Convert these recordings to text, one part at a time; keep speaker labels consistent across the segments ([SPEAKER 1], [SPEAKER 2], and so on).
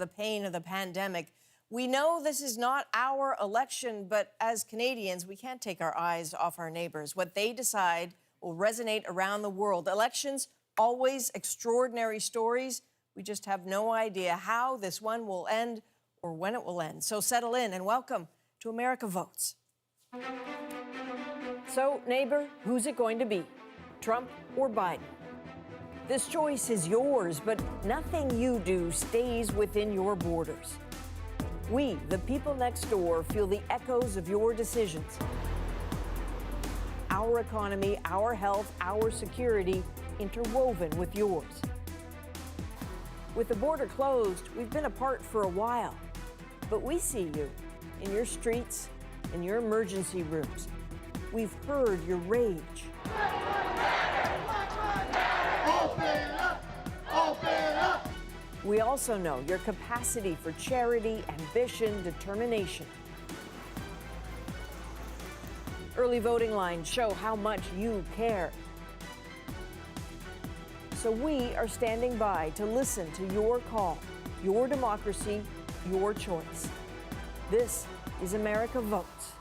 [SPEAKER 1] the pain of the pandemic. We know this is not our election, but as Canadians, we can't take our eyes off our neighbors. What they decide will resonate around the world. Elections, always extraordinary stories. We just have no idea how this one will end or when it will end. So settle in and welcome to America Votes. So, neighbor, who's it going to be? Trump or Biden? This choice is yours, but nothing you do stays within your borders. We, the people next door, feel the echoes of your decisions. Our economy, our health, our security interwoven with yours. With the border closed, we've been apart for a while, but we see you in your streets, in your emergency rooms. We've heard your rage.
[SPEAKER 2] Open up! Open up!
[SPEAKER 1] We also know your capacity for charity, ambition, determination. Early voting lines show how much you care. So we are standing by to listen to your call, your democracy, your choice. This is America Votes.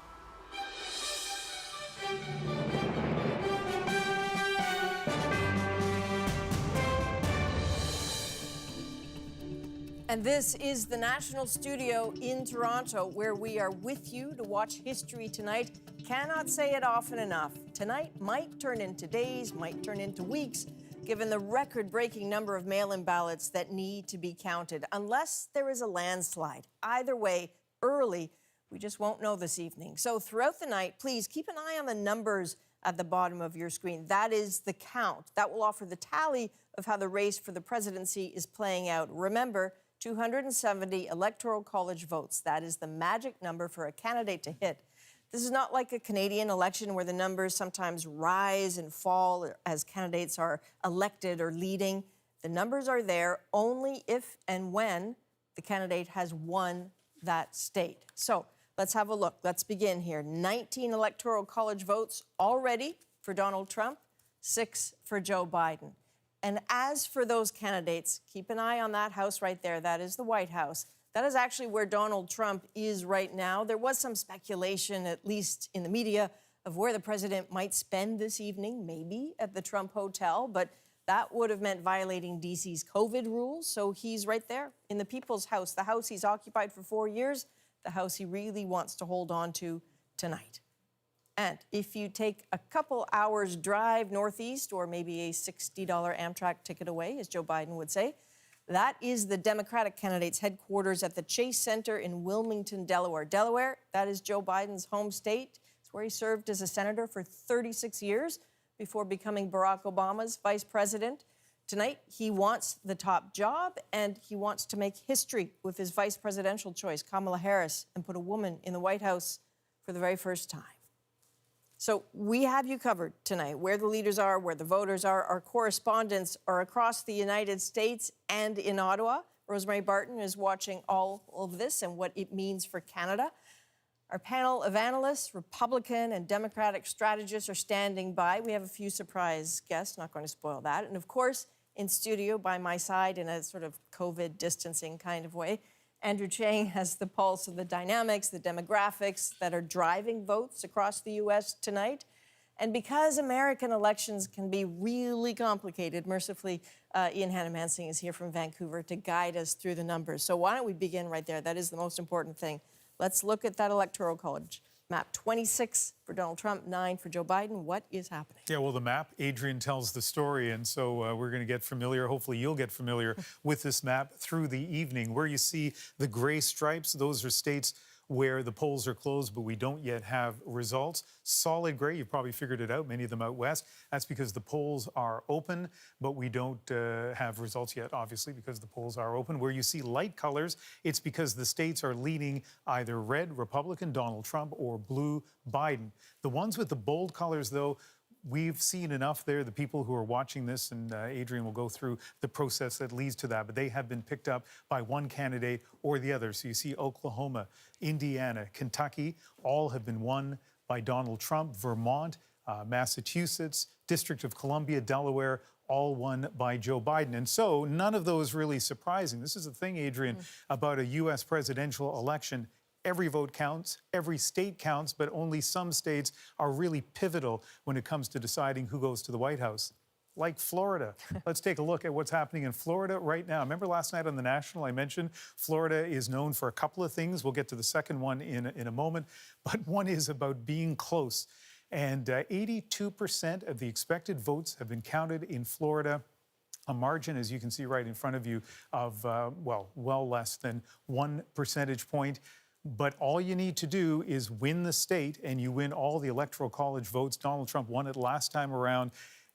[SPEAKER 1] And this is the National Studio in Toronto, where we are with you to watch history tonight. Cannot say it often enough. Tonight might turn into days, might turn into weeks, given the record-breaking number of mail-in ballots that need to be counted, unless there is a landslide. Either way, early, we just won't know this evening. So throughout the night, please keep an eye on the numbers at the bottom of your screen. That is the count. That will offer the tally of how the race for the presidency is playing out. Remember, 270 Electoral College votes. That is the magic number for a candidate to hit. This is not like a Canadian election where the numbers sometimes rise and fall as candidates are elected or leading. The numbers are there only if and when the candidate has won that state. So let's have a look. Let's begin here. 19 Electoral College votes already for Donald Trump, 6 for Joe Biden. And as for those candidates, keep an eye on that house right there. That is the White House. That is actually where Donald Trump is right now. There was some speculation, at least in the media, of where the president might spend this evening, maybe at the Trump Hotel, but that would have meant violating D.C.'s COVID rules. So he's right there in the People's House, the house he's occupied for 4 years, the house he really wants to hold on to tonight. And if you take a couple hours drive northeast, or maybe a $60 Amtrak ticket away, as Joe Biden would say, that is the Democratic candidate's headquarters at the Chase Center in Wilmington, Delaware. Delaware, that is Joe Biden's home state. It's where he served as a senator for 36 years before becoming Barack Obama's vice president. Tonight, he wants the top job, and he wants to make history with his vice presidential choice, Kamala Harris, and put a woman in the White House for the very first time. So we have you covered tonight, where the leaders are, where the voters are. Our correspondents are across the United States and in Ottawa. Rosemary Barton is watching all of this and what it means for Canada. Our panel of analysts, Republican and Democratic strategists, are standing by. We have a few surprise guests, not going to spoil that. And of course, in studio by my side in a sort of COVID distancing kind of way, Andrew Chang has the pulse of the dynamics, the demographics that are driving votes across the U.S. tonight. And because American elections can be really complicated, mercifully, Ian Hannah-Mansing is here from Vancouver to guide us through the numbers. So why don't we begin right there? That is the most important thing. Let's look at that Electoral College map. 26 for Donald Trump, 9 for Joe Biden. What is happening?
[SPEAKER 3] Yeah, well, the map, Adrian tells the story, and so we're going to get familiar. Hopefully you'll get familiar with this map through the evening. Where you see the gray stripes, those are states where the polls are closed, but we don't yet have results. Solid gray, you've probably figured it out, many of them out west. That's because the polls are open, but we don't have results yet, obviously, because the polls are open. Where you see light colors, it's because the states are leaning either red, Republican, Donald Trump, or blue, Biden. The ones with the bold colors, though, we've seen enough there, the people who are watching this, and Adrian will go through the process that leads to that, but they have been picked up by one candidate or the other. So you see Oklahoma, Indiana, Kentucky, all have been won by Donald Trump. Vermont, Massachusetts, District of Columbia, Delaware, all won by Joe Biden. And so none of those really surprising. This is the thing, Adrienne, about a U.S. presidential election. Every vote counts, every state counts, but only some states are really pivotal when it comes to deciding who goes to the White House. Like Florida. Let's take a look at what's happening in Florida right now. Remember last night on The National, I mentioned Florida is known for a couple of things. We'll get to the second one in a moment, but one is about being close. And 82% of the expected votes have been counted in Florida. A margin, as you can see right in front of you, of, well less than 1 percentage point. But all you need to do is win the state, and you win all the Electoral College votes. Donald Trump won it last time around.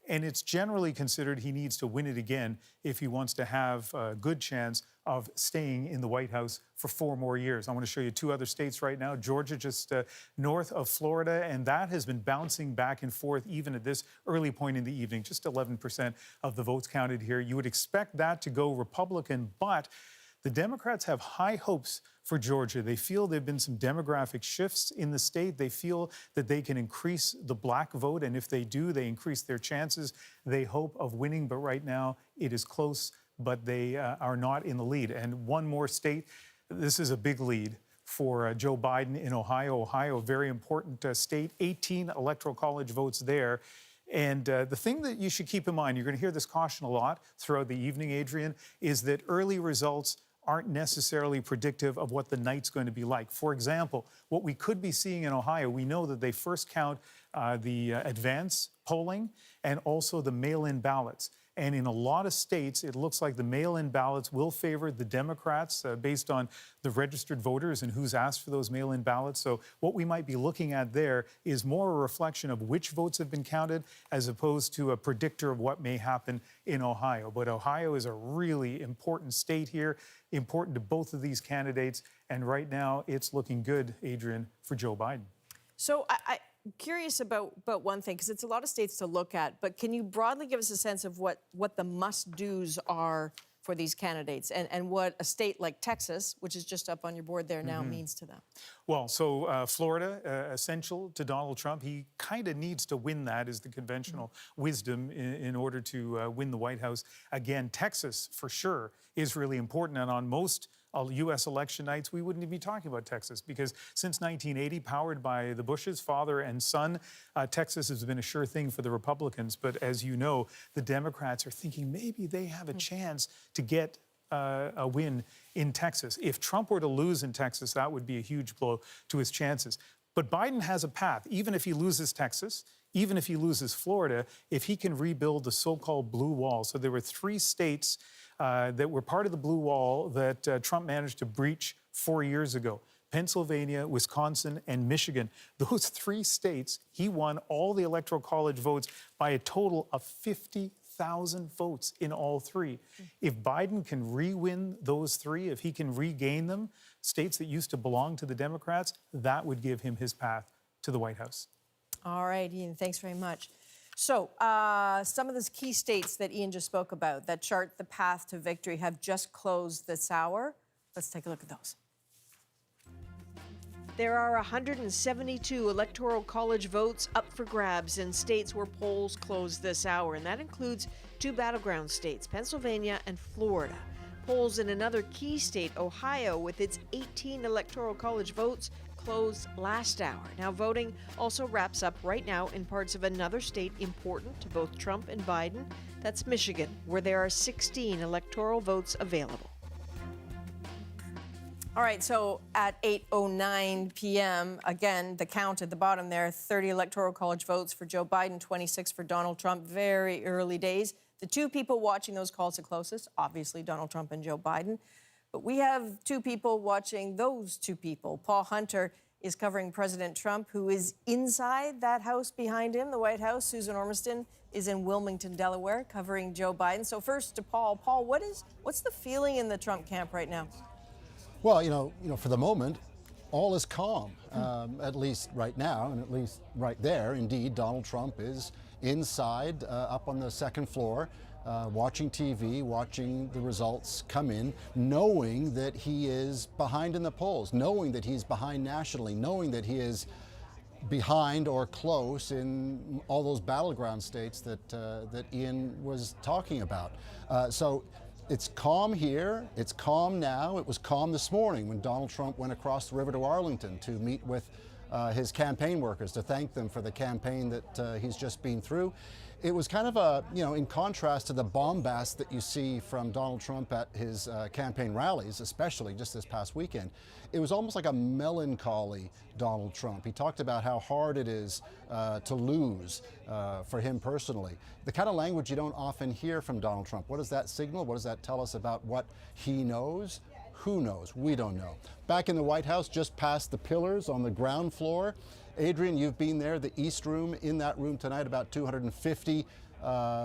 [SPEAKER 3] And it's generally considered he needs to win it again if he wants to have a good chance of staying in the White House for 4 more years. I want to show you 2 other states right now. Georgia just north of Florida, and that has been bouncing back and forth even at this early point in the evening. Just 11% of the votes counted here. You would expect that to go Republican, but the Democrats have high hopes for Georgia. They feel there have been some demographic shifts in the state. They feel that they can increase the black vote, and if they do, they increase their chances, they hope, of winning. But right now, it is close, but they are not in the lead. And one more state, this is a big lead for Joe Biden in Ohio. Ohio, a very important state, 18 Electoral College votes there. And the thing that you should keep in mind, you're going to hear this caution a lot throughout the evening, Adrienne, is that early results aren't necessarily predictive of what the night's going to be like. For example, what we could be seeing in Ohio, we know that they first count the advance polling and also the mail-in ballots. And in a lot of states, it looks like the mail-in ballots will favor the Democrats based on the registered voters and who's asked for those mail-in ballots. So what we might be looking at there is more a reflection of which votes have been counted as opposed to a predictor of what may happen in Ohio. But Ohio is a really important state here, important to both of these candidates. And right now, it's looking good, Adrienne, for Joe Biden.
[SPEAKER 1] So I'm curious about one thing, because it's a lot of states to look at, but can you broadly give us a sense of what the must-dos are for these candidates and what a state like Texas, which is just up on your board there now, means to them?
[SPEAKER 3] Well, so Florida, essential to Donald Trump. He kind of needs to win that, is the conventional wisdom in order to win the White House. Again, Texas, for sure, is really important. And on most U.S. election nights, we wouldn't even be talking about Texas, because since 1980, powered by the Bushes, father and son, Texas has been a sure thing for the Republicans. But as you know, the Democrats are thinking maybe they have a chance to get a win in Texas. If Trump were to lose in Texas, that would be a huge blow to his chances. But Biden has a path. Even if he loses Texas, even if he loses Florida, if he can rebuild the so-called blue wall. So there were 3 states that were part of the blue wall that Trump managed to breach 4 years ago. Pennsylvania, Wisconsin, and Michigan. Those 3 states, he won all the Electoral College votes by a total of 50,000 votes in all 3. If Biden can re-win those 3, if he can regain them, states that used to belong to the Democrats, that would give him his path to the White House.
[SPEAKER 1] All right, Ian, thanks very much. So some of the key states that Ian just spoke about that chart the path to victory have just closed this hour. Let's take a look at those. There are 172 Electoral College votes up for grabs in states where polls closed this hour, and that includes 2 battleground states, Pennsylvania and Florida. Polls in another key state, Ohio, with its 18 Electoral College votes, closed last hour. Now, voting also wraps up right now in parts of another state important to both Trump and Biden. That's Michigan, where there are 16 electoral votes available. All right, so at 8:09 p.m., again, the count at the bottom there, 30 Electoral College votes for Joe Biden, 26 for Donald Trump. Very early days. The 2 people watching those calls the closest, obviously Donald Trump and Joe Biden. But we have 2 people watching those 2 people. Paul Hunter is covering President Trump, who is inside that house behind him, the White House. Susan Ormiston is in Wilmington, Delaware, covering Joe Biden. So first to Paul. Paul, what's the feeling in the Trump camp right now?
[SPEAKER 4] Well, you know, for the moment, all is calm, at least right now, and at least right there. Indeed, Donald Trump is inside, up on the 2nd floor, watching TV, watching the results come in, knowing that he is behind in the polls, knowing that he's behind nationally, knowing that he is behind or close in all those battleground states that Ian was talking about. So it's calm here, it's calm now. It was calm this morning when Donald Trump went across the river to Arlington to meet with his campaign workers to thank them for the campaign that he's just been through. It was kind of a, in contrast to the bombast that you see from Donald Trump at his campaign rallies, especially just this past weekend. It was almost like a melancholy Donald Trump. He talked about how hard it is to lose for him personally. The kind of language you don't often hear from Donald Trump. What does that signal? What does that tell us about what he knows? Who knows? We don't know. Back in the White House, just past the pillars on the ground floor, Adrian, you've been there, the East Room. In that room tonight, about 250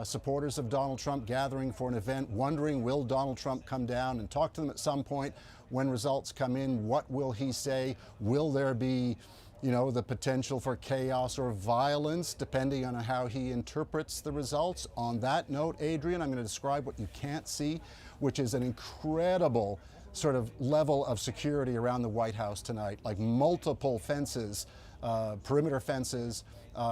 [SPEAKER 4] supporters of Donald Trump gathering for an event, wondering, will Donald Trump come down and talk to them at some point? When results come in, what will he say? Will there be, the potential for chaos or violence, depending on how he interprets the results? On that note, Adrian, I'm going to describe what you can't see, which is an incredible sort of level of security around the White House tonight, like multiple fences, perimeter fences,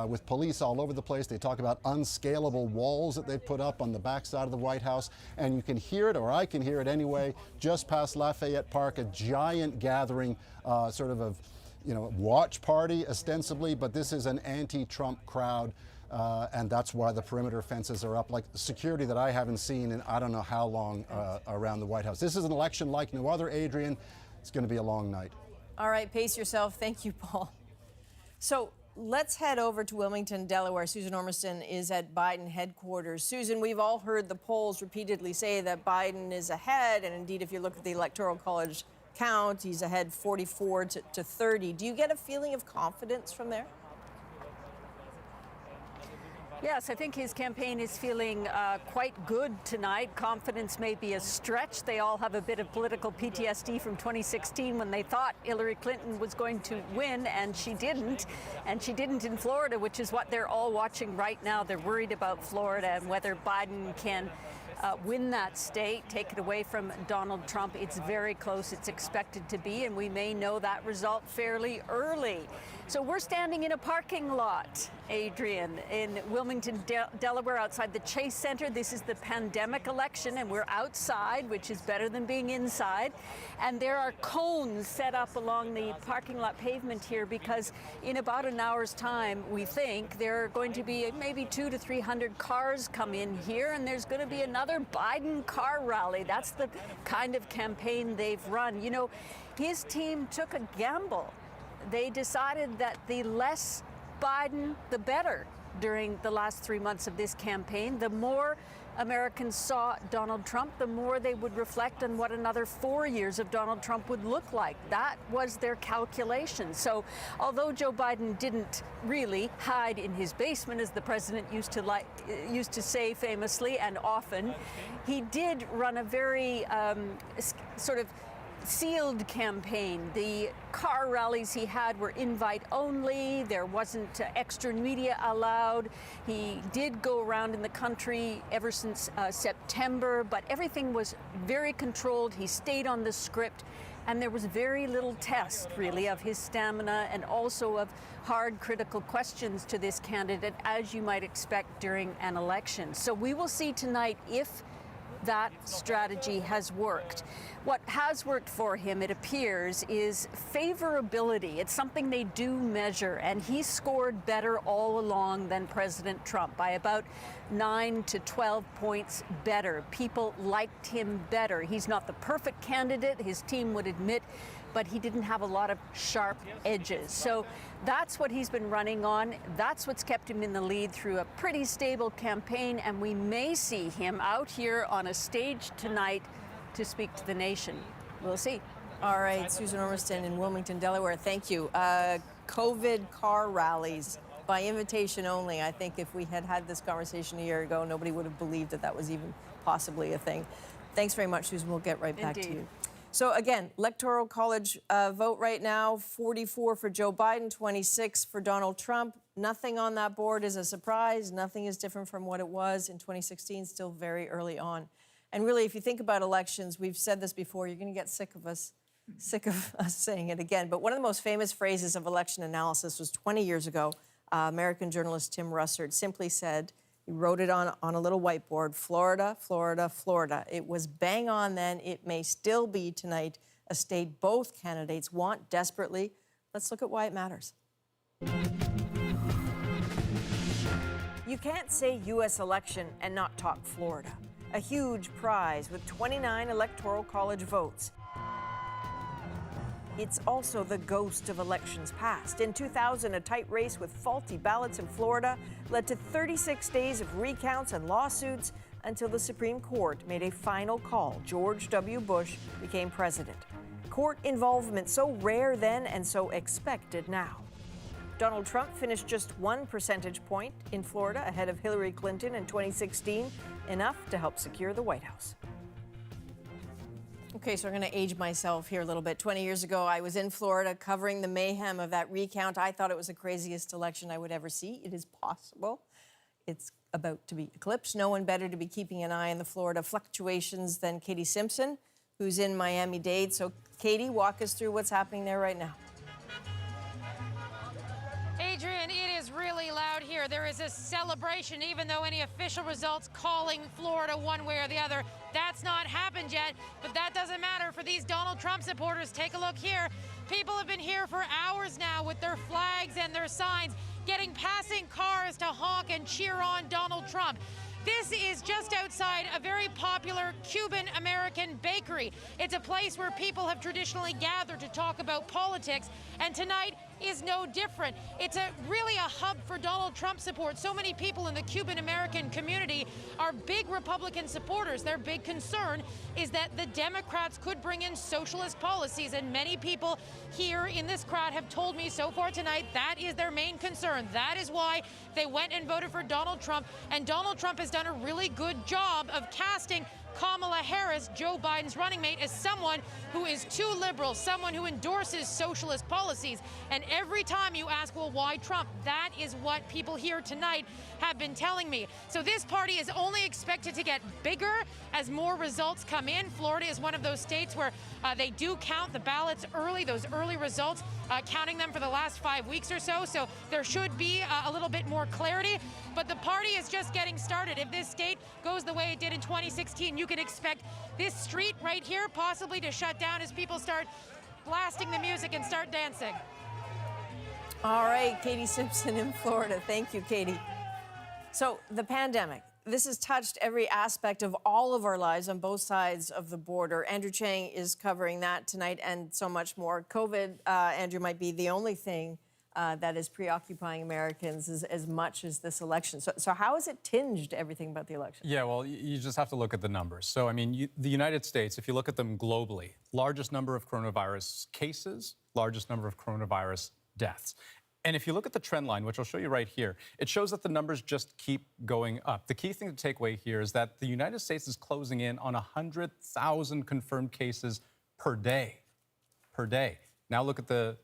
[SPEAKER 4] with police all over the place. They talk about unscalable walls that they put up on the backside of the White House, and you can hear it, or I can hear it anyway, just past Lafayette Park, a giant gathering, watch party ostensibly, but this is an anti-Trump crowd. And that's why the perimeter fences are up, like security that I haven't seen in I don't know how long around the White House. This is an election like no other, Adrian. It's going to be a long night.
[SPEAKER 1] All right, pace yourself. Thank you, Paul. So let's head over to Wilmington, Delaware. Susan Ormiston is at Biden headquarters. Susan, we've all heard the polls repeatedly say that Biden is ahead, and indeed, if you look at the Electoral College count, he's ahead 44 to 30. Do you get a feeling of confidence from there?
[SPEAKER 5] Yes, I think his campaign is feeling quite good tonight. Confidence may be a stretch. They all have a bit of political PTSD from 2016 when they thought Hillary Clinton was going to win, and she didn't. And she didn't in Florida, which is what they're all watching right now. They're worried about Florida and whether Biden can win that state, take it away from Donald Trump. It's very close. It's expected to be, and we may know that result fairly early. So we're standing in a parking lot, Adrian, in Wilmington, Delaware, outside the Chase Center. This is the pandemic election, and we're outside, which is better than being inside. And there are cones set up along the parking lot pavement here because in about an hour's time, we think, there are going to be maybe 200 to 300 cars come in here, and there's going to be another Biden car rally. That's the kind of campaign they've run. His team took a gamble. They decided that the less Biden, the better during the last 3 months of this campaign. The more Americans saw Donald Trump, the more they would reflect on what another 4 years of Donald Trump would look like. That was their calculation. So although Joe Biden didn't really hide in his basement, as the president used to say famously and often, he did run a very sort of sealed campaign. The car rallies he had were invite only. There wasn't extra media allowed. He did go around in the country ever since September, but everything was very controlled. He stayed on the script, and there was very little test, really, of his stamina and also of hard, critical questions to this candidate, as you might expect during an election. So we will see tonight if that strategy has worked. What has worked for him, it appears, is favorability. It's something they do measure, and he scored better all along than President Trump by about 9 to 12 points better. People liked him better. He's not the perfect candidate, his team would admit, but he didn't have a lot of sharp edges. So that's what he's been running on. That's what's kept him in the lead through a pretty stable campaign, and we may see him out here on a stage tonight to speak to the nation. We'll see.
[SPEAKER 1] All right, Susan Ormiston in Wilmington, Delaware, thank you. COVID car rallies by invitation only. I think if we had had this conversation a year ago, nobody would have believed that that was even possibly a thing. Thanks very much, Susan. We'll get right back to you. So again, Electoral College vote right now, 44 for Joe Biden, 26 for Donald Trump. Nothing on that board is a surprise. Nothing is different from what it was in 2016, still very early on. And really, if you think about elections, we've said this before, you're going to get sick of us sick of us saying it again, but one of the most famous phrases of election analysis was 20 years ago. American journalist Tim Russert simply said, he wrote it on a little whiteboard, Florida, Florida, Florida. It was bang on then. It may still be tonight, a state both candidates want desperately. Let's look at why it matters. You can't say U.S. election and not talk Florida. A huge prize with 29 electoral college votes. It's also the ghost of elections past. In 2000, a tight race with faulty ballots in Florida led to 36 days of recounts and lawsuits until the Supreme Court made a final call. George W. Bush became president. Court involvement so rare then and so expected now. Donald Trump finished just 1 percentage point in Florida ahead of Hillary Clinton in 2016, enough to help secure the White House. Okay, so I'm going to age myself here a little bit. 20 years ago, I was in Florida covering the mayhem of that recount. I thought it was the craziest election I would ever see. It is possible. It's about to be eclipsed. No one better to be keeping an eye on the Florida fluctuations than Katie Simpson, who's in Miami-Dade. So, Katie, walk us through what's happening there right now.
[SPEAKER 6] Adrian, it is really loud here. There is a celebration, even though any official results calling Florida one way or the other. That's not happened yet, but that doesn't matter for these Donald Trump supporters. Take a look here. People have been here for hours now with their flags and their signs, getting passing cars to honk and cheer on Donald Trump. This is just outside a very popular Cuban-American bakery. It's a place where people have traditionally gathered to talk about politics, and tonight is no different. It's really a hub for Donald Trump support. So many people in the Cuban-American community are big Republican supporters. Their big concern is that the Democrats could bring in socialist policies, and many people here in this crowd have told me so far tonight that is their main concern. That is why they went and voted for Donald Trump, and Donald Trump has done a really good job of casting Kamala Harris, Joe Biden's running mate, as someone who is too liberal, someone who endorses socialist policies. And every time you ask, well, why Trump? That is what people here tonight have been telling me. So this party is only expected to get bigger as more results come in. Florida is one of those states where they do count the ballots early, those early results, counting them for the last 5 weeks or so. So there should be a little bit more clarity. But the party is just getting started. If this state goes the way it did in 2016, you can expect this street right here possibly to shut down as people start blasting the music and start dancing.
[SPEAKER 1] All right, Katie Simpson in Florida. Thank you, Katie. So the pandemic, this has touched every aspect of all of our lives on both sides of the border. Andrew Chang is covering that tonight and so much more. COVID, Andrew, might be the only thing that is preoccupying Americans as much as this election. So how has it tinged everything about the election?
[SPEAKER 7] Yeah, well, you just have to look at the numbers. So, I mean, the United States, if you look at them globally, largest number of coronavirus cases, largest number of coronavirus deaths. And if you look at the trend line, which I'll show you right here, it shows that the numbers just keep going up. The key thing to take away here is that the United States is closing in on 100,000 confirmed cases per day. Per day. Now look at the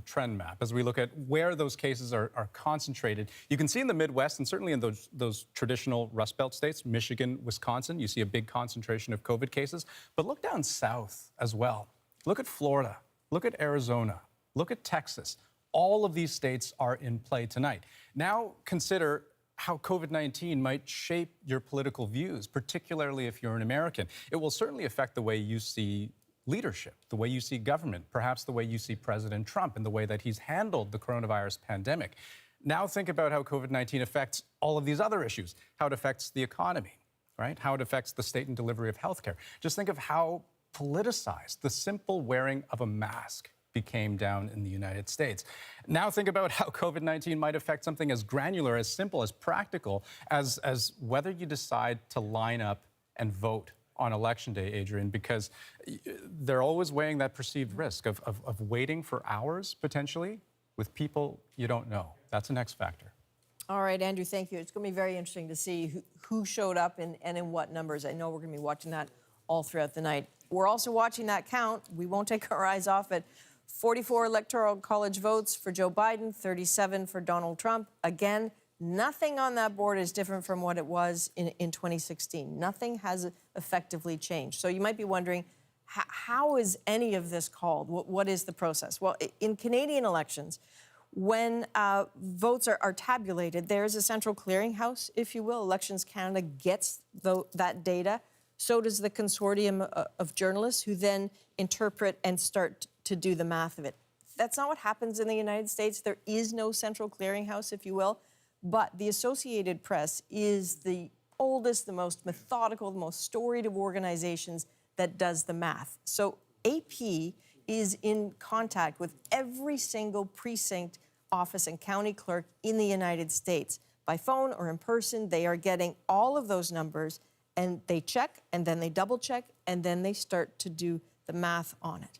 [SPEAKER 7] trend map. As we look at where those cases are concentrated, you can see in the Midwest and certainly in those traditional Rust Belt states, Michigan, Wisconsin, you see a big concentration of COVID cases. But look down south as well. Look at Florida. Look at Arizona. Look at Texas. All of these states are in play tonight. Now consider how COVID-19 might shape your political views, particularly if you're an American. It will certainly affect the way you see leadership, the way you see government, perhaps the way you see President Trump and the way that he's handled the coronavirus pandemic. Now think about how COVID-19 affects all of these other issues, how it affects the economy, right? How it affects the state and delivery of healthcare. Just think of how politicized the simple wearing of a mask became down in the United States. Now think about how COVID-19 might affect something as granular, as simple, as practical as whether you decide to line up and vote on Election Day, Adrian, because they're always weighing that perceived risk of waiting for hours, potentially, with people you don't know. That's an X factor.
[SPEAKER 1] All right, Andrew, thank you. It's going to be very interesting to see who showed up and in what numbers. I know we're going to be watching that all throughout the night. We're also watching that count. We won't take our eyes off it. 44 electoral college votes for Joe Biden, 37 for Donald Trump. Again, nothing on that board is different from what it was in 2016. Nothing has effectively changed. So you might be wondering, How is any of this called? What is the process? Well, in Canadian elections, when votes are tabulated, there's a central clearinghouse, if you will. Elections Canada gets that data. So does the consortium of journalists who then interpret and start to do the math of it. That's not what happens in the United States. There is no central clearinghouse, if you will. But the Associated Press is the oldest, the most methodical, the most storied of organizations that does the math. So AP is in contact with every single precinct office and county clerk in the United States. By phone or in person, they are getting all of those numbers, and they check, and then they double check, and then they start to do the math on it.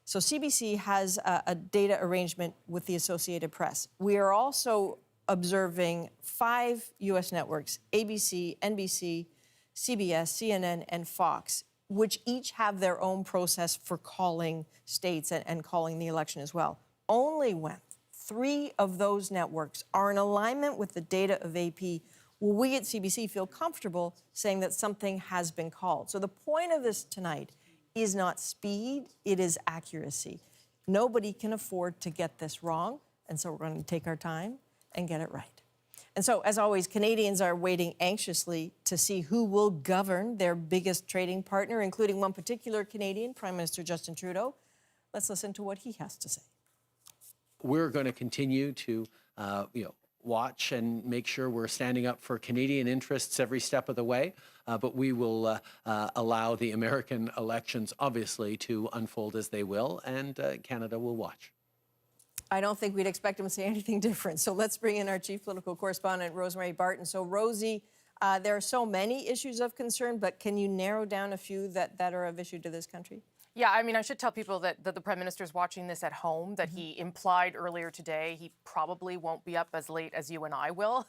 [SPEAKER 1] So CBC has a data arrangement with the Associated Press. We are also observing 5 U.S. networks, ABC, NBC, CBS, CNN, and Fox, which each have their own process for calling states and calling the election as well. Only when 3 of those networks are in alignment with the data of AP will we at CBC feel comfortable saying that something has been called. So the point of this tonight is not speed, it is accuracy. Nobody can afford to get this wrong, and so we're going to take our time and get it right. And so, as always, Canadians are waiting anxiously to see who will govern their biggest trading partner, including one particular Canadian, Prime Minister Justin Trudeau. Let's listen to what he has to say.
[SPEAKER 8] We're going to continue to, watch and make sure we're standing up for Canadian interests every step of the way. But we will allow the American elections, obviously, to unfold as they will, and Canada will watch.
[SPEAKER 1] I don't think we'd expect him to say anything different. So let's bring in our chief political correspondent, Rosemary Barton. So, Rosie, there are so many issues of concern, but can you narrow down a few that are of issue to this country?
[SPEAKER 9] Yeah, I mean, I should tell people that the Prime Minister's watching this at home, that he implied earlier today he probably won't be up as late as you and I will,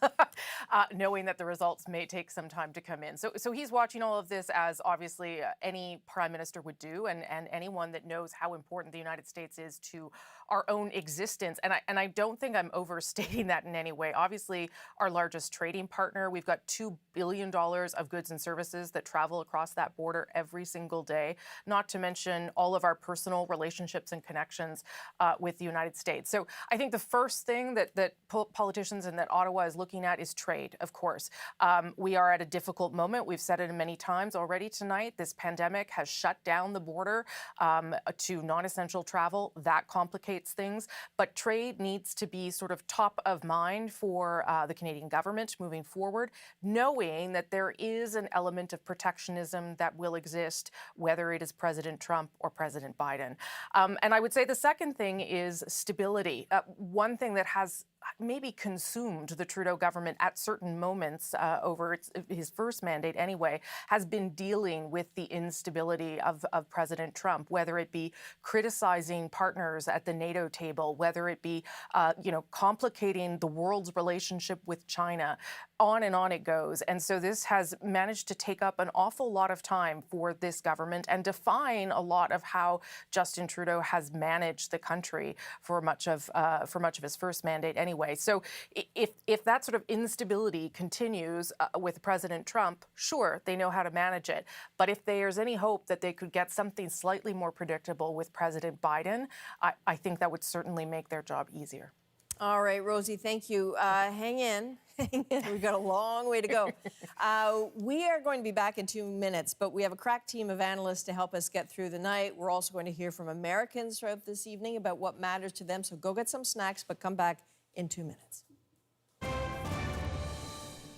[SPEAKER 9] knowing that the results may take some time to come in. So he's watching all of this as obviously any Prime Minister would do, and anyone that knows how important the United States is to our own existence. And I don't think I'm overstating that in any way. Obviously, our largest trading partner, we've got $2 billion of goods and services that travel across that border every single day, not to mention all of our personal relationships and connections with the United States. So I think the first thing that politicians and that Ottawa is looking at is trade, of course. We are at a difficult moment. We've said it many times already tonight. This pandemic has shut down the border to non-essential travel. That complicates things. But trade needs to be sort of top of mind for the Canadian government moving forward, knowing that there is an element of protectionism that will exist, whether it is President Trump or President Biden. And I would say the second thing is stability. One thing that has maybe consumed the Trudeau government at certain moments over his first mandate anyway, has been dealing with the instability of President Trump, whether it be criticizing partners at the NATO table, whether it be, complicating the world's relationship with China. On and on it goes. And so this has managed to take up an awful lot of time for this government and define a lot of how Justin Trudeau has managed the country for much of his first mandate anyway. So if that sort of instability continues with President Trump, sure, they know how to manage it. But if there's any hope that they could get something slightly more predictable with President Biden, I think that would certainly make their job easier.
[SPEAKER 1] All right, Rosie, thank you. Hang in. We've got a long way to go. We are going to be back in 2 minutes, but we have a crack team of analysts to help us get through the night. We're also going to hear from Americans throughout this evening about what matters to them. So go get some snacks, but come back in 2 minutes.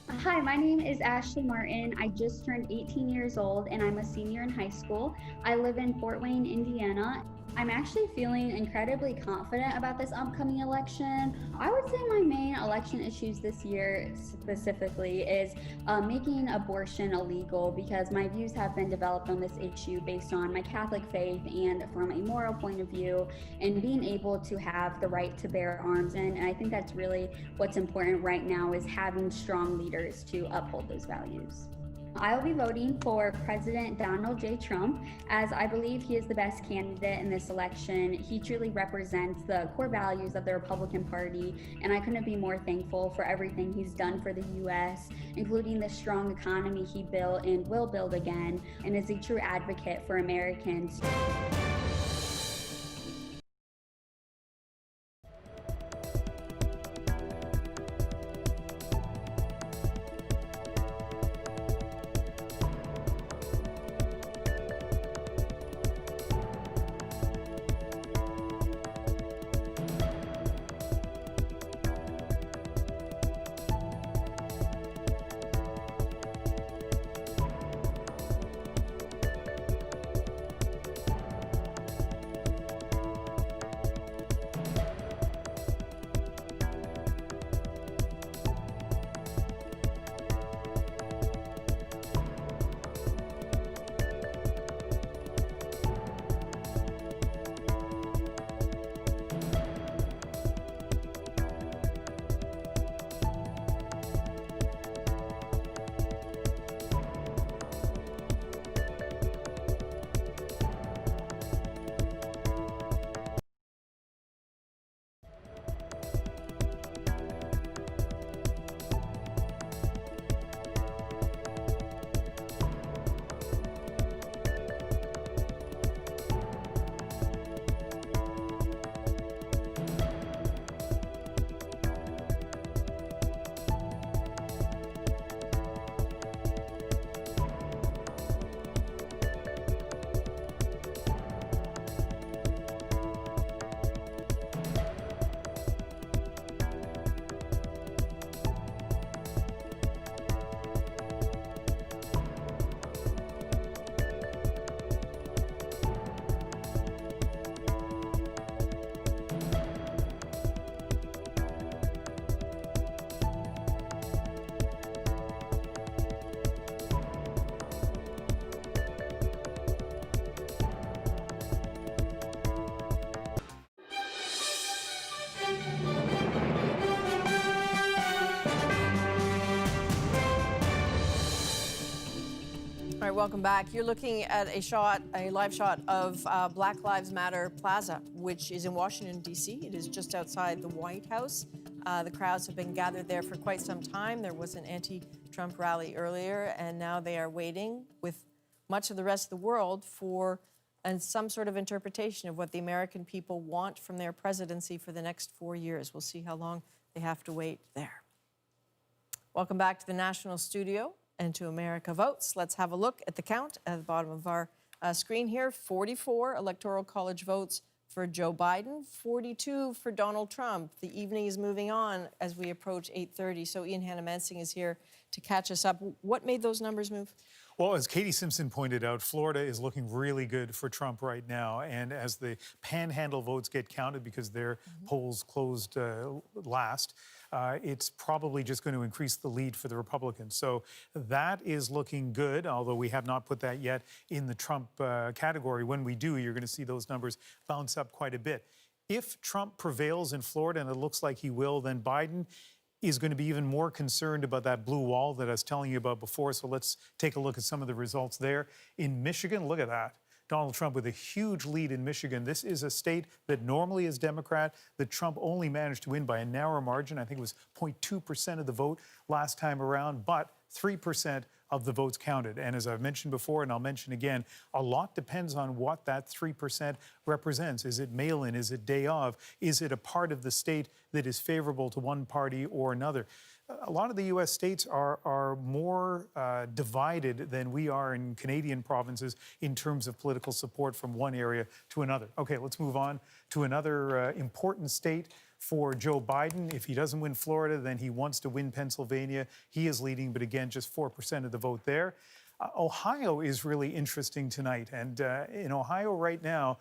[SPEAKER 10] Hi, my name is Ashley Martin. I just turned 18 years old and I'm a senior in high school. I live in Fort Wayne, Indiana. I'm actually feeling incredibly confident about this upcoming election. I would say my main election issues this year specifically is making abortion illegal, because my views have been developed on this issue based on my Catholic faith and from a moral point of view, and being able to have the right to bear arms. And I think that's really what's important right now, is having strong leaders to uphold those values. I'll be voting for President Donald J. Trump, as I believe he is the best candidate in this election. He truly represents the core values of the Republican Party, and I couldn't be more thankful for everything he's done for the U.S., including the strong economy he built and will build again, and is a true advocate for Americans.
[SPEAKER 1] All right, welcome back. You're looking at a live shot of Black Lives Matter Plaza, which is in Washington, D.C. It is just outside the White House. The crowds have been gathered there for quite some time. There was an anti-Trump rally earlier, and now they are waiting with much of the rest of the world for some sort of interpretation of what the American people want from their presidency for the next 4 years. We'll see how long they have to wait there. Welcome back to the National Studio and to America Votes. Let's have a look at the count at the bottom of our screen here. 44 Electoral College votes for Joe Biden, 42 for Donald Trump. The evening is moving on as we approach 8:30. So Ian Hannah-Mansing is here to catch us up. What made those numbers move?
[SPEAKER 3] Well, as Katie Simpson pointed out, Florida is looking really good for Trump right now. And as the panhandle votes get counted, because their polls closed last, it's probably just going to increase the lead for the Republicans. So that is looking good, although we have not put that yet in the Trump category. When we do, you're going to see those numbers bounce up quite a bit. If Trump prevails in Florida, and it looks like he will, then Biden is going to be even more concerned about that blue wall that I was telling you about before. So let's take a look at some of the results there. In Michigan, look at that. Donald Trump with a huge lead in Michigan. This is a state that normally is Democrat, that Trump only managed to win by a narrow margin. I think it was 0.2% of the vote last time around, but 3% of the votes counted. And as I've mentioned before, and I'll mention again, a lot depends on what that 3% represents. Is it mail-in? Is it day of? Is it a part of the state that is favorable to one party or another? A lot of the U.S. states are more divided than we are in Canadian provinces in terms of political support from one area to another. Okay, let's move on to another important state for Joe Biden. If he doesn't win Florida, then he wants to win Pennsylvania. He is leading, but again, just 4% of the vote there. Ohio is really interesting tonight. And in Ohio right now,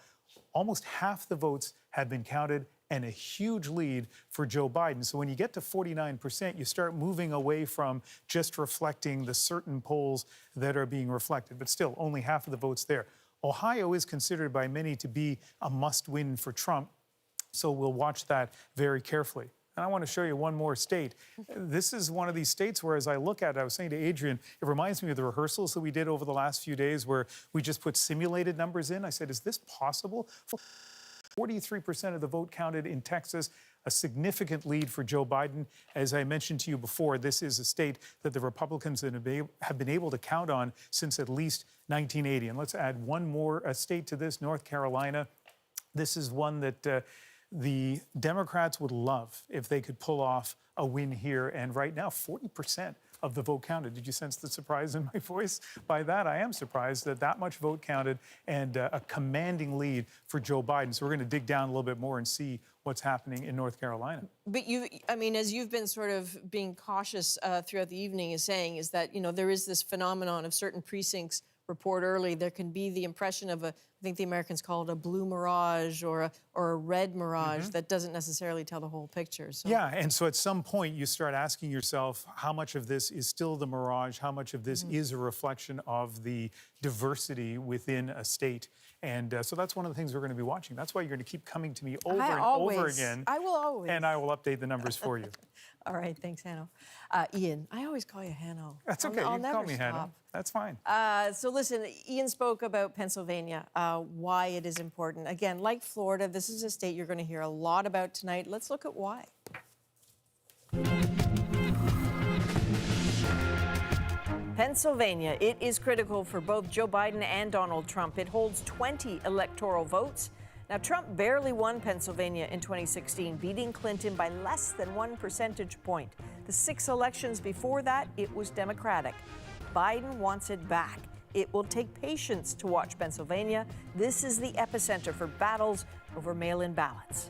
[SPEAKER 3] almost half the votes have been counted and a huge lead for Joe Biden. So when you get to 49%, you start moving away from just reflecting the certain polls that are being reflected. But still, only half of the votes there. Ohio is considered by many to be a must-win for Trump. So we'll watch that very carefully. And I want to show you one more state. This is one of these states where, as I look at it, I was saying to Adrian, it reminds me of the rehearsals that we did over the last few days where we just put simulated numbers in. I said, is this possible? 43% of the vote counted in Texas, a significant lead for Joe Biden. As I mentioned to you before, this is a state that the Republicans have been able to count on since at least 1980. And let's add one more state to this, North Carolina. This is one that the Democrats would love if they could pull off a win here. And right now, 40% of the vote counted. Did you sense the surprise in my voice by that? I am surprised that that much vote counted and a commanding lead for Joe Biden. So we're going to dig down a little bit more and see what's happening in North Carolina.
[SPEAKER 1] But I mean, as you've been sort of being cautious throughout the evening, is saying is that, there is this phenomenon of certain precincts report early. There can be the impression of I think the Americans call it a blue mirage or a red mirage that doesn't necessarily tell the whole picture. So.
[SPEAKER 3] Yeah, and so at some point you start asking yourself how much of this is still the mirage, how much of this is a reflection of the diversity within a state. And so that's one of the things we're going to be watching. That's why you're going to keep coming to me over over again.
[SPEAKER 1] I will always.
[SPEAKER 3] And I will update the numbers for you.
[SPEAKER 1] All right, thanks, Hanno. Ian, I always call you Hanno.
[SPEAKER 3] That's okay.
[SPEAKER 1] I'll
[SPEAKER 3] you can
[SPEAKER 1] never
[SPEAKER 3] call me
[SPEAKER 1] stop.
[SPEAKER 3] Hanno. That's fine.
[SPEAKER 1] So listen, Ian spoke about Pennsylvania, why it is important. Again, like Florida, this is a state you're going to hear a lot about tonight. Let's look at why. Pennsylvania, it is critical for both Joe Biden and Donald Trump. It holds 20 electoral votes. Now, Trump barely won Pennsylvania in 2016, beating Clinton by less than 1 percentage point. The 6 elections before that, it was Democratic. Biden wants it back. It will take patience to watch Pennsylvania. This is the epicenter for battles over mail-in ballots.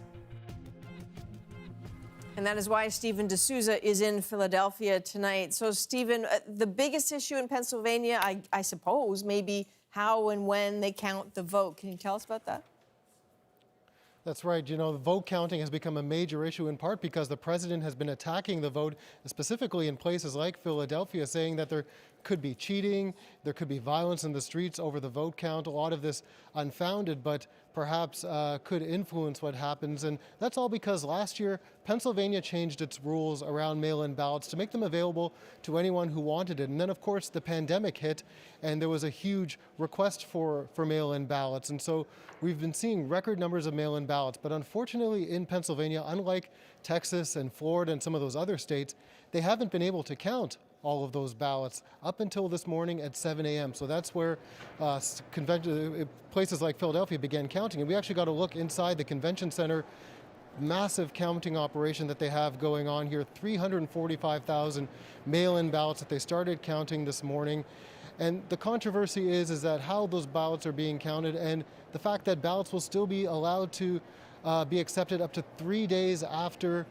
[SPEAKER 1] And that is why Stephen D'Souza is in Philadelphia tonight. So, Stephen, the biggest issue in Pennsylvania, I suppose, may be how and when they count the vote. Can you tell us about that?
[SPEAKER 11] That's right. The vote counting has become a major issue in part because the president has been attacking the vote, specifically in places like Philadelphia, saying that there could be cheating, there could be violence in the streets over the vote count. A lot of this unfounded, but perhaps could influence what happens. And that's all because last year, Pennsylvania changed its rules around mail-in ballots to make them available to anyone who wanted it. And then, of course, the pandemic hit, and there was a huge request for mail-in ballots. And so we've been seeing record numbers of mail-in ballots. But unfortunately, in Pennsylvania, unlike Texas and Florida and some of those other states, they haven't been able to count all of those ballots up until this morning at 7 a.m. So that's where places like Philadelphia began counting. And we actually got a look inside the convention center. Massive counting operation that they have going on here. 345,000 mail-in ballots that they started counting this morning. And the controversy is that how those ballots are being counted and the fact that ballots will still be allowed to be accepted up to 3 days after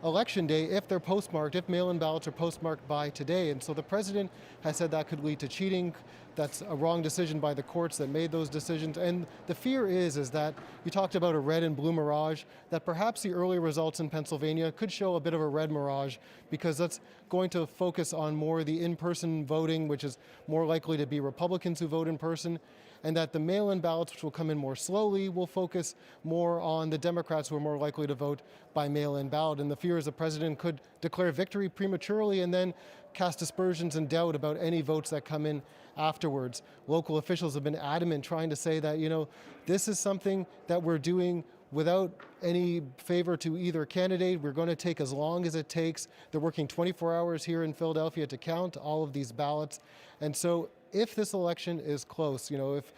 [SPEAKER 11] Election Day if they're postmarked, if mail-in ballots are postmarked by today. And so the president has said that could lead to cheating. That's a wrong decision by the courts that made those decisions. And the fear is that you talked about a red and blue mirage, that perhaps the early results in Pennsylvania could show a bit of a red mirage because that's going to focus on more the in-person voting, which is more likely to be Republicans who vote in person, and that the mail-in ballots, which will come in more slowly, will focus more on the Democrats who are more likely to vote by mail-in ballot. And the fear is the president could declare victory prematurely and then cast aspersions and doubt about any votes that come in afterwards. Local officials have been adamant trying to say that, this is something that we're doing without any favor to either candidate. We're going to take as long as it takes. They're working 24 hours here in Philadelphia to count all of these ballots. And so if this election is close, if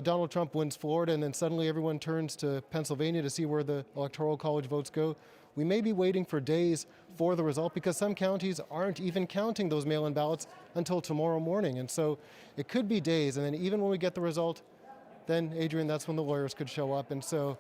[SPEAKER 11] Donald Trump wins Florida and then suddenly everyone turns to Pennsylvania to see where the Electoral College votes go, we may be waiting for days for the result because some counties aren't even counting those mail-in ballots until tomorrow morning. And so it could be days. And then even when we get the result, then, Adrian, that's when the lawyers could show up. And so,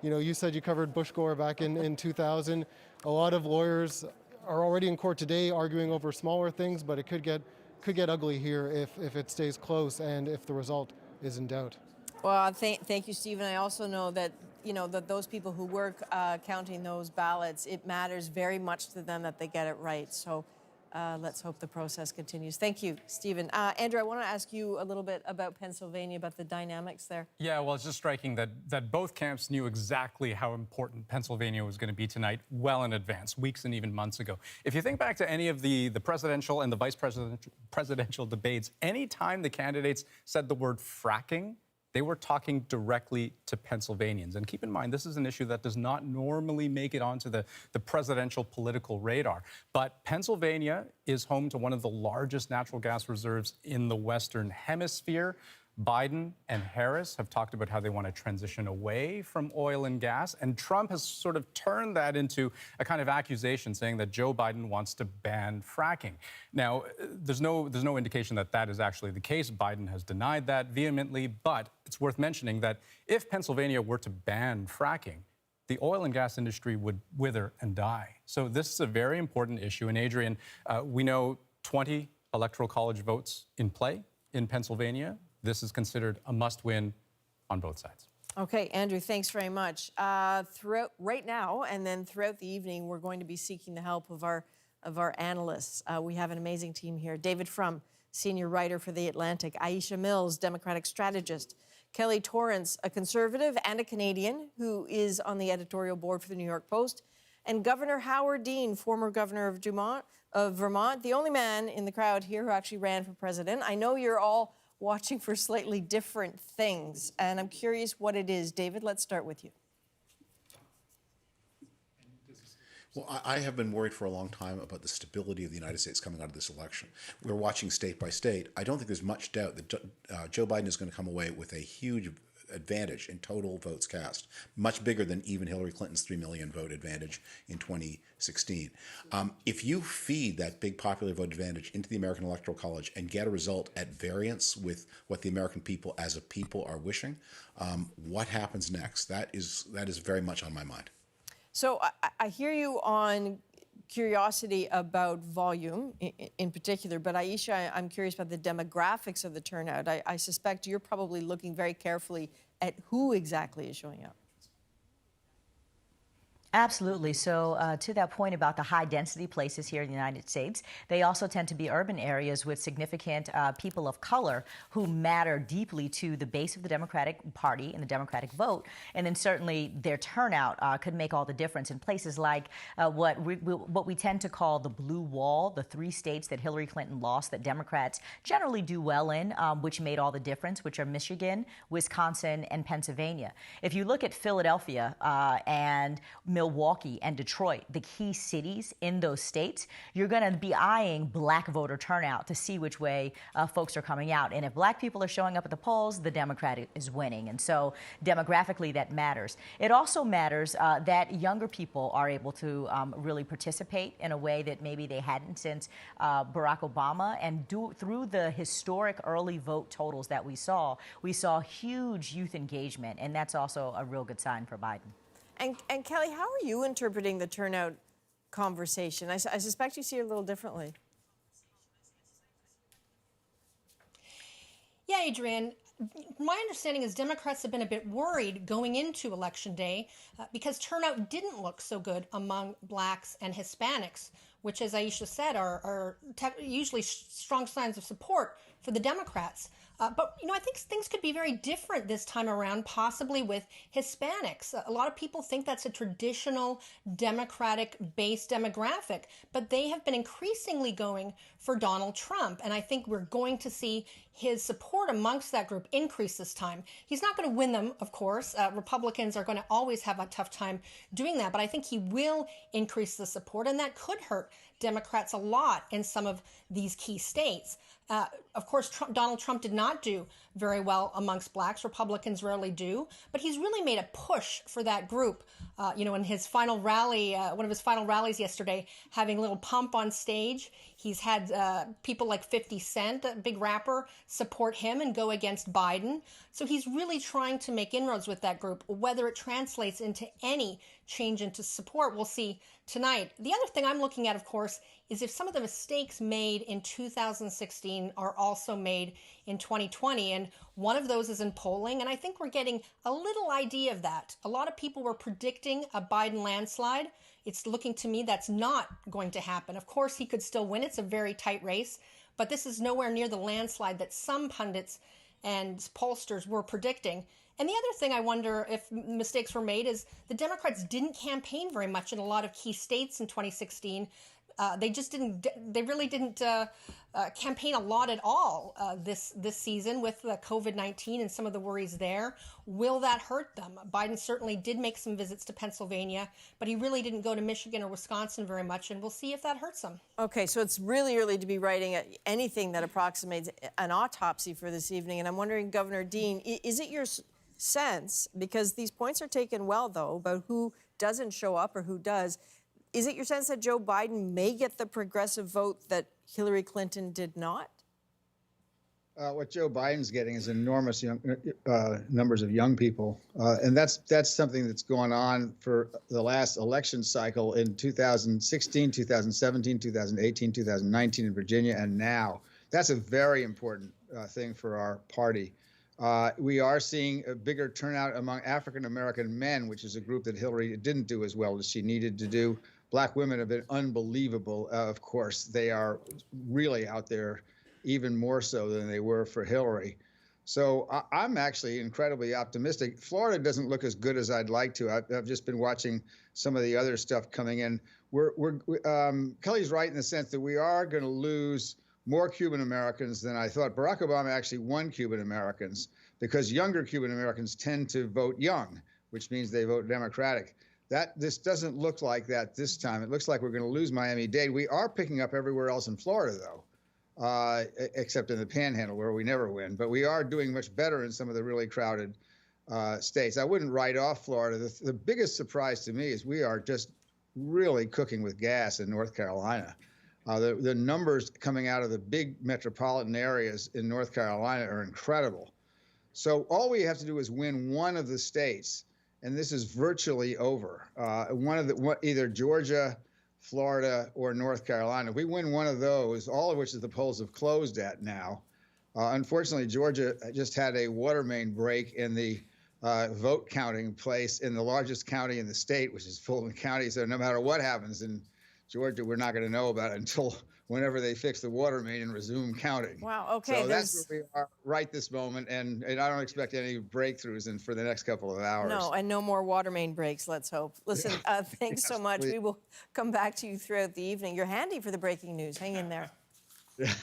[SPEAKER 11] you said you covered Bush Gore back in 2000. A lot of lawyers are already in court today arguing over smaller things, but it could get ugly here if it stays close and if the result is in doubt.
[SPEAKER 1] Well, thank you, Stephen. I also know that, that those people who work counting those ballots, it matters very much to them that they get it right. So Let's hope the process continues. Thank you, Stephen. Andrew, I want to ask you a little bit about Pennsylvania, about the dynamics there.
[SPEAKER 7] Yeah, well, it's just striking that both camps knew exactly how important Pennsylvania was going to be tonight well in advance, weeks and even months ago. If you think back to any of the presidential and the vice presidential debates, any time the candidates said the word fracking, they were talking directly to Pennsylvanians. And keep in mind, this is an issue that does not normally make it onto the presidential political radar. But Pennsylvania is home to one of the largest natural gas reserves in the Western Hemisphere. Biden and Harris have talked about how they want to transition away from oil and gas, and Trump has sort of turned that into a kind of accusation saying that Joe Biden wants to ban fracking. Now, there's no indication that that is actually the case. Biden has denied that vehemently, but it's worth mentioning that if Pennsylvania were to ban fracking, the oil and gas industry would wither and die. So this is a very important issue. And Adrian, we know 20 electoral college votes in play in Pennsylvania. This is considered a must-win on both sides.
[SPEAKER 1] Okay, Andrew, thanks very much. Right now and then throughout the evening, we're going to be seeking the help of our analysts. We have an amazing team here. David Frum, senior writer for The Atlantic. Aisha Mills, Democratic strategist. Kelly Torrance, a conservative and a Canadian who is on the editorial board for the New York Post. And Governor Howard Dean, former governor of Vermont, the only man in the crowd here who actually ran for president. I know you're all watching for slightly different things, and I'm curious what it is. David, let's start with you.
[SPEAKER 12] Well, I have been worried for a long time about the stability of the United States coming out of this election. We're watching state by state. I don't think there's much doubt that Joe Biden is going to come away with a huge advantage in total votes cast, much bigger than even Hillary Clinton's 3 million vote advantage in 2016. If you feed that big popular vote advantage into the American Electoral College and get a result at variance with what the American people as a people are wishing, what happens next? That is very much on my mind.
[SPEAKER 1] So I hear you on curiosity about volume in particular, but Aisha, I'm curious about the demographics of the turnout. I suspect you're probably looking very carefully at who exactly is showing up.
[SPEAKER 13] Absolutely. So to that point about the high density places here in the United States, they also tend to be urban areas with significant people of color who matter deeply to the base of the Democratic Party and the Democratic vote. And then certainly their turnout could make all the difference in places like what we tend to call the blue wall, the 3 states that Hillary Clinton lost that Democrats generally do well in, which made all the difference, which are Michigan, Wisconsin, and Pennsylvania. If you look at Philadelphia and Milwaukee and Detroit, the key cities in those states, you're going to be eyeing black voter turnout to see which way folks are coming out. And if black people are showing up at the polls, the Democrat is winning. And so demographically, that matters. It also matters that younger people are able to really participate in a way that maybe they hadn't since Barack Obama. And through the historic early vote totals that we saw huge youth engagement. And that's also a real good sign for Biden.
[SPEAKER 1] And Kelly, how are you interpreting the turnout conversation? I suspect you see it a little differently.
[SPEAKER 14] Yeah, Adrian. My understanding is Democrats have been a bit worried going into Election Day because turnout didn't look so good among blacks and Hispanics, which, as Aisha said, are usually strong signs of support for the Democrats. But, I think things could be very different this time around, possibly with Hispanics. A lot of people think that's a traditional Democratic-based demographic, but they have been increasingly going for Donald Trump. And I think we're going to see his support amongst that group increase this time. He's not going to win them, of course. Republicans are going to always have a tough time doing that, but I think he will increase the support, and that could hurt Democrats a lot in some of these key states. Of course, Donald Trump did not do very well amongst blacks. Republicans rarely do, but he's really made a push for that group. In his final rally, one of his final rallies yesterday, having a little pump on stage. He's had people like 50 Cent, a big rapper, support him and go against Biden. So he's really trying to make inroads with that group. Whether it translates into any change into support, we'll see tonight. The other thing I'm looking at, of course, is if some of the mistakes made in 2016 are also made in 2020. And And one of those is in polling. And I think we're getting a little idea of that. A lot of people were predicting a Biden landslide. It's looking to me that's not going to happen. Of course, he could still win. It's a very tight race. But this is nowhere near the landslide that some pundits and pollsters were predicting. And the other thing I wonder if mistakes were made is the Democrats didn't campaign very much in a lot of key states in 2016. They really didn't campaign a lot at all this season with COVID-19 and some of the worries there. Will that hurt them? Biden certainly did make some visits to Pennsylvania, but he really didn't go to Michigan or Wisconsin very much, and we'll see if that hurts him.
[SPEAKER 1] Okay, so it's really early to be writing anything that approximates an autopsy for this evening, and I'm wondering, Governor Dean, is it your sense, because these points are taken well, though, about who doesn't show up or who does, is it your sense that Joe Biden may get the progressive vote that Hillary Clinton did not?
[SPEAKER 15] What Joe Biden's getting is enormous numbers of young people, and that's something that's going on for the last election cycle in 2016, 2017, 2018, 2019 in Virginia, and now. That's a very important thing for our party. We are seeing a bigger turnout among African-American men, which is a group that Hillary didn't do as well as she needed to do. Black women have been unbelievable. Of course, they are really out there, even more so than they were for Hillary. So I'm actually incredibly optimistic. Florida doesn't look as good as I'd like to. I've just been watching some of the other stuff coming in. Kelly's right in the sense that we are going to lose more Cuban Americans than I thought. Barack Obama actually won Cuban Americans because younger Cuban Americans tend to vote young, which means they vote Democratic. This doesn't look like that this time. It looks like we're going to lose Miami-Dade. We are picking up everywhere else in Florida, though, except in the Panhandle, where we never win. But we are doing much better in some of the really crowded states. I wouldn't write off Florida. The biggest surprise to me is we are just really cooking with gas in North Carolina. The numbers coming out of the big metropolitan areas in North Carolina are incredible. So all we have to do is win one of the states, and this is virtually over. Either Georgia, Florida, or North Carolina. If we win one of those, all of which the polls have closed at now. Unfortunately, Georgia just had a water main break in the vote counting place in the largest county in the state, which is Fulton County. So no matter what happens in Georgia, we're not going to know about it until whenever they fix the water main and resume counting.
[SPEAKER 1] Wow, okay.
[SPEAKER 15] So that's where we are right this moment, and I don't expect any breakthroughs for the next couple of hours.
[SPEAKER 1] No, and no more water main breaks, let's hope. Listen, thanks so much.
[SPEAKER 15] Please.
[SPEAKER 1] We will come back to you throughout the evening. You're handy for the breaking news. Hang in there.
[SPEAKER 15] Yeah.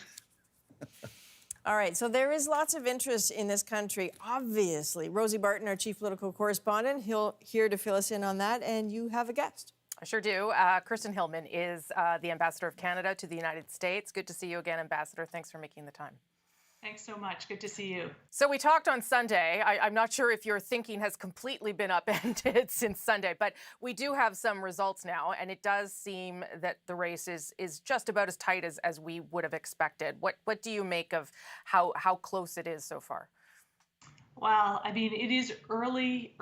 [SPEAKER 1] All right, so there is lots of interest in this country, obviously. Rosie Barton, our chief political correspondent, here to fill us in on that, and you have a guest.
[SPEAKER 9] I sure do. Kirsten Hillman is the ambassador of Canada to the United States. Good to see you again, Ambassador. Thanks for making the time.
[SPEAKER 16] Thanks so much. Good to see you.
[SPEAKER 9] So we talked on Sunday. I'm not sure if your thinking has completely been upended since Sunday, but we do have some results now, and it does seem that the race is just about as tight as we would have expected. What do you make of how close it is so far?
[SPEAKER 16] Well, I mean, it is early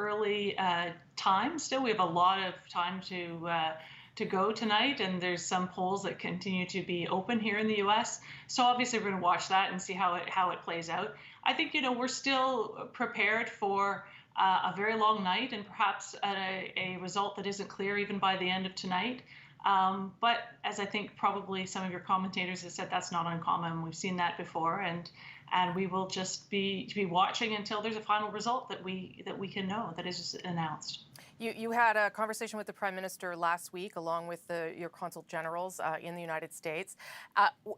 [SPEAKER 16] time still. We have a lot of time to go tonight, and there's some polls that continue to be open here in the U.S. So obviously we're going to watch that and see how it plays out. I think, we're still prepared for a very long night and perhaps a result that isn't clear even by the end of tonight. But as I think probably some of your commentators have said, that's not uncommon. We've seen that before, and we will just be watching until there's a final result that we can know that is announced.
[SPEAKER 9] You had a conversation with the Prime Minister last week, along with your consul generals in the United States.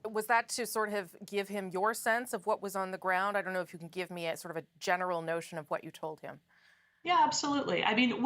[SPEAKER 9] Was that to sort of give him your sense of what was on the ground? I don't know if you can give me a sort of a general notion of what you told him.
[SPEAKER 16] Yeah, absolutely. I mean,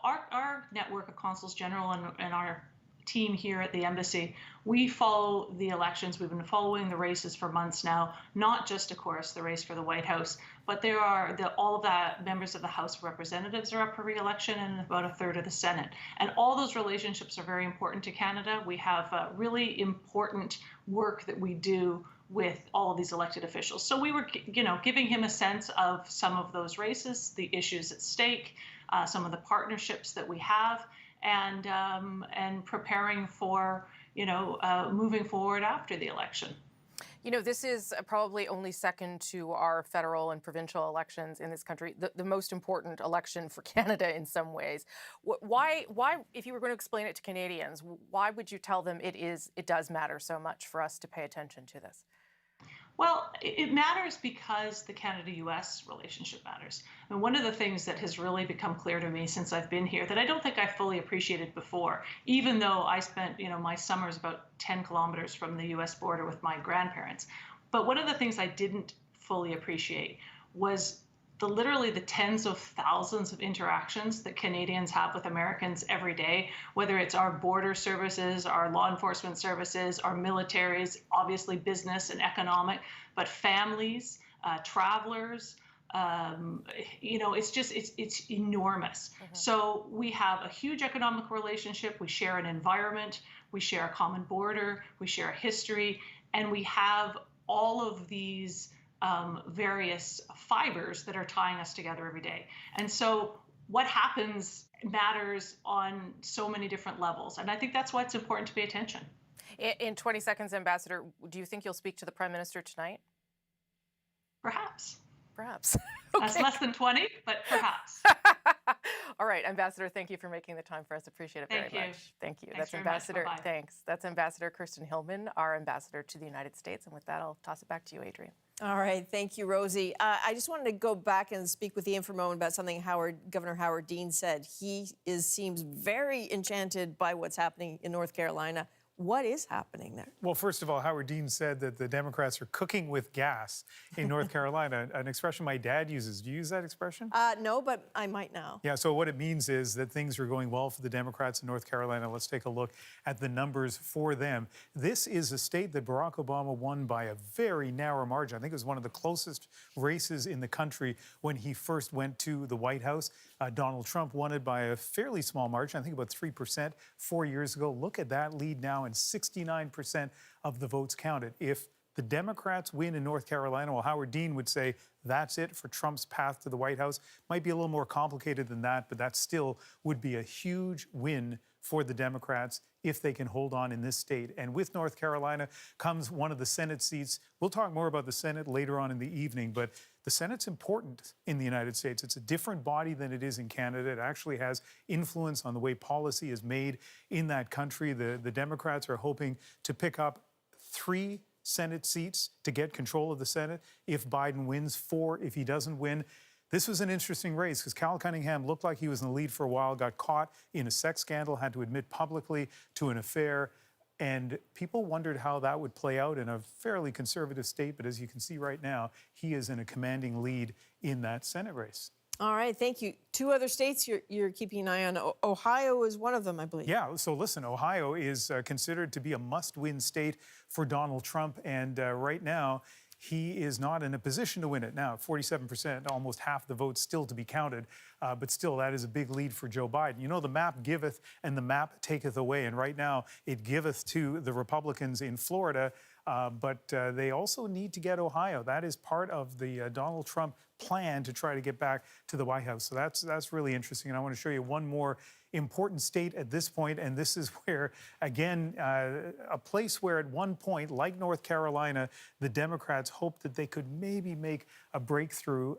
[SPEAKER 16] our network of consuls general and our team here at the embassy, we follow the elections. We've been following the races for months now, not just, of course, the race for the White House, but there are all of the members of the House of Representatives are up for re-election and about a third of the Senate. And all those relationships are very important to Canada. We have really important work that we do with all of these elected officials. So we were, giving him a sense of some of those races, the issues at stake, some of the partnerships that we have, and preparing for, moving forward after the election.
[SPEAKER 9] You know, this is probably only second to our federal and provincial elections in this country, the most important election for Canada in some ways. Why, if you were going to explain it to Canadians, why would you tell them it does matter so much for us to pay attention to this?
[SPEAKER 16] Well, it matters because the Canada-US relationship matters. And one of the things that has really become clear to me since I've been here that I don't think I fully appreciated before, even though I spent, my summers about 10 kilometers from the US border with my grandparents. But one of the things I didn't fully appreciate was literally the tens of thousands of interactions that Canadians have with Americans every day, whether it's our border services, our law enforcement services, our militaries, obviously business and economic, but families, travelers, it's enormous. So we have a huge economic relationship. We share an environment. We share a common border. We share a history. And we have all of these various fibers that are tying us together every day. And so what happens matters on so many different levels. And I think that's why it's important to pay attention.
[SPEAKER 9] In 20 seconds, Ambassador, do you think you'll speak to the Prime Minister tonight?
[SPEAKER 16] Perhaps.
[SPEAKER 9] Perhaps.
[SPEAKER 16] That's less than 20, but perhaps.
[SPEAKER 9] All right, Ambassador, thank you for making the time for us. Appreciate it very much. Thank you.
[SPEAKER 16] Thanks
[SPEAKER 9] That's Ambassador.
[SPEAKER 16] Bye-bye.
[SPEAKER 9] Thanks. That's Ambassador Kirsten Hillman, our ambassador to the United States. And with that, I'll toss it back to you, Adrienne.
[SPEAKER 1] All right, thank you, Rosie. I just wanted to go back and speak with Ian for a moment about something Governor Howard Dean said. He seems very enchanted by what's happening in North Carolina. What is happening there?
[SPEAKER 3] Well, first of all, Howard Dean said that the Democrats are cooking with gas in North Carolina, an expression my dad uses. Do you use that expression?
[SPEAKER 1] No, but I might now.
[SPEAKER 3] Yeah, so what it means is that things are going well for the Democrats in North Carolina. Let's take a look at the numbers for them. This is a state that Barack Obama won by a very narrow margin. I think it was one of the closest races in the country when he first went to the White House. Donald Trump won it by a fairly small margin, I think about 3% 4 years ago. Look at that lead now, and 69% of the votes counted. If the Democrats win in North Carolina, well, Howard Dean would say that's it for Trump's path to the White House. Might be a little more complicated than that, but that still would be a huge win for the Democrats if they can hold on in this state. And with North Carolina comes one of the Senate seats. We'll talk more about the Senate later on in the evening, but the Senate's important in the United States. It's a different body than it is in Canada. It actually has influence on the way policy is made in that country. The Democrats are hoping to pick up 3 Senate seats to get control of the Senate if Biden wins, 4 if he doesn't win. This was an interesting race because Cal Cunningham looked like he was in the lead for a while, got caught in a sex scandal, had to admit publicly to an affair. And people wondered how that would play out in a fairly conservative state. But as you can see right now, he is in a commanding lead in that Senate race.
[SPEAKER 1] All right, thank you. 2 other states you're keeping an eye on. Ohio is one of them, I believe. Yeah,
[SPEAKER 3] so listen, Ohio is considered to be a must-win state for Donald Trump. And right now, he is not in a position to win it. Now, 47%, almost half the votes still to be counted. But still, that is a big lead for Joe Biden. You know, the map giveth and the map taketh away. And right now, it giveth to the Republicans in Florida. But they also need to get Ohio. That is part of the Donald Trump plan to try to get back to the White House. So that's really interesting. And I want to show you one more important state at this point. And this is where, again, a place where at one point, like North Carolina, the Democrats hoped that they could maybe make a breakthrough.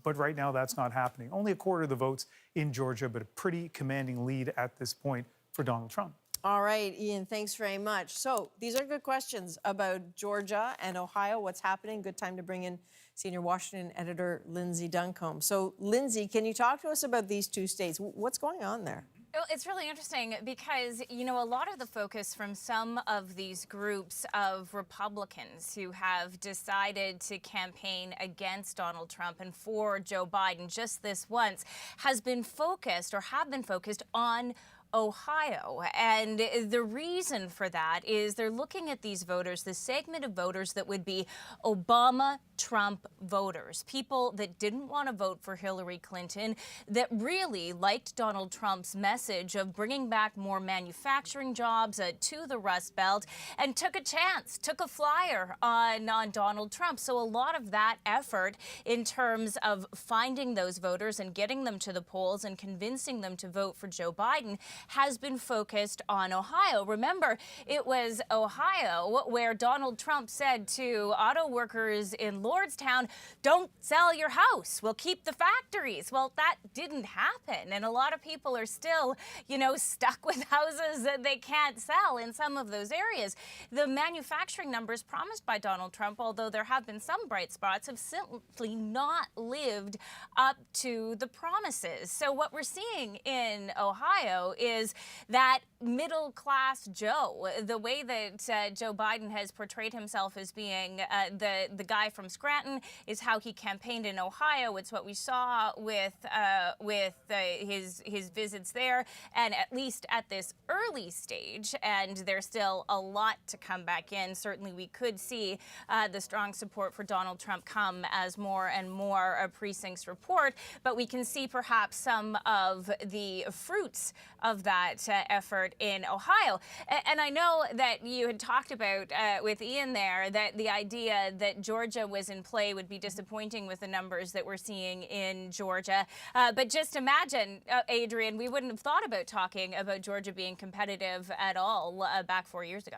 [SPEAKER 3] But right now, that's not happening. Only a quarter of the votes in Georgia, but a pretty commanding lead at this point for Donald Trump. All right, Ian, thanks very much. So these are good questions about Georgia and Ohio, what's happening. Good time to bring in senior Washington editor Lindsay Duncombe. So, Lindsay, can you talk to us about these 2 states? What's going on there?
[SPEAKER 17] Well, it's really interesting because, you know, a lot of the focus from some of these groups of Republicans who have decided to campaign against Donald Trump and for Joe Biden just this once has been focused or have been focused on Ohio. And the reason for that is they're looking at these voters, the segment of voters that would be Obama-Trump voters, people that didn't want to vote for Hillary Clinton, that really liked Donald Trump's message of bringing back more manufacturing jobs to the Rust Belt and took a chance, took a flyer on Donald Trump. So a lot of that effort in terms of finding those voters and getting them to the polls and convincing them to vote for Joe Biden has been focused on Ohio. Remember, it was Ohio where Donald Trump said to auto workers in Lordstown, don't sell your house, we'll keep the factories. Well, that didn't happen, and a lot of people are still, stuck with houses that they can't sell in some of those areas. The manufacturing numbers promised by Donald Trump, although there have been some bright spots, have simply not lived up to the promises. So what we're seeing in Ohio is that middle-class Joe, the way that Joe Biden has portrayed himself as being the guy from Scranton, is how he campaigned in Ohio. It's what we saw with his visits there, and at least at this early stage, and there's still a lot to come back in. Certainly we could see the strong support for Donald Trump come as more and more precincts report, but we can see perhaps some of the fruits of that effort in Ohio. And I know that you had talked about with Ian there that the idea that Georgia was in play would be disappointing with the numbers that we're seeing in Georgia. But just imagine, Adrian, we wouldn't have thought about talking about Georgia being competitive at all back 4 years ago.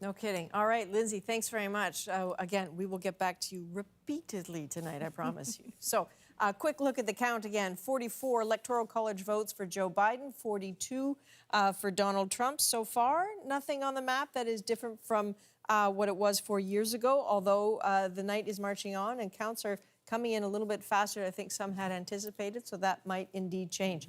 [SPEAKER 1] No kidding. All right, Lindsay, thanks very much. Again, we will get back to you repeatedly tonight, I promise you. So, a quick look at the count again. 44 Electoral College votes for Joe Biden, 42 for Donald Trump. So far, nothing on the map that is different from what it was 4 years ago, although the night is marching on and counts are coming in a little bit faster than I think some had anticipated, so that might indeed change.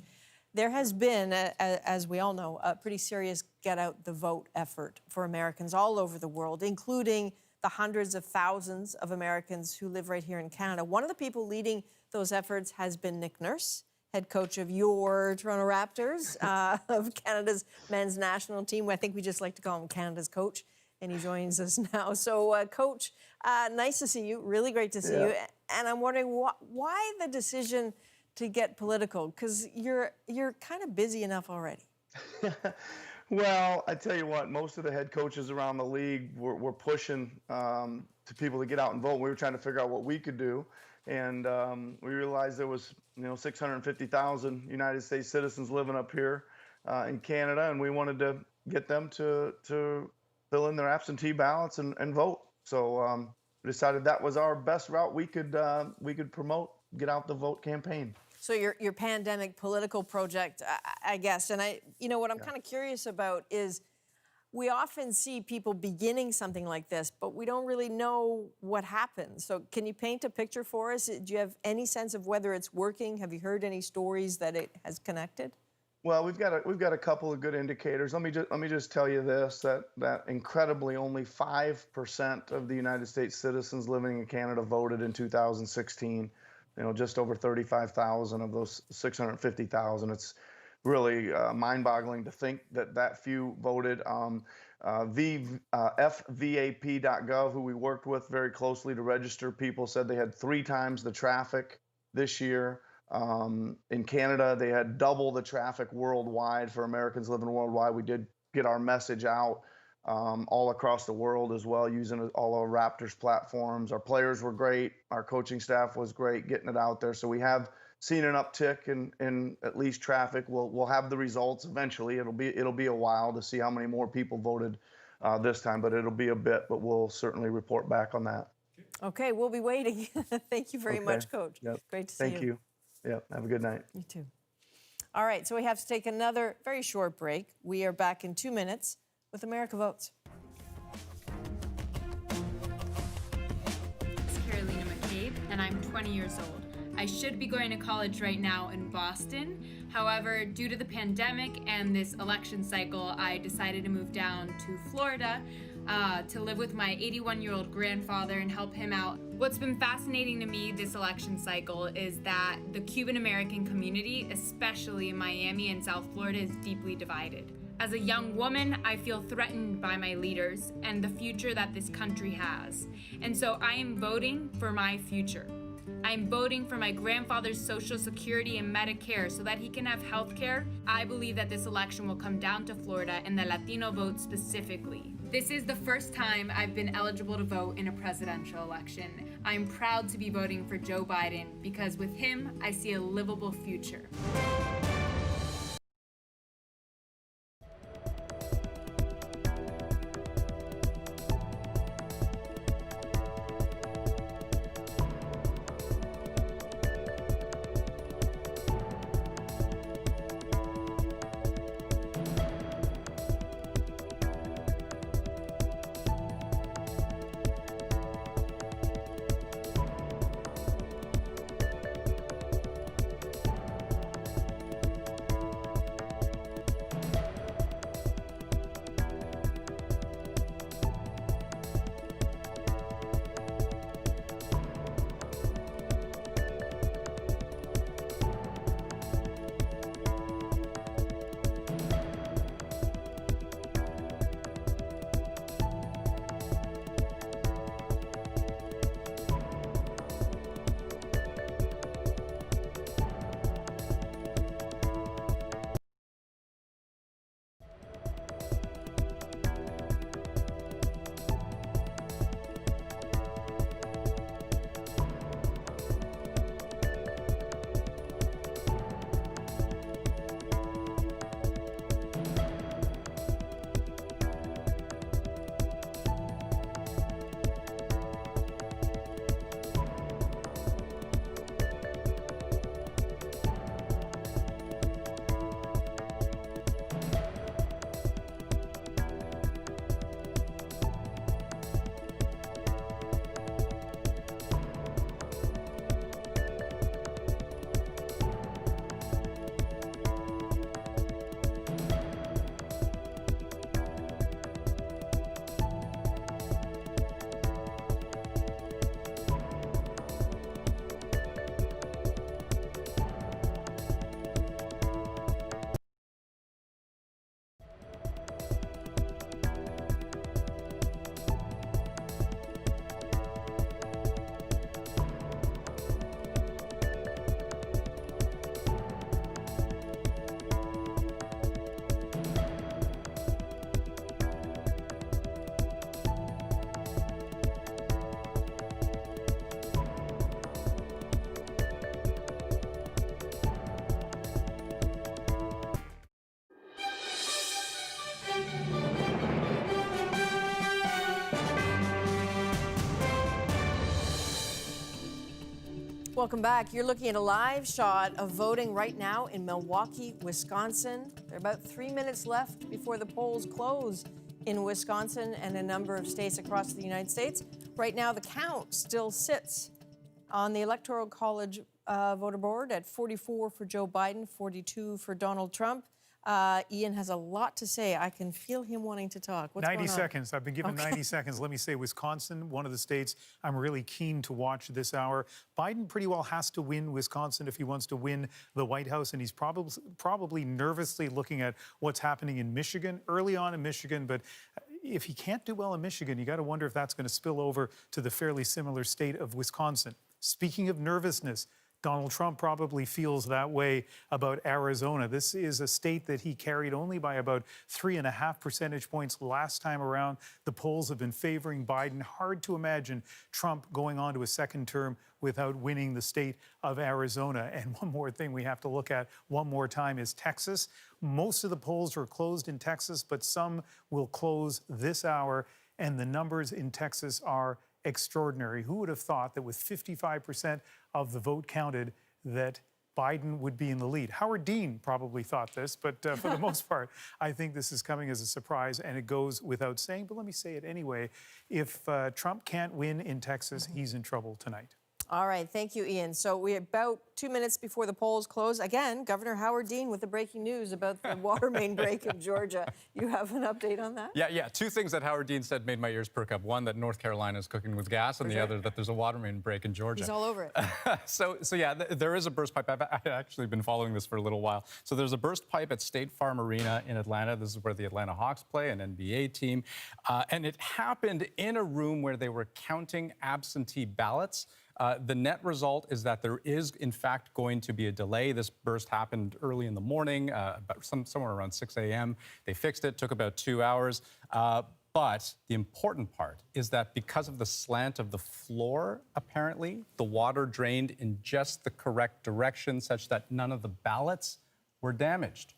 [SPEAKER 1] There has been, as we all know, a pretty serious get-out-the-vote effort for Americans all over the world, including the hundreds of thousands of Americans who live right here in Canada. One of the people leading those efforts has been Nick Nurse, head coach of your Toronto Raptors, of Canada's men's national team. I think we just like to call him Canada's coach, and he joins us now. So, Coach, nice to see you. Really great to see you. And I'm wondering why the decision to get political, because you're kind of busy enough already.
[SPEAKER 18] Well, I tell you what, most of the head coaches around the league were pushing to people to get out and vote. We were trying to figure out what we could do, and we realized there was 650,000 United States citizens living up here in Canada, and we wanted to get them to fill in their absentee ballots and vote. So we decided that was our best route we could promote Get Out the Vote campaign.
[SPEAKER 1] So your pandemic political project, I guess, and what I'm kind of curious about is we often see people beginning something like this, but we don't really know what happens. So can you paint a picture for us? Do you have any sense of whether it's working? Have you heard any stories that it has connected?
[SPEAKER 18] Well, we've got a couple of good indicators. Let me just tell you this, that incredibly only 5% of the United States citizens living in Canada voted in 2016. Just over 35,000 of those 650,000. It's really mind-boggling to think that few voted. FVAP.gov, who we worked with very closely to register people, said they had 3 times the traffic this year. In Canada, they had double the traffic worldwide for Americans living worldwide. We did get our message out all across the world as well, using all our Raptors platforms. Our players were great. Our coaching staff was great getting it out there. So we have seen an uptick in at least traffic. We'll have the results eventually. It'll be a while to see how many more people voted this time, but it'll be a bit. But we'll certainly report back on that.
[SPEAKER 1] Okay, we'll be waiting. Thank you very much, Coach.
[SPEAKER 18] Yep.
[SPEAKER 1] Great to see you.
[SPEAKER 18] Thank you. Yeah, have a good night.
[SPEAKER 1] You too. All right, so we have to take another very short break. We are back in 2 minutes with America Votes.
[SPEAKER 19] It's Carolina McCabe, and I'm 20 years old. I should be going to college right now in Boston. However, due to the pandemic and this election cycle, I decided to move down to Florida to live with my 81-year-old grandfather and help him out. What's been fascinating to me this election cycle is that the Cuban American community, especially in Miami and South Florida, is deeply divided. As a young woman, I feel threatened by my leaders and the future that this country has. And so I am voting for my future. I'm voting for my grandfather's Social Security and Medicare so that he can have health care. I believe that this election will come down to Florida and the Latino vote specifically. This is the first time I've been eligible to vote in a presidential election. I'm proud to be voting for Joe Biden because with him, I see a livable future.
[SPEAKER 1] Welcome back. You're looking at a live shot of voting right now in Milwaukee, Wisconsin. There are about 3 minutes left before the polls close in Wisconsin and a number of states across the United States. Right now, the count still sits on the Electoral College voter board at 44 for Joe Biden, 42 for Donald Trump. Ian has a lot to say. I can feel him wanting to talk. What's
[SPEAKER 3] 90
[SPEAKER 1] going on?
[SPEAKER 3] seconds. I've been given 90 seconds. Let me say Wisconsin, one of the states I'm really keen to watch this hour. Biden pretty well has to win Wisconsin if he wants to win the White House, and he's probably nervously looking at what's happening in Michigan, early on in Michigan, but if he can't do well in Michigan, you got to wonder if that's going to spill over to the fairly similar state of Wisconsin. Speaking of nervousness, Donald Trump probably feels that way about Arizona. This is a state that he carried only by about 3.5 percentage points last time around. The polls have been favoring Biden. Hard to imagine Trump going on to a second term without winning the state of Arizona. And one more thing we have to look at one more time is Texas. Most of the polls are closed in Texas, but some will close this hour, and the numbers in Texas are extraordinary. Who would have thought that with 55% of the vote counted that Biden would be in the lead? Howard Dean probably thought this, but for the most part, I think this is coming as a surprise, and it goes without saying, but let me say it anyway. If Trump can't win in Texas, he's in trouble tonight.
[SPEAKER 1] All right, thank you, Ian. So we're about 2 minutes before the polls close. Again, Governor Howard Dean with the breaking news about the water main break in Georgia. You have an update on that?
[SPEAKER 7] Yeah. Two things that Howard Dean said made my ears perk up. One, that North Carolina is cooking with gas, and the other, that there's a water main break in Georgia.
[SPEAKER 1] He's all over it.
[SPEAKER 7] So yeah, there is a burst pipe. I've actually been following this for a little while. So there's a burst pipe at State Farm Arena in Atlanta. This is where the Atlanta Hawks play, an NBA team. And it happened in a room where they were counting absentee ballots. The net result is that there is, in fact, going to be a delay. This burst happened early in the morning, somewhere around 6 a.m. They fixed it, took about 2 hours. But the important part is that because of the slant of the floor, apparently, the water drained in just the correct direction such that none of the ballots were damaged.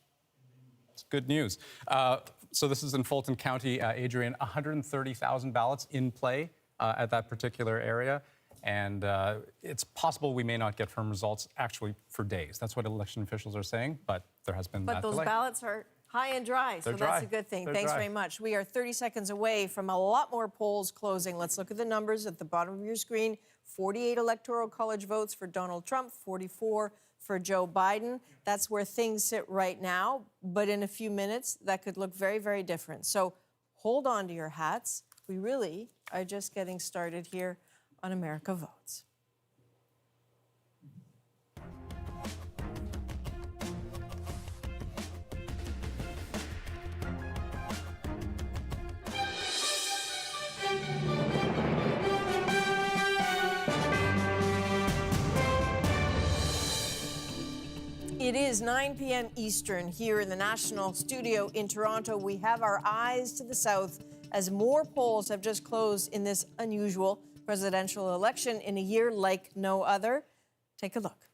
[SPEAKER 7] It's good news. So this is in Fulton County, Adrian, 130,000 ballots in play at that particular area. And it's possible we may not get firm results actually for days. That's what election officials are saying, but there has been that delay.
[SPEAKER 1] But those ballots are high and dry, so that's a good thing. Thanks very much. We are 30 seconds away from a lot more polls closing. Let's look at the numbers at the bottom of your screen. 48 Electoral College votes for Donald Trump, 44 for Joe Biden. That's where things sit right now, but in a few minutes, that could look very, very different. So hold on to your hats. We really are just getting started here on America Votes. It is 9 p.m. Eastern here in the National Studio in Toronto. We have our eyes to the south as more polls have just closed in this unusual presidential election in a year like no other. Take a look.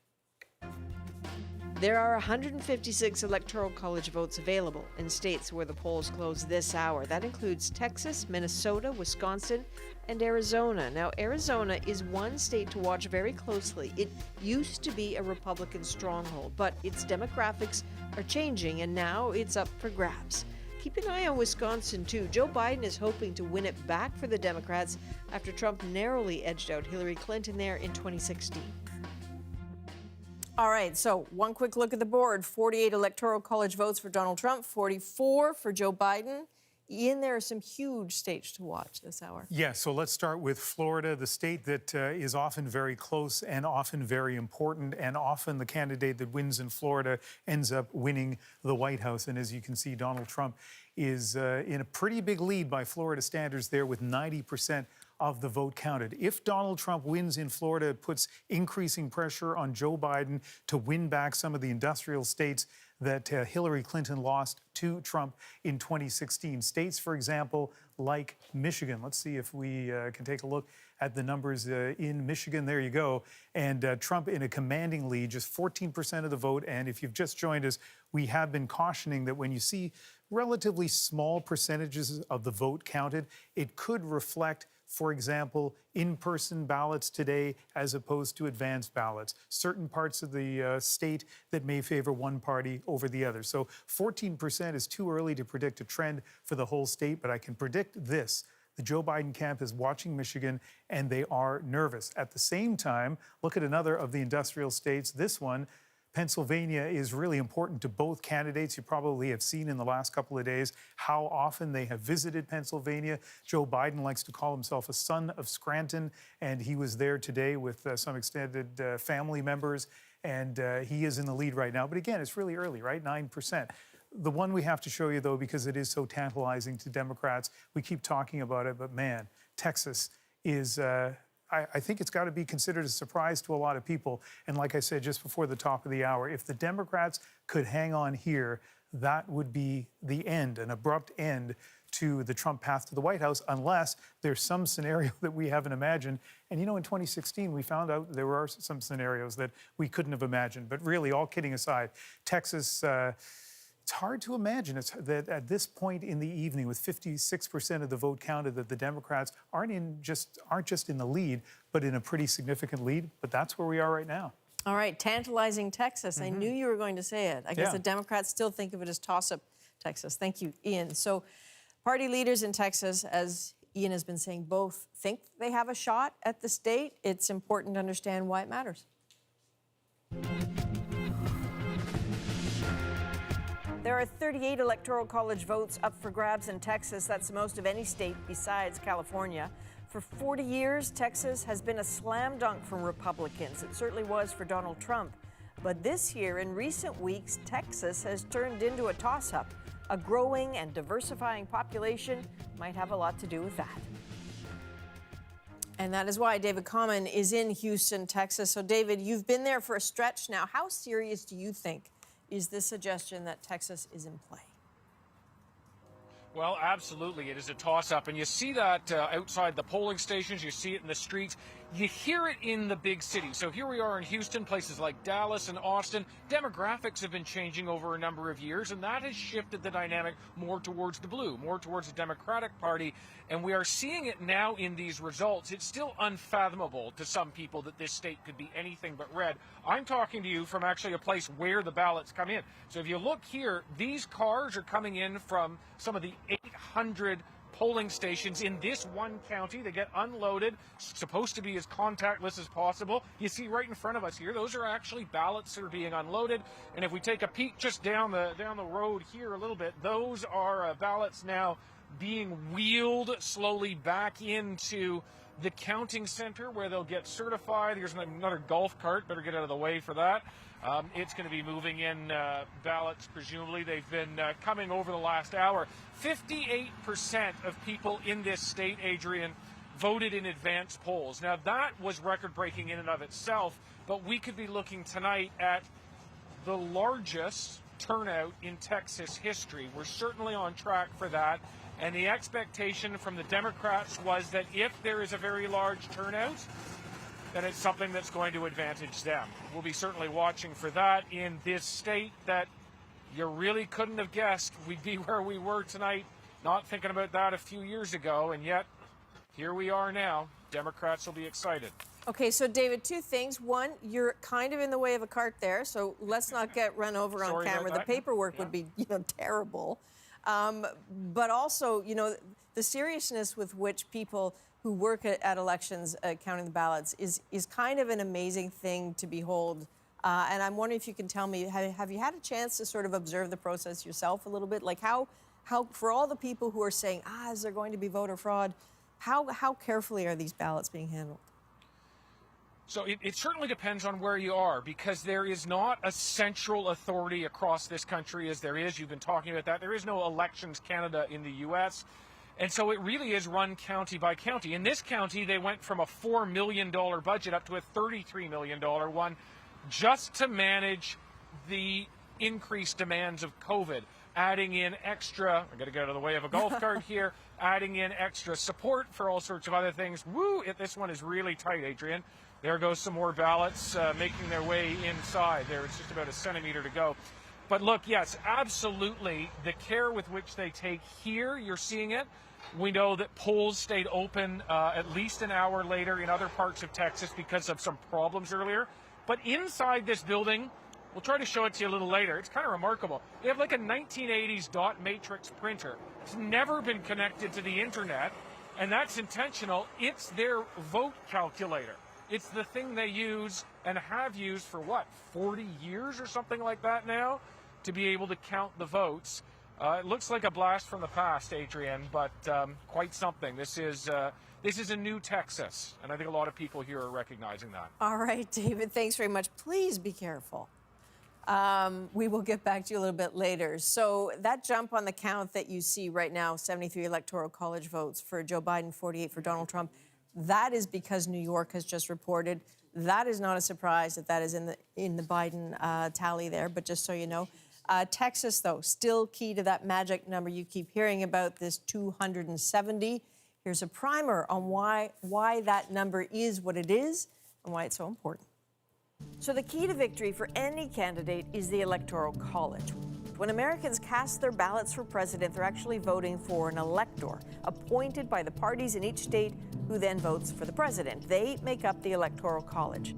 [SPEAKER 1] There are 156 Electoral College votes available in states where the polls close this hour. That includes Texas, Minnesota, Wisconsin, and Arizona. Now, Arizona is one state to watch very closely. It used to be a Republican stronghold, but its demographics are changing, and now it's up for grabs. Keep an eye on Wisconsin, too. Joe Biden is hoping to win it back for the Democrats after Trump narrowly edged out Hillary Clinton there in 2016. All right, so one quick look at the board. 48 Electoral College votes for Donald Trump, 44 for Joe Biden. Ian, there are some huge states to watch this hour.
[SPEAKER 3] Yeah, so let's start with Florida, the state that is often very close and often very important, and often the candidate that wins in Florida ends up winning the White House. And as you can see, Donald Trump is in a pretty big lead by Florida standards there with 90% of the vote counted. If Donald Trump wins in Florida, it puts increasing pressure on Joe Biden to win back some of the industrial states that Hillary Clinton lost to Trump in 2016. States, for example, like Michigan. Let's see if we can take a look at the numbers in Michigan. There you go. And Trump in a commanding lead, just 14% of the vote. And if you've just joined us, we have been cautioning that when you see relatively small percentages of the vote counted, it could reflect for example, in-person ballots today as opposed to advanced ballots, certain parts of the state that may favor one party over the other. So 14% is too early to predict a trend for the whole state, but I can predict this. The Joe Biden camp is watching Michigan, and they are nervous. At the same time, look at another of the industrial states. This one, Pennsylvania, is really important to both candidates. You probably have seen in the last couple of days how often they have visited Pennsylvania. Joe Biden likes to call himself a son of Scranton, and he was there today with some extended family members, and he is in the lead right now. But again, it's really early, right? 9%. The one we have to show you, though, because it is so tantalizing to Democrats, we keep talking about it, but man, Texas is... I think it's got to be considered a surprise to a lot of people. And like I said just before the top of the hour, if the Democrats could hang on here, that would be the end, an abrupt end to the Trump path to the White House, unless there's some scenario that we haven't imagined. And in 2016, we found out there were some scenarios that we couldn't have imagined. But really, all kidding aside, Texas... it's hard to imagine that at this point in the evening, with 56% of the vote counted, that the Democrats aren't just in the lead, but in a pretty significant lead. But that's where we are right now.
[SPEAKER 1] All right, tantalizing Texas. I knew you were going to say it. I guess the Democrats still think of it as toss-up Texas. Thank you, Ian. So party leaders in Texas, as Ian has been saying, both think they have a shot at the state. It's important to understand why it matters. There are 38 Electoral College votes up for grabs in Texas. That's the most of any state besides California. For 40 years, Texas has been a slam dunk for Republicans. It certainly was for Donald Trump. But this year, in recent weeks, Texas has turned into a toss-up. A growing and diversifying population might have a lot to do with that. And that is why David Common is in Houston, Texas. So, David, you've been there for a stretch now. How serious do you think is the suggestion that Texas is in play?
[SPEAKER 20] Well, absolutely. It is a toss-up. And you see that outside the polling stations. You see it in the streets. You hear it in the big cities. So here we are in Houston, places like Dallas and Austin. Demographics have been changing over a number of years, and that has shifted the dynamic more towards the blue, more towards the Democratic Party. And we are seeing it now in these results. It's still unfathomable to some people that this state could be anything but red. I'm talking to you from actually a place where the ballots come in. So if you look here, these cars are coming in from some of the 800 polling stations in this one county. They get unloaded, supposed to be as contactless as possible. You see right in front of us here, those are actually ballots that are being unloaded. And if we take a peek just down the road here a little bit, those are ballots now being wheeled slowly back into the counting center where they'll get certified. Here's another golf cart. Better get out of the way for that. It's going to be moving in ballots, presumably. They've been coming over the last hour. 58% of people in this state, Adrian, voted in advance polls. Now, that was record-breaking in and of itself, but we could be looking tonight at the largest turnout in Texas history. We're certainly on track for that. And the expectation from the Democrats was that if there is a very large turnout, then it's something that's going to advantage them. We'll be certainly watching for that in this state that you really couldn't have guessed we'd be where we were tonight, not thinking about that a few years ago, and yet here we are now. Democrats will be excited.
[SPEAKER 1] Okay, so David, two things. One, you're kind of in the way of a cart there, so let's not get run over on camera. The paperwork would be, terrible. But also, the seriousness with which people who work at elections counting the ballots is kind of an amazing thing to behold. And I'm wondering if you can tell me, have you had a chance to sort of observe the process yourself a little bit? Like how for all the people who are saying, is there going to be voter fraud, how carefully are these ballots being handled?
[SPEAKER 20] So it certainly depends on where you are, because there is not a central authority across this country as there is. You've been talking about that. There is no Elections Canada in the U.S., and so it really is run county by county. In this county, they went from a $4 million budget up to a $33 million one just to manage the increased demands of COVID, adding in extra, I'm going to get out of the way of a golf cart here, adding in extra support for all sorts of other things. This one is really tight, Adrian. There goes some more ballots making their way inside. There, it's just about a centimeter to go. But look, yes, absolutely. The care with which they take here, you're seeing it. We know that polls stayed open at least an hour later in other parts of Texas because of some problems earlier. But inside this building, we'll try to show it to you a little later. It's kind of remarkable. They have like a 1980s dot matrix printer. It's never been connected to the internet, and that's intentional. It's their vote calculator. It's the thing they use and have used for, what, 40 years or something like that now, to be able to count the votes. It looks like a blast from the past, Adrienne, but quite something. This is a new Texas, and I think a lot of people here are recognizing that.
[SPEAKER 1] All right, David, thanks very much. Please be careful. We will get back to you a little bit later. So that jump on the count that you see right now, 73 Electoral College votes for Joe Biden, 48 for Donald Trump, that is because New York has just reported. That is not a surprise that is in the Biden tally there, but just so you know. Texas, though, still key to that magic number you keep hearing about, this 270. Here's a primer on why that number is what it is and why it's so important. So the key to victory for any candidate is the Electoral College. When Americans cast their ballots for president, they're actually voting for an elector appointed by the parties in each state who then votes for the president. They make up the Electoral College.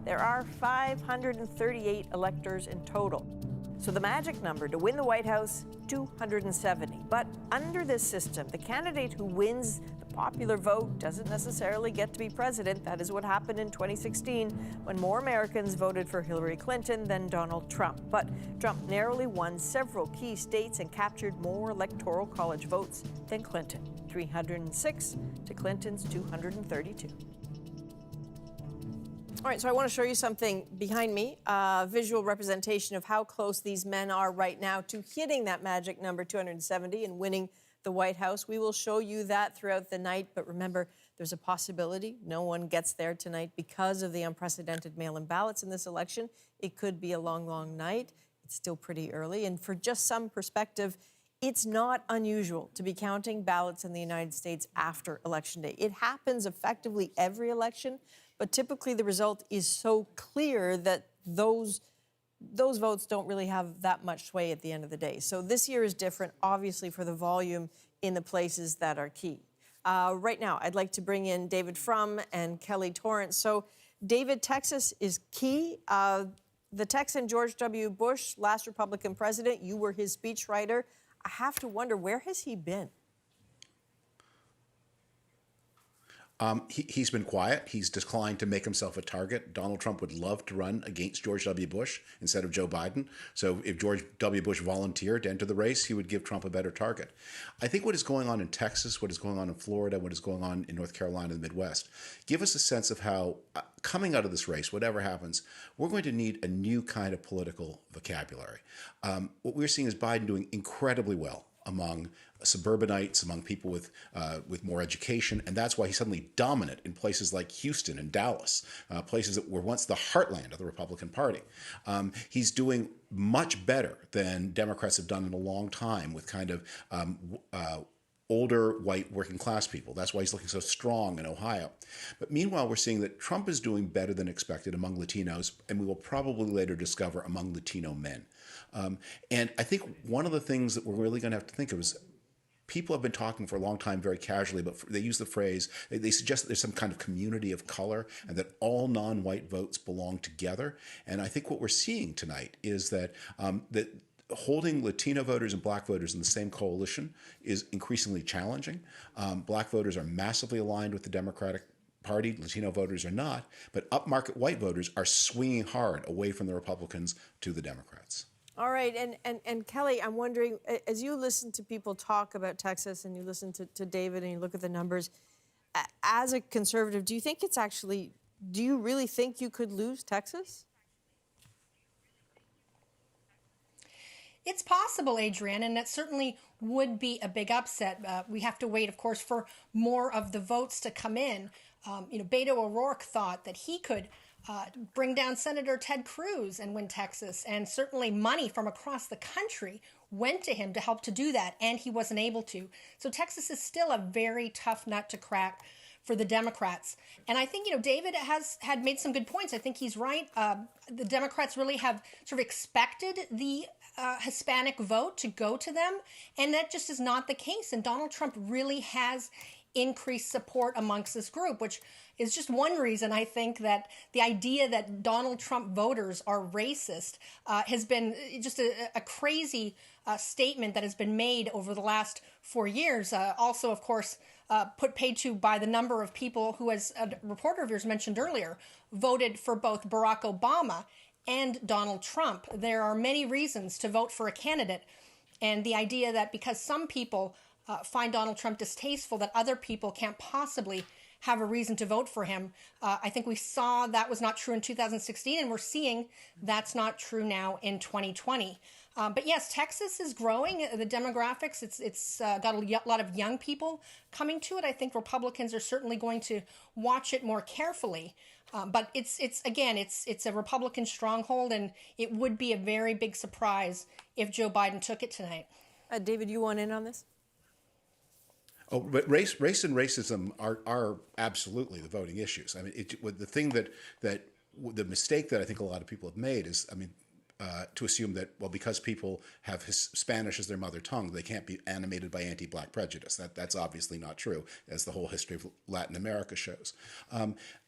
[SPEAKER 1] There are 538 electors in total. So the magic number to win the White House, 270. But under this system, the candidate who wins the popular vote doesn't necessarily get to be president. That is what happened in 2016 when more Americans voted for Hillary Clinton than Donald Trump. But Trump narrowly won several key states and captured more Electoral College votes than Clinton, 306 to Clinton's 232. All right, so I want to show you something behind me, a visual representation of how close these men are right now to hitting that magic number 270 and winning the White House. We will show you that throughout the night, but remember, there's a possibility no one gets there tonight because of the unprecedented mail-in ballots in this election. It could be a long, long night. It's still pretty early, and for just some perspective, it's not unusual to be counting ballots in the United States after Election Day. It happens effectively every election, but typically the result is so clear that those votes don't really have that much sway at the end of the day. So this year is different, obviously, for the volume in the places that are key. Right now, I'd like to bring in David Frum and Kelly Torrance. So, David, Texas is key. The Texan George W. Bush, last Republican president, you were his speechwriter. I have to wonder, where has he been?
[SPEAKER 12] He's been quiet. He's declined to make himself a target. Donald Trump would love to run against George W. Bush instead of Joe Biden. So if George W. Bush volunteered to enter the race, he would give Trump a better target. I think what is going on in Texas, what is going on in Florida, what is going on in North Carolina and the Midwest, give us a sense of how, coming out of this race, whatever happens, we're going to need a new kind of political vocabulary. What we're seeing is Biden doing incredibly well among suburbanites, among people with more education, and that's why he's suddenly dominant in places like Houston and Dallas, places that were once the heartland of the Republican Party. He's doing much better than Democrats have done in a long time with kind of older white working class people. That's why he's looking so strong in Ohio. But meanwhile, we're seeing that Trump is doing better than expected among Latinos, and we will probably later discover among Latino men. And I think one of the things that we're really going to have to think of is people have been talking for a long time very casually, but they use the phrase, they suggest that there's some kind of community of color and that all non-white votes belong together. And I think what we're seeing tonight is that that holding Latino voters and black voters in the same coalition is increasingly challenging. Black voters are massively aligned with the Democratic Party. Latino voters are not, but upmarket white voters are swinging hard away from the Republicans to the Democrats.
[SPEAKER 1] All right, and Kelly, I'm wondering, as you listen to people talk about Texas and you listen to David and you look at the numbers, as a conservative, do you really think you could lose Texas?
[SPEAKER 14] It's possible, Adrienne, and that certainly would be a big upset. We have to wait, of course, for more of the votes to come in. Beto O'Rourke thought that he could bring down Senator Ted Cruz and win Texas, and certainly money from across the country went to him to help to do that, and he wasn't able to. So Texas is still a very tough nut to crack for the Democrats. And I think, David had made some good points. I think he's right. The Democrats really have sort of expected the Hispanic vote to go to them, and that just is not the case. And Donald Trump really has increased support amongst this group, which is just one reason I think that the idea that Donald Trump voters are racist has been just a crazy statement that has been made over the last 4 years. Also, of course, put paid to by the number of people who, as a reporter of yours mentioned earlier, voted for both Barack Obama and Donald Trump. There are many reasons to vote for a candidate, and the idea that because some people find Donald Trump distasteful, that other people can't possibly have a reason to vote for him. I think we saw that was not true in 2016, and we're seeing that's not true now in 2020. But yes, Texas is growing. The demographics, it's got a lot of young people coming to it. I think Republicans are certainly going to watch it more carefully. But it's a Republican stronghold, and it would be a very big surprise if Joe Biden took it tonight.
[SPEAKER 1] David, you want in on this?
[SPEAKER 12] Oh, but race and racism are absolutely the voting issues. I mean, the thing that the mistake that I think a lot of people have made is, I mean, to assume that, well, because people have Spanish as their mother tongue, they can't be animated by anti-Black prejudice. That's obviously not true, as the whole history of Latin America shows.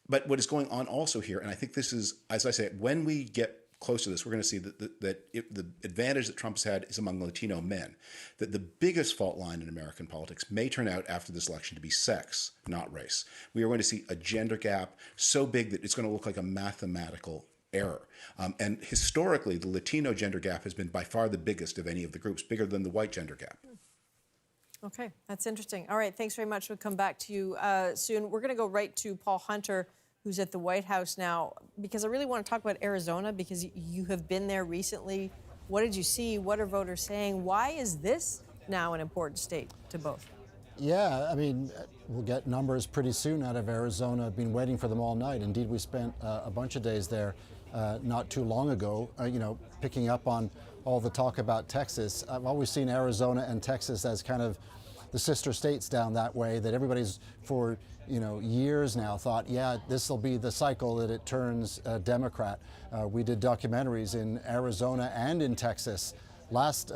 [SPEAKER 12] But what is going on also here, and I think this is, as I say, when we get close to this, we're going to see that the advantage that Trump's had is among Latino men. That the biggest fault line in American politics may turn out after this election to be sex, not race. We are going to see a gender gap so big that it's going to look like a mathematical error. And historically, the Latino gender gap has been by far the biggest of any of the groups, bigger than the white gender gap.
[SPEAKER 1] Okay, that's interesting. All right, thanks very much. We'll come back to you soon. We're going to go right to Paul Hunter, who's at the White House now, because I really want to talk about Arizona, because you have been there recently. What did you see? What are voters saying? Why is this now an important state to both?
[SPEAKER 4] Yeah, I mean, we'll get numbers pretty soon out of Arizona. I've been waiting for them all night. Indeed, we spent a bunch of days there not too long ago, picking up on all the talk about Texas. I've always seen Arizona and Texas as kind of the sister states down that way, that everybody's for years now thought, yeah, this will be the cycle that it turns Democrat. We did documentaries in Arizona and in Texas last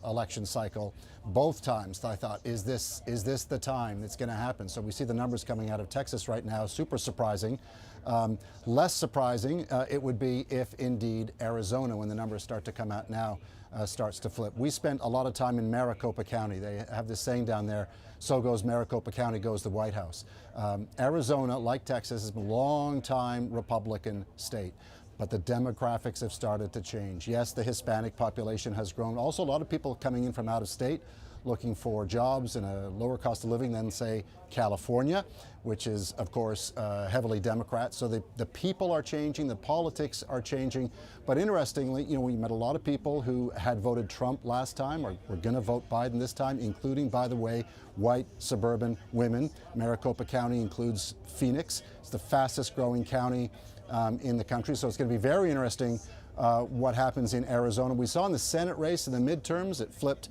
[SPEAKER 4] election cycle. Both times I thought, is this the time it's going to happen? So we see the numbers coming out of Texas right now, super surprising. Less surprising it would be if indeed Arizona, when the numbers start to come out now, starts to flip. We spent a lot of time in Maricopa County. They have this saying down there, so goes Maricopa County, goes the White House. Arizona, like Texas, has been a long-time Republican state, but the demographics have started to change. Yes, the Hispanic population has grown. Also, a lot of people coming in from out of state looking for jobs and a lower cost of living than, say, California, which is, of course, heavily Democrat. So the people are changing, the politics are changing. But interestingly, we met a lot of people who had voted Trump last time or were going to vote Biden this time, including, by the way, white suburban women. Maricopa County includes Phoenix. It's the fastest growing county in the country. So it's going to be very interesting what happens in Arizona. We saw in the Senate race in the midterms, it flipped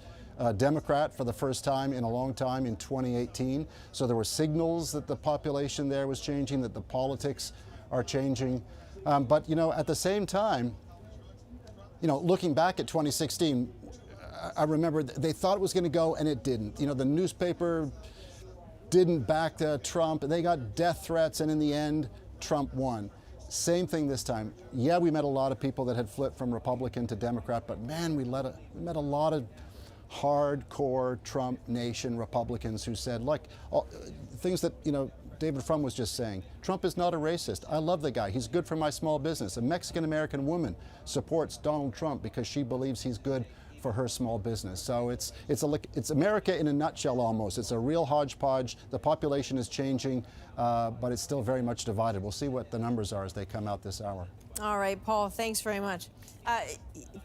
[SPEAKER 4] Democrat for the first time in a long time in 2018. So there were signals that the population there was changing, that the politics are changing. But, at the same time, looking back at 2016, I remember they thought it was going to go and it didn't. The newspaper didn't back Trump. They got death threats, and in the end, Trump won. Same thing this time. Yeah, we met a lot of people that had flipped from Republican to Democrat, but man, we met a lot of hardcore Trump Nation Republicans who said, look, things that, David Frum was just saying. Trump is not a racist. I love the guy. He's good for my small business. A Mexican-American woman supports Donald Trump because she believes he's good for her small business. So it's America in a nutshell almost. It's a real hodgepodge. The population is changing, but it's still very much divided. We'll see what the numbers are as they come out this hour.
[SPEAKER 1] All right, Paul, thanks very much.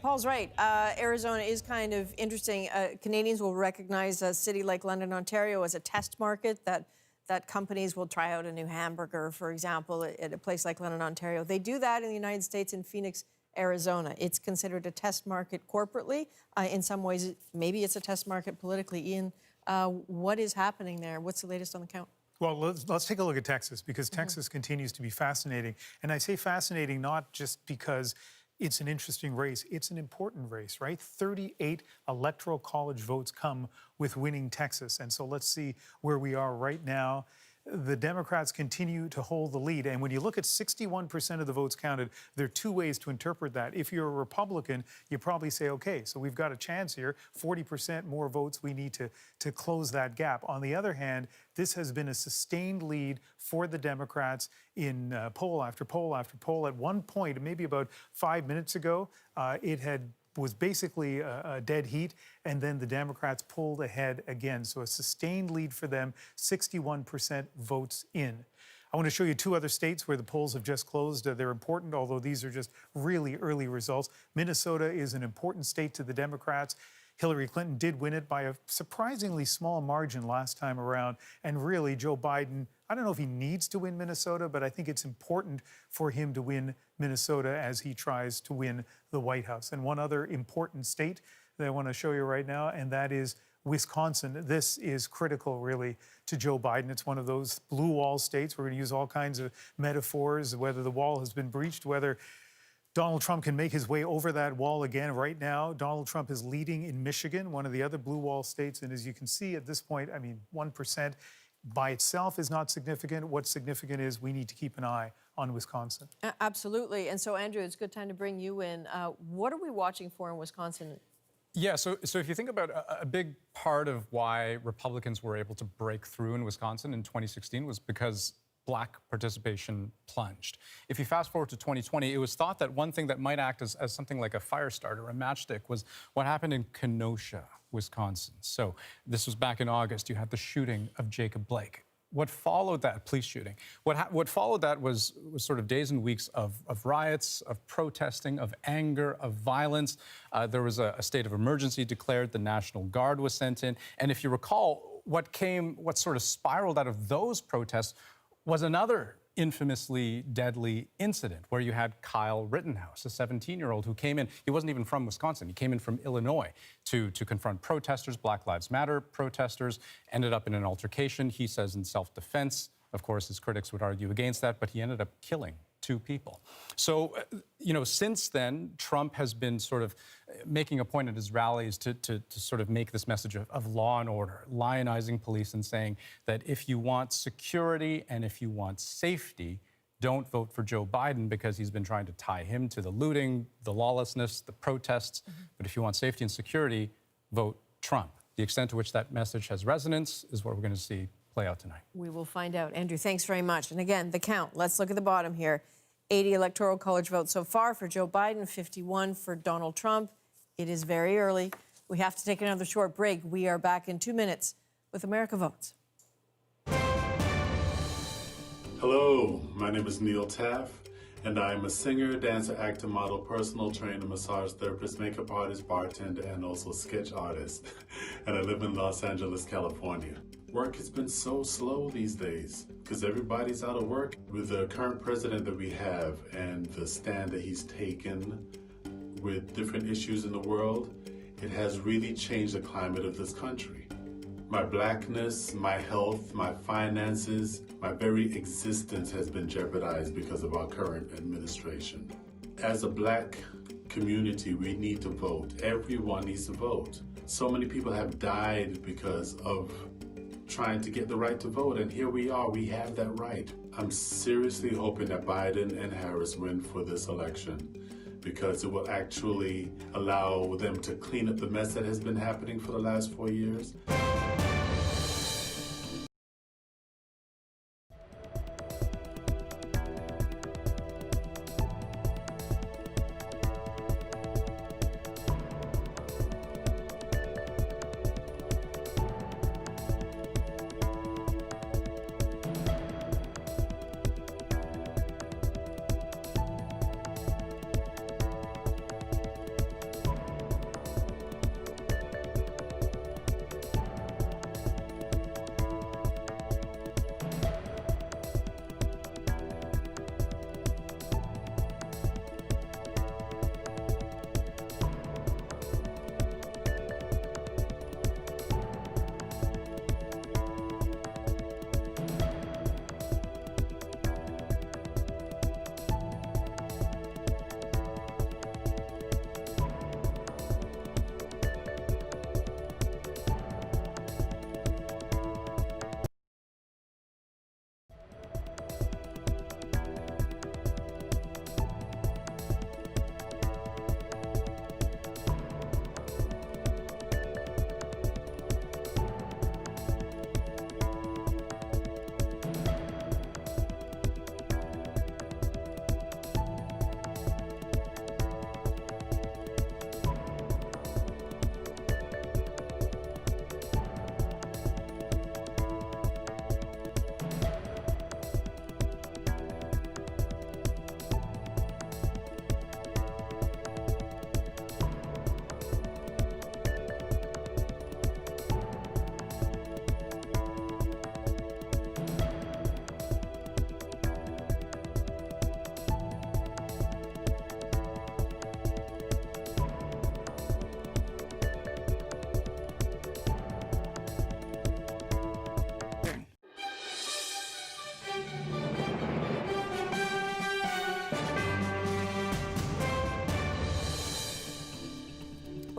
[SPEAKER 1] Paul's right. Arizona is kind of interesting. Canadians will recognize a city like London, Ontario as a test market that companies will try out a new hamburger, for example, at a place like London, Ontario. They do that in the United States in Phoenix, Arizona. It's considered a test market corporately. In some ways, maybe it's a test market politically. Ian, what is happening there? What's the latest on the count?
[SPEAKER 3] Well, let's take a look at Texas, because Texas continues to be fascinating. And I say fascinating not just because it's an interesting race. It's an important race, right? 38 electoral college votes come with winning Texas. And so let's see where we are right now. The Democrats continue to hold the lead. And when you look at 61% of the votes counted, there are two ways to interpret that. If you're a Republican, you probably say, okay, so we've got a chance here, 40% more votes, we need to close that gap. On the other hand, this has been a sustained lead for the Democrats in poll after poll after poll. At one point, maybe about 5 minutes ago, it was basically a dead heat, and then the Democrats pulled ahead again. So a sustained lead for them, 61% votes in. I want to show you two other states where the polls have just closed. They're important, although these are just really early results. Minnesota is an important state to the Democrats. Hillary Clinton did win it by a surprisingly small margin last time around. And really, Joe Biden, I don't know if he needs to win Minnesota, but I think it's important for him to win Minnesota as he tries to win the White House. And one other important state that I want to show you right now, and that is Wisconsin. This is critical, really, to Joe Biden. It's one of those blue wall states. We're going to use all kinds of metaphors, whether the wall has been breached, whether Donald Trump can make his way over that wall again. Right now, Donald Trump is leading in Michigan, one of the other blue wall states. And as you can see at this point, I mean, 1% by itself is not significant. What's significant is we need to keep an eye on Wisconsin. Absolutely. And so, Andrew, it's a good time to bring you in. What are we watching for in Wisconsin?
[SPEAKER 7] Yeah, so if you think about a big part of why Republicans were able to break through in Wisconsin in 2016 was because Black participation plunged. If you fast forward to 2020, it was thought that one thing that might act as something like a fire starter, a matchstick, was what happened in Kenosha, Wisconsin. So this was back in August. You had the shooting of Jacob Blake. What followed that, police shooting, what followed that was sort of days and weeks of riots, of protesting, of anger, of violence. There was a state of emergency declared. The National Guard was sent in. And if you recall, what sort of spiraled out of those protests was another infamously deadly incident where you had Kyle Rittenhouse, a 17-year-old who came in. He wasn't even from Wisconsin. He came in from Illinois to confront protesters, Black Lives Matter protesters, ended up in an altercation, he says in self-defense. Of course, his critics would argue against that, but he ended up killing 2 people. So, since then, Trump has been sort of making a point at his rallies to sort of make this message of law and order, lionizing police and saying that if you want security and if you want safety, don't vote for Joe Biden because he's been trying to tie him to the looting, the lawlessness, the protests. But if you want safety and security, vote Trump. The extent to which that message has resonance is what we're going to see play out tonight.
[SPEAKER 1] We will find out. Andrew, thanks very much. And again, the count. Let's look at the bottom here. 80 electoral college votes so far for Joe Biden, 51 for Donald Trump. It is very early. We have to take another short break. We are back in 2 minutes with America Votes.
[SPEAKER 21] Hello, my name is Neil Taff, and I'm a singer, dancer, actor, model, personal trainer, massage therapist, makeup artist, bartender, and also sketch artist. And I live in Los Angeles, California. Work has been so slow these days because everybody's out of work. With the current president that we have and the stand that he's taken with different issues in the world, it has really changed the climate of this country. My blackness, my health, my finances, my very existence has been jeopardized because of our current administration. As a Black community, we need to vote. Everyone needs to vote. So many people have died because of trying to get the right to vote, and here we are, we have that right. I'm seriously hoping that Biden and Harris win for this election because it will actually allow them to clean up the mess that has been happening for the last 4 years.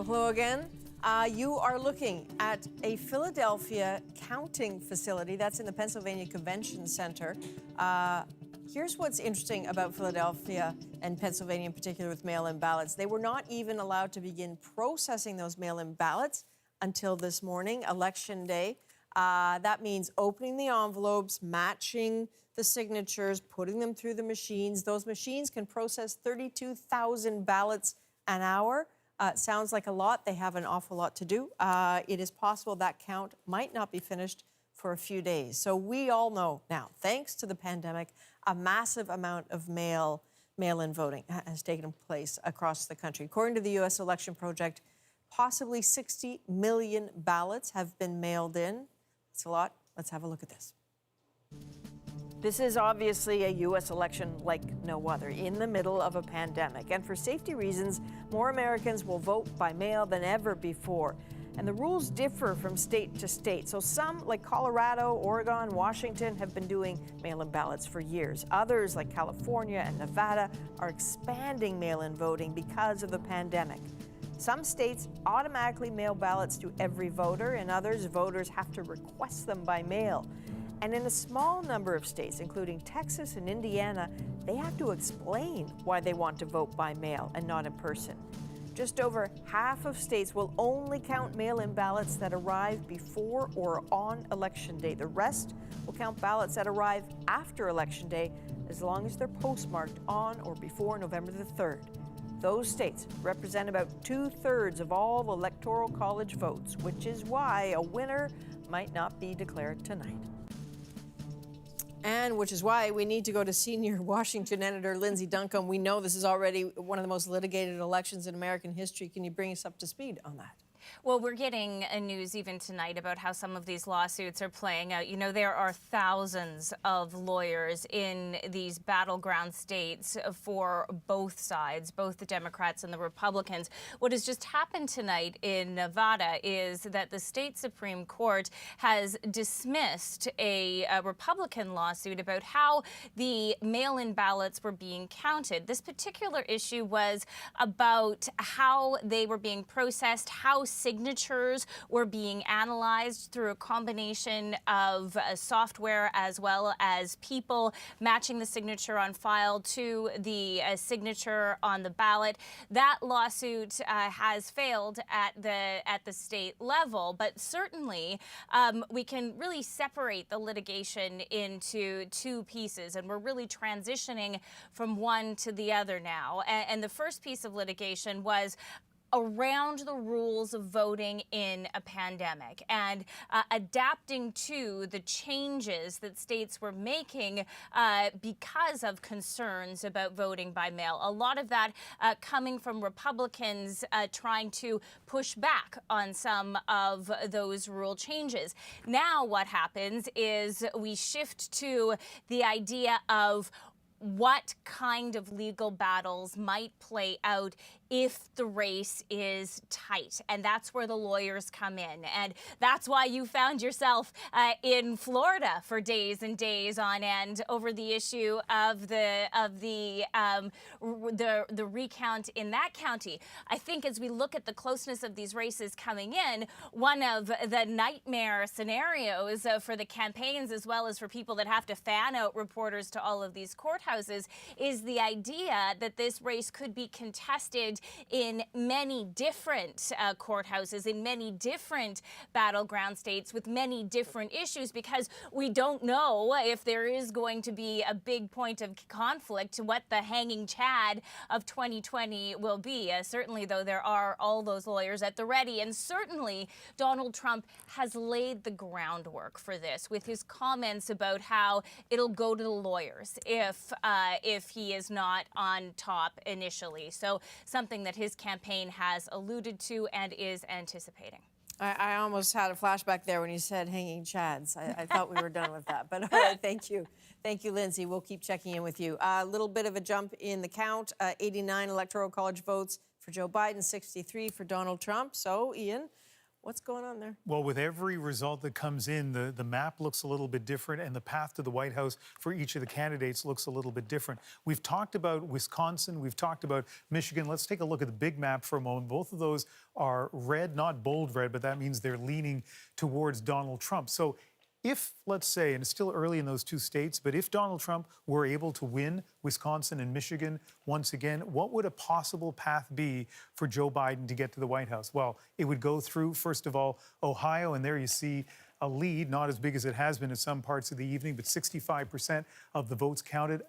[SPEAKER 1] Well, hello again. You are looking at a Philadelphia counting facility. That's in the Pennsylvania Convention Center. Here's what's interesting about Philadelphia and Pennsylvania in particular with mail-in ballots. They were not even allowed to begin processing those mail-in ballots until this morning, Election Day. That means opening the envelopes, matching the signatures, putting them through the machines. Those machines can process 32,000 ballots an hour. Sounds like a lot. They have an awful lot to do. It is possible that count might not be finished for a few days. So we all know now, thanks to the pandemic, a massive amount of mail-in voting has taken place across the country. According to the U.S. Election Project, possibly 60 million ballots have been mailed in. It's a lot. Let's have a look at this. This is obviously a U.S. election like no other, in the middle of a pandemic. And for safety reasons, more Americans will vote by mail than ever before. And the rules differ from state to state. So some, like Colorado, Oregon, Washington, have been doing mail-in ballots for years. Others, like California and Nevada, are expanding mail-in voting because of the pandemic. Some states automatically mail ballots to every voter. In others, voters have to request them by mail. And in a small number of states, including Texas and Indiana, they have to explain why they want to vote by mail and not in person. Just over half of states will only count mail-in ballots that arrive before or on Election Day. The rest will count ballots that arrive after Election Day, as long as they're postmarked on or before November the 3rd. Those states represent about 2/3 of all Electoral College votes, which is why a winner might not be declared tonight. And which is why we need to go to senior Washington editor Lindsay Duncombe. We know this is already one of the most litigated elections in American history. Can you bring us up to speed on that?
[SPEAKER 17] Well, we're getting news even tonight about how some of these lawsuits are playing out. You know, there are thousands of lawyers in these battleground states for both sides, both the Democrats and the Republicans. What has just happened tonight in Nevada is that the state Supreme Court has dismissed a Republican lawsuit about how the mail-in ballots were being counted. This particular issue was about how they were being processed, how signatures were being analyzed through a combination of software as well as people, matching the signature on file to the signature on the ballot. That lawsuit has failed at the state level, but certainly we can really separate the litigation into two pieces, and we're really transitioning from one to the other now. And the first piece of litigation was around the rules of voting in a pandemic and adapting to the changes that states were making because of concerns about voting by mail. A lot of that coming from Republicans trying to push back on some of those rule changes. Now what happens is we shift to the idea of what kind of legal battles might play out if the race is tight. And that's where the lawyers come in. And that's why you found yourself in Florida for days and days on end over the issue of the recount in that county. I think as we look at the closeness of these races coming in, one of the nightmare scenarios for the campaigns as well as for people that have to fan out reporters to all of these courthouses is the idea that this race could be contested in many different courthouses, in many different battleground states with many different issues, because we don't know if there is going to be a big point of conflict, what the hanging chad of 2020 will be. Certainly, though, there are all those lawyers at the ready, and certainly Donald Trump has laid the groundwork for this with his comments about how it'll go to the lawyers if he is not on top initially. So something that his campaign has alluded to and is anticipating.
[SPEAKER 1] I almost had a flashback there when you said hanging chads. I thought we were done with that, but all right, thank you. Thank you, Lindsay. We'll keep checking in with you. A little bit of a jump in the count, 89 Electoral College votes for Joe Biden, 63 for Donald Trump. So, Ian, What's going on there?
[SPEAKER 3] Well, with every result that comes in, the map looks a little bit different, and the path to the White House for each of the candidates looks a little bit different. We've talked about Wisconsin, we've talked about Michigan. Let's take a look at the big map for a moment. Both of those are red, not bold red, but that means they're leaning towards Donald Trump. So if, let's say, and it's still early in those two states, but if Donald Trump were able to win Wisconsin and Michigan once again, what would a possible path be for Joe Biden to get to the White House? Well, it would go through, first of all, Ohio, and there you see a lead, not as big as it has been in some parts of the evening, but 65% of the votes counted.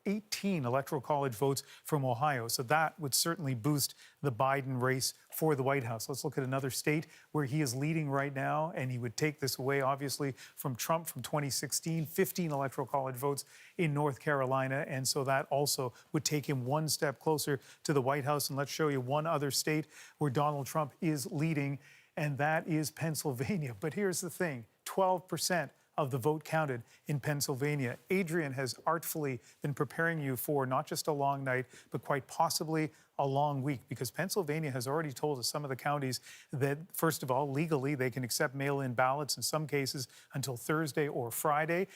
[SPEAKER 3] 18 Electoral College votes from Ohio. So that would certainly boost the Biden race for the White House. Let's look at another state where he is leading right now, and he would take this away, obviously, from Trump from 2016, 15 Electoral College votes in North Carolina. And so that also would take him one step closer to the White House. And let's show you one other state where Donald Trump is leading, and that is Pennsylvania. But here's the thing, 12% of the vote counted in Pennsylvania. Adrian has artfully been preparing you for not just a long night, but quite possibly a long week, because Pennsylvania has already told us, some of the counties, that, first of all, legally, they can accept mail-in ballots in some cases until Thursday or Friday.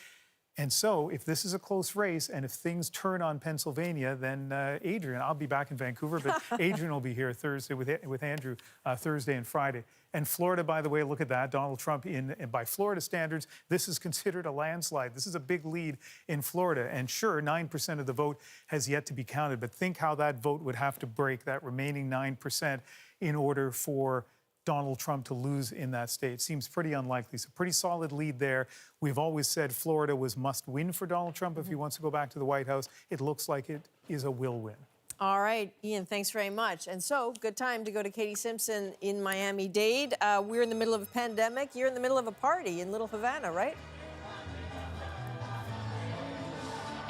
[SPEAKER 3] And so if this is a close race and if things turn on Pennsylvania, then Adrian, I'll be back in Vancouver, but Adrian will be here Thursday with Andrew Thursday and Friday. And Florida, by the way, look at that. Donald Trump, and by Florida standards, this is considered a landslide. This is a big lead in Florida. And sure, 9% of the vote has yet to be counted, but think how that vote would have to break, that remaining 9%, in order for Donald Trump to lose in that state. Seems pretty unlikely. So pretty solid lead there. We've always said Florida was must win for Donald Trump if he wants to go back to the White House. It looks like it is a will win.
[SPEAKER 1] All right, Ian, thanks very much. And so, good time to go to Katie Simpson in Miami-Dade. We're in the middle of a pandemic. You're in the middle of a party in Little Havana, right?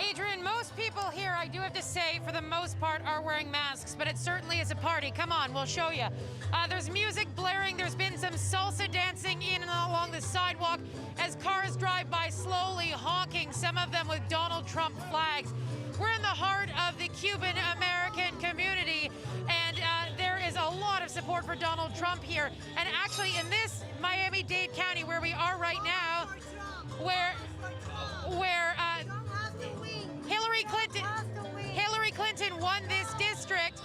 [SPEAKER 6] Adrian, most people here, I do have to say, for the most part, are wearing masks, but it certainly is a party. Come on, we'll show you. There's music blaring. There's been some salsa dancing in and along the sidewalk as cars drive by slowly, honking, some of them with Donald Trump flags. We're in the heart of the Cuban-American community, and there is a lot of support for Donald Trump here. And actually, in this Miami-Dade County, where we are right now, where Hillary Clinton won this district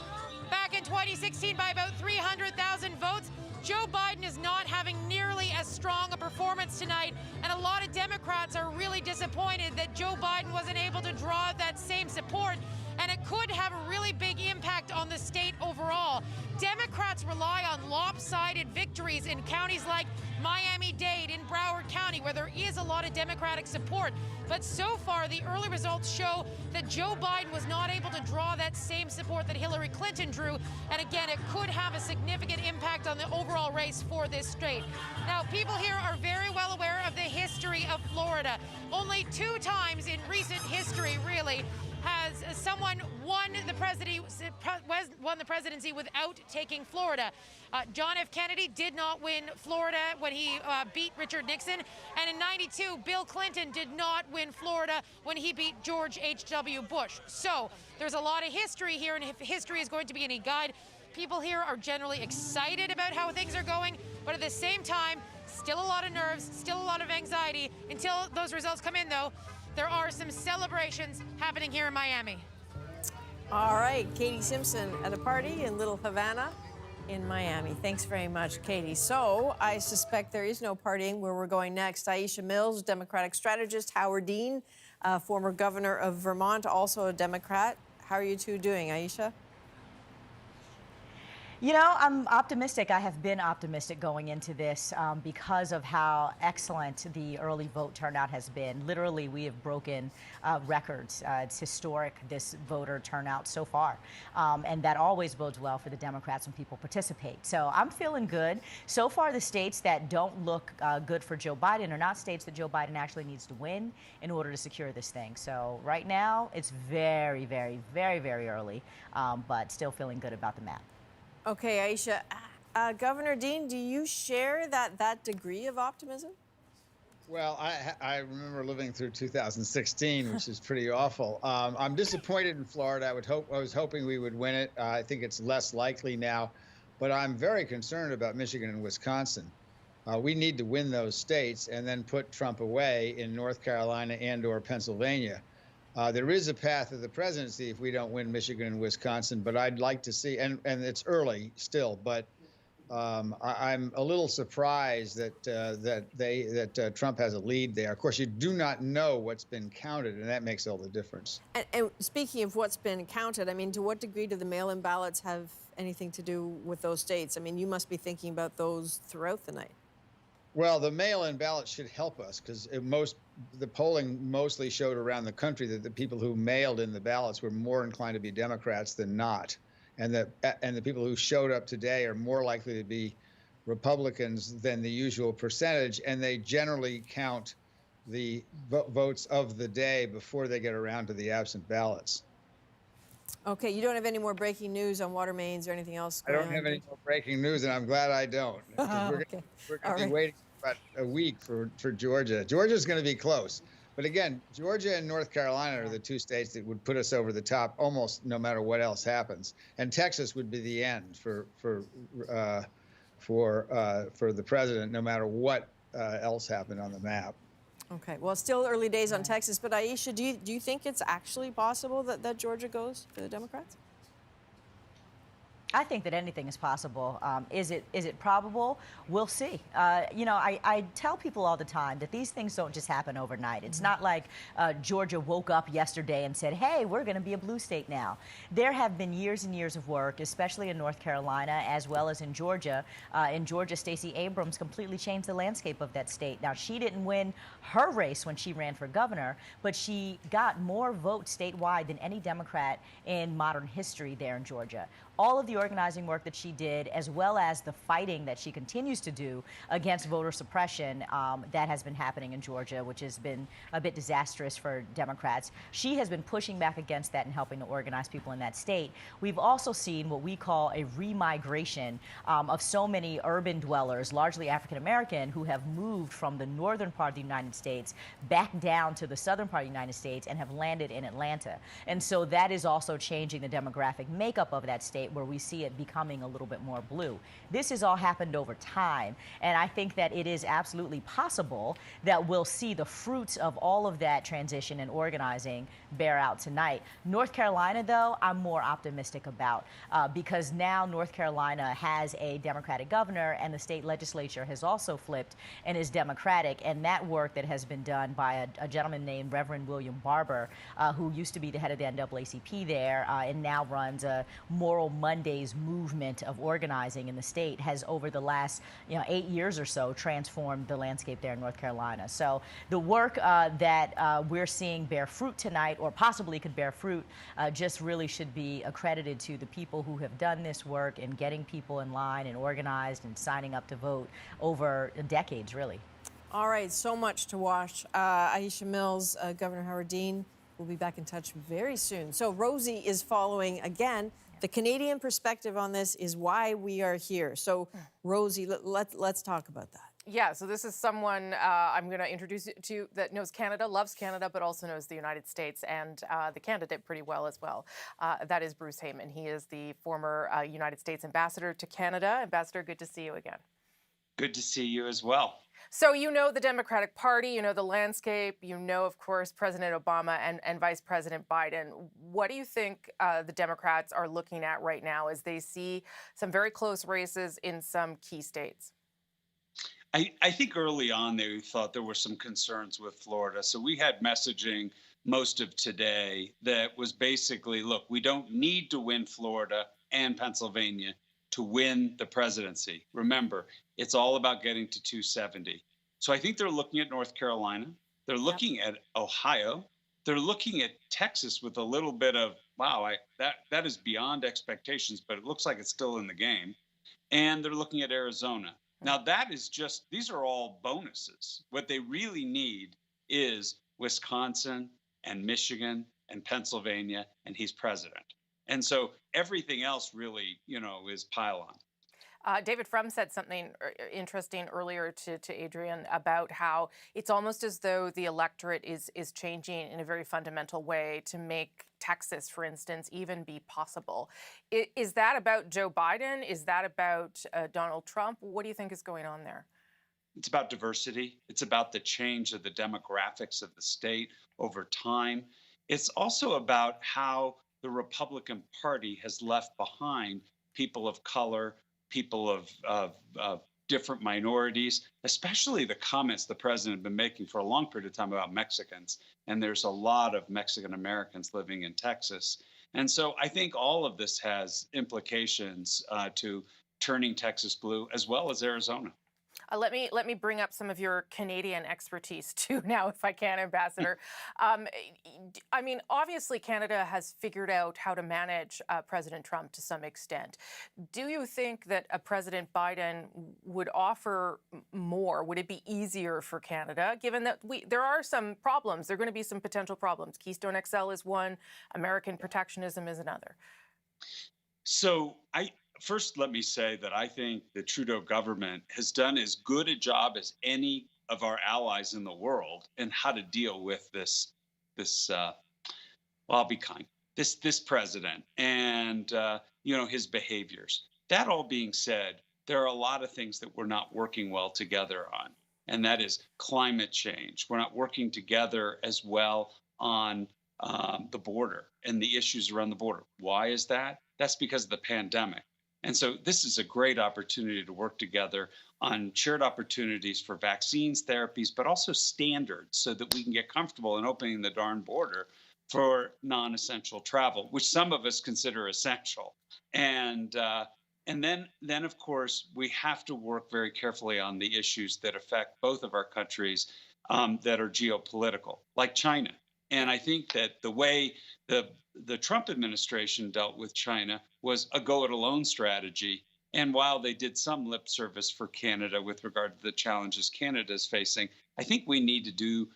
[SPEAKER 6] back in 2016 by about 300,000 votes, Joe Biden is not having nearly as strong a performance tonight, and a lot of Democrats are really disappointed that Joe Biden wasn't able to draw that same support, and it could have a really big impact on the state overall. Democrats rely on lopsided victories in counties like Miami-Dade, in Broward County, where there is a lot of Democratic support. But so far, the early results show that Joe Biden was not able to draw that same support that Hillary Clinton drew. And again, it could have a significant impact on the overall race for this state. Now, people here are very well aware of the history of Florida. Only 2 times in recent history, really, has someone won the presidency without taking Florida. John F. Kennedy did not win Florida when he beat Richard Nixon. And in '92, Bill Clinton did not win Florida when he beat George H.W. Bush. So there's a lot of history here, and if history is going to be any guide, people here are generally excited about how things are going, but at the same time, still a lot of nerves, still a lot of anxiety. Until those results come in, though, there are some celebrations happening here in Miami.
[SPEAKER 1] All right, Katie Simpson at a party in Little Havana in Miami. Thanks very much, Katie. So I suspect there is no partying where we're going next. Aisha Mills, Democratic strategist, Howard Dean, former governor of Vermont, also a Democrat. How are you two doing, Aisha?
[SPEAKER 13] You know, I'm optimistic. I have been optimistic going into this because of how excellent the early vote turnout has been. Literally, we have broken records. It's historic, this voter turnout so far. And that always bodes well for the Democrats when people participate. So I'm feeling good. So far, the states that don't look good for Joe Biden are not states that Joe Biden actually needs to win in order to secure this thing. So right now, it's very, very, very, very early, but still feeling good about the map.
[SPEAKER 1] Okay, Aisha, Governor Dean, do you share that degree of optimism?
[SPEAKER 15] Well, I remember living through 2016, which is pretty awful. I'm disappointed in Florida. I was hoping we would win it. I think it's less likely now. But I'm very concerned about Michigan and Wisconsin. We need to win those states and then put Trump away in North Carolina and/or Pennsylvania. There is a path to the presidency if we don't win Michigan and Wisconsin, but I'd like to see, and it's early still, but I'm a little surprised that Trump has a lead there. Of course, you do not know what's been counted, and that makes all the difference.
[SPEAKER 1] And speaking of what's been counted, I mean, to what degree do the mail-in ballots have anything to do with those states? I mean, you must be thinking about those throughout the night.
[SPEAKER 15] Well, the mail-in ballots should help us because the polling mostly showed around the country that the people who mailed in the ballots were more inclined to be Democrats than not, and the people who showed up today are more likely to be Republicans than the usual percentage, and they generally count the votes of the day before they get around to the absent ballots.
[SPEAKER 1] Okay, you don't have any more breaking news on water mains or anything else going on?
[SPEAKER 15] I don't have any more breaking news, and I'm glad I don't. We're going to be waiting about a week for Georgia. Georgia's going to be close. But again, Georgia and North Carolina are the two states that would put us over the top almost no matter what else happens. And Texas would be the end for the president, no matter what else happened on the map.
[SPEAKER 1] Okay, well, still early days on Texas, but Aisha, do you think it's actually possible that Georgia goes to the Democrats?
[SPEAKER 13] I think that anything is possible. Is it probable? We'll see. I tell people all the time that these things don't just happen overnight. It's not like Georgia woke up yesterday and said, hey, we're going to be a blue state now. There have been years and years of work, especially in North Carolina as well as in Georgia. In Georgia, Stacey Abrams completely changed the landscape of that state. Now, she didn't win her race when she ran for governor, but she got more votes statewide than any Democrat in modern history there in Georgia. All of the organizing work that she did, as well as the fighting that she continues to do against voter suppression that has been happening in Georgia, which has been a bit disastrous for Democrats. She has been pushing back against that and helping to organize people in that state. We've also seen what we call a remigration of so many urban dwellers, largely African American, who have moved from the northern part of the United States back down to the southern part of the United States and have landed in Atlanta. And so that is also changing the demographic makeup of that state, where we see it becoming a little bit more blue. This has all happened over time, and I think that it is absolutely possible that we'll see the fruits of all of that transition and organizing bear out tonight. North Carolina, though, I'm more optimistic about because now North Carolina has a Democratic governor, and the state legislature has also flipped and is Democratic, and that work that has been done by a gentleman named Reverend William Barber, who used to be the head of the NAACP there and now runs a Moral Mondays movement of organizing in the state, has over the last 8 years or so transformed the landscape there in North Carolina. So the work that we're seeing bear fruit tonight, or possibly could bear fruit, just really should be accredited to the people who have done this work in getting people in line and organized and signing up to vote over decades, really.
[SPEAKER 1] All right, so much to watch. Aisha Mills, Governor Howard Dean, will be back in touch very soon. So Rosie is following again. The Canadian perspective on this is why we are here. So, Rosie, let's talk about that.
[SPEAKER 9] Yeah, so this is someone I'm going to introduce you to that knows Canada, loves Canada, but also knows the United States and the candidate pretty well as well. That is Bruce Heyman. He is the former United States ambassador to Canada. Ambassador, good to see you again.
[SPEAKER 2] Good to see you as well.
[SPEAKER 9] So you know the Democratic Party, you know the landscape, you know, of course, President Obama and Vice President Biden. What do you think the Democrats are looking at right now as they see some very close races in some key states?
[SPEAKER 2] I think early on they thought there were some concerns with Florida. So we had messaging most of today that was basically, look, we don't need to win Florida and Pennsylvania to win the presidency. Remember, it's all about getting to 270. So I think they're looking at North Carolina. They're looking at Ohio. They're looking at Texas with a little bit of, wow, that is beyond expectations, but it looks like it's still in the game. And they're looking at Arizona. Now that is just, these are all bonuses. What they really need is Wisconsin and Michigan and Pennsylvania, and he's president. And so everything else really, is pile on.
[SPEAKER 9] David Frum said something interesting earlier to Adrian about how it's almost as though the electorate is changing in a very fundamental way to make Texas, for instance, even be possible. Is that about Joe Biden? Is that about Donald Trump? What do you think is going on there?
[SPEAKER 2] It's about diversity. It's about the change of the demographics of the state over time. It's also about how the Republican Party has left behind people of color, people of different minorities, especially the comments the president has been making for a long period of time about Mexicans. And there's a lot of Mexican Americans living in Texas. And so I think all of this has implications to turning Texas blue, as well as Arizona.
[SPEAKER 9] Let me bring up some of your Canadian expertise too now, if I can, Ambassador. I mean, obviously Canada has figured out how to manage President Trump to some extent. Do you think that President Biden would offer more? Would it be easier for Canada, given that there are some problems? There are going to be some potential problems. Keystone XL is one. American protectionism is another.
[SPEAKER 2] So First, let me say that I think the Trudeau government has done as good a job as any of our allies in the world in how to deal with this well, I'll be kind, this president and, his behaviors. That all being said, there are a lot of things that we're not working well together on, and that is climate change. We're not working together as well on the border and the issues around the border. Why is that? That's because of the pandemic. And so this is a great opportunity to work together on shared opportunities for vaccines, therapies, but also standards so that we can get comfortable in opening the darn border for non-essential travel, which some of us consider essential. And then, of course, we have to work very carefully on the issues that affect both of our countries that are geopolitical, like China. And I think that the way the Trump administration dealt with China was a go-it-alone strategy. And while they did some lip service for Canada with regard to the challenges Canada is facing, I think we need to do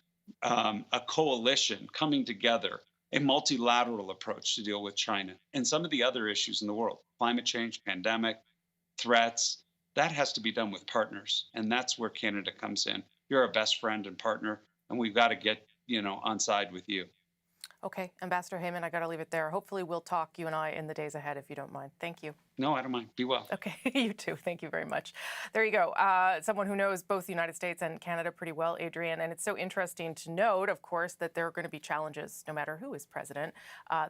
[SPEAKER 2] a coalition coming together, a multilateral approach to deal with China and some of the other issues in the world, climate change, pandemic, threats. That has to be done with partners. And that's where Canada comes in. You're our best friend and partner, and we've got to get on side with you.
[SPEAKER 9] Okay, Ambassador Heyman, I got to leave it there. Hopefully we'll talk, you and I, in the days ahead, if you don't mind. Thank you.
[SPEAKER 2] No, I don't mind. Be well.
[SPEAKER 9] Okay, you too. Thank you very much. There you go. Someone who knows both the United States and Canada pretty well, Adrian. And it's so interesting to note, of course, that there are going to be challenges no matter who is president.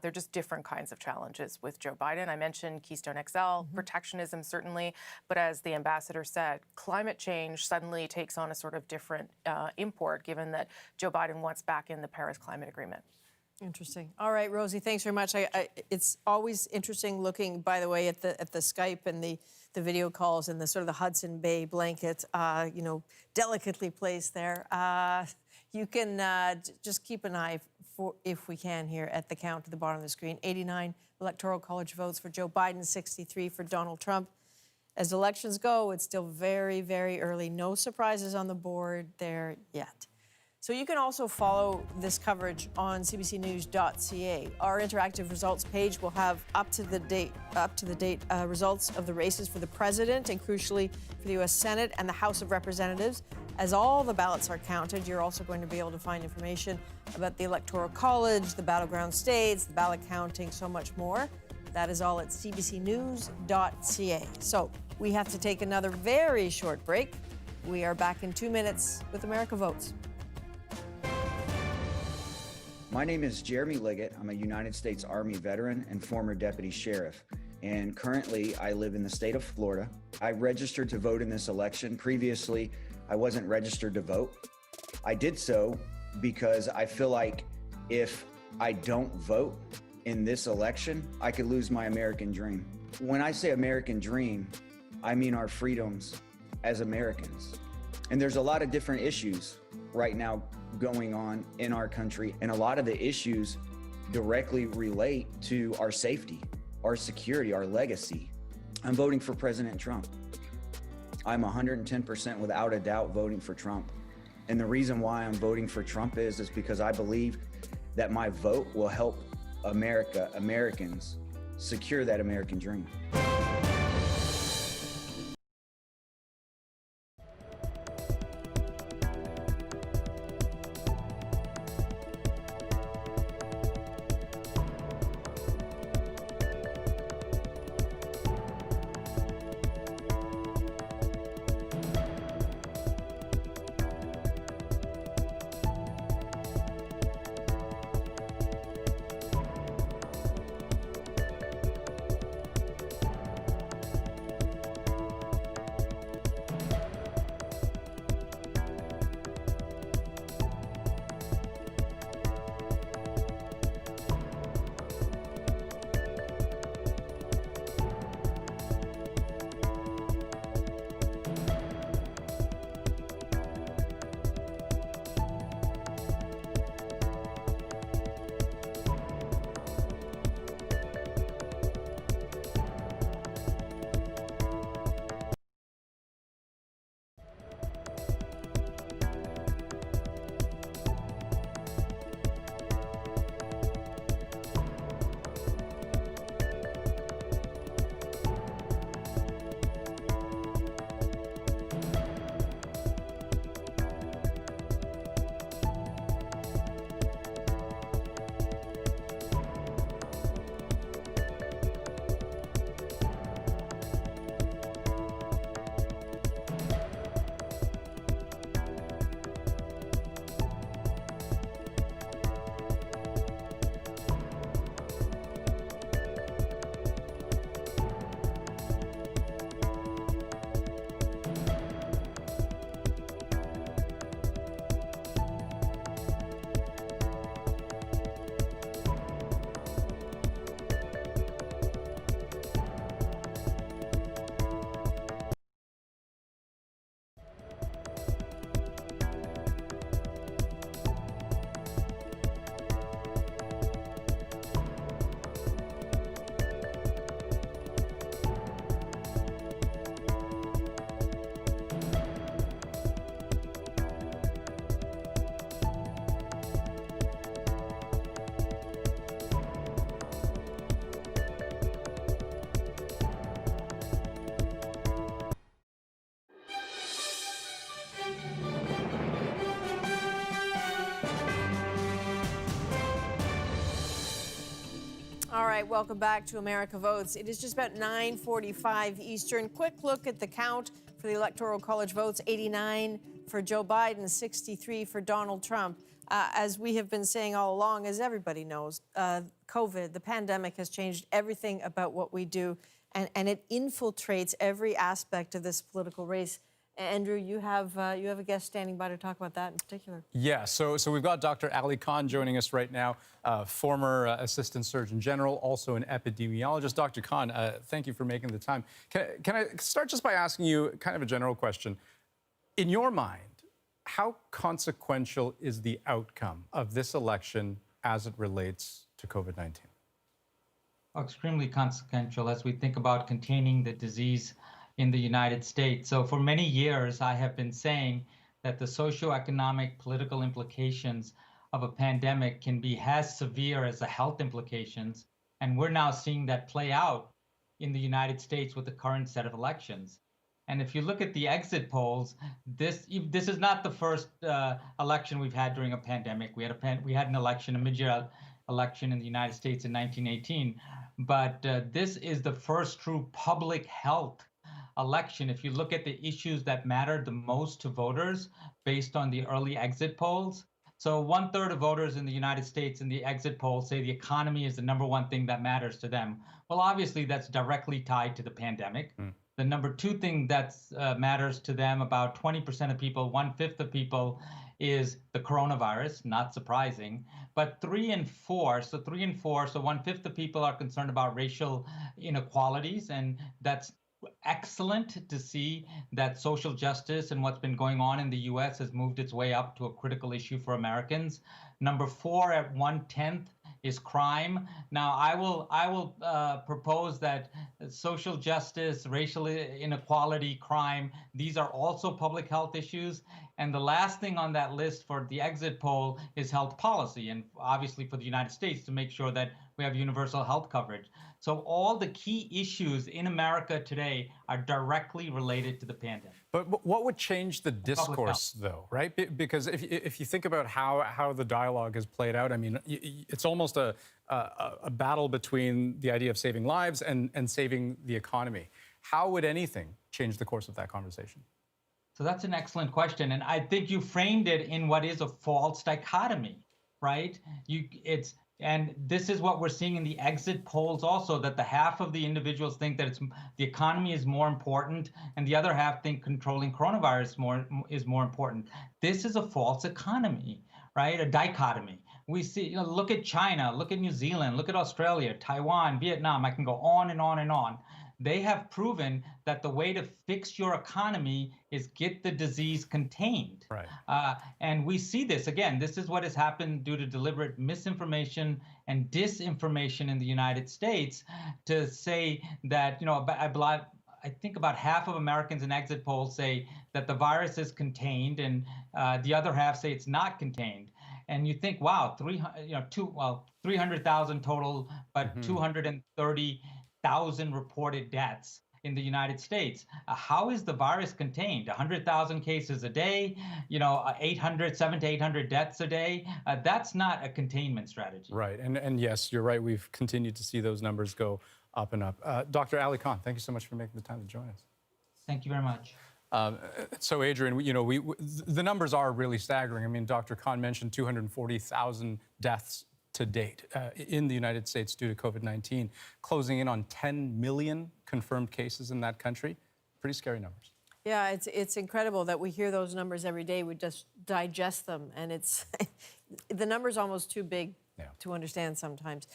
[SPEAKER 9] They're just different kinds of challenges with Joe Biden. I mentioned Keystone XL, protectionism certainly, but as the ambassador said, climate change suddenly takes on a sort of different import, given that Joe Biden wants back in the Paris Climate Agreement.
[SPEAKER 1] Interesting. All right, Rosie, thanks very much. It's always interesting looking, by the way, at the Skype and the video calls and the sort of the Hudson Bay blanket, delicately placed there. You can just keep an eye for, if we can, here at the count at the bottom of the screen. 89 Electoral College votes for Joe Biden, 63 for Donald Trump. As elections go, it's still very, very early. No surprises on the board there yet. So you can also follow this coverage on cbcnews.ca. Our interactive results page will have up to the date results of the races for the president and, crucially, for the U.S. Senate and the House of Representatives. As all the ballots are counted, you're also going to be able to find information about the Electoral College, the battleground states, the ballot counting, so much more. That is all at cbcnews.ca. So we have to take another very short break. We are back in 2 minutes with America Votes.
[SPEAKER 5] My name is Jeremy Liggett. I'm a United States Army veteran and former deputy sheriff. And currently I live in the state of Florida. I registered to vote in this election. Previously, I wasn't registered to vote. I did so because I feel like if I don't vote in this election, I could lose my American dream. When I say American dream, I mean our freedoms as Americans. And there's a lot of different issues right now going on in our country, and a lot of the issues directly relate to our safety, our security, our legacy. I'm voting for President Trump. I'm 110% without a doubt voting for Trump. And the reason why I'm voting for Trump is because I believe that my vote will help Americans secure that American dream.
[SPEAKER 1] right, welcome back to America Votes. It is just about 9:45 Eastern. Quick look at the count for the Electoral College votes: 89 for Joe Biden, 63 for Donald Trump. As we have been saying all along, as everybody knows, COVID, the pandemic, has changed everything about what we do, and it infiltrates every aspect of this political race. Andrew, you have a guest standing by to talk about that in particular.
[SPEAKER 7] Yeah, so we've got Dr. Ali Khan joining us right now, former Assistant Surgeon General, also an epidemiologist. Dr. Khan, thank you for making the time. Can I start just by asking you kind of a general question? In your mind, how consequential is the outcome of this election as it relates to COVID-19?
[SPEAKER 8] Extremely consequential as we think about containing the disease in the United States. So for many years, I have been saying that the socioeconomic political implications of a pandemic can be as severe as the health implications. And we're now seeing that play out in the United States with the current set of elections. And if you look at the exit polls, this is not the first election we've had during a pandemic. We had an election, a mid-year election in the United States in 1918. But this is the first true public health election. If you look at the issues that matter the most to voters based on the early exit polls, so 1/3 of voters in the United States in the exit polls say the economy is the number one thing that matters to them. Well, obviously that's directly tied to the pandemic. The number two thing that matters to them, about 20% of people, 1/5 of people, is the coronavirus, not surprising. But 3 and 4, so 1/5 of people are concerned about racial inequalities, and that's excellent to see that social justice and what's been going on in the U.S. has moved its way up to a critical issue for Americans. Number 4 at 1/10 is crime. Now, I will propose that social justice, racial inequality, crime, these are also public health issues. And the last thing on that list for the exit poll is health policy, and obviously for the United States to make sure that we have universal health coverage. So all the key issues in America today are directly related to the pandemic.
[SPEAKER 7] But what would change the discourse, though, right? Because if you think about how the dialogue has played out, I mean, it's almost a battle between the idea of saving lives and saving the economy. How would anything change the course of that conversation?
[SPEAKER 8] So that's an excellent question. And I think you framed it in what is a false dichotomy, right? And this is what we're seeing in the exit polls also, that the half of the individuals think that the economy is more important, and the other half think controlling coronavirus is more important. This is a false economy, right? A dichotomy. We see, look at China, look at New Zealand, look at Australia, Taiwan, Vietnam. I can go on and on and on. They have proven that the way to fix your economy is get the disease contained.
[SPEAKER 7] Right.
[SPEAKER 8] And we see this again. This is what has happened due to deliberate misinformation and disinformation in the United States to say that, I think about half of Americans in exit polls say that the virus is contained, and the other half say it's not contained. And you think, wow, 300,000 total, but 230,000 reported deaths in the United States. How is the virus contained? 100,000 cases a day, 700 to 800 deaths a day. That's not a containment strategy.
[SPEAKER 7] Right. And yes, you're right. We've continued to see those numbers go up and up. Dr. Ali Khan, thank you so much for making the time to join us.
[SPEAKER 8] Thank you very much.
[SPEAKER 7] So, Adrian, the numbers are really staggering. I mean, Dr. Khan mentioned 240,000 deaths to date in the United States due to COVID-19, closing in on 10 million confirmed cases in that country. Pretty scary numbers.
[SPEAKER 1] Yeah, it's incredible that we hear those numbers every day. We just digest them, and it's the number's almost too big to understand sometimes.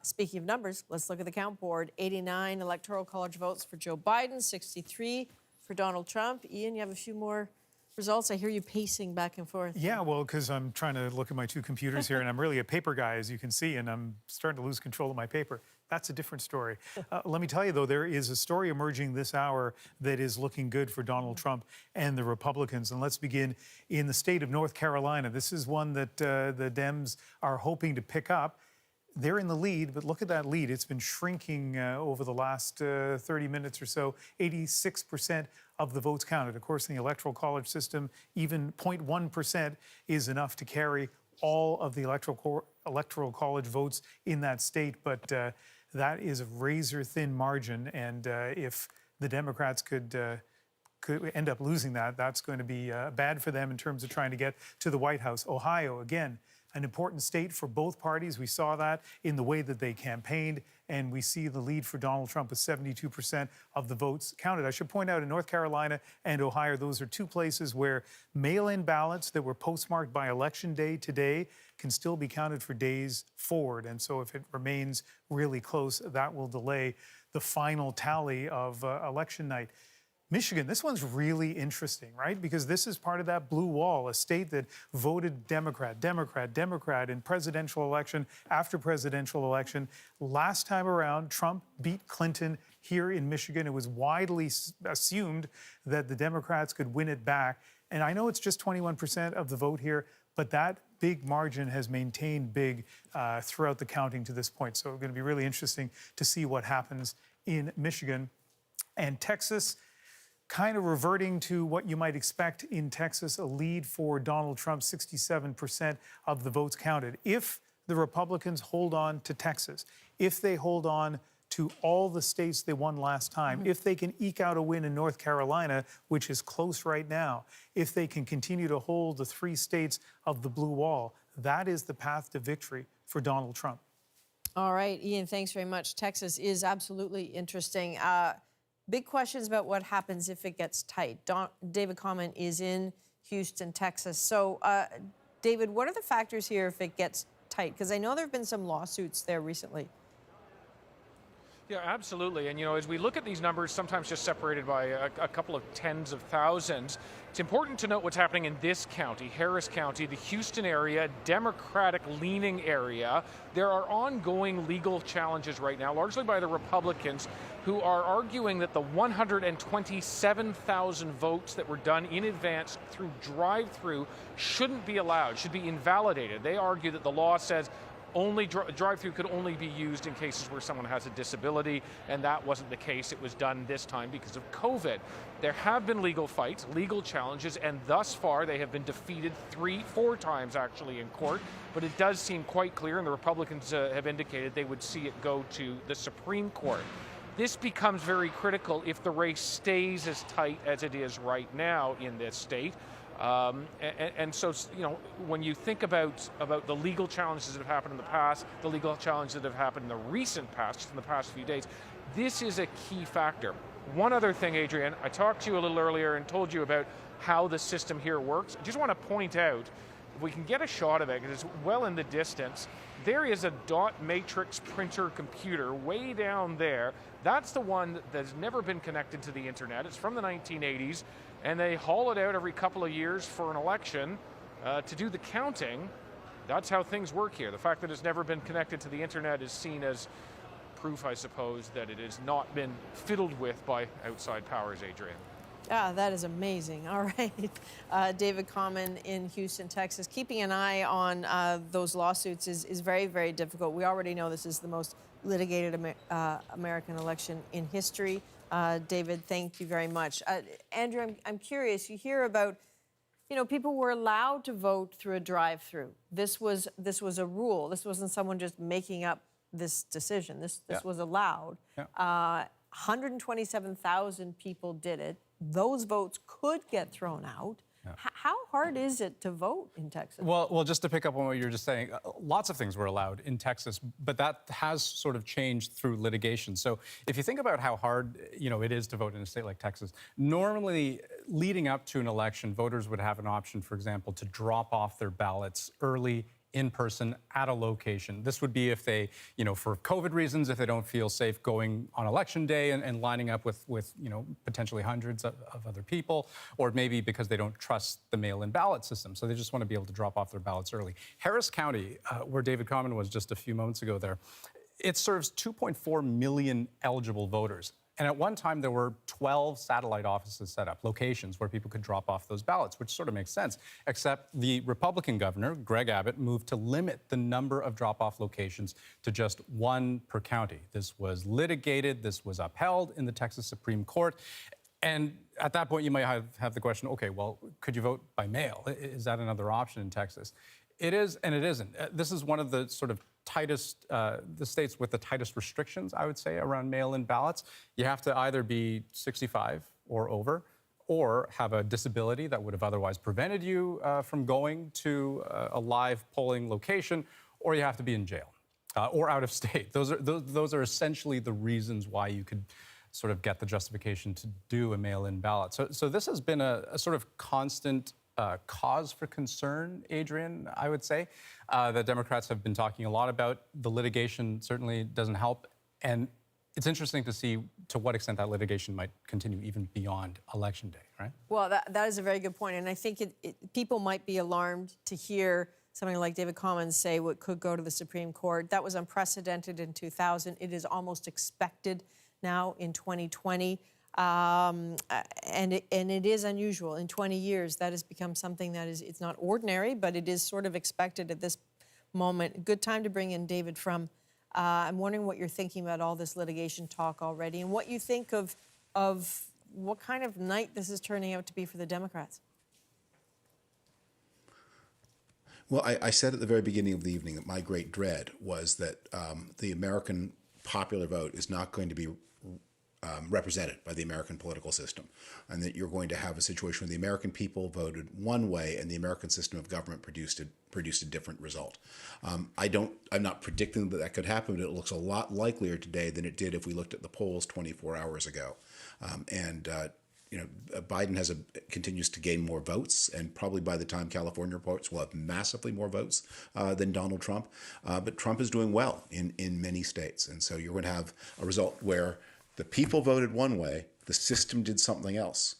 [SPEAKER 1] Speaking of numbers, let's look at the count board. 89 Electoral College votes for Joe Biden, 63 for Donald Trump. Ian, you have a few more results. I hear you pacing back and forth.
[SPEAKER 3] Yeah, well, because I'm trying to look at my two computers here, and I'm really a paper guy, as you can see, and I'm starting to lose control of my paper. That's a different story. Let me tell you, though, there is a story emerging this hour that is looking good for Donald Trump and the Republicans. And let's begin in the state of North Carolina. This is one that the Dems are hoping to pick up. They're in the lead, but look at that lead. It's been shrinking over the last 30 minutes or so. 86% of the votes counted. Of course, in the Electoral College system, even 0.1% is enough to carry all of the electoral college votes in that state, but that is a razor-thin margin, and if the Democrats could end up losing that, that's going to be bad for them in terms of trying to get to the White House. Ohio, again, an important state for both parties. We saw that in the way that they campaigned, and we see the lead for Donald Trump with 72% of the votes counted. I should point out in North Carolina and Ohio, those are two places where mail-in ballots that were postmarked by Election Day today can still be counted for days forward. And so if it remains really close, that will delay the final tally of election night. Michigan, this one's really interesting, right? Because this is part of that blue wall, a state that voted Democrat, Democrat, Democrat in presidential election after presidential election. Last time around, Trump beat Clinton here in Michigan. It was widely assumed that the Democrats could win it back. And I know it's just 21% of the vote here, but that big margin has maintained big throughout the counting to this point. So it's going to be really interesting to see what happens in Michigan. And Texas, kind of reverting to what you might expect in Texas, a lead for Donald Trump, 67% of the votes counted. If the Republicans hold on to Texas, if they hold on to all the states they won last time, if they can eke out a win in North Carolina, which is close right now, if they can continue to hold the 3 states of the blue wall, that is the path to victory for Donald Trump.
[SPEAKER 1] All right, Ian, thanks very much. Texas is absolutely interesting. Big questions about what happens if it gets tight. David Common is in Houston, Texas. So, David, what are the factors here if it gets tight? Because I know there have been some lawsuits there recently.
[SPEAKER 20] Yeah, absolutely. And, you know, as we look at these numbers, sometimes just separated by a couple of tens of thousands, it's important to note what's happening in this county, Harris County, the Houston area, Democratic-leaning area. There are ongoing legal challenges right now, largely by the Republicans, who are arguing that the 127,000 votes that were done in advance through drive-through shouldn't be allowed, should be invalidated. They argue that the law says only drive-through could only be used in cases where someone has a disability, and that wasn't the case. It was done this time because of COVID. There have been legal fights, legal challenges, and thus far they have been defeated 3-4 times actually in court, but it does seem quite clear, and the Republicans have indicated they would see it go to the Supreme Court. This becomes very critical if the race stays as tight as it is right now in this state. And so, you know, when you think about the legal challenges that have happened in the past, the legal challenges that have happened in the recent past, just in the past few days, this is a key factor. One other thing, Adrienne, I talked to you a little earlier and told you about how the system here works. I just want to point out, if we can get a shot of it, because it's well in the distance, there is a dot matrix printer computer way down there. That's the one that's never been connected to the internet. It's from the 1980s. And they haul it out every couple of years for an election to do the counting. That's how things work here. The fact that it's never been connected to the internet is seen as proof, I suppose, that it has not been fiddled with by outside powers, Adrienne.
[SPEAKER 1] Ah, that is amazing. All right. David Common in Houston, Texas. Keeping an eye on those lawsuits is very, very difficult. We already know this is the most litigated American election in history. David, thank you very much. Andrew, I'm curious. You hear about, you know, people were allowed to vote through a drive-through. This was a rule. This wasn't someone just making up this decision. This was allowed. 127,000 people did it. Those votes could get thrown out. How hard is it to vote in Texas?
[SPEAKER 7] Well, just to pick up on what you were just saying, lots of things were allowed in Texas, but that has sort of changed through litigation. So if you think about how hard, you know, it is to vote in a state like Texas, normally leading up to an election, voters would have an option, for example, to drop off their ballots early in person at a location. This would be if they, you know, for COVID reasons, if they don't feel safe going on election day and lining up with you know, potentially hundreds of other people, or maybe because they don't trust the mail-in ballot system. So they just want to be able to drop off their ballots early. Harris County, where David Common was just a few moments ago there, it serves 2.4 million eligible voters. And at one time, there were 12 satellite offices set up, locations where people could drop off those ballots, which sort of makes sense, except the Republican governor, Greg Abbott, moved to limit the number of drop-off locations to just 1 per county. This was litigated. This was upheld in the Texas Supreme Court. And at that point, you might have the question, okay, well, could you vote by mail? Is that another option in Texas? It is and it isn't. This is one of the sort of tightest, the states with the tightest restrictions, I would say, around mail-in ballots. You have to either be 65 or over, or have a disability that would have otherwise prevented you from going to a live polling location, or you have to be in jail or out of state. Those are essentially the reasons why you could sort of get the justification to do a mail-in ballot. So this has been a sort of constant cause for concern, Adrian, I would say, that Democrats have been talking a lot about. The litigation certainly doesn't help. And it's interesting to see to what extent that litigation might continue even beyond Election Day, right?
[SPEAKER 1] Well, that is a very good point. And I think people might be alarmed to hear something like David Commons say what could go to the Supreme Court. That was unprecedented in 2000. It is almost expected now in 2020. And it is unusual. In 20 years, that has become something that it's not ordinary, but it is sort of expected at this moment. Good time to bring in David Frum. I'm wondering what you're thinking about all this litigation talk already, and what you think of what kind of night this is turning out to be for the Democrats.
[SPEAKER 12] Well, I said at the very beginning of the evening that my great dread was that the American popular vote is not going to be represented by the American political system, and that you're going to have a situation where the American people voted one way and the American system of government produced a different result. I'm not predicting that could happen, but it looks a lot likelier today than it did if we looked at the polls 24 hours ago. Biden continues to gain more votes, and probably by the time California reports, will have massively more votes than Donald Trump. But Trump is doing well in many states, and so you're going to have a result where the people voted one way, the system did something else.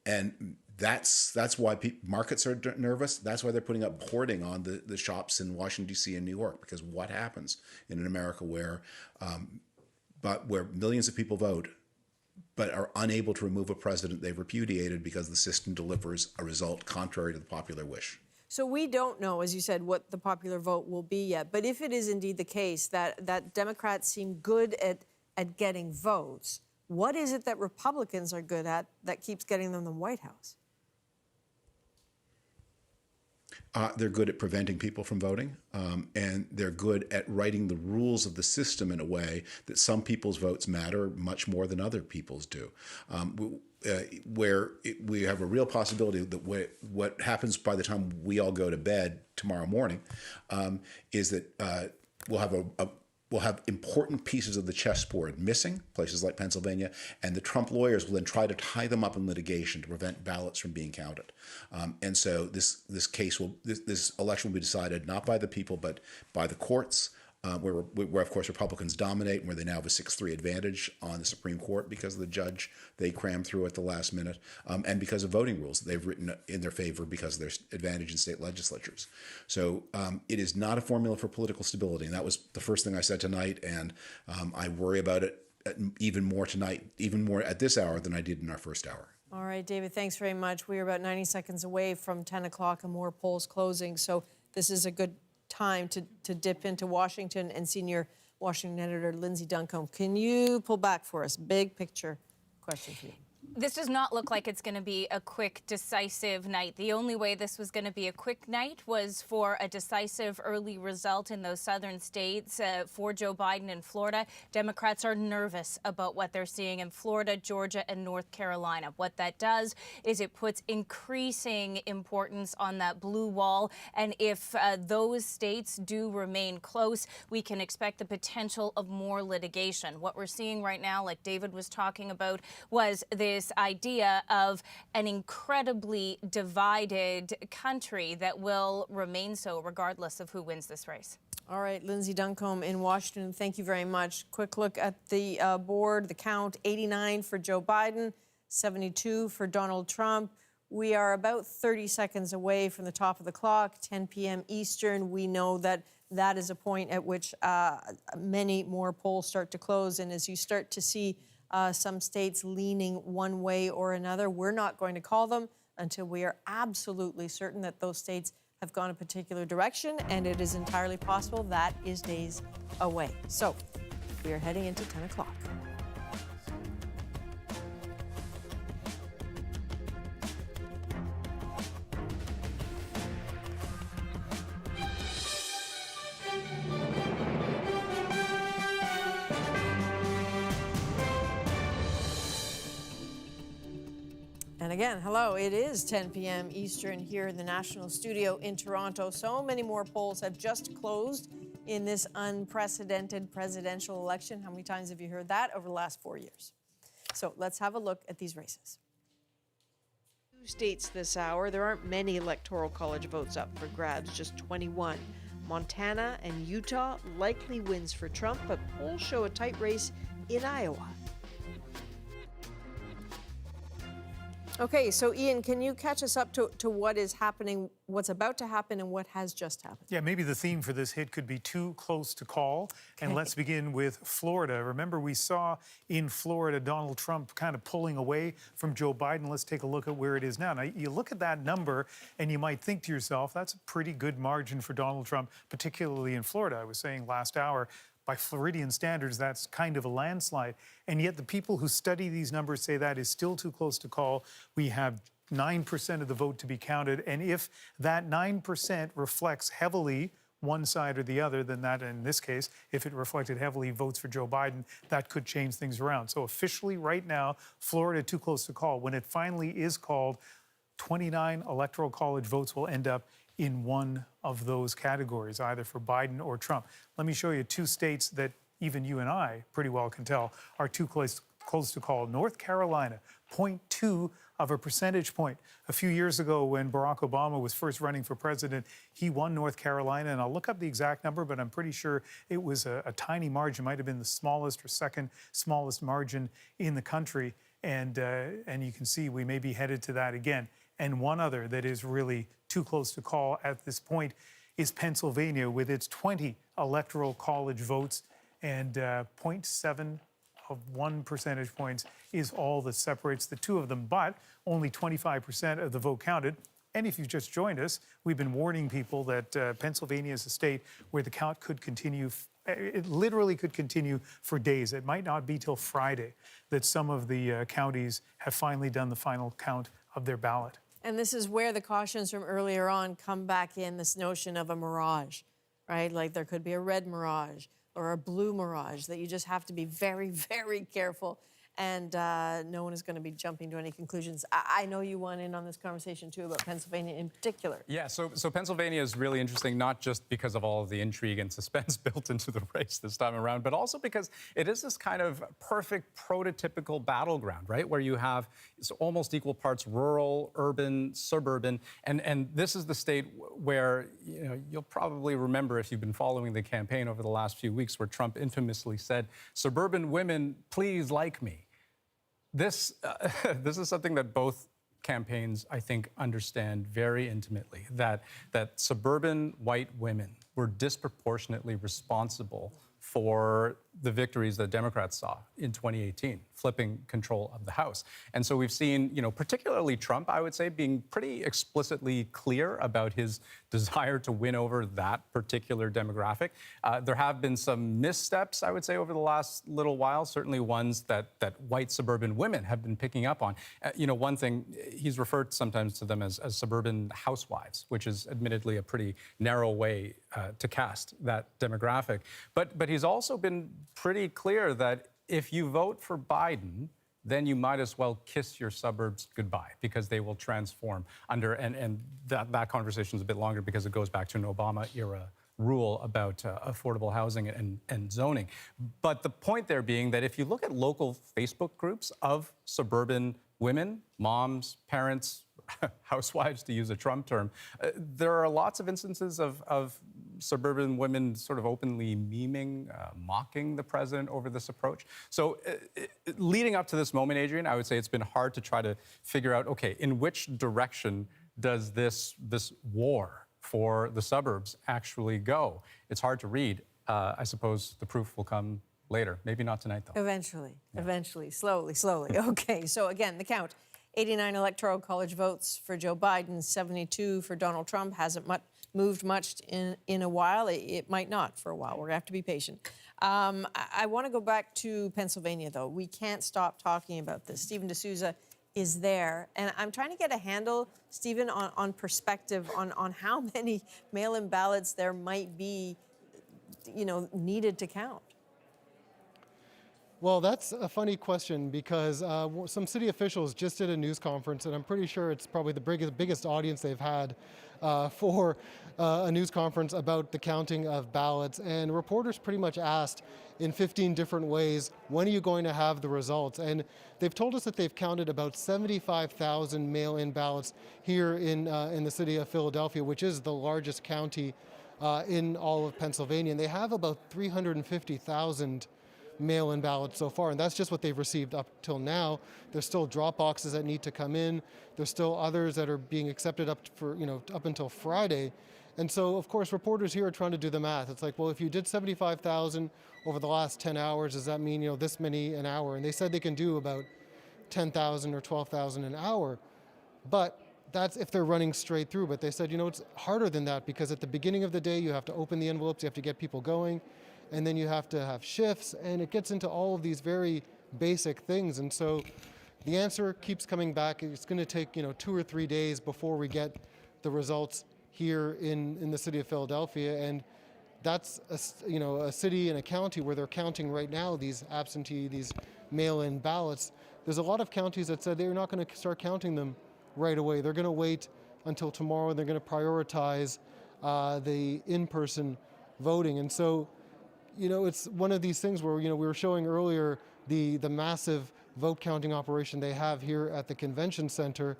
[SPEAKER 12] And that's why markets are nervous. That's why they're putting up hoarding on the shops in Washington, D.C. and New York, because what happens in an America where millions of people vote but are unable to remove a president they've repudiated because the system delivers a result contrary to the popular wish?
[SPEAKER 1] So we don't know, as you said, what the popular vote will be yet. But if it is indeed the case that Democrats seem good at getting votes, what is it that Republicans are good at that keeps getting them the White House?
[SPEAKER 12] They're good at preventing people from voting, and they're good at writing the rules of the system in a way that some people's votes matter much more than other people's do. Where we have a real possibility that what happens by the time we all go to bed tomorrow morning is that we'll have important pieces of the chessboard missing, places like Pennsylvania, and the Trump lawyers will then try to tie them up in litigation to prevent ballots from being counted. And so this election will be decided not by the people, but by the courts, where of course Republicans dominate, and where they now have a 6-3 advantage on the Supreme Court because of the judge they crammed through at the last minute, and because of voting rules that they've written in their favor because of their advantage in state legislatures. So it is not a formula for political stability, and that was the first thing I said tonight, and I worry about it even more tonight, even more at this hour than I did in our first hour.
[SPEAKER 1] All right, David, thanks very much. We are about 90 seconds away from 10 o'clock and more polls closing, so this is a good time to dip into Washington, and senior Washington editor Lindsay Duncombe. Can you pull back for us? Big picture question for you.
[SPEAKER 17] This does not look like it's going to be a quick, decisive night. The only way this was going to be a quick night was for a decisive early result in those southern states for Joe Biden in Florida. Democrats are nervous about what they're seeing in Florida, Georgia, and North Carolina. What that does is it puts increasing importance on that blue wall. And if those states do remain close, we can expect the potential of more litigation. What we're seeing right now, like David was talking about, was this idea of an incredibly divided country that will remain so regardless of who wins this race.
[SPEAKER 1] All right, Lindsay Duncombe in Washington, thank you very much. Quick look at the board, the count: 89 for Joe Biden, 72 for Donald Trump. We are about 30 seconds away from the top of the clock, 10 p.m. Eastern. We know that that is a point at which many more polls start to close, and as you start to see some states leaning one way or another, we're not going to call them until we are absolutely certain that those states have gone a particular direction, and it is entirely possible that is days away. So we are heading into 10 o'clock. Again, hello. It is 10 p.m. Eastern here in the National Studio in Toronto. So many more polls have just closed in this unprecedented presidential election. How many times have you heard that over the last 4 years? So let's have a look at these races. 2 states this hour. There aren't many electoral college votes up for grabs, just 21. Montana and Utah likely wins for Trump, but polls show a tight race in Iowa. Okay, so Ian, can you catch us up to what is happening, what's about to happen, and what has just happened?
[SPEAKER 3] Yeah, maybe the theme for this hit could be too close to call. Okay. And let's begin with Florida. Remember, we saw in Florida Donald Trump kind of pulling away from Joe Biden. Let's take a look at where it is now. Now, you look at that number, and you might think to yourself, that's a pretty good margin for Donald Trump, particularly in Florida. I was saying last hour, by Floridian standards, that's kind of a landslide. And yet the people who study these numbers say that is still too close to call. We have 9% of the vote to be counted. And if that 9% reflects heavily one side or the other, then that, in this case, if it reflected heavily votes for Joe Biden, that could change things around. So officially right now, Florida too close to call. When it finally is called, 29 electoral college votes will end up in one of those categories, either for Biden or Trump. Let me show you 2 states that even you and I pretty well can tell are too close to call. North Carolina, 0.2 of a percentage point. A few years ago when Barack Obama was first running for president, he won North Carolina, and I'll look up the exact number, but I'm pretty sure it was a tiny margin. It might have been the smallest or second smallest margin in the country, and you can see we may be headed to that again. And one other that is really too close to call at this point is Pennsylvania with its 20 electoral college votes, and 0.7 of 1 percentage points is all that separates the two of them, but only 25% of the vote counted. And if you've just joined us, we've been warning people that Pennsylvania is a state where the count could continue. It literally could continue for days. It might not be till Friday that some of the counties have finally done the final count of their ballot.
[SPEAKER 1] And this is where the cautions from earlier on come back in, this notion of a mirage, right? Like there could be a red mirage or a blue mirage that you just have to be very, very careful. And no one is going to be jumping to any conclusions. I know you want in on this conversation, too, about Pennsylvania in particular.
[SPEAKER 7] Yeah, so Pennsylvania is really interesting, not just because of all of the intrigue and suspense built into the race this time around, but also because it is this kind of perfect prototypical battleground, right, where you have almost equal parts rural, urban, suburban. And this is the state where, you know, you'll probably remember if you've been following the campaign over the last few weeks, where Trump infamously said, "Suburban women, please like me." This is something that both campaigns, I think, understand very intimately, that suburban white women were disproportionately responsible for the victories that Democrats saw in 2018, flipping control of the House. And so we've seen, you know, particularly Trump, I would say, being pretty explicitly clear about his desire to win over that particular demographic. There have been some missteps, I would say, over the last little while, certainly ones that white suburban women have been picking up on. You know, one thing, he's referred sometimes to them as suburban housewives, which is admittedly a pretty narrow way to cast that demographic. But he's also been pretty clear that if you vote for Biden, then you might as well kiss your suburbs goodbye, because they will transform under, and that conversation is a bit longer because it goes back to an Obama-era rule about affordable housing and zoning. But the point there being that if you look at local Facebook groups of suburban women, moms, parents, housewives, to use a Trump term, there are lots of instances of suburban women sort of openly memeing, mocking the president over this approach. So leading up to this moment, Adrienne, I would say it's been hard to try to figure out, okay, in which direction does this war for the suburbs actually go? It's hard to read. I suppose the proof will come later. Maybe not tonight, though.
[SPEAKER 1] Eventually, slowly. Okay, so again, the count. 89 electoral college votes for Joe Biden, 72 for Donald Trump. Hasn't moved much in a while. It might not for a while. We're going to have to be patient. I want to go back to Pennsylvania, though. We can't stop talking about this. Stephen D'Souza is there. And I'm trying to get a handle, Stephen, on perspective on how many mail-in ballots there might be, you know, needed to count.
[SPEAKER 11] Well, that's a funny question because some city officials just did a news conference, and I'm pretty sure it's probably the biggest audience they've had for a news conference about the counting of ballots. And reporters pretty much asked in 15 different ways, when are you going to have the results? And they've told us that they've counted about 75,000 mail-in ballots here in the city of Philadelphia, which is the largest county in all of Pennsylvania. And they have about 350,000 mail-in ballots so far, and that's just what they've received up till now. There's still drop boxes that need to come in. There's still others that are being accepted up until Friday. And so, of course, reporters here are trying to do the math. It's like, well, if you did 75,000 over the last 10 hours, does that mean, this many an hour? And they said they can do about 10,000 or 12,000 an hour. But that's if they're running straight through. But they said, it's harder than that because at the beginning of the day, you have to open the envelopes, you have to get people going, and then you have to have shifts, and it gets into all of these very basic things. And so the answer keeps coming back. It's going to take 2 or 3 days before we get the results here in the city of Philadelphia. And that's a city and a county where they're counting right now these mail-in ballots. There's a lot of counties that said they're not going to start counting them right away. They're going to wait until tomorrow. They're going to prioritize the in-person voting. And so it's one of these things where, we were showing earlier the massive vote counting operation they have here at the convention center.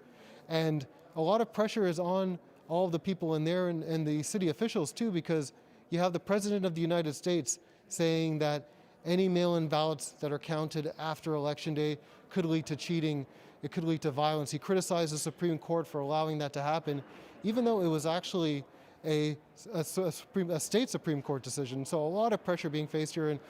[SPEAKER 11] And a lot of pressure is on all of the people in there and the city officials too, because you have the President of the United States saying that any mail-in ballots that are counted after Election Day could lead to cheating. It could lead to violence. He criticized the Supreme Court for allowing that to happen, even though it was actually a state Supreme Court decision. So a lot of pressure being faced here, and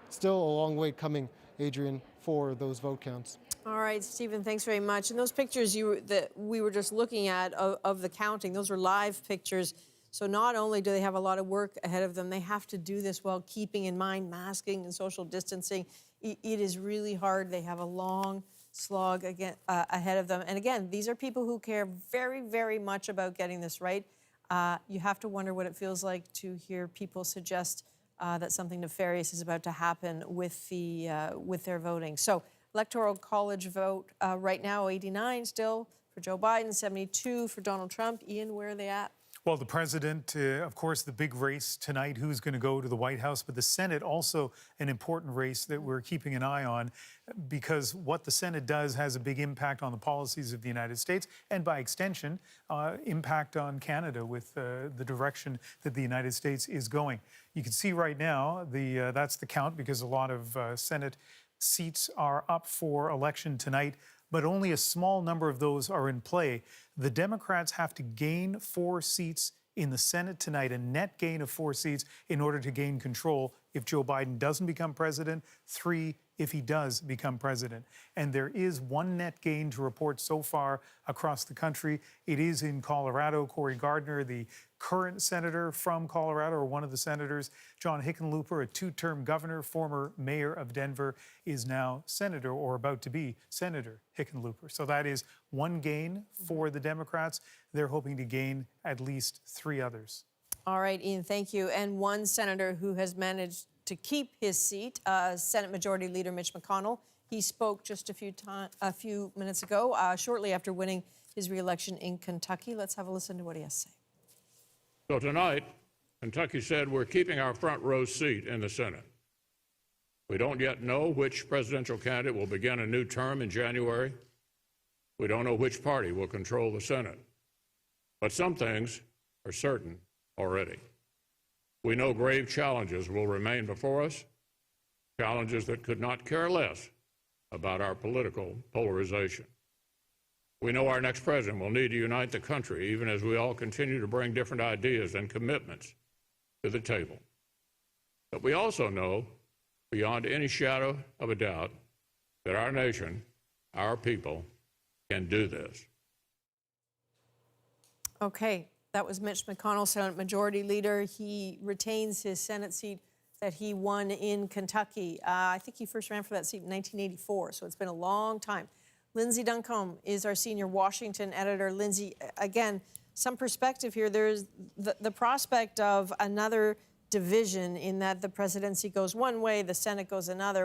[SPEAKER 11] still a long way coming, Adrienne, for those vote counts.
[SPEAKER 1] All right, Stephen, thanks very much. And those pictures that we were just looking at of the counting, those are live pictures. So not only do they have a lot of work ahead of them, they have to do this while keeping in mind masking and social distancing. It is really hard. They have a long slog ahead of them. And again, these are people who care very, very much about getting this right. You have to wonder what it feels like to hear people suggest that something nefarious is about to happen with their voting. So, Electoral College vote right now, 89 still for Joe Biden, 72 for Donald Trump. Ian, where are they at?
[SPEAKER 3] Well, the president, of course, the big race tonight, who's going to go to the White House, but the Senate also an important race that we're keeping an eye on, because what the Senate does has a big impact on the policies of the United States and, by extension, impact on Canada with the direction that the United States is going. You can see right now that's the count, because a lot of Senate seats are up for election tonight, but only a small number of those are in play. The Democrats have to gain 4 seats in the Senate tonight, a net gain of 4 seats in order to gain control if Joe Biden doesn't become president, 3 if he does become president. And there is 1 net gain to report so far across the country. It is in Colorado. Cory Gardner, the current senator from Colorado, or one of the senators, John Hickenlooper, a 2-term governor, former mayor of Denver, is now senator, or about to be Senator Hickenlooper. So that is 1 gain for the Democrats. They're hoping to gain at least 3 others.
[SPEAKER 1] All right, Ian, thank you. And one senator who has managed to keep his seat, Senate Majority Leader Mitch McConnell. He spoke just a few minutes ago, shortly after winning his re-election in Kentucky. Let's have a listen to what he has to say.
[SPEAKER 10] So tonight, Kentucky said we're keeping our front row seat in the Senate. We don't yet know which presidential candidate will begin a new term in January. We don't know which party will control the Senate. But some things are certain already. We know grave challenges will remain before us, challenges that could not care less about our political polarization. We know our next president will need to unite the country, even as we all continue to bring different ideas and commitments to the table. But we also know, beyond any shadow of a doubt, that our nation, our people, can do this.
[SPEAKER 1] Okay, that was Mitch McConnell, Senate Majority Leader. He retains his Senate seat that he won in Kentucky. I think he first ran for that seat in 1984, so it's been a long time. Lindsay Duncombe is our senior Washington editor. Lindsay, again, some perspective here. There's the prospect of another division in that the presidency goes one way, the Senate goes another.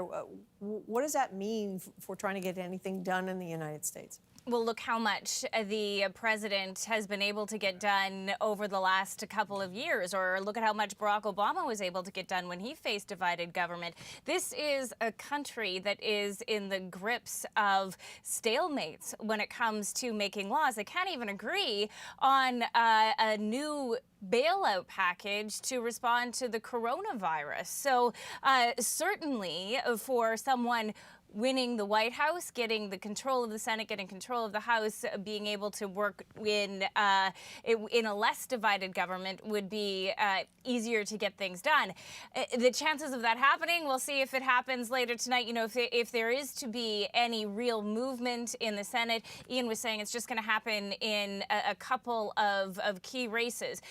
[SPEAKER 1] What does that mean for trying to get anything done in the United States?
[SPEAKER 17] Well, look how much the president has been able to get done over the last couple of years, or look at how much Barack Obama was able to get done when he faced divided government. This is a country that is in the grips of stalemates when it comes to making laws. They can't even agree on a new bailout package to respond to the coronavirus. So certainly for someone winning the White House, getting the control of the Senate, getting control of the House, being able to work in a less divided government would be easier to get things done. The chances of that happening, we'll see if it happens later tonight. You know, if there is to be any real movement in the Senate, Ian was saying it's just going to happen in a couple of key races.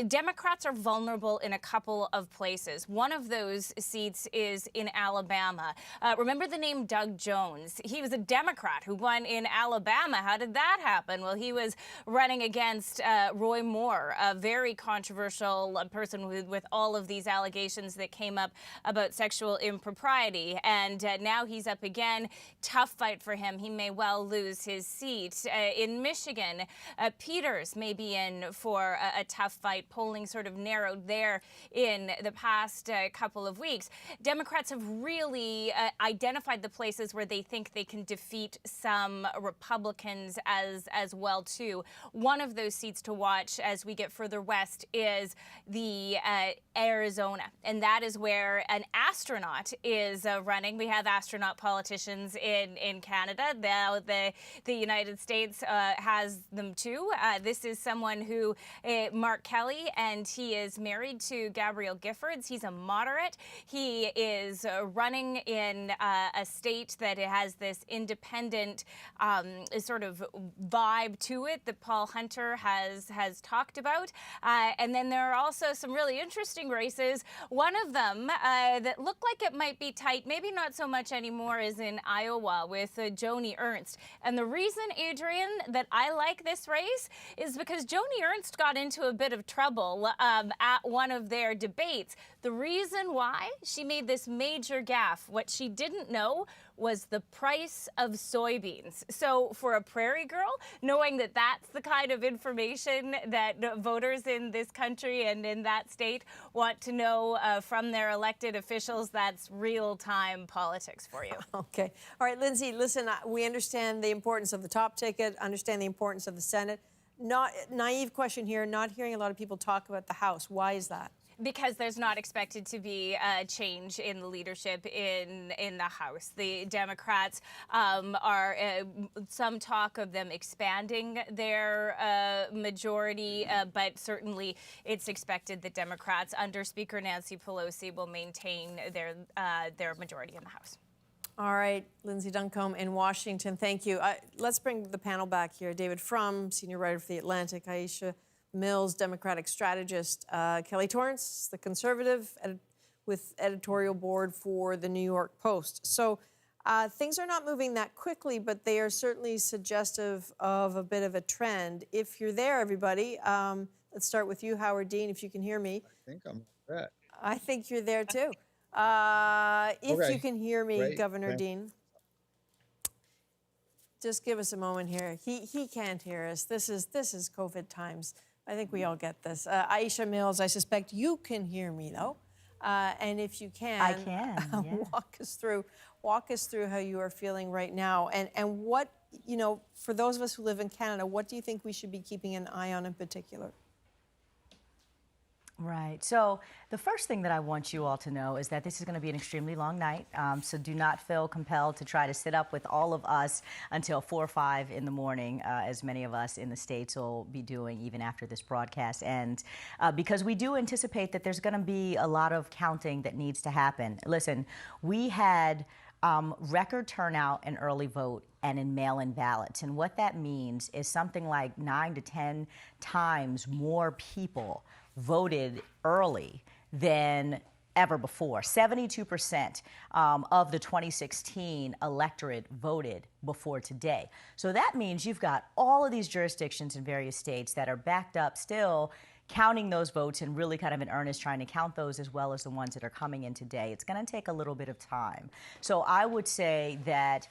[SPEAKER 17] Democrats are vulnerable in a couple of places. One of those seats is in Alabama. Remember the name Doug Jones? He was a Democrat who won in Alabama. How did that happen? Well, he was running against Roy Moore, a very controversial person with all of these allegations that came up about sexual impropriety. And now he's up again. Tough fight for him. He may well lose his seat. In Michigan, Peters may be in for a tough fight. Polling sort of narrowed there in the past couple of weeks. Democrats have really identified the places where they think they can defeat some Republicans as well, too. One of those seats to watch as we get further west is the Arizona, and that is where an astronaut is running. We have astronaut politicians in Canada. Now the United States has them too. This is someone who, Mark Kelly, and he is married to Gabrielle Giffords. He's a moderate. He is running in a state that it has this independent sort of vibe to it that Paul Hunter has talked about. And then there are also some really interesting races. One of them that looked like it might be tight, maybe not so much anymore, is in Iowa with Joni Ernst. And the reason, Adrian, that I like this race is because Joni Ernst got into a bit of trouble at one of their debates. The reason why? She made this major gaffe. What she didn't know was the price of soybeans. So for a prairie girl, knowing that that's the kind of information that voters in this country and in that state want to know from their elected officials, that's real-time politics for you.
[SPEAKER 1] Okay. All right, Lindsay, listen, we understand the importance of the top ticket, understand the importance of the Senate. Not naive question here, not hearing a lot of people talk about the House. Why is that?
[SPEAKER 17] Because there's not expected to be a change in the leadership in the House. The Democrats are some talk of them expanding their majority, but certainly it's expected that Democrats under Speaker Nancy Pelosi will maintain their majority in the House.
[SPEAKER 1] All right, Lindsay Duncombe in Washington, thank you. Let's bring the panel back here. David Frum, senior writer for The Atlantic, Aisha Mills, Democratic strategist, Kelly Torrance, the conservative with editorial board for the New York Post. So things are not moving that quickly, but they are certainly suggestive of a bit of a trend. If you're there, everybody, let's start with you, Howard Dean, if you can hear me.
[SPEAKER 15] I think I'm there.
[SPEAKER 1] I think you're there too. If you can hear me,
[SPEAKER 15] Great.
[SPEAKER 1] Governor Dean. Just give us a moment here. He can't hear us. This is COVID times. I think we all get this. Aisha Mills, I suspect you can hear me though. And if you can,
[SPEAKER 13] I can. Yeah.
[SPEAKER 1] walk us through how you are feeling right now, and what, you know, for those of us who live in Canada, what do you think we should be keeping an eye on in particular?
[SPEAKER 13] Right. So the first thing that I want you all to know is that this is going to be an extremely long night. So do not feel compelled to try to sit up with all of us until 4 or 5 in the morning, as many of us in the States will be doing even after this broadcast ends, because we do anticipate that there's going to be a lot of counting that needs to happen. Listen, we had record turnout in early vote and in mail-in ballots. And what that means is something like 9 to 10 times more people voted early than ever before. 72% of the 2016 electorate voted before today. So that means you've got all of these jurisdictions in various states that are backed up still counting those votes and really kind of in earnest trying to count those as well as the ones that are coming in today. It's going to take a little bit of time. So I would say that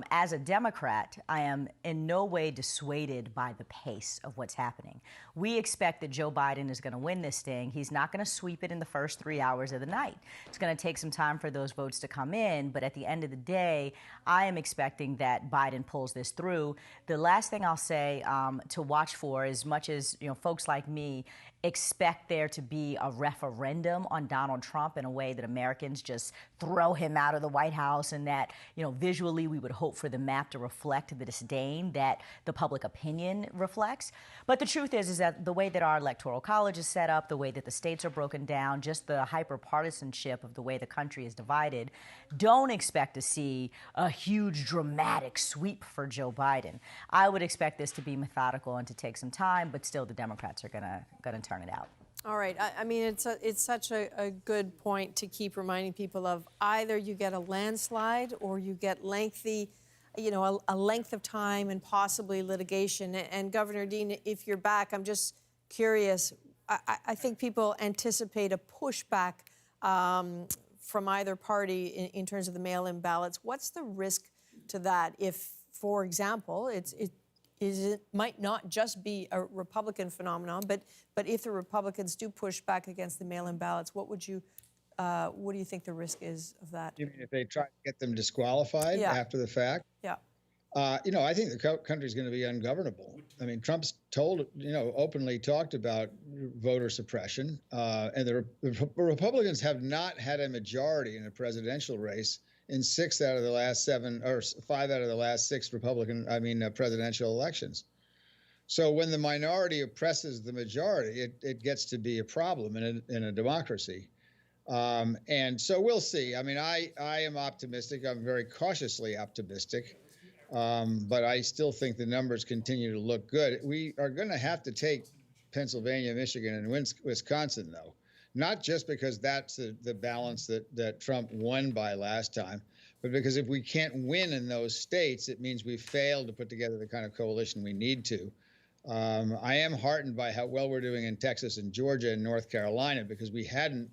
[SPEAKER 13] as a Democrat, I am in no way dissuaded by the pace of what's happening. We expect that Joe Biden is going to win this thing. He's not going to sweep it in the first 3 hours of the night. It's going to take some time for those votes to come in, but at the end of the day, I am expecting that Biden pulls this through. The last thing I'll say to watch for, as much as folks like me expect there to be a referendum on Donald Trump in a way that Americans just throw him out of the White House, and that visually we would hope for the map to reflect the disdain that the public opinion reflects. But the truth is that the way that our electoral college is set up, the way that the states are broken down, just the hyper-partisanship of the way the country is divided, don't expect to see a huge dramatic sweep for Joe Biden. I would expect this to be methodical and to take some time, but still the Democrats are gonna turn it out. All right.
[SPEAKER 1] I mean, it's such a good point to keep reminding people of. Either you get a landslide or you get lengthy, a length of time and possibly litigation. And Governor Dean, if you're back, I'm just curious. I think people anticipate a pushback from either party in terms of the mail-in ballots. What's the risk to that if, for example, it might not just be a Republican phenomenon, but if the Republicans do push back against the mail-in ballots, what do you think the risk is of that?
[SPEAKER 15] You mean if they try to get them disqualified after the fact?
[SPEAKER 1] Yeah.
[SPEAKER 15] I think the country's going to be ungovernable. I mean, Trump's openly talked about voter suppression, and the Republicans have not had a majority in a presidential race in 5 out of the last 6 presidential elections. So when the minority oppresses the majority, it gets to be a problem in a democracy. And so we'll see. I mean, I am optimistic. I'm very cautiously optimistic. But I still think the numbers continue to look good. We are going to have to take Pennsylvania, Michigan, and Wisconsin, though. Not just because that's the balance that Trump won by last time, but because if we can't win in those states, it means we failed to put together the kind of coalition we need to. I am heartened by how well we're doing in Texas and Georgia and North Carolina, because we hadn't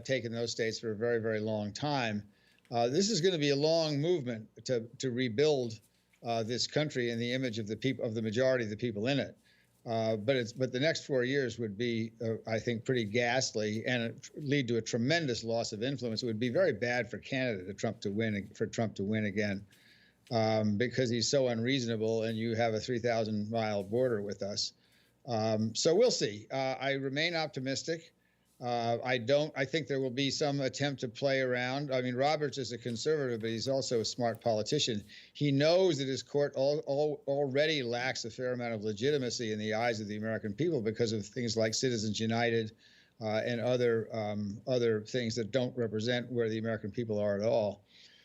[SPEAKER 15] taken those states for a very, very long time. This is going to be a long movement to rebuild this country in the image of the people, of the majority of the people in it. But the next 4 years would be, I think, pretty ghastly and lead to a tremendous loss of influence. It would be very bad for Canada for Trump to win again, because he's so unreasonable, and you have a 3,000-mile border with us. So we'll see. I remain optimistic. I think there will be some attempt to play around. I mean, Roberts is a conservative, but he's also a smart politician. He knows that his court already lacks a fair amount of legitimacy in the eyes of the American people because of things like Citizens United and other things that don't represent where the American people are at all.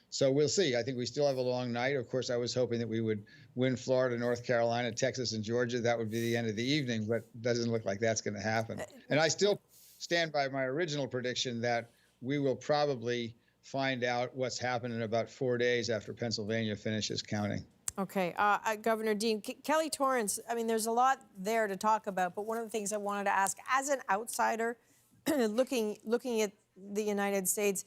[SPEAKER 15] So we'll see. I think we still have a long night. Of course, I was hoping that we would win Florida, North Carolina, Texas, and Georgia. That would be the end of the evening, but it doesn't look like that's going to happen. And I still stand by my original prediction that we will probably find out what's happened in about 4 days after Pennsylvania finishes counting.
[SPEAKER 1] Okay, Governor Dean, Kelly Torrance, I mean, there's a lot there to talk about, but one of the things I wanted to ask, as an outsider, looking at the United States,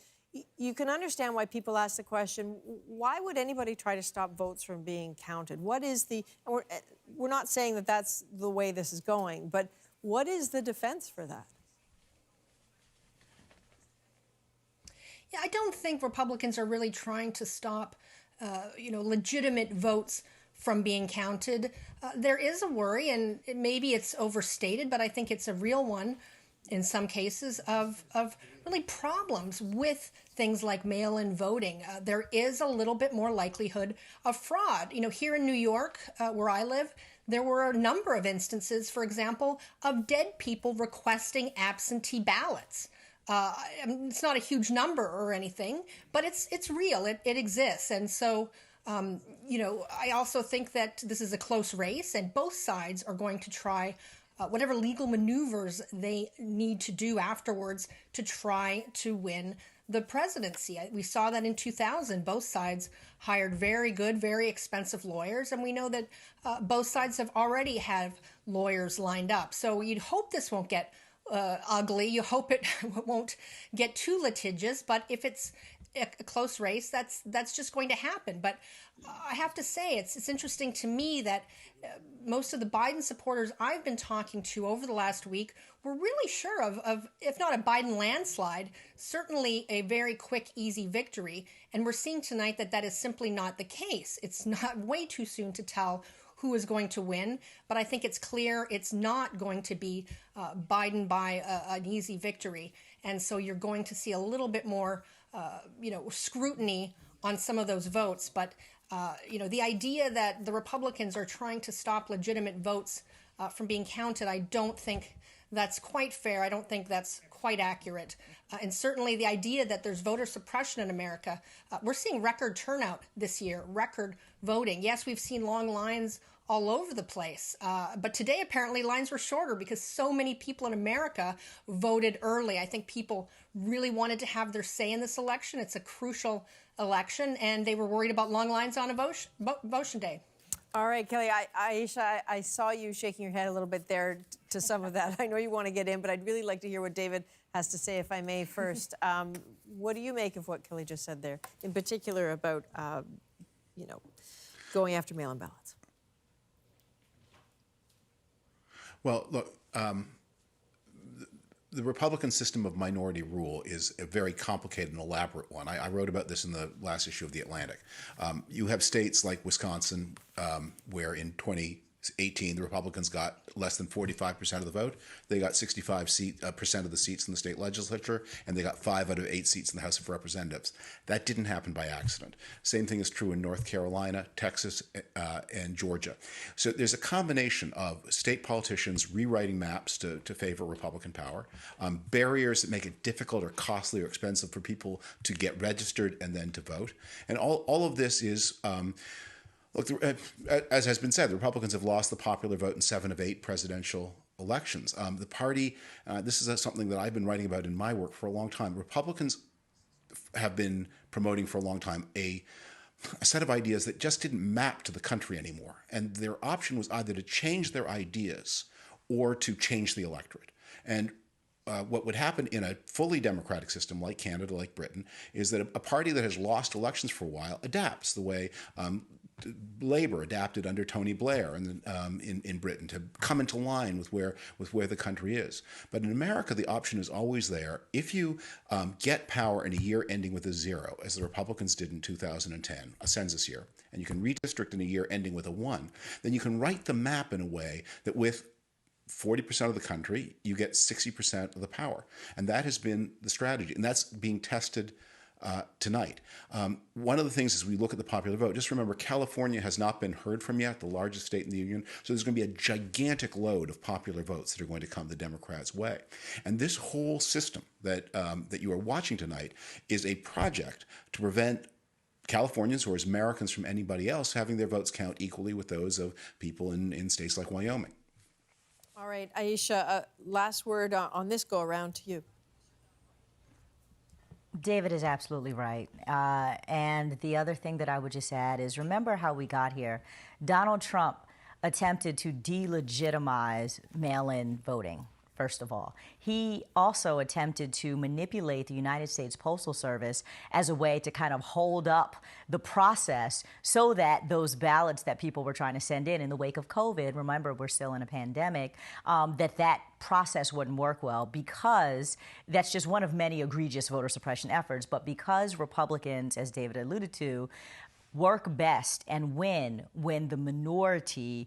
[SPEAKER 1] you can understand why people ask the question, why would anybody try to stop votes from being counted? What is we're not saying that that's the way this is going, but what is the defense for that?
[SPEAKER 14] Yeah, I don't think Republicans are really trying to stop, legitimate votes from being counted. There is a worry, and maybe it's overstated, but I think it's a real one in some cases of really problems with things like mail-in voting. There is a little bit more likelihood of fraud. Here in New York, where I live, there were a number of instances, for example, of dead people requesting absentee ballots. It's not a huge number or anything, but it's real. It exists. And so, I also think that this is a close race, and both sides are going to try whatever legal maneuvers they need to do afterwards to try to win the presidency. We saw that in 2000. Both sides hired very good, very expensive lawyers, and we know that both sides have already have lawyers lined up. So you'd hope this won't get ugly. You hope it won't get too litigious, but if it's a close race, that's just going to happen. But I have to say, it's interesting to me that most of the Biden supporters I've been talking to over the last week were really sure of if not a Biden landslide, certainly a very quick, easy victory. And we're seeing tonight that is simply not the case. It's not way too soon to tell who is going to win, but I think it's clear it's not going to be Biden by an easy victory. And so you're going to see a little bit more scrutiny on some of those votes. But the idea that the Republicans are trying to stop legitimate votes from being counted, I don't think that's quite fair. I don't think that's quite accurate. And certainly the idea that there's voter suppression in America, we're seeing record turnout this year, record voting. Yes, we've seen long lines all over the place. But today, apparently, lines were shorter because so many people in America voted early. I think people really wanted to have their say in this election. It's a crucial election, and they were worried about long lines on voting day.
[SPEAKER 1] All right, Kelly, Aisha, I saw you shaking your head a little bit there to some of that. I know you want to get in, but I'd really like to hear what David has to say, if I may, first. What do you make of what Kelly just said there, in particular about, going after mail-in ballots?
[SPEAKER 12] Well, look, the Republican system of minority rule is a very complicated and elaborate one. I wrote about this in the last issue of The Atlantic. You have states like Wisconsin, where in 2018 the Republicans got less than 45% of the vote. They got 65% of the seats in the state legislature, and they got 5 out of 8 seats in the House of Representatives. That didn't happen by accident. Same thing is true in North Carolina, Texas, and Georgia. So there's a combination of state politicians rewriting maps to favor Republican power, barriers that make it difficult or costly or expensive for people to get registered and then to vote. And all of this is... Look, as has been said, the Republicans have lost the popular vote in 7 of 8 presidential elections. The party, this is something that I've been writing about in my work for a long time. Republicans have been promoting for a long time a set of ideas that just didn't map to the country anymore. And their option was either to change their ideas or to change the electorate. And what would happen in a fully democratic system like Canada, like Britain, is that a party that has lost elections for a while adapts the way Labour adapted under Tony Blair in Britain to come into line with where the country is. But in America, the option is always there. If you get power in a year ending with a 0, as the Republicans did in 2010, a census year, and you can redistrict in a year ending with a 1, then you can write the map in a way that with 40% of the country, you get 60% of the power. And that has been the strategy. And that's being tested tonight. One of the things as we look at the popular vote, just remember California has not been heard from yet, the largest state in the union. So there's going to be a gigantic load of popular votes that are going to come the Democrats' way. And this whole system that you are watching tonight is a project to prevent Californians or as Americans from anybody else having their votes count equally with those of people in states like Wyoming.
[SPEAKER 1] All right, Aisha, last word on this go-around to you.
[SPEAKER 13] David is absolutely right. And the other thing that I would just add is remember how we got here. Donald Trump attempted to delegitimize mail-in voting, first of all. He also attempted to manipulate the United States Postal Service as a way to kind of hold up the process so that those ballots that people were trying to send in the wake of COVID, remember we're still in a pandemic, that process wouldn't work well because that's just one of many egregious voter suppression efforts. But because Republicans, as David alluded to, work best and win when the minority,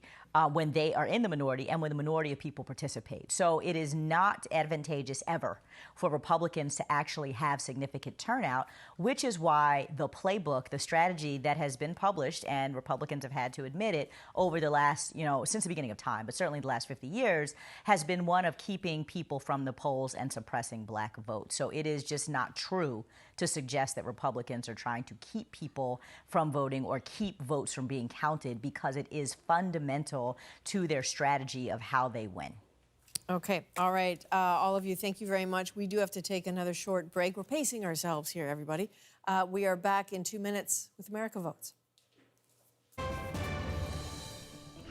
[SPEAKER 13] when they are in the minority and when the minority of people participate. So it is not advantageous ever for Republicans to actually have significant turnout, which is why the playbook, the strategy that has been published, and Republicans have had to admit it over the last, since the beginning of time, but certainly the last 50 years, has been one of keeping people from the polls and suppressing black votes. So it is just not true to suggest that Republicans are trying to keep people from voting or keep votes from being counted, because it is fundamental to their strategy of how they win.
[SPEAKER 1] Okay, all right. All of you, thank you very much. We do have to take another short break. We're pacing ourselves here, everybody. We are back in 2 minutes with America Votes.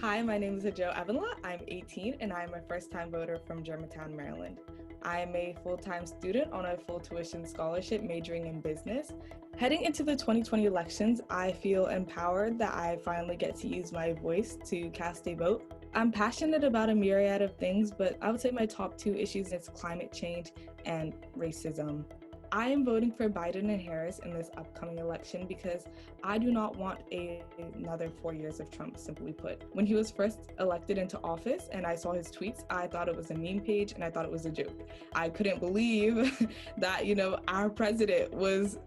[SPEAKER 16] Hi, my name is Adjo Avinla. I'm 18 and I'm a first-time voter from Germantown, Maryland. I am a full-time student on a full tuition scholarship majoring in business. Heading into the 2020 elections, I feel empowered that I finally get to use my voice to cast a vote. I'm passionate about a myriad of things, but I would say my top 2 issues is climate change and racism. I am voting for Biden and Harris in this upcoming election because I do not want another 4 years of Trump, simply put. When he was first elected into office and I saw his tweets, I thought it was a meme page and I thought it was a joke. I couldn't believe that, our president was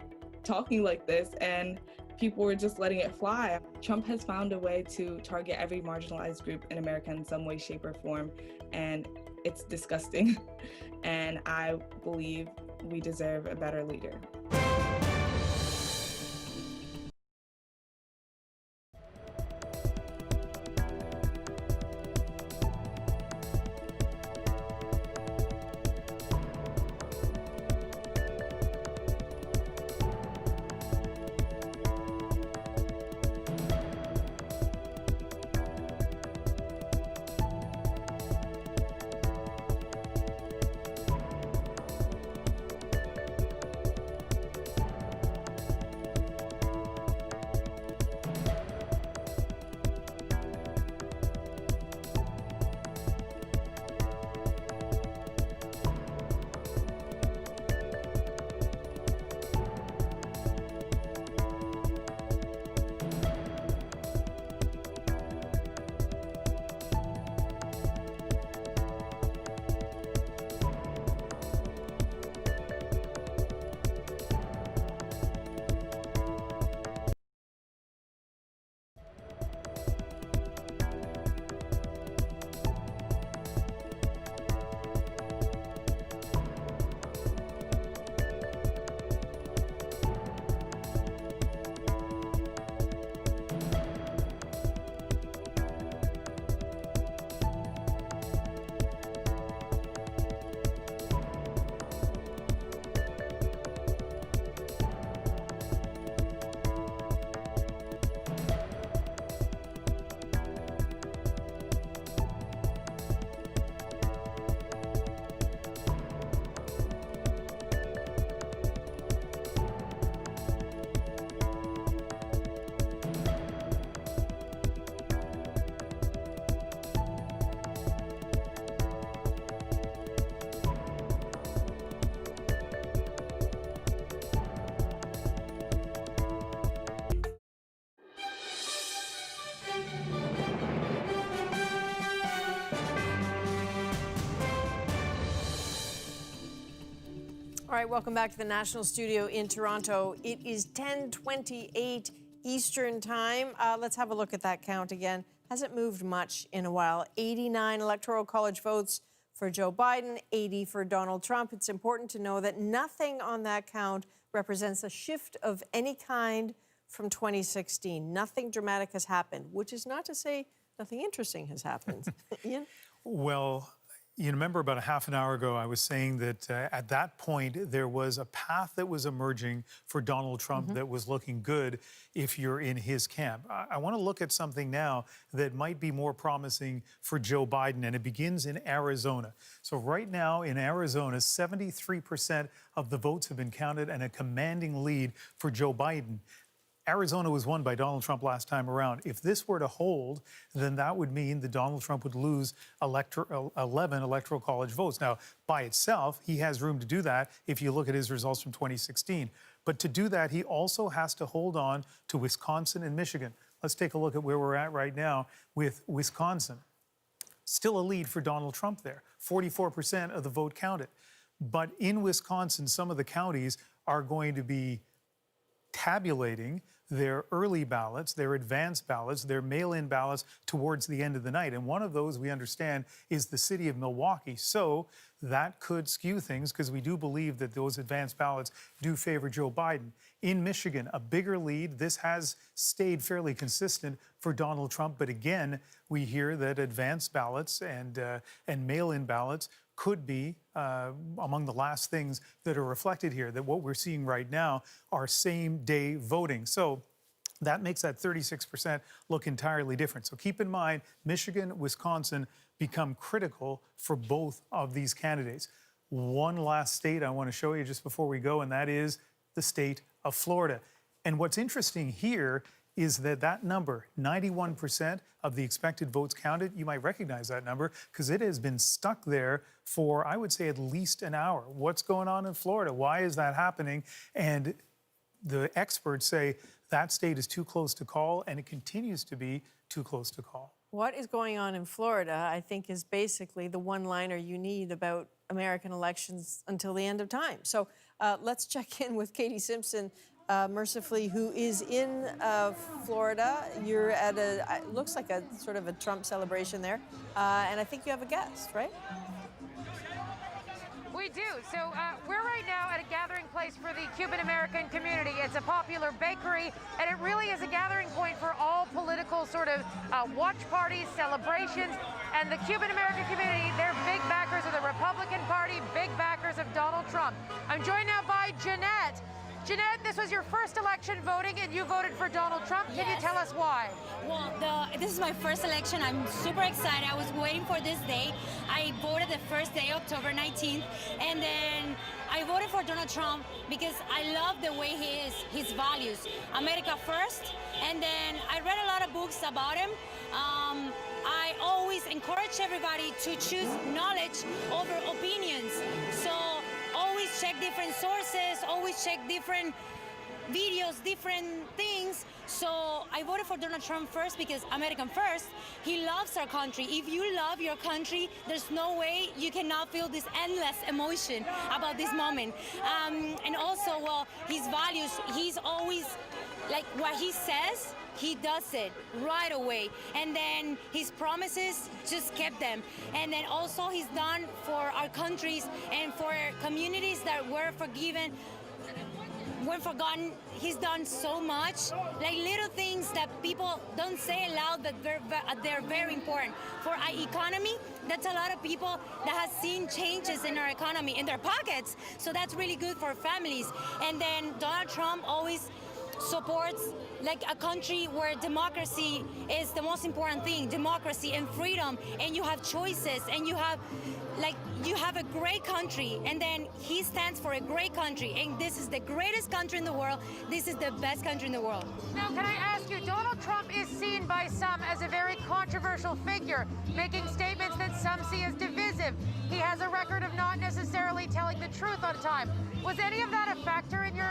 [SPEAKER 16] talking like this and people were just letting it fly. Trump has found a way to target every marginalized group in America in some way, shape, or form, and it's disgusting. And I believe we deserve a better leader.
[SPEAKER 1] All right, welcome back to the National Studio in Toronto. It is 10:28 Eastern Time. Let's have a look at that count again. Hasn't moved much in a while. 89 Electoral College votes for Joe Biden, 80 for Donald Trump. It's important to know that nothing on that count represents a shift of any kind from 2016. Nothing dramatic has happened, which is not to say nothing interesting has happened. Ian?
[SPEAKER 3] Well, you remember about a half an hour ago, I was saying that at that point, there was a path that was emerging for Donald Trump that was looking good if you're in his camp. I want to look at something now that might be more promising for Joe Biden, and it begins in Arizona. So right now in Arizona, 73% of the votes have been counted and a commanding lead for Joe Biden. Arizona was won by Donald Trump last time around. If this were to hold, then that would mean that Donald Trump would lose 11 Electoral College votes. Now, by itself, he has room to do that if you look at his results from 2016. But to do that, he also has to hold on to Wisconsin and Michigan. Let's take a look at where we're at right now with Wisconsin. Still a lead for Donald Trump there. 44% of the vote counted. But in Wisconsin, some of the counties are going to be tabulating their early ballots, their advanced ballots, their mail-in ballots towards the end of the night. And one of those, we understand, is the city of Milwaukee. So that could skew things because we do believe that those advanced ballots do favor Joe Biden. In Michigan, a bigger lead. This has stayed fairly consistent for Donald Trump. But again, we hear that advanced ballots and mail-in ballots could be among the last things that are reflected here, that what we're seeing right now are same-day voting. So that makes that 36% look entirely different. So keep in mind, Michigan, Wisconsin become critical for both of these candidates. One last state I want to show you just before we go, and that is the state of Florida. And what's interesting here is that number, 91% of the expected votes counted, you might recognize that number because it has been stuck there for, I would say, at least an hour. What's going on in Florida? Why is that happening? And the experts say that state is too close to call, and it continues to be too close to call.
[SPEAKER 1] What is going on in Florida, I think, is basically the one-liner you need about American elections until the end of time. So let's check in with Katie Simpson, mercifully, who is in Florida. You're at it looks like a sort of a Trump celebration there, and I think you have a guest, right?
[SPEAKER 6] We do. So we're right now at a gathering place for the Cuban-American community. It's a popular bakery, and it really is a gathering point for all political sort of watch parties, celebrations. And the Cuban-American community, they're big backers of the Republican Party, big backers of Donald Trump. I'm joined now by Jeanette. Jeanette, this was your first election voting, and you voted for Donald Trump. Can you tell us why?
[SPEAKER 18] Well, this is my first election. I'm super excited. I was waiting for this day. I voted the first day, October 19th, and then I voted for Donald Trump because I love the way he is, his values. America first, and then I read a lot of books about him. I always encourage everybody to choose knowledge over opinions. So always check different sources, always check different videos, different things. So I voted for Donald Trump first because American first. He loves our country. If you love your country, there's no way you cannot feel this endless emotion about this moment. And also, well, his values, he's always, like what he says, he does it right away. And then his promises, just kept them. And then also he's done for our countries and for communities that were forgotten. He's done so much, like little things that people don't say aloud, but they're very important. For our economy, that's a lot of people that have seen changes in our economy in their pockets. So that's really good for families. And then Donald Trump always supports like a country where democracy is the most important thing, democracy and freedom, and you have choices, and you have a great country, and then he stands for a great country, and this is the greatest country in the world. This is the best country in the world.
[SPEAKER 6] Now, can I ask you, Donald Trump is seen by some as a very controversial figure, making statements that some see as divisive. He has a record of not necessarily telling the truth on time. Was any of that a factor in your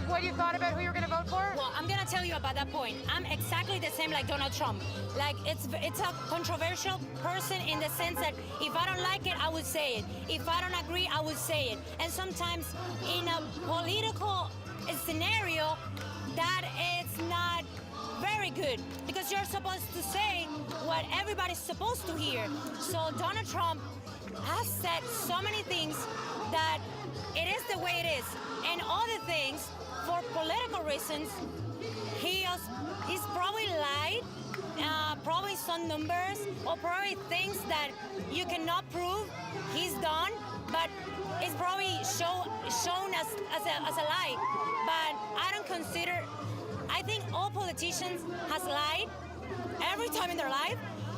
[SPEAKER 6] what you thought about who you're going to vote for?
[SPEAKER 18] Well, I'm going to tell you about that point. I'm exactly the same like Donald Trump. Like, it's a controversial person in the sense that if I don't like it, I would say it. If I don't agree, I would say it. And sometimes in a political scenario, that is not very good because you're supposed to say what everybody's supposed to hear. So Donald Trump has said so many things that it is the way it is. And other things, for political reasons, he's probably lied, probably some numbers, or probably things that you cannot prove he's done, but it's probably shown as a lie. But I think all politicians has lied every time in their life,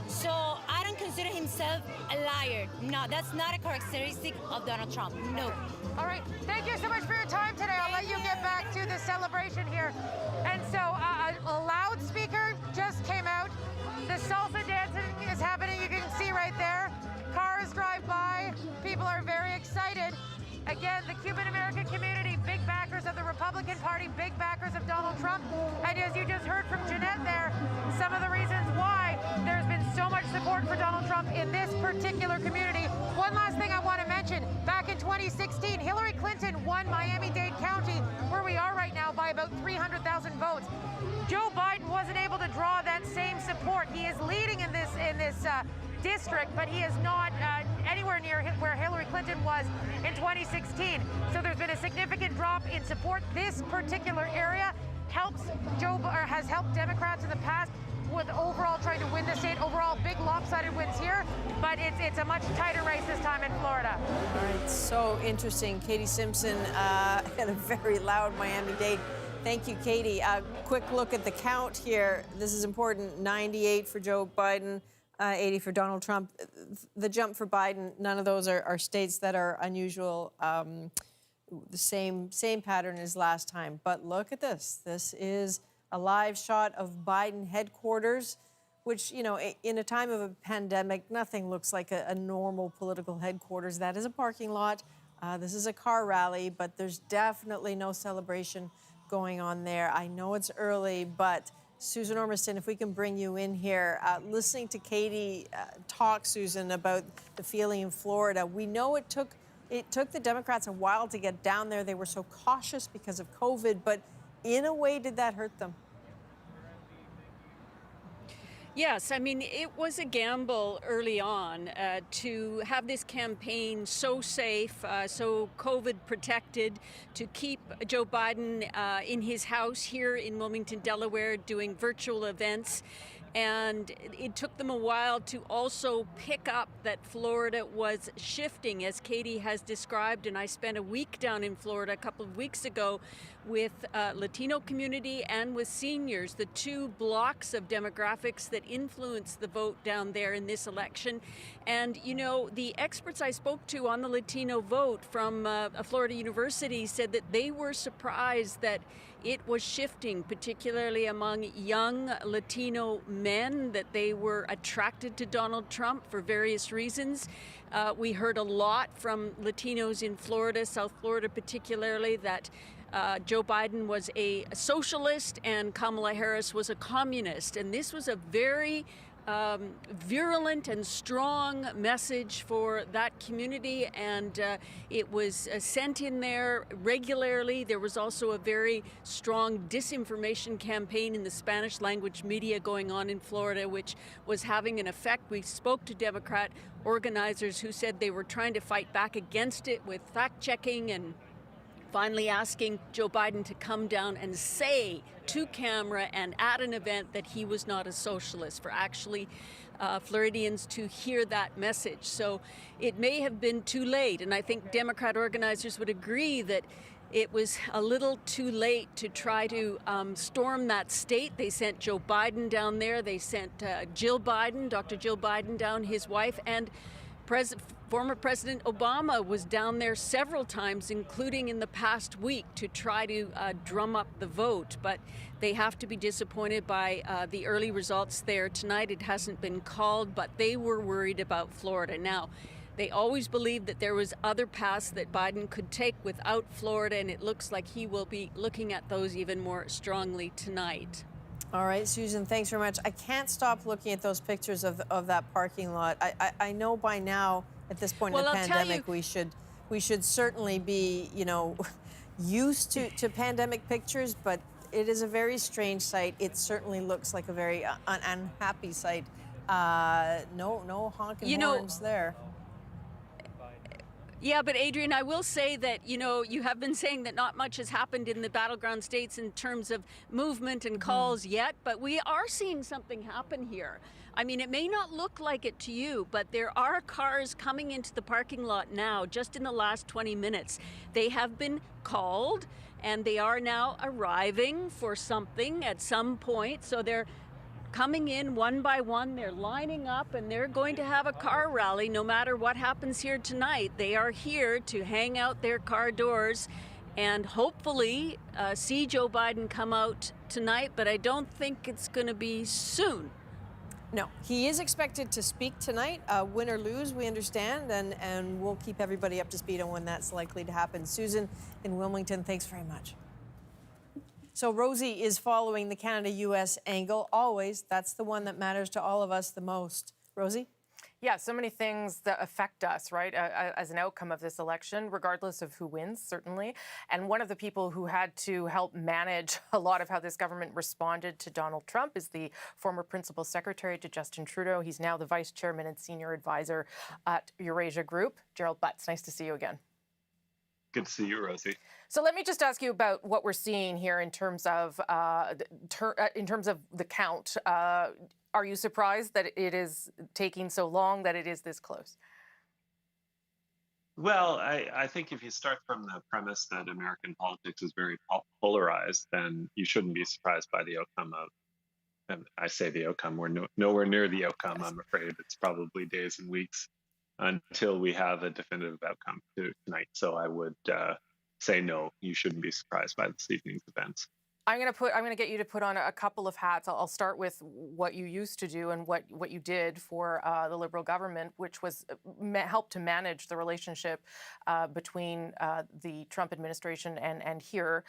[SPEAKER 18] so I don't consider himself a liar. No, that's not a characteristic of Donald Trump. No.
[SPEAKER 6] All right. Thank you so much for your time today. I'll let you get back to the celebration here. And so a loudspeaker just came out. The salsa dancing is happening. You can see right there. Cars drive by. People are very excited. Again, the Cuban-American community, big backers of the Republican Party, big backers of Donald Trump. And as you just heard from Jeanette there, some of the reasons why there's been so much support for Donald Trump in this particular community. One last thing I want to mention, back in 2016, Hillary Clinton won Miami-Dade County, where we are right now, by about 300,000 votes. Joe Biden wasn't able to draw that same support. He is leading in this district, but he is not anywhere near where Hillary Clinton was in 2016. So there's been a significant drop in support. This particular area has helped Democrats in the past with overall trying to win the state. Overall, big lopsided wins here, but it's a much tighter race this time in Florida.
[SPEAKER 1] All right, so interesting. Katie Simpson had a very loud Miami-Dade. Thank you, Katie. Quick look at the count here. This is important. 98 for Joe Biden, 80 for Donald Trump. The jump for Biden, none of those are states that are unusual. The same pattern as last time. But look at this. This is a live shot of Biden headquarters, which, you know, in a time of a pandemic, nothing looks like a normal political headquarters. That is a parking lot. This is a car rally, but there's definitely no celebration going on there. I know it's early, but Susan Ormiston, if we can bring you in here, listening to Katie talk, Susan, about the feeling in Florida, we know it took the Democrats a while to get down there. They were so cautious because of COVID, but in a way, did that hurt them?
[SPEAKER 19] Yes, I mean, it was a gamble early on to have this campaign so safe, so COVID protected, to keep Joe Biden in his house here in Wilmington, Delaware, doing virtual events. And it took them a while to also pick up that Florida was shifting, as Katie has described. And I spent a week down in Florida a couple of weeks ago with Latino community and with seniors, the two blocks of demographics that influence the vote down there in this election. And, you know, the experts I spoke to on the Latino vote from a Florida university said that they were surprised that it was shifting, particularly among young Latino men, that they were attracted to Donald Trump for various reasons. We heard a lot from Latinos in Florida, South Florida particularly, that Joe Biden was a socialist and Kamala Harris was a communist. And this was a very virulent and strong message for that community, and it was sent in there regularly. There was also a very strong disinformation campaign in the Spanish language media going on in Florida, which was having an effect. We spoke to Democrat organizers who said they were trying to fight back against it with fact-checking and finally asking Joe Biden to come down and say to camera and at an event that he was not a socialist, for actually Floridians to hear that message. So it may have been too late, and I think Democrat organizers would agree that it was a little too late to try to storm that state. They sent Joe Biden down there. They sent Jill Biden, Dr. Jill Biden down, his wife, and former President Obama was down there several times, including in the past week, to try to drum up the vote. But they have to be disappointed by the early results there tonight. It hasn't been called, but they were worried about Florida. Now, they always believed that there was other paths that Biden could take without Florida, and it looks like he will be looking at those even more strongly tonight.
[SPEAKER 1] All right, Susan, thanks very much. I can't stop looking at those pictures of that parking lot. I know by now, at this point in the pandemic, we should certainly be, you know, used to pandemic pictures, but it is a very strange sight. It certainly looks like a very unhappy sight. No honking horns there.
[SPEAKER 19] Yeah, but Adrienne, I will say that, you know, you have been saying that not much has happened in the battleground states in terms of movement and calls yet, but we are seeing something happen here. I mean, it may not look like it to you, but there are cars coming into the parking lot now, just in the last 20 minutes. They have been called, and they are now arriving for something at some point, so they're coming in one by one. They're lining up, and they're going to have a car rally no matter what happens here tonight. They are here to hang out their car doors and hopefully see Joe Biden come out tonight, but I don't think it's going to be soon.
[SPEAKER 1] No, he is expected to speak tonight, win or lose, we understand, and we'll keep everybody up to speed on when that's likely to happen. Susan in Wilmington, thanks very much. So Rosie is following the Canada-U.S. angle, always. That's the one that matters to all of us the most. Rosie?
[SPEAKER 9] Yeah, so many things that affect us, right, as an outcome of this election, regardless of who wins, certainly. And one of the people who had to help manage a lot of how this government responded to Donald Trump is the former principal secretary to Justin Trudeau. He's now the vice chairman and senior advisor at Eurasia Group. Gerald Butts, nice to see you again.
[SPEAKER 4] Good to see you, Rosie.
[SPEAKER 9] So let me just ask you about what we're seeing here in terms of the count. Are you surprised that it is taking so long, that it is this close?
[SPEAKER 4] Well, I think if you start from the premise that American politics is very polarized, then you shouldn't be surprised by the outcome of, and I say the outcome, we're nowhere near the outcome, I'm afraid. It's probably days and weeks until we have a definitive outcome tonight. So I would say no, you shouldn't be surprised by this evening's events.
[SPEAKER 9] I'm going to get you to put on a couple of hats. I'll start with what you used to do and what you did for the Liberal government, which was help to manage the relationship between the Trump administration and here.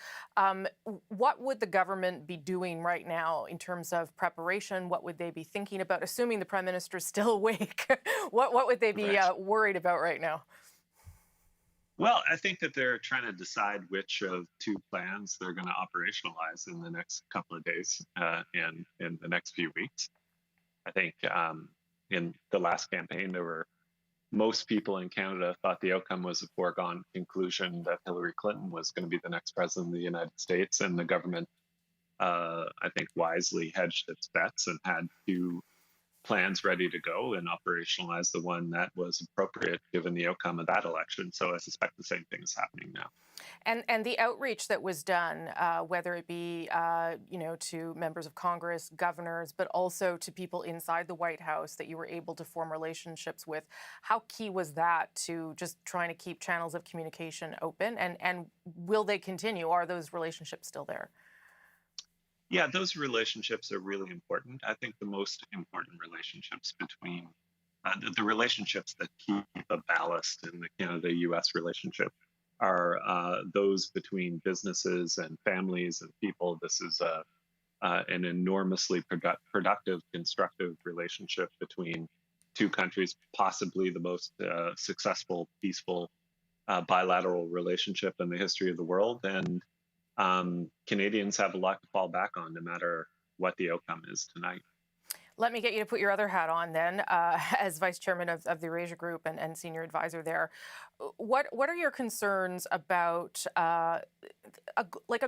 [SPEAKER 9] What would the government be doing right now in terms of preparation? What would they be thinking about, assuming the Prime Minister is still awake? What would they be worried about right now?
[SPEAKER 4] Well, I think that they're trying to decide which of two plans they're going to operationalize in the next couple of days and in the next few weeks. I think in the last campaign, most people in Canada thought the outcome was a foregone conclusion that Hillary Clinton was going to be the next president of the United States, and the government, I think, wisely hedged its bets and had two plans ready to go and operationalize the one that was appropriate given the outcome of that election. So I suspect the same thing is happening now.
[SPEAKER 9] And the outreach that was done, whether it be to members of Congress, governors, but also to people inside the White House that you were able to form relationships with, how key was that to just trying to keep channels of communication open? And will they continue? Are those relationships still there?
[SPEAKER 4] Yeah, those relationships are really important. I think the most important relationships between the relationships that keep a ballast in the Canada-U.S. relationship are those between businesses and families and people. This is an enormously productive, constructive relationship between two countries, possibly the most successful, peaceful bilateral relationship in the history of the world. And Canadians have a lot to fall back on, no matter what the outcome is tonight.
[SPEAKER 9] Let me get you to put your other hat on then, as vice chairman of the Eurasia Group and senior advisor there. What are your concerns about a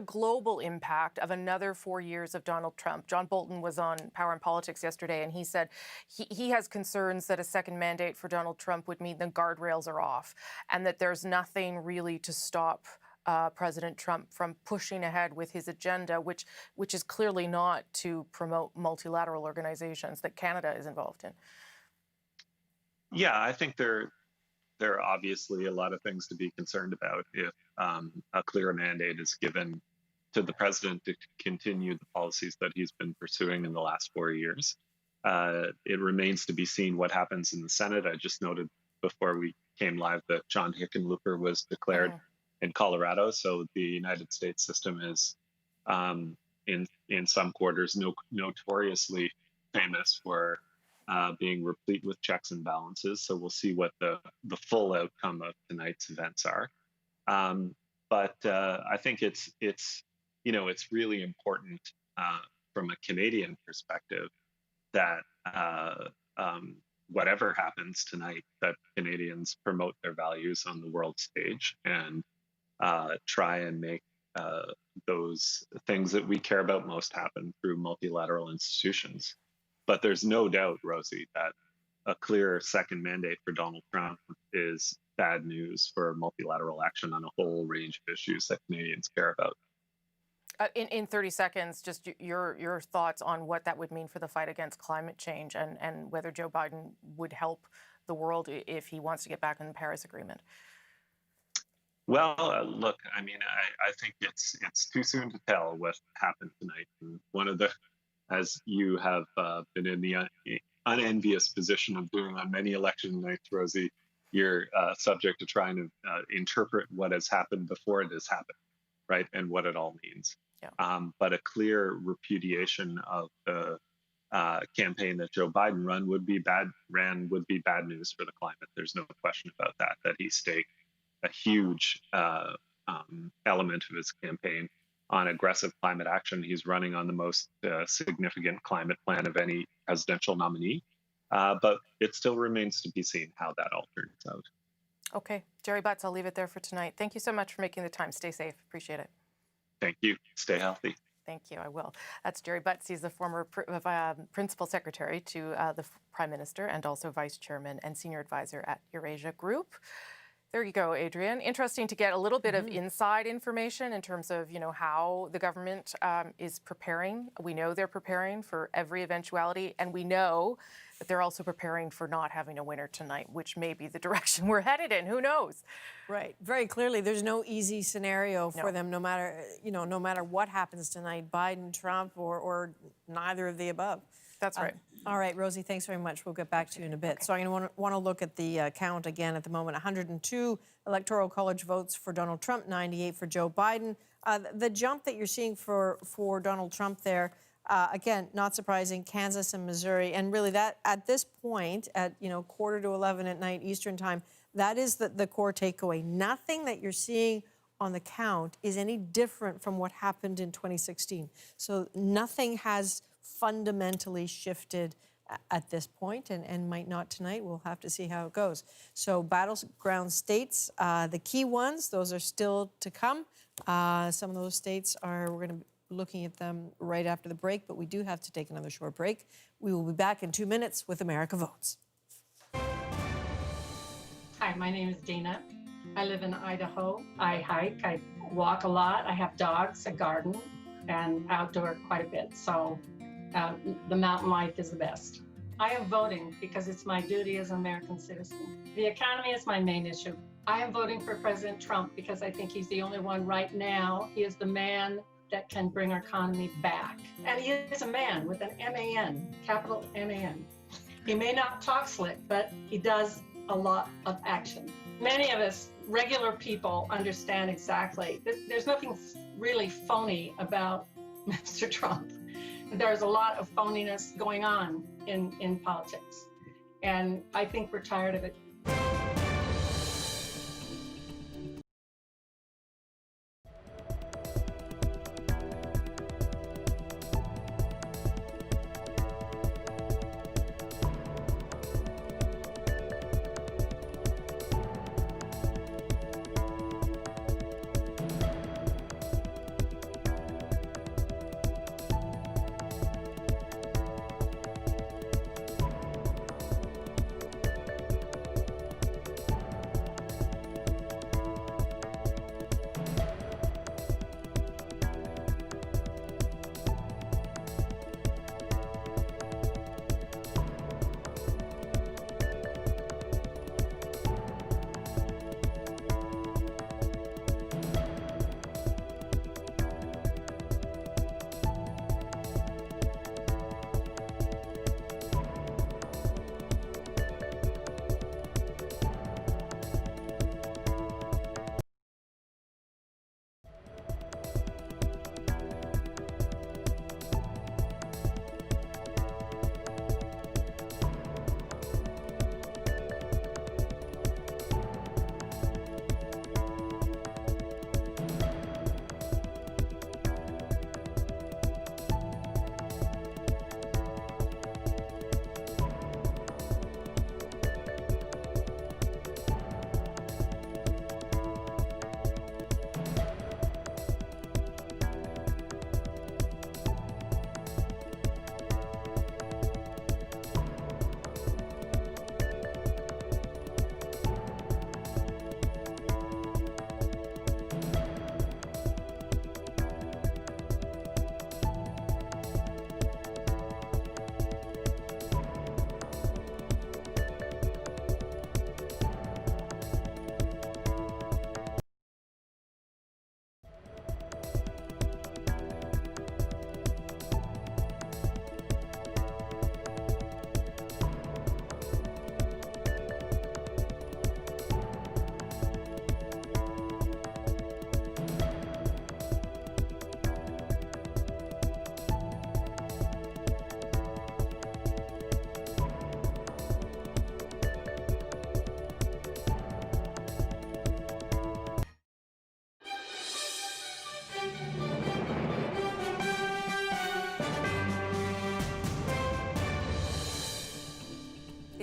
[SPEAKER 9] global impact of another 4 years of Donald Trump? John Bolton was on Power and Politics yesterday, and he said he has concerns that a second mandate for Donald Trump would mean the guardrails are off and that there's nothing really to stop President Trump from pushing ahead with his agenda, which is clearly not to promote multilateral organizations that Canada is involved in.
[SPEAKER 4] Yeah, I think there are obviously a lot of things to be concerned about if a clear mandate is given to the president to continue the policies that he's been pursuing in the last 4 years. It remains to be seen what happens in the Senate. I just noted before we came live that John Hickenlooper was declared in Colorado. So the United States system is, in some quarters, notoriously famous for being replete with checks and balances. So we'll see what the full outcome of tonight's events are. But I think it's really important from a Canadian perspective that whatever happens tonight, that Canadians promote their values on the world stage and try and make those things that we care about most happen through multilateral institutions. But there's no doubt, Rosie, that a clear second mandate for Donald Trump is bad news for multilateral action on a whole range of issues that Canadians care about.
[SPEAKER 9] In 30 seconds, just your thoughts on what that would mean for the fight against climate change and whether Joe Biden would help the world if he wants to get back in the Paris Agreement.
[SPEAKER 4] Well, look, I mean, I think it's too soon to tell what happened tonight. And one of the, as you have been in the unenvious position of doing on many election nights, Rosie, you're subject to trying to interpret what has happened before it has happened, right? And what it all means.
[SPEAKER 9] Yeah.
[SPEAKER 4] But a clear repudiation of campaign that Joe Biden would be bad news for the climate. There's no question about that. That he staked a huge element of his campaign on aggressive climate action. He's running on the most significant climate plan of any presidential nominee. But it still remains to be seen how that all turns out.
[SPEAKER 9] Okay, Jerry Butts, I'll leave it there for tonight. Thank you so much for making the time. Stay safe. Appreciate it.
[SPEAKER 4] Thank you. Stay healthy.
[SPEAKER 9] Thank you. I will. That's Jerry Butts. He's the former principal secretary to the Prime Minister and also vice chairman and senior advisor at Eurasia Group. There you go, Adrian. Interesting to get a little bit of inside information in terms of, how the government is preparing. We know they're preparing for every eventuality, and we know that they're also preparing for not having a winner tonight, which may be the direction we're headed in. Who knows?
[SPEAKER 1] Right. Very clearly, there's no easy scenario for them, no matter what happens tonight, Biden, Trump, or neither of the above.
[SPEAKER 9] That's right.
[SPEAKER 1] All right, Rosie, thanks very much. We'll get back to you in a bit. Okay. So I'm going to want to look at the count again at the moment. 102 Electoral College votes for Donald Trump, 98 for Joe Biden. The jump that you're seeing for Donald Trump there, again, not surprising, Kansas and Missouri. And really that, at this point, at 10:45 at night Eastern time, that is the core takeaway. Nothing that you're seeing on the count is any different from what happened in 2016. So nothing has fundamentally shifted at this point and might not tonight. We'll have to see how it goes. So battleground states, the key ones, those are still to come. Some of those states we're going to be looking at them right after the break, but we do have to take another short break. We will be back in 2 minutes with America Votes.
[SPEAKER 21] Hi, my name is Dana. I live in Idaho. I hike, I walk a lot. I have dogs, a garden, and outdoor quite a bit. So the mountain life is the best. I am voting because it's my duty as an American citizen. The economy is my main issue. I am voting for President Trump because I think he's the only one right now. He is the man that can bring our economy back. And he is a man with an M-A-N, capital M-A-N. He may not talk slick, but he does a lot of action. Many of us, regular people, understand exactly. There's nothing really phony about Mr. Trump. There's a lot of phoniness going on in politics. And I think we're tired of it.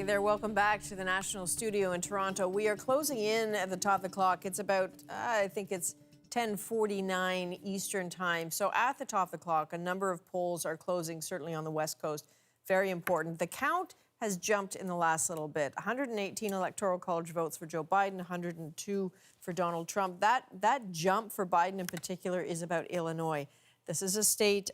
[SPEAKER 1] there. Welcome back to the National Studio in Toronto. We are closing in at the top of the clock. It's about, I think it's 10:49 Eastern time. So at the top of the clock, a number of polls are closing, certainly on the West Coast. Very important. The count has jumped in the last little bit. 118 Electoral College votes for Joe Biden, 102 for Donald Trump. That jump for Biden in particular is about Illinois. This is a state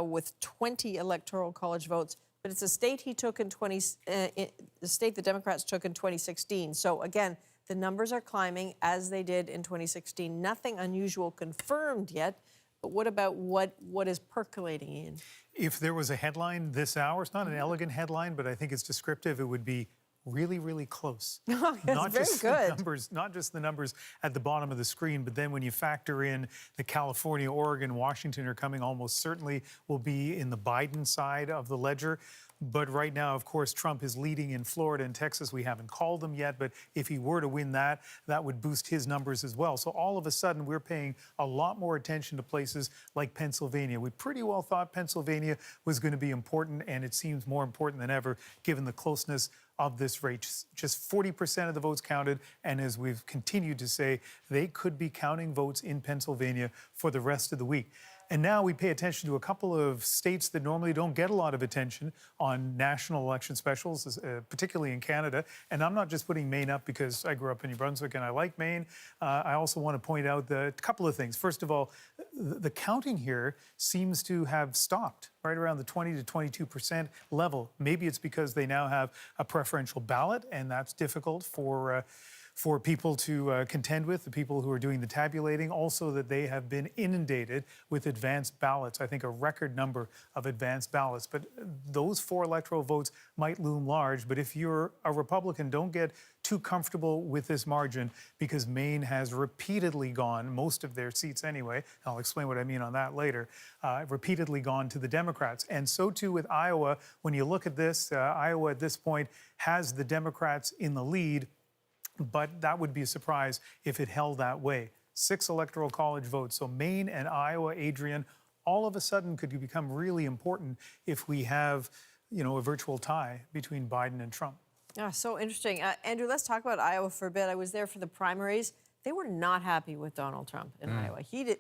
[SPEAKER 1] with 20 Electoral College votes, but it's a state he took in the state the Democrats took in 2016. So again, the numbers are climbing as they did in 2016. Nothing unusual confirmed yet, but what about what is percolating in?
[SPEAKER 3] If there was a headline this hour, it's not an elegant headline, but I think it's descriptive, it would be really, really close.
[SPEAKER 1] Not very good.
[SPEAKER 3] The numbers, not just the numbers at the bottom of the screen, but then when you factor in the California, Oregon, Washington are coming, almost certainly will be in the Biden side of the ledger. But right now, of course, Trump is leading in Florida and Texas. We haven't called them yet, but if he were to win that, that would boost his numbers as well. So all of a sudden, we're paying a lot more attention to places like Pennsylvania. We pretty well thought Pennsylvania was going to be important, and it seems more important than ever, given the closeness of this race. Just 40% of the votes counted, and as we've continued to say, they could be counting votes in Pennsylvania for the rest of the week. And now we pay attention to a couple of states that normally don't get a lot of attention on national election specials, particularly in Canada. And I'm not just putting Maine up because I grew up in New Brunswick and I like Maine. I also want to point out a couple of things. First of all, the counting here seems to have stopped right around the 20 to 22% level. Maybe it's because they now have a preferential ballot, and that's difficult for people to contend with, the people who are doing the tabulating. Also that they have been inundated with advanced ballots, I think a record number of advanced ballots. But those 4 electoral votes might loom large. But if you're a Republican, don't get too comfortable with this margin, because Maine has repeatedly gone, most of their seats anyway, and I'll explain what I mean on that later, repeatedly gone to the Democrats. And so too with Iowa. When you look at this, Iowa at this point has the Democrats in the lead, but that would be a surprise if it held that way. 6 Electoral College votes. So Maine and Iowa, Adrian, all of a sudden could become really important if we have, a virtual tie between Biden and Trump.
[SPEAKER 1] Yeah, so interesting. Andrew, let's talk about Iowa for a bit. I was there for the primaries. They were not happy with Donald Trump in Iowa. He did,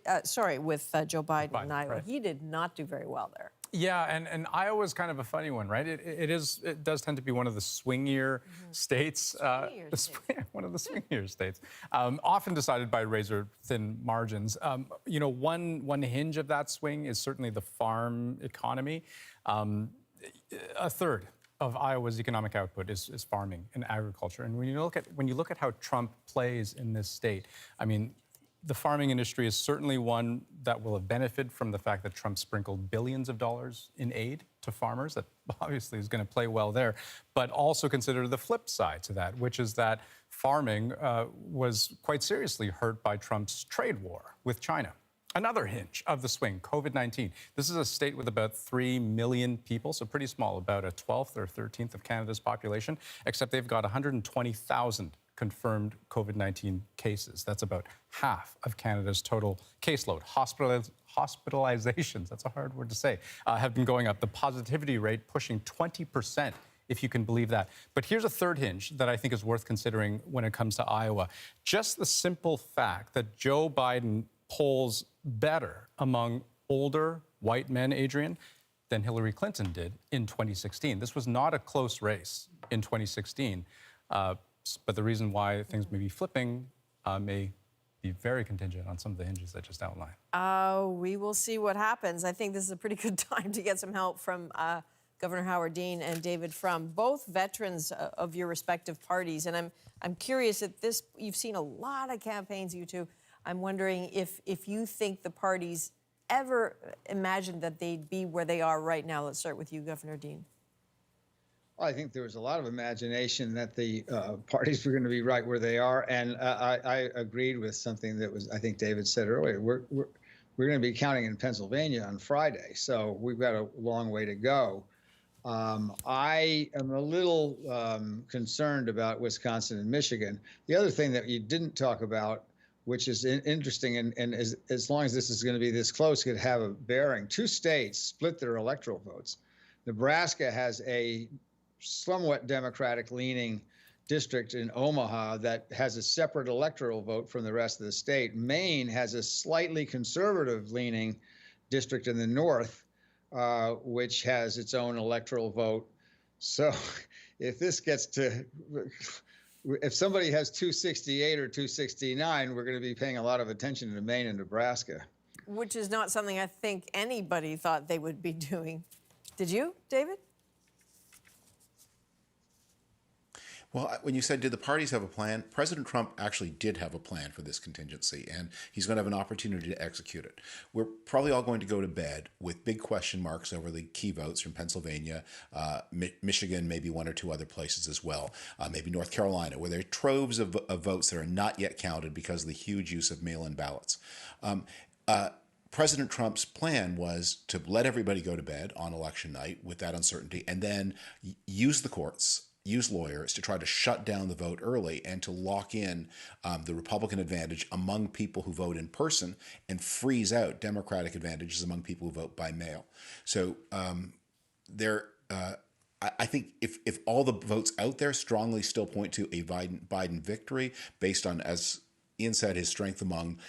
[SPEAKER 1] with Joe Biden in Iowa. Right. He did not do very well there.
[SPEAKER 7] Yeah, and Iowa's kind of a funny one, right? It does tend to be one of the swingier states. One of the swingier states. Often decided by razor-thin margins. One hinge of that swing is certainly the farm economy. A third of Iowa's economic output is farming and agriculture. And when you look at how Trump plays in this state, I mean, the farming industry is certainly one that will have benefited from the fact that Trump sprinkled billions of dollars in aid to farmers. That obviously is going to play well there. But also consider the flip side to that, which is that farming was quite seriously hurt by Trump's trade war with China. Another hinge of the swing, COVID-19. This is a state with about 3 million people, so pretty small, about a 12th or 13th of Canada's population, except they've got 120,000 confirmed COVID-19 cases. That's about half of Canada's total caseload. Hospitalizations, that's a hard word to say, have been going up. The positivity rate pushing 20%, if you can believe that. But here's a third hinge that I think is worth considering when it comes to Iowa. Just the simple fact that Joe Biden polls better among older white men, Adrian, than Hillary Clinton did in 2016. This was not a close race in 2016. But the reason why things may be flipping may be very contingent on some of the hinges I just outlined.
[SPEAKER 1] We will see what happens. I think this is a pretty good time to get some help from Governor Howard Dean and David Frum, both veterans of your respective parties. And I'm curious at this, you've seen a lot of campaigns, you two. I'm wondering if you think the parties ever imagined that they'd be where they are right now. Let's start with you, Governor Dean.
[SPEAKER 15] Well, I think there was a lot of imagination that the parties were going to be right where they are, and I agreed with something that was, I think David said earlier. We're going to be counting in Pennsylvania on Friday, so we've got a long way to go. I am a little concerned about Wisconsin and Michigan. The other thing that you didn't talk about, which is interesting, and as long as this is going to be this close, could have a bearing. 2 states split their electoral votes. Nebraska has a somewhat Democratic-leaning district in Omaha that has a separate electoral vote from the rest of the state. Maine has a slightly conservative-leaning district in the north, which has its own electoral vote. So if this gets to, if somebody has 268 or 269, we're going to be paying a lot of attention to Maine and Nebraska.
[SPEAKER 1] Which is not something I think anybody thought they would be doing. Did you, David?
[SPEAKER 12] Well, when you said, did the parties have a plan? President Trump actually did have a plan for this contingency, and he's going to have an opportunity to execute it. We're probably all going to go to bed with big question marks over the key votes from Pennsylvania, Michigan, maybe one or two other places as well, maybe North Carolina, where there are troves of votes that are not yet counted because of the huge use of mail-in ballots. President Trump's plan was to let everybody go to bed on election night with that uncertainty, and then use the courts, use lawyers to try to shut down the vote early and to lock in the Republican advantage among people who vote in person and freeze out Democratic advantages among people who vote by mail. So I think if all the votes out there strongly still point to a Biden victory based on, as Ian said, his strength among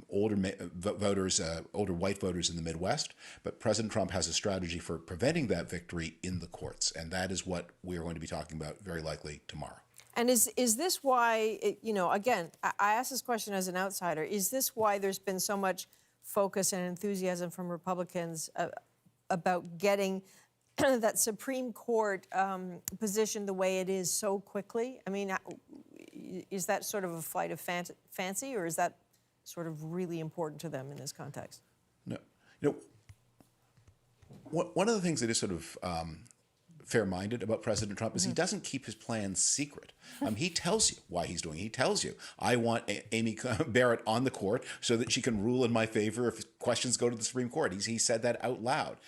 [SPEAKER 12] older voters, older white voters in the Midwest. But President Trump has a strategy for preventing that victory in the courts. And that is what we are going to be talking about very likely tomorrow.
[SPEAKER 1] And is this why, again, I ask this question as an outsider, is this why there's been so much focus and enthusiasm from Republicans about getting that Supreme Court positioned the way it is so quickly? I mean, is that sort of a flight of fancy, or is that sort of really important to them in this context?
[SPEAKER 12] No. One of the things that is sort of fair-minded about President Trump is he doesn't keep his plans secret. He tells you why he's doing it. He tells you, I want Amy Barrett on the court so that she can rule in my favor if questions go to the Supreme Court. He said that out loud.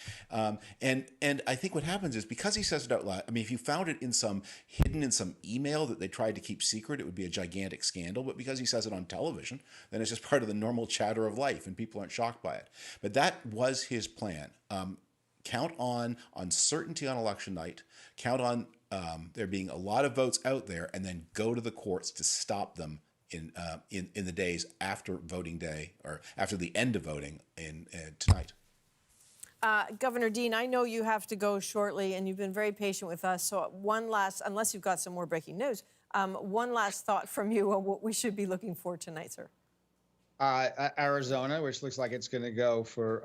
[SPEAKER 12] And I think what happens is, because he says it out loud, I mean, if you found it hidden in some email that they tried to keep secret, it would be a gigantic scandal. But because he says it on television, then it's just part of the normal chatter of life and people aren't shocked by it. But that was his plan. Count on uncertainty on election night, count on there being a lot of votes out there, and then go to the courts to stop them in the days after voting day, or after the end of voting tonight.
[SPEAKER 1] Governor Dean, I know you have to go shortly, and you've been very patient with us. So one last, unless you've got some more breaking news, one last thought from you on what we should be looking for tonight, sir.
[SPEAKER 15] Arizona, which looks like it's going to go for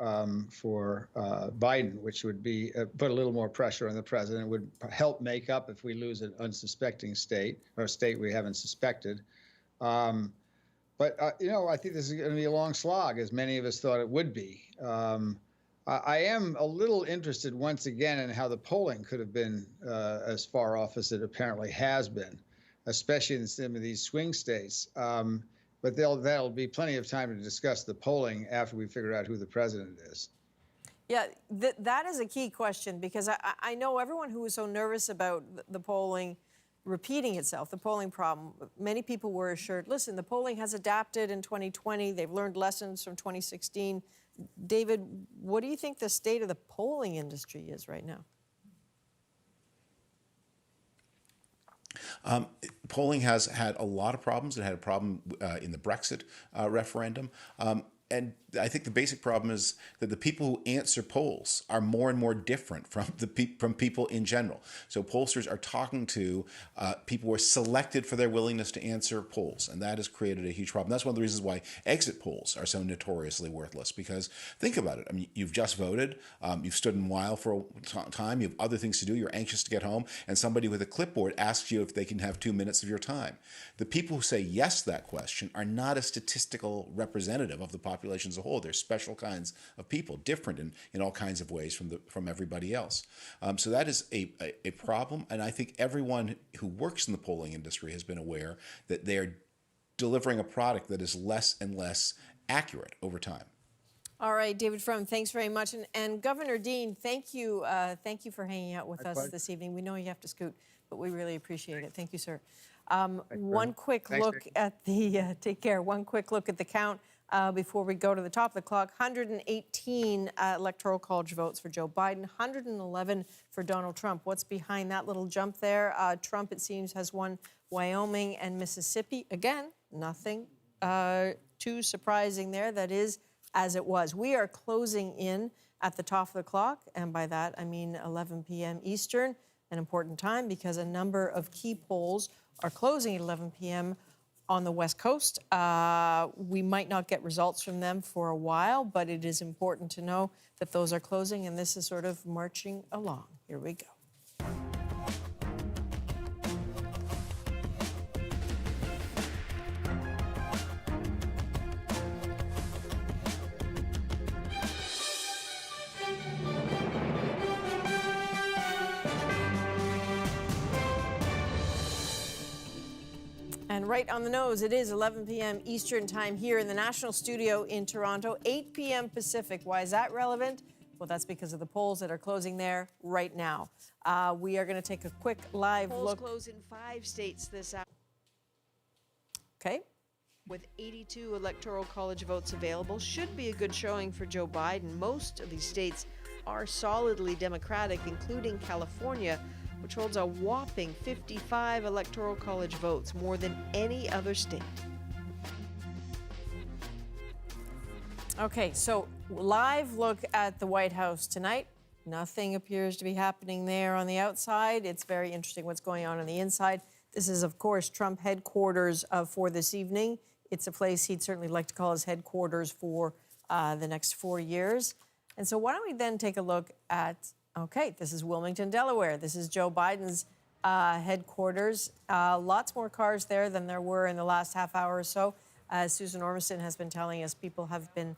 [SPEAKER 15] Biden, which would be put a little more pressure on the president, would help make up if we lose an unsuspecting state, or a state we haven't suspected. But I think this is going to be a long slog, as many of us thought it would be. I am a little interested once again in how the polling could have been as far off as it apparently has been, especially in some of these swing states. But there'll be plenty of time to discuss the polling after we figure out who the president is.
[SPEAKER 1] Yeah, that is a key question, because I know everyone who was so nervous about the polling repeating itself, the polling problem, many people were assured, listen, the polling has adapted in 2020. They've learned lessons from 2016. David, what do you think the state of the polling industry is right now?
[SPEAKER 12] Polling has had a lot of problems. It had a problem in the Brexit referendum. And I think the basic problem is that the people who answer polls are more and more different from people in general. So pollsters are talking to people who are selected for their willingness to answer polls, and that has created a huge problem. That's one of the reasons why exit polls are so notoriously worthless, because think about it. I mean, you've just voted, you've stood in a while for a time, you have other things to do, you're anxious to get home, and somebody with a clipboard asks you if they can have 2 minutes of your time. The people who say yes to that question are not a statistical representative of the population as a whole. They're special kinds of people, different in all kinds of ways from everybody else. So that is a problem, and I think everyone who works in the polling industry has been aware that they're delivering a product that is less and less accurate over time.
[SPEAKER 1] All right, David Frum, thanks very much. And Governor Dean, thank you for hanging out with us this evening. We know you have to scoot, but we really appreciate it. Thank you, sir. One quick look at the, take care, one quick look at the count. before we go to the top of the clock. 118 Electoral College votes for Joe Biden, 111 for Donald Trump. What's behind that little jump there? Trump, it seems, has won Wyoming and Mississippi. Again, nothing too surprising there. That is as it was. We are closing in at the top of the clock, and by that I mean 11 p.m. Eastern, an important time because a number of key polls are closing at 11 p.m. on the West Coast. We might not get results from them for a while, but it is important to know that those are closing, and this is sort of marching along. Here we go. And right on the nose, it is 11 p.m. Eastern time here in the National Studio in Toronto, 8 p.m. Pacific. Why is that relevant? Well, that's because of the polls that are closing there right now. We are going to take a quick live look.
[SPEAKER 2] Polls close in 5 states this hour.
[SPEAKER 1] Okay.
[SPEAKER 2] With 82 Electoral College votes available, should be a good showing for Joe Biden. Most of these states are solidly Democratic, including California, which holds a whopping 55 Electoral College votes, more than any other state.
[SPEAKER 1] Okay, so live look at the White House tonight. Nothing appears to be happening there on the outside. It's very interesting what's going on the inside. This is, of course, Trump headquarters for this evening. It's a place he'd certainly like to call his headquarters for the next 4 years. And so why don't we then take a look at, okay, this is Wilmington, Delaware. This is Joe Biden's headquarters. Lots more cars there than there were in the last half hour or so. As Susan Ormiston has been telling us, people have been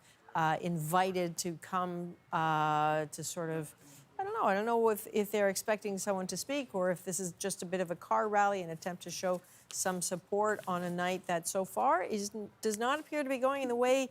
[SPEAKER 1] invited to come to sort of, I don't know if they're expecting someone to speak or if this is just a bit of a car rally, an attempt to show some support on a night that so far does not appear to be going in the way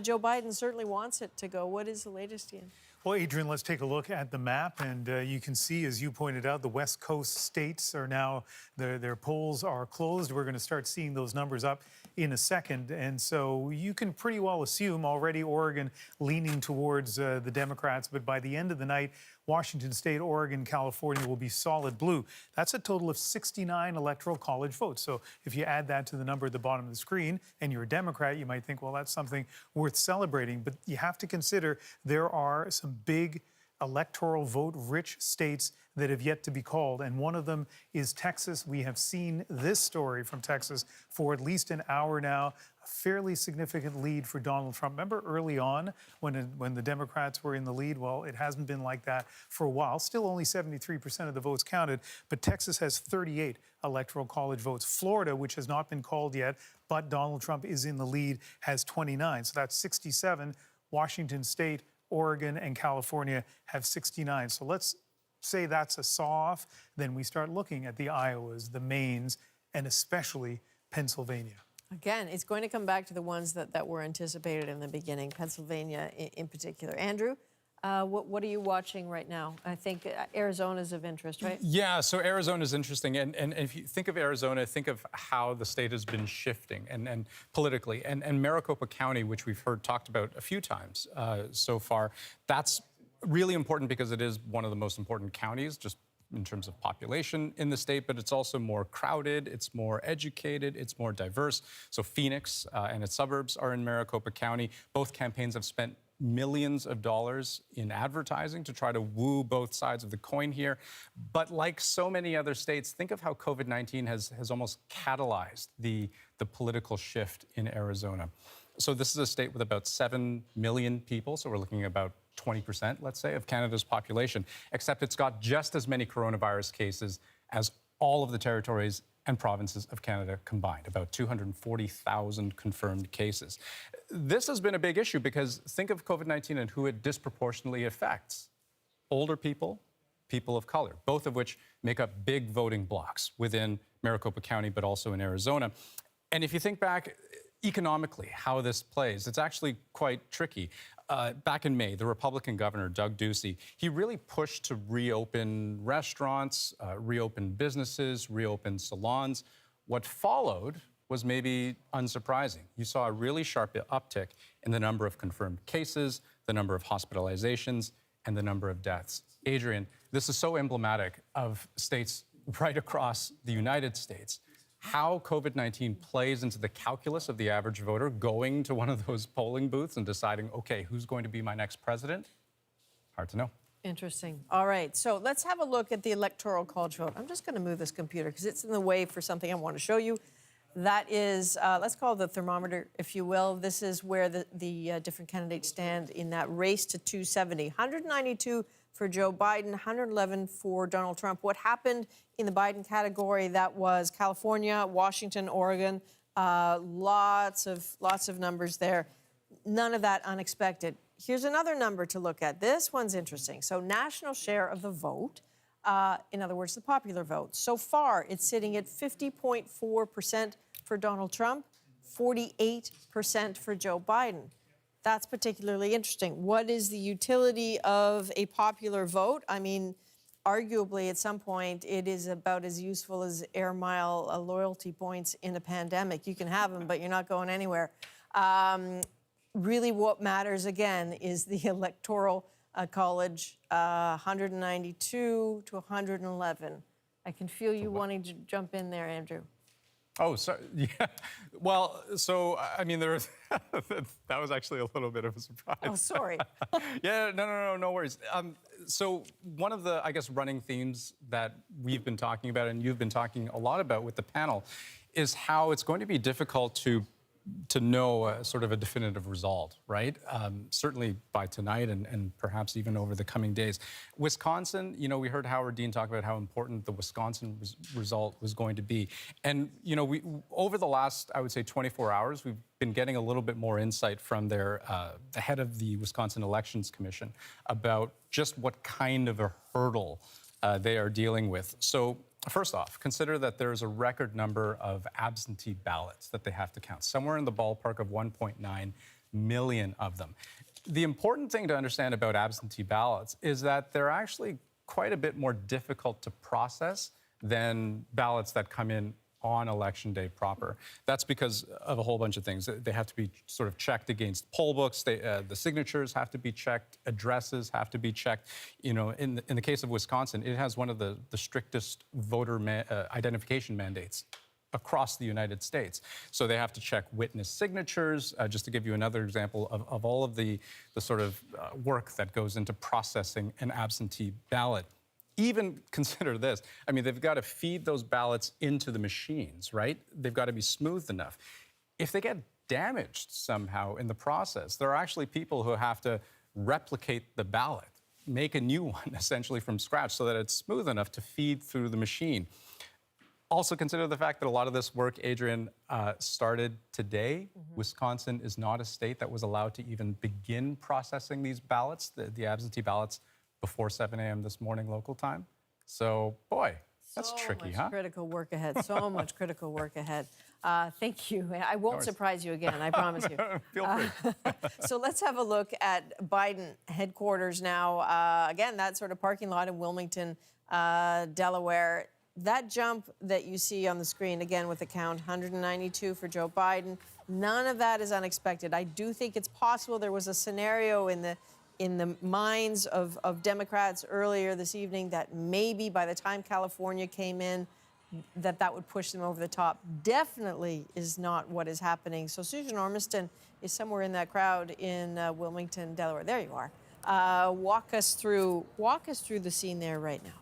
[SPEAKER 1] Joe Biden certainly wants it to go. What is the latest, Ian?
[SPEAKER 3] Well, Adrian, let's take a look at the map. And you can see, as you pointed out, the West Coast states are now, their polls are closed. We're going to start seeing those numbers up in a second. And so you can pretty well assume already Oregon leaning towards the Democrats. But by the end of the night, Washington State, Oregon, California will be solid blue. That's a total of 69 Electoral College votes. So if you add that to the number at the bottom of the screen and you're a Democrat, you might think, well, that's something worth celebrating. But you have to consider there are some big electoral vote-rich states that have yet to be called, and one of them is Texas. We have seen this story from Texas for at least an hour now. A fairly significant lead for Donald Trump. Remember early on when the Democrats were in the lead? Well, it hasn't been like that for a while. Still only 73% of the votes counted, but Texas has 38 Electoral College votes. Florida, which has not been called yet, but Donald Trump is in the lead, has 29. So that's 67. Washington State, Oregon, and California have 69. So let's say that's a saw-off. Then we start looking at the Iowas, the Maines, and especially Pennsylvania.
[SPEAKER 1] Again, it's going to come back to the ones that were anticipated in the beginning, Pennsylvania in particular. Andrew, what are you watching right now? I think Arizona's of interest, right?
[SPEAKER 7] Yeah, so Arizona is interesting. And if you think of Arizona, think of how the state has been shifting and politically. And Maricopa County, which we've heard talked about a few times so far, that's really important because it is one of the most important counties, just in terms of population in the state, but it's also more crowded, it's more educated, it's more diverse. So Phoenix and its suburbs are in Maricopa County. Both campaigns have spent millions of dollars in advertising to try to woo both sides of the coin here. But like so many other states, think of how COVID-19 has almost catalyzed the political shift in Arizona. So this is a state with about 7 million people, so we're looking at about 20%, let's say, of Canada's population, except it's got just as many coronavirus cases as all of the territories and provinces of Canada combined, about 240,000 confirmed cases. This has been a big issue because think of COVID-19 and who it disproportionately affects. Older people, people of color, both of which make up big voting blocks within Maricopa County, but also in Arizona. And if you think back economically, how this plays, it's actually quite tricky. Back in May, the Republican governor, Doug Ducey, he really pushed to reopen restaurants, reopen businesses, reopen salons. What followed was maybe unsurprising. You saw a really sharp uptick in the number of confirmed cases, the number of hospitalizations, and the number of deaths. Adrian, this is so emblematic of states right across the United States. How COVID-19 plays into the calculus of the average voter going to one of those polling booths and deciding, okay, who's going to be my next president? Hard to know.
[SPEAKER 1] Interesting. All right, so let's have a look at the Electoral College vote. I'm just going to move this computer because it's in the way for something I want to show you. That is, let's call it the thermometer, if you will. This is where the different candidates stand in that race to 270. 192 for Joe Biden, 111 for Donald Trump. What happened in the Biden category? That was California, Washington, Oregon. Lots of numbers there. None of that unexpected. Here's another number to look at. This one's interesting. So national share of the vote, in other words, the popular vote. So far, it's sitting at 50.4% for Donald Trump, 48% for Joe Biden. That's particularly interesting. What is the utility of a popular vote? I mean, arguably, at some point, it is about as useful as air mile loyalty points in a pandemic. You can have them, but you're not going anywhere. Really, what matters, again, is the Electoral College, 192 to 111. I can feel you wanting to jump in there, Andrew.
[SPEAKER 7] Oh, sorry. Yeah. Well, so, I mean, that was actually a little bit of a surprise.
[SPEAKER 1] Oh, sorry.
[SPEAKER 7] Yeah, no worries. So one of the, I guess, running themes that we've been talking about and you've been talking a lot about with the panel is how it's going to be difficult to know sort of a definitive result, right? Certainly by tonight and perhaps even over the coming days. Wisconsin, you know, we heard Howard Dean talk about how important the Wisconsin result was going to be. And, you know, over the last, I would say, 24 hours, we've been getting a little bit more insight from the head of the Wisconsin Elections Commission about just what kind of a hurdle they are dealing with. So, first off, consider that there's a record number of absentee ballots that they have to count, somewhere in the ballpark of 1.9 million of them. The important thing to understand about absentee ballots is that they're actually quite a bit more difficult to process than ballots that come in on Election Day proper. That's because of a whole bunch of things. They have to be sort of checked against poll books. The signatures have to be checked. Addresses have to be checked. You know, in the case of Wisconsin, it has one of the strictest voter identification mandates across the United States. So they have to check witness signatures. Just to give you another example of all of the sort of work that goes into processing an absentee ballot. Even consider this. I mean, they've got to feed those ballots into the machines, right? They've got to be smooth enough. If they get damaged somehow in the process, there are actually people who have to replicate the ballot, make a new one essentially from scratch so that it's smooth enough to feed through the machine. Also consider the fact that a lot of this work, Adrian, started today. Wisconsin is not a state that was allowed to even begin processing these ballots, the absentee ballots, before 7 a.m. this morning local time. So, boy, that's tricky, huh?
[SPEAKER 1] Critical work ahead. So much critical work ahead. Thank you. I won't surprise you again, I promise you.
[SPEAKER 7] Feel free.
[SPEAKER 1] So let's have a look at Biden headquarters now. Again, that sort of parking lot in Wilmington, Delaware. That jump that you see on the screen, again with the count, 192 for Joe Biden, none of that is unexpected. I do think it's possible there was a scenario in the minds of Democrats earlier this evening that maybe by the time California came in, that would push them over the top. Definitely is not what is happening. So Susan Ormiston is somewhere in that crowd in Wilmington, Delaware. There you are. Walk us through the scene there right now.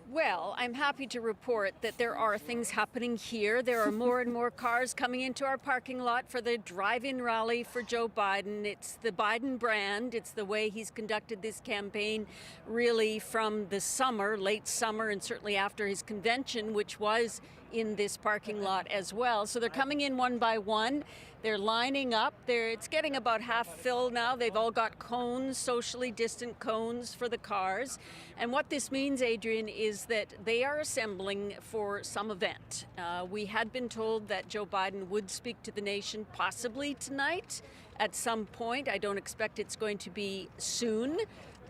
[SPEAKER 19] Well, I'm happy to report that there are things happening here. There are more and more cars coming into our parking lot for the drive-in rally for Joe Biden. It's the Biden brand. It's the way he's conducted this campaign really from the summer, late summer, and certainly after his convention, which was in this parking lot as well. So they're coming in one by one. They're lining up. It's getting about half filled now. They've all got cones, socially distant cones for the cars. And what this means, Adrian, is that they are assembling for some event. We had been told that Joe Biden would speak to the nation possibly tonight at some point. I don't expect it's going to be soon.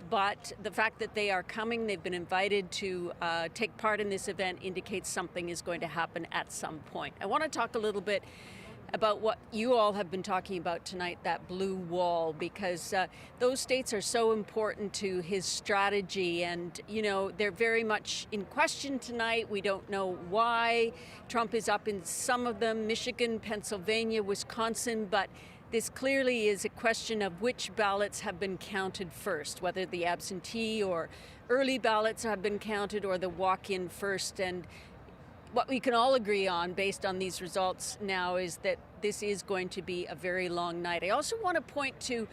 [SPEAKER 19] But the fact that they are coming, they've been invited to take part in this event, indicates something is going to happen at some point. I want to talk a little bit about what you all have been talking about tonight, that blue wall, because those states are so important to his strategy. And, you know, they're very much in question tonight. We don't know why. Trump is up in some of them, Michigan, Pennsylvania, Wisconsin, but this clearly is a question of which ballots have been counted first, whether the absentee or early ballots have been counted or the walk-in first. And what we can all agree on based on these results now is that this is going to be a very long night. I also want to point to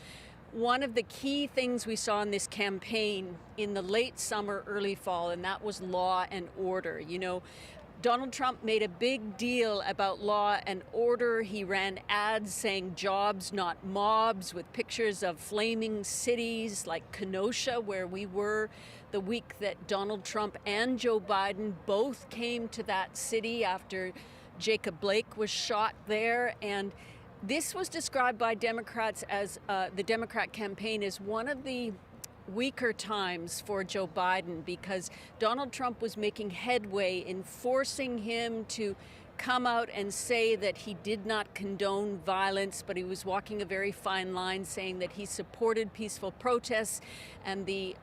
[SPEAKER 19] one of the key things we saw in this campaign in the late summer, early fall, and that was law and order. You know, Donald Trump made a big deal about law and order. He ran ads saying jobs, not mobs, with pictures of flaming cities like Kenosha, where we were the week that Donald Trump and Joe Biden both came to that city after Jacob Blake was shot there. And this was described by Democrats as the Democrat campaign as one of the weaker times for Joe Biden, because Donald Trump was making headway in forcing him to come out and say that he did not condone violence, but he was walking a very fine line, saying that he supported peaceful protests and the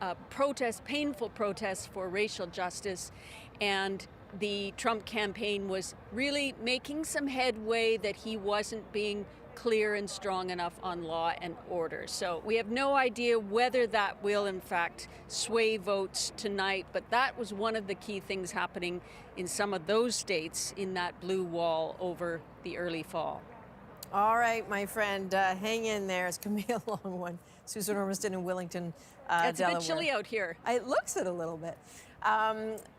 [SPEAKER 19] painful protests for racial justice. And the Trump campaign was really making some headway that he wasn't being clear and strong enough on law and order. So we have no idea whether that will in fact sway votes tonight, but that was one of the key things happening in some of those states in that blue wall over the early fall.
[SPEAKER 1] All right, my friend, hang in there. It's going to be a long one. Susan Ormiston in Willington,
[SPEAKER 19] It's
[SPEAKER 1] Delaware.
[SPEAKER 19] a bit chilly out here.
[SPEAKER 1] It looks it a little bit.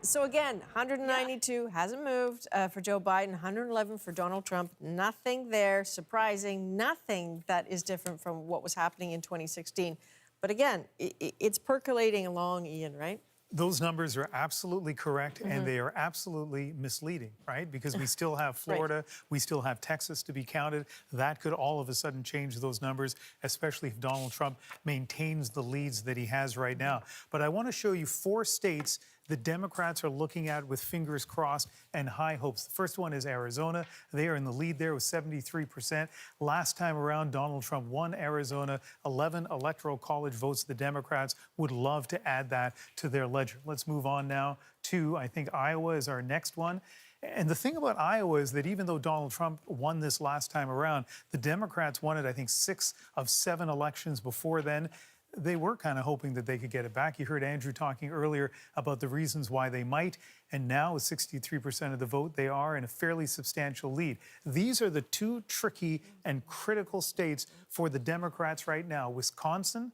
[SPEAKER 1] So again, 192 hasn't moved for Joe Biden, 111 for Donald Trump. Nothing there surprising, nothing that is different from what was happening in 2016. But again, it's percolating along, Ian, right?
[SPEAKER 3] Those numbers are absolutely correct, and they are absolutely misleading, right? Because we still have Florida, we still have Texas to be counted. That could all of a sudden change those numbers, especially if Donald Trump maintains the leads that he has right now. But I want to show you 4 states the Democrats are looking at with fingers crossed and high hopes. The first one is Arizona. They are in the lead there with 73%. Last time around, Donald Trump won Arizona. 11 electoral college votes. The Democrats would love to add that to their ledger. Let's move on now to, I think, Iowa is our next one. And the thing about Iowa is that even though Donald Trump won this last time around, the Democrats won it, I think, 6 of 7 elections before then. They were kind of hoping that they could get it back. You heard Andrew talking earlier about the reasons why they might. And now with 63% of the vote, they are in a fairly substantial lead. These are the 2 tricky and critical states for the Democrats right now, Wisconsin,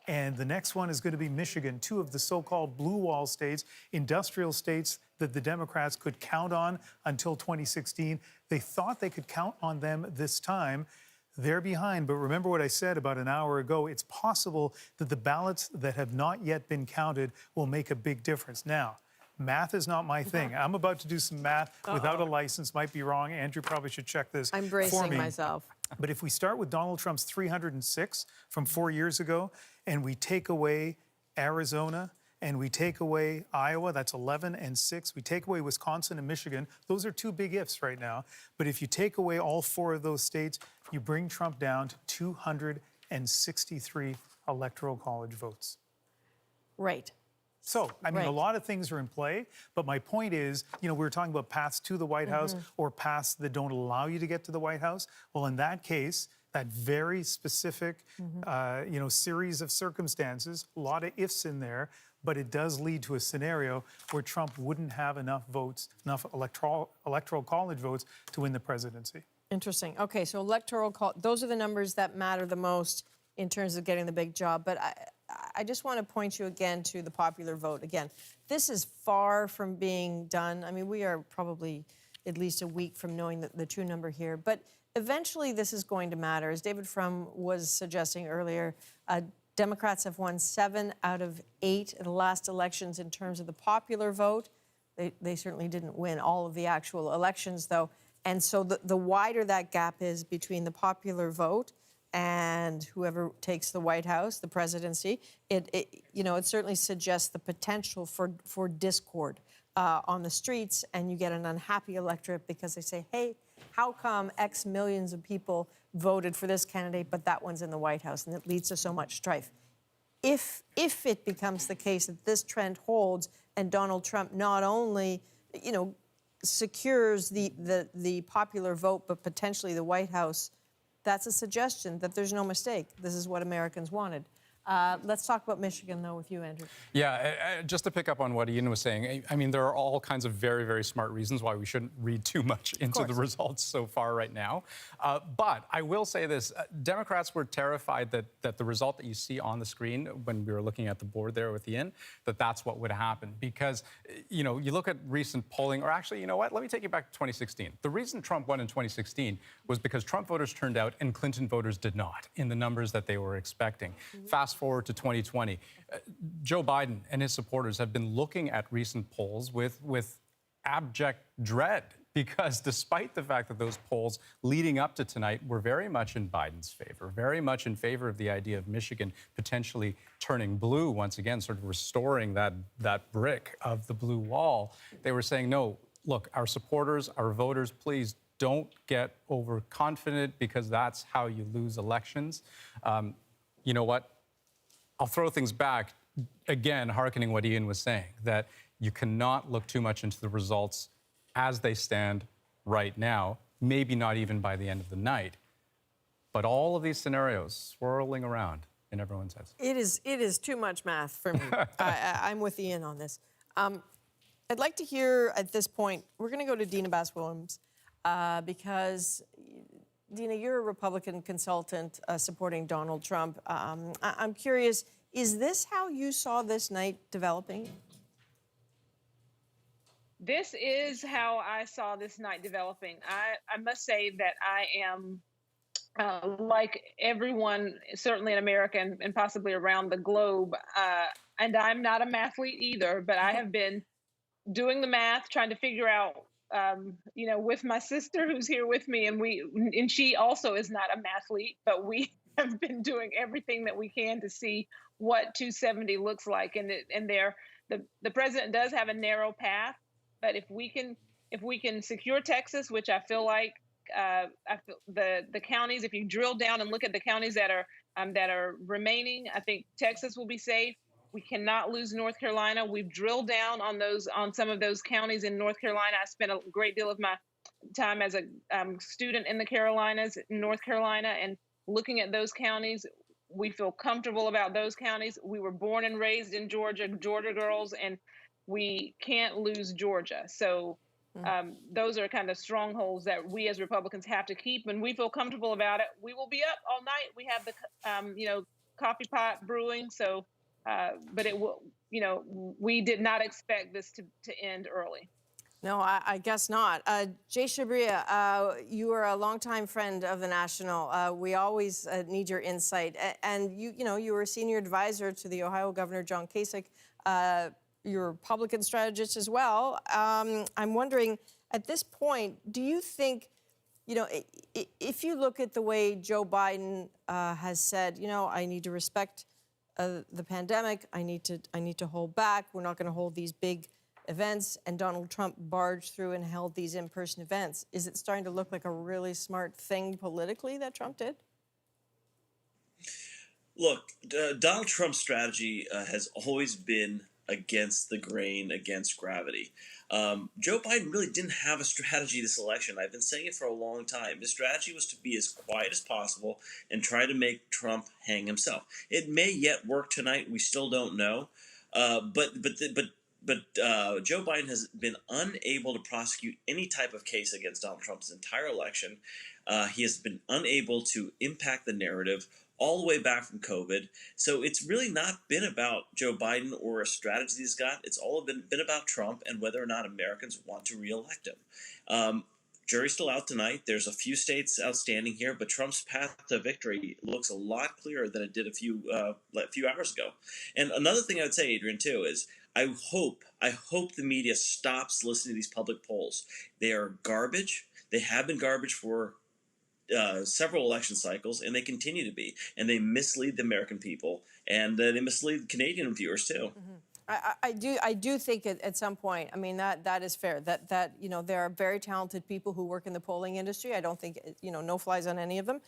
[SPEAKER 3] and the next one is going to be Michigan, 2 of the so-called blue wall states, industrial states that the Democrats could count on until 2016. They thought they could count on them this time. They're behind, but remember what I said about an hour ago. It's possible that the ballots that have not yet been counted will make a big difference. Now, math is not my thing. I'm about to do some math without a license. Might be wrong. Andrew probably should check this
[SPEAKER 1] I'm
[SPEAKER 3] for
[SPEAKER 1] bracing
[SPEAKER 3] me.
[SPEAKER 1] myself.
[SPEAKER 3] But if we start with Donald Trump's 306 from 4 years ago, and we take away Arizona, and we take away Iowa, that's 11 and 6. We take away Wisconsin and Michigan. Those are 2 big ifs right now. But if you take away all 4 of those states, you bring Trump down to 263 electoral college votes.
[SPEAKER 1] Right.
[SPEAKER 3] So, I mean, a lot of things are in play, but my point is, you know, we were talking about paths to the White House or paths that don't allow you to get to the White House. Well, in that case, that very specific, you know, series of circumstances, a lot of ifs in there, but it does lead to a scenario where Trump wouldn't have enough votes, enough electoral college votes to win the presidency.
[SPEAKER 1] Interesting. Okay, so those are the numbers that matter the most in terms of getting the big job. But I just want to point you again to the popular vote. Again, this is far from being done. I mean, we are probably at least a week from knowing the true number here. But eventually this is going to matter. As David Frum was suggesting earlier, Democrats have won 7 out of 8 in the last elections in terms of the popular vote. They certainly didn't win all of the actual elections, though. And so the wider that gap is between the popular vote and whoever takes the White House, the presidency, it certainly suggests the potential for discord on the streets, and you get an unhappy electorate because they say, hey, how come X millions of people voted for this candidate, but that one's in the White House, and it leads to so much strife. If it becomes the case that this trend holds and Donald Trump not only, secures the popular vote, but potentially the White House, that's a suggestion that there's no mistake. This is what Americans wanted. Let's talk about Michigan, though, with you, Andrew.
[SPEAKER 7] Yeah, just to pick up on what Ian was saying, I mean, there are all kinds of very, very smart reasons why we shouldn't read too much into the results so far right now. But I will say this. Democrats were terrified that the result that you see on the screen when we were looking at the board there with Ian, that's what would happen. Because, you look at recent polling, or actually, you know what? Let me take you back to 2016. The reason Trump won in 2016 was because Trump voters turned out and Clinton voters did not in the numbers that they were expecting. Fast forward to 2020, Joe Biden and his supporters have been looking at recent polls with abject dread, because despite the fact that those polls leading up to tonight were very much in Biden's favor, very much in favor of the idea of Michigan potentially turning blue once again, sort of restoring that brick of the blue wall, they were saying, no, look, our supporters, our voters, please don't get overconfident, because that's how you lose elections. You know what? I'll throw things back, again, hearkening what Ian was saying, that you cannot look too much into the results as they stand right now, maybe not even by the end of the night. But all of these scenarios swirling around in everyone's heads.
[SPEAKER 1] It is too much math for me. I'm with Ian on this. I'd like to hear at this point, we're going to go to Dina Bass-Williams, because Dina, you're a Republican consultant supporting Donald Trump. I'm curious, is this how you saw this night developing?
[SPEAKER 5] This is how I saw this night developing. I must say that I am, like everyone, certainly in America and possibly around the globe, and I'm not a mathlete either, but I have been doing the math, trying to figure out, with my sister who's here with me, and she also is not a mathlete, but we have been doing everything that we can to see what 270 looks like, and the president does have a narrow path, but if we can secure Texas, which I feel like the counties, if you drill down and look at the counties that are remaining, I think Texas will be safe. We cannot lose North Carolina. We've drilled down on some of those counties in North Carolina. I spent a great deal of my time as a student in the Carolinas, in North Carolina, and looking at those counties. We feel comfortable about those counties. We were born and raised in Georgia girls, and we can't lose Georgia. So those are kind of strongholds that we as Republicans have to keep, and we feel comfortable about it. We will be up all night. We have the coffee pot brewing, so. But it will, we did not expect this to end early.
[SPEAKER 1] No, I guess not. Jay Shabria, you are a longtime friend of the National. We always need your insight. And you were a senior advisor to the Ohio Governor John Kasich. You're a Republican strategist as well. I'm wondering, at this point, do you think, if you look at the way Joe Biden has said, I need to respect the pandemic, I need to hold back. We're not going to hold these big events. And Donald Trump barged through and held these in-person events. Is it starting to look like a really smart thing politically that Trump did?
[SPEAKER 22] Look, Donald Trump's strategy has always been against the grain, against gravity. Joe Biden really didn't have a strategy this election. I've been saying it for a long time. His strategy was to be as quiet as possible and try to make Trump hang himself. It may yet work tonight. We still don't know. But Joe Biden has been unable to prosecute any type of case against Donald Trump's entire election. He has been unable to impact the narrative all the way back from COVID. So it's really not been about Joe Biden or a strategy he's got. It's all been about Trump and whether or not Americans want to reelect him. Jury's still out tonight. There's a few states outstanding here, but Trump's path to victory looks a lot clearer than it did a few hours ago. And another thing I would say, Adrian, too, is I hope the media stops listening to these public polls. They are garbage. They have been garbage for several election cycles, and they continue to be. And they mislead the American people, and they mislead Canadian viewers too.
[SPEAKER 1] I do think at some point, I mean, that is fair. That you know, there are very talented people who work in the polling industry. I don't think, you know, no flies on any of them.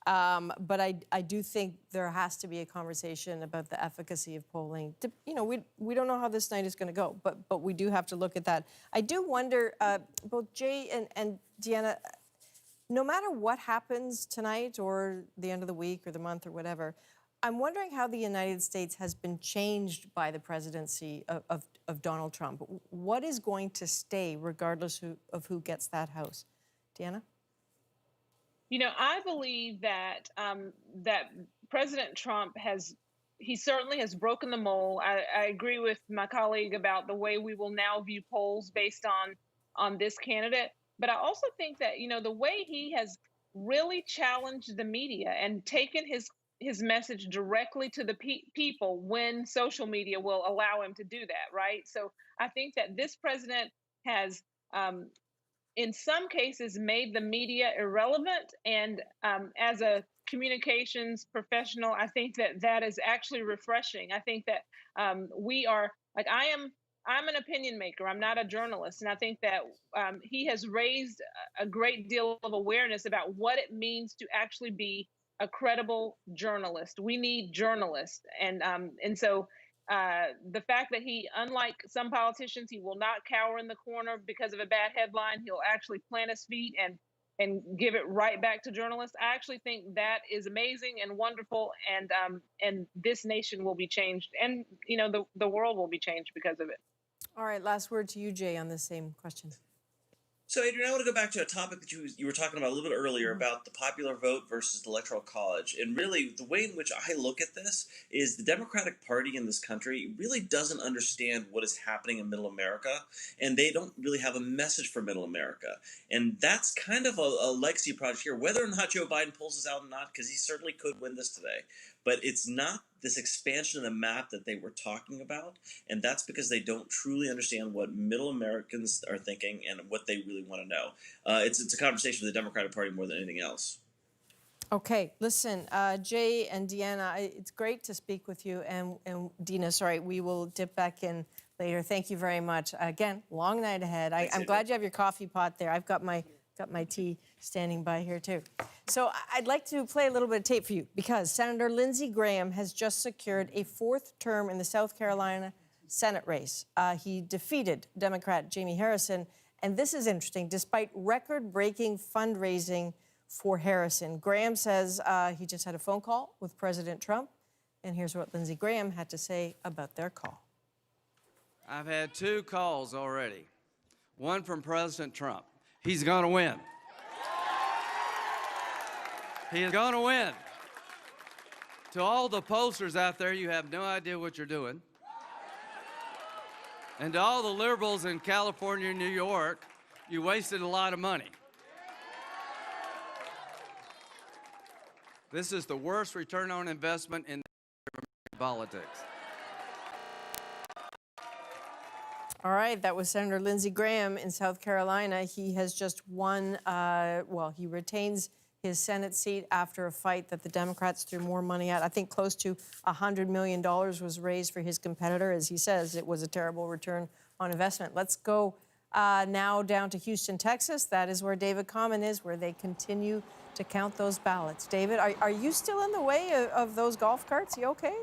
[SPEAKER 1] But I do think there has to be a conversation about the efficacy of polling. You know, we don't know how this night is going to go, but we do have to look at that. I do wonder, both Jay and Deanna, no matter what happens tonight or the end of the week or the month or whatever, I'm wondering how the United States has been changed by the presidency of Donald Trump. What is going to stay regardless of who gets that House? Deanna?
[SPEAKER 5] You know, I believe that that President Trump he certainly has broken the mold. I agree with my colleague about the way we will now view polls based on this candidate. But I also think that, you know, the way he has really challenged the media and taken his message directly to the people when social media will allow him to do that, right? So I think that this president has, in some cases, made the media irrelevant. And as a communications professional, I think that is actually refreshing. I think that we are, like, I'm an opinion maker. I'm not a journalist. And I think that he has raised a great deal of awareness about what it means to actually be a credible journalist. We need journalists. And so the fact that he, unlike some politicians, he will not cower in the corner because of a bad headline. He'll actually plant his feet and give it right back to journalists. I actually think that is amazing and wonderful. And this nation will be changed. And, you know, the world will be changed because of it.
[SPEAKER 1] All right, last word to you, Jay, on this same question.
[SPEAKER 22] So, Adrian, I want to go back to a topic that you were talking about a little bit earlier about the popular vote versus the Electoral College. And really, the way in which I look at this is the Democratic Party in this country really doesn't understand what is happening in Middle America, and they don't really have a message for Middle America. And that's kind of a legacy project here, whether or not Joe Biden pulls this out or not, because he certainly could win this today. But it's not this expansion of the map that they were talking about, and that's because they don't truly understand what Middle Americans are thinking and what they really want to know. It's a conversation with the Democratic Party more than anything else.
[SPEAKER 1] Okay, listen, Jay and Deanna, it's great to speak with you, and Dina, sorry, we will dip back in later. Thank you very much. Again, long night ahead. I'm glad you have your coffee pot there. I've got my tea standing by here too. So I'd like to play a little bit of tape for you because Senator Lindsey Graham has just secured a 4th term in the South Carolina Senate race. He defeated Democrat Jamie Harrison, and this is interesting, despite record-breaking fundraising for Harrison. Graham says he just had a phone call with President Trump, and here's what Lindsey Graham had to say about their call.
[SPEAKER 8] I've had 2 calls already, one from President Trump. He's going to win. He is going to win. To all the pollsters out there, you have no idea what you're doing. And to all the liberals in California and New York, you wasted a lot of money. This is the worst return on investment in politics.
[SPEAKER 1] All right, that was Senator Lindsey Graham in South Carolina. He has just won, he retains his Senate seat after a fight that the Democrats threw more money at. I think close to $100 million was raised for his competitor. As he says, it was a terrible return on investment. Let's go now down to Houston, Texas. That is where David Common is, where they continue to count those ballots. David, are you still in the way of those golf carts? You okay?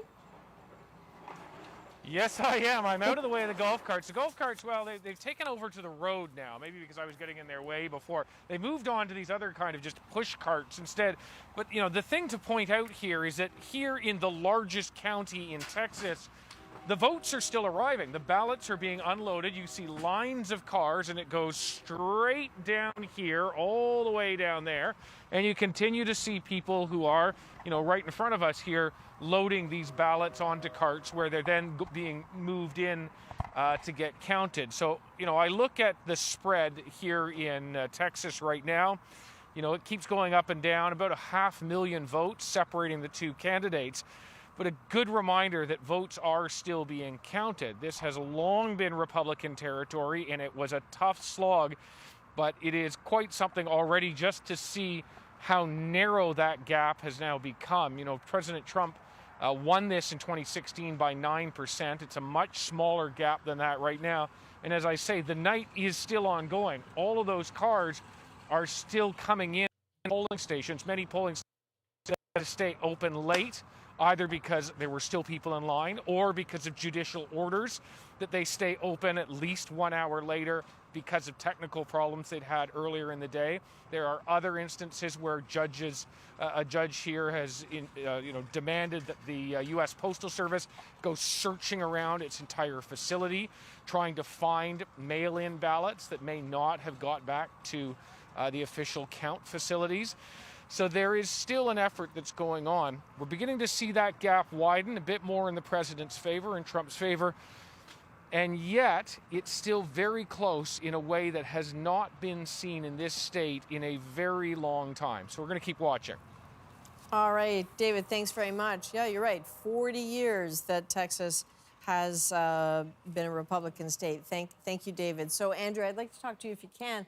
[SPEAKER 20] Yes, I am. I'm out of the way of the golf carts. The golf carts, well, they've taken over to the road now, maybe because I was getting in their way before. They moved on to these other kind of just push carts instead. But, you know, the thing to point out here is that here in the largest county in Texas, the votes are still arriving. The ballots are being unloaded. You see lines of cars, and it goes straight down here, all the way down there. And you continue to see people who are, you know, right in front of us here, loading these ballots onto carts where they're then being moved in to get counted. So, you know, I look at the spread here in Texas right now. You know, it keeps going up and down, about 500,000 votes separating the 2 candidates. But a good reminder that votes are still being counted. This has long been Republican territory, and it was a tough slog, but it is quite something already just to see how narrow that gap has now become. You know, President Trump won this in 2016 by 9%. It's a much smaller gap than that right now. And as I say, the night is still ongoing. All of those cars are still coming in polling stations. Many polling stations had to stay open late, either because there were still people in line or because of judicial orders that they stay open at least 1 hour later because of technical problems they'd had earlier in the day. There are other instances where a judge here has demanded that the U.S. Postal Service go searching around its entire facility, trying to find mail-in ballots that may not have got back to the official count facilities. So there is still an effort that's going on. We're beginning to see that gap widen a bit more in the president's favor, in Trump's favor. And yet, it's still very close in a way that has not been seen in this state in a very long time. So we're going to keep watching.
[SPEAKER 1] All right, David, thanks very much. Yeah, you're right. 40 years that Texas has been a Republican state. Thank you, David. So, Andrew, I'd like to talk to you if you can.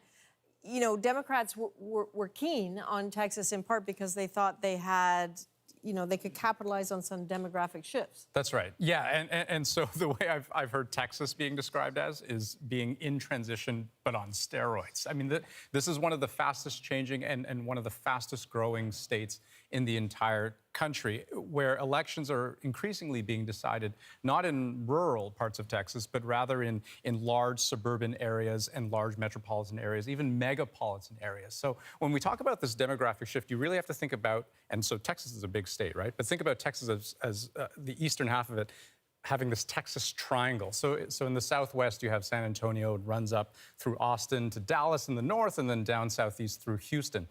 [SPEAKER 1] You know, Democrats were keen on Texas in part because they thought they had, they could capitalize on some demographic shifts.
[SPEAKER 7] That's right. Yeah, and so the way I've heard Texas being described as is being in transition, but on steroids. I mean, this is one of the fastest changing and one of the fastest growing states in the entire country, where elections are increasingly being decided not in rural parts of Texas, but rather in large suburban areas and large metropolitan areas, even megapolitan areas. So when we talk about this demographic shift, you really have to think about, and so Texas is a big state, right? But think about Texas as the eastern half of it having this Texas triangle. So in the southwest, you have San Antonio, it runs up through Austin to Dallas in the north, and then down southeast through Houston.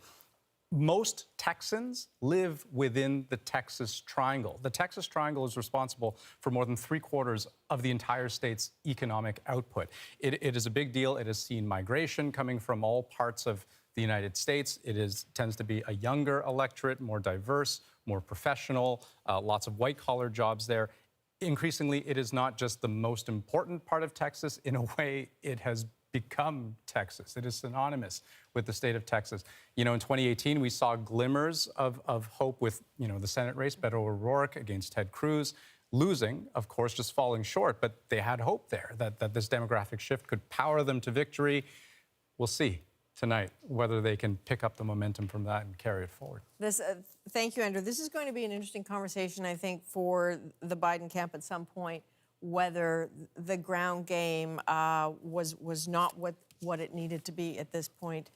[SPEAKER 7] Most Texans live within the Texas Triangle. The Texas Triangle is responsible for more than 3/4 of the entire state's economic output. It is a big deal. It has seen migration coming from all parts of the United States. It tends to be a younger electorate, more diverse, more professional, lots of white-collar jobs there. Increasingly, it is not just the most important part of Texas. In a way, it has become Texas. It is synonymous with the state of Texas. You know, in 2018, we saw glimmers of hope with, the Senate race, Beto O'Rourke against Ted Cruz, losing, of course, just falling short, but they had hope there that this demographic shift could power them to victory. We'll see tonight whether they can pick up the momentum from that and carry it forward.
[SPEAKER 1] Thank you, Andrew. This is going to be an interesting conversation, I think, for the Biden camp at some point, whether the ground game was not what it needed to be at this point,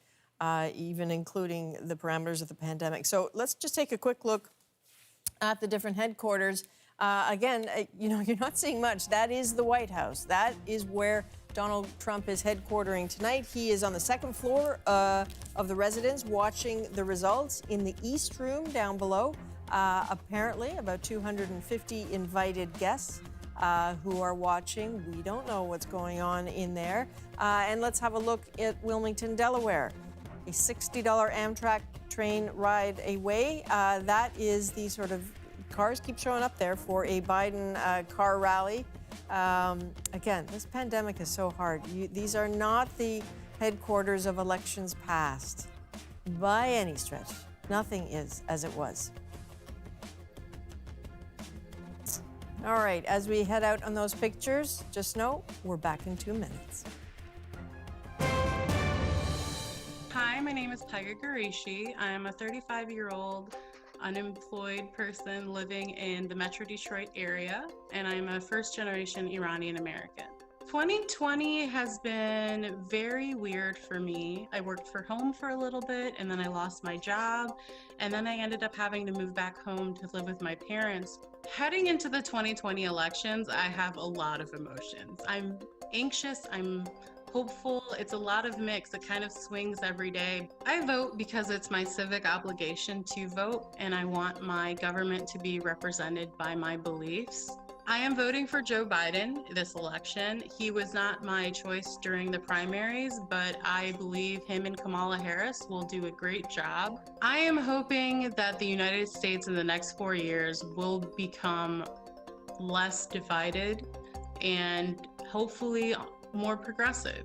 [SPEAKER 1] even including the parameters of the pandemic. So let's just take a quick look at the different headquarters. Again, you're not seeing much. That is the White House. That is where Donald Trump is headquartering tonight. He is on the second floor of the residence watching the results in the East Room down below. Apparently, about 250 invited guests who are watching. We don't know what's going on in there. And let's have a look at Wilmington, Delaware. A $60 Amtrak train ride away. That is the sort of cars keep showing up there for a Biden car rally. Again, this pandemic is so hard. These are not the headquarters of elections past by any stretch. Nothing is as it was. All right, as we head out on those pictures, just know we're back in 2 minutes.
[SPEAKER 10] Hi, my name is Pega Garishi. I'm a 35-year-old unemployed person living in the Metro Detroit area, and I'm a first-generation Iranian American. 2020 has been very weird for me. I worked from home for a little bit, and then I lost my job, and then I ended up having to move back home to live with my parents. Heading into the 2020 elections, I have a lot of emotions. I'm anxious, I'm hopeful. It's a lot of mix. It kind of swings every day. I vote because it's my civic obligation to vote, and I want my government to be represented by my beliefs. I am voting for Joe Biden this election. He was not my choice during the primaries, but I believe him and Kamala Harris will do a great job. I am hoping that the United States in the next 4 years will become less divided and hopefully more progressive.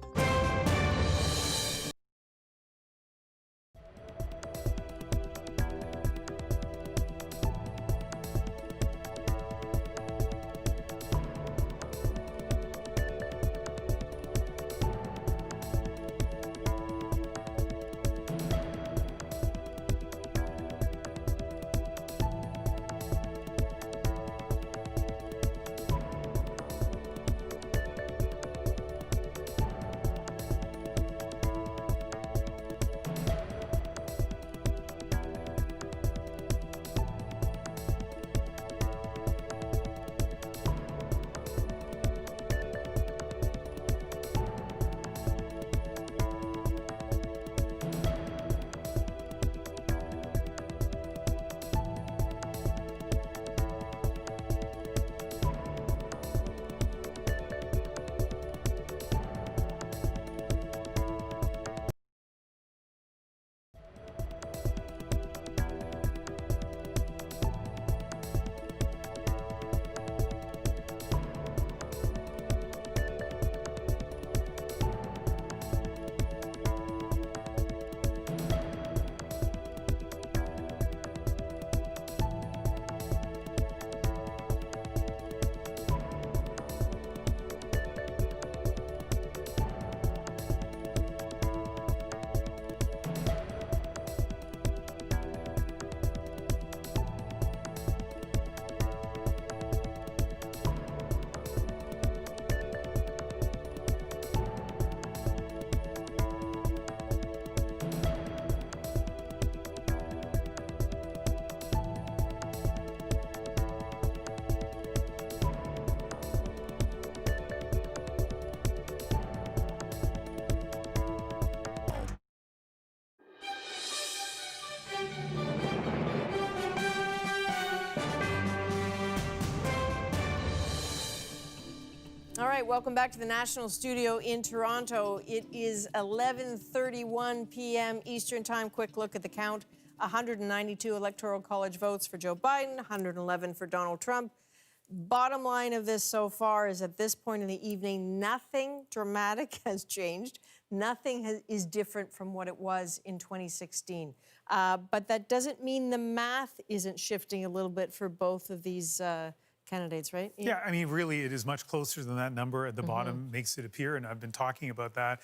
[SPEAKER 1] right, welcome back to the National Studio in Toronto. It is 11:31 p.m. Eastern Time. Quick look at the count. 192 Electoral College votes for Joe Biden, 111 for Donald Trump. Bottom line of this so far is at this point in the evening, nothing dramatic has changed. Nothing is different from what it was in 2016. But that doesn't mean the math isn't shifting a little bit for both of these candidates, right?
[SPEAKER 3] Yeah, I mean, really, it is much closer than that number at the bottom makes it appear. And I've been talking about that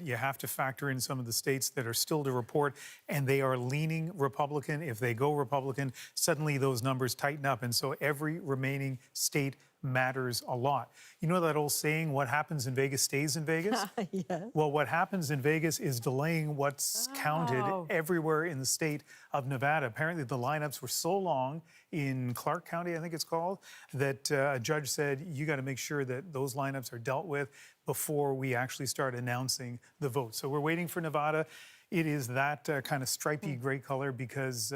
[SPEAKER 3] you have to factor in some of the states that are still to report, and they are leaning Republican. If they go Republican, suddenly those numbers tighten up. And so every remaining state matters a lot. You know that old saying, what happens in Vegas stays in Vegas?
[SPEAKER 1] Yes.
[SPEAKER 3] Well, what happens in Vegas is delaying what's counted everywhere in the state of Nevada. Apparently, the lineups were so long in Clark County, I think it's called, that a judge said, you got to make sure that those lineups are dealt with before we actually start announcing the vote. So we're waiting for Nevada. It is that kind of stripy gray color because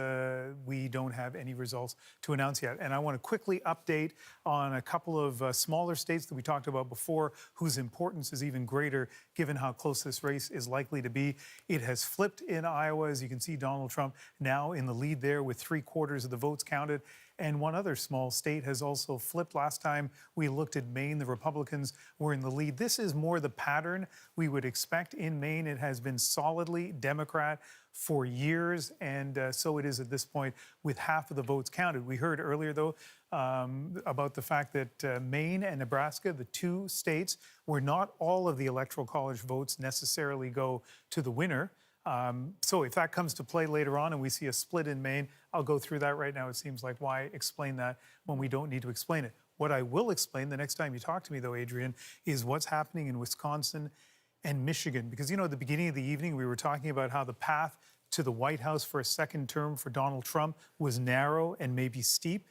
[SPEAKER 3] we don't have any results to announce yet. And I want to quickly update on a couple of smaller states that we talked about before, whose importance is even greater given how close this race is likely to be. It has flipped in Iowa. As you can see, Donald Trump now in the lead there with 3/4 of the votes counted. And one other small state has also flipped. Last time we looked at Maine, the Republicans were in the lead. This is more the pattern we would expect in Maine. It has been solidly Democrat for years, and so it is at this point with half of the votes counted. We heard earlier, though, about the fact that Maine and Nebraska, the two states where not all of the Electoral College votes necessarily go to the winner. So if that comes to play later on and we see a split in Maine, I'll go through that right now. It seems like why explain that when we don't need to explain it. What I will explain the next time you talk to me, though, Adrian, is what's happening in Wisconsin and Michigan. Because, you know, at the beginning of the evening, we were talking about how the path to the White House for a second term for Donald Trump was narrow and maybe steep.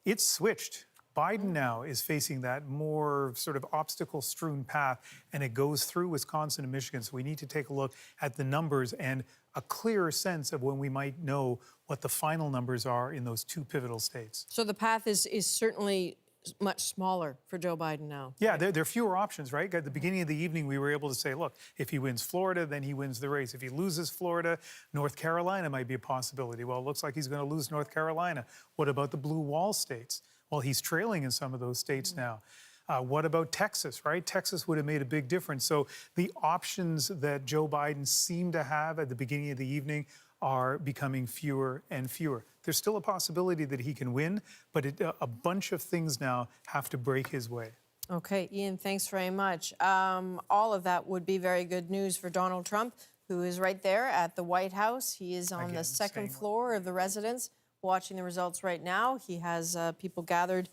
[SPEAKER 3] It's switched. Biden now is facing that more sort of obstacle-strewn path, and it goes through Wisconsin and Michigan. So we need to take a look at the numbers and a clearer sense of when we might know what the final numbers are in those two pivotal states.
[SPEAKER 1] So the path is certainly much smaller for Joe Biden now.
[SPEAKER 3] Yeah, there are fewer options, right? At the beginning of the evening, we were able to say, look, if he wins Florida, then he wins the race. If he loses Florida, North Carolina might be a possibility. Well, it looks like he's going to lose North Carolina. What about the blue wall states? Well, he's trailing in some of those states now. What about Texas, right? Texas would have made a big difference. So the options that Joe Biden seemed to have at the beginning of the evening are becoming fewer and fewer. There's still a possibility that he can win, but a bunch of things now have to break his way.
[SPEAKER 1] Okay, Ian, thanks very much. All of that would be very good news for Donald Trump, who is right there at the White House. He is on the second floor of the residence watching the results right now. He has people gathered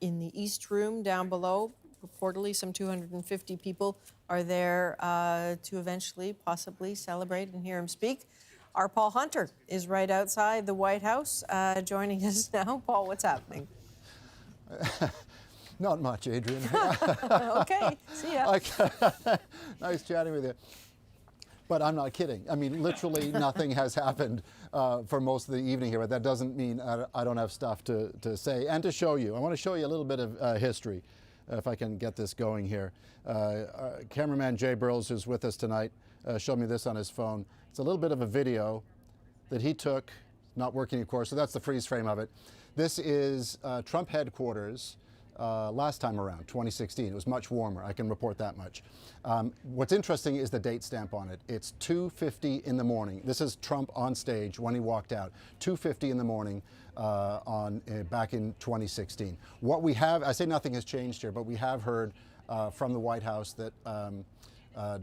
[SPEAKER 1] in the East Room down below. Reportedly, some 250 people are there to eventually, possibly celebrate and hear him speak. Our Paul Hunter is right outside the White House joining us now. Paul, what's happening?
[SPEAKER 11] Not much, Adrian.
[SPEAKER 1] Okay, see ya.
[SPEAKER 11] Nice chatting with you. But I'm not kidding. I mean, literally nothing has happened for most of the evening here, but that doesn't mean I don't have stuff to say and to show you. I want to show you a little bit of history, if I can get this going here. Cameraman Jay Burrows, who's with us tonight, showed me this on his phone. It's a little bit of a video that he took, not working, of course, so that's the freeze frame of it. This is Trump headquarters last time around, 2016. It was much warmer, I can report that much. What's interesting is the date stamp on it. It's 2:50 in the morning. This is Trump on stage when he walked out, 2:50 in the morning back in 2016. What we have, I say nothing has changed here, but we have heard from the White House that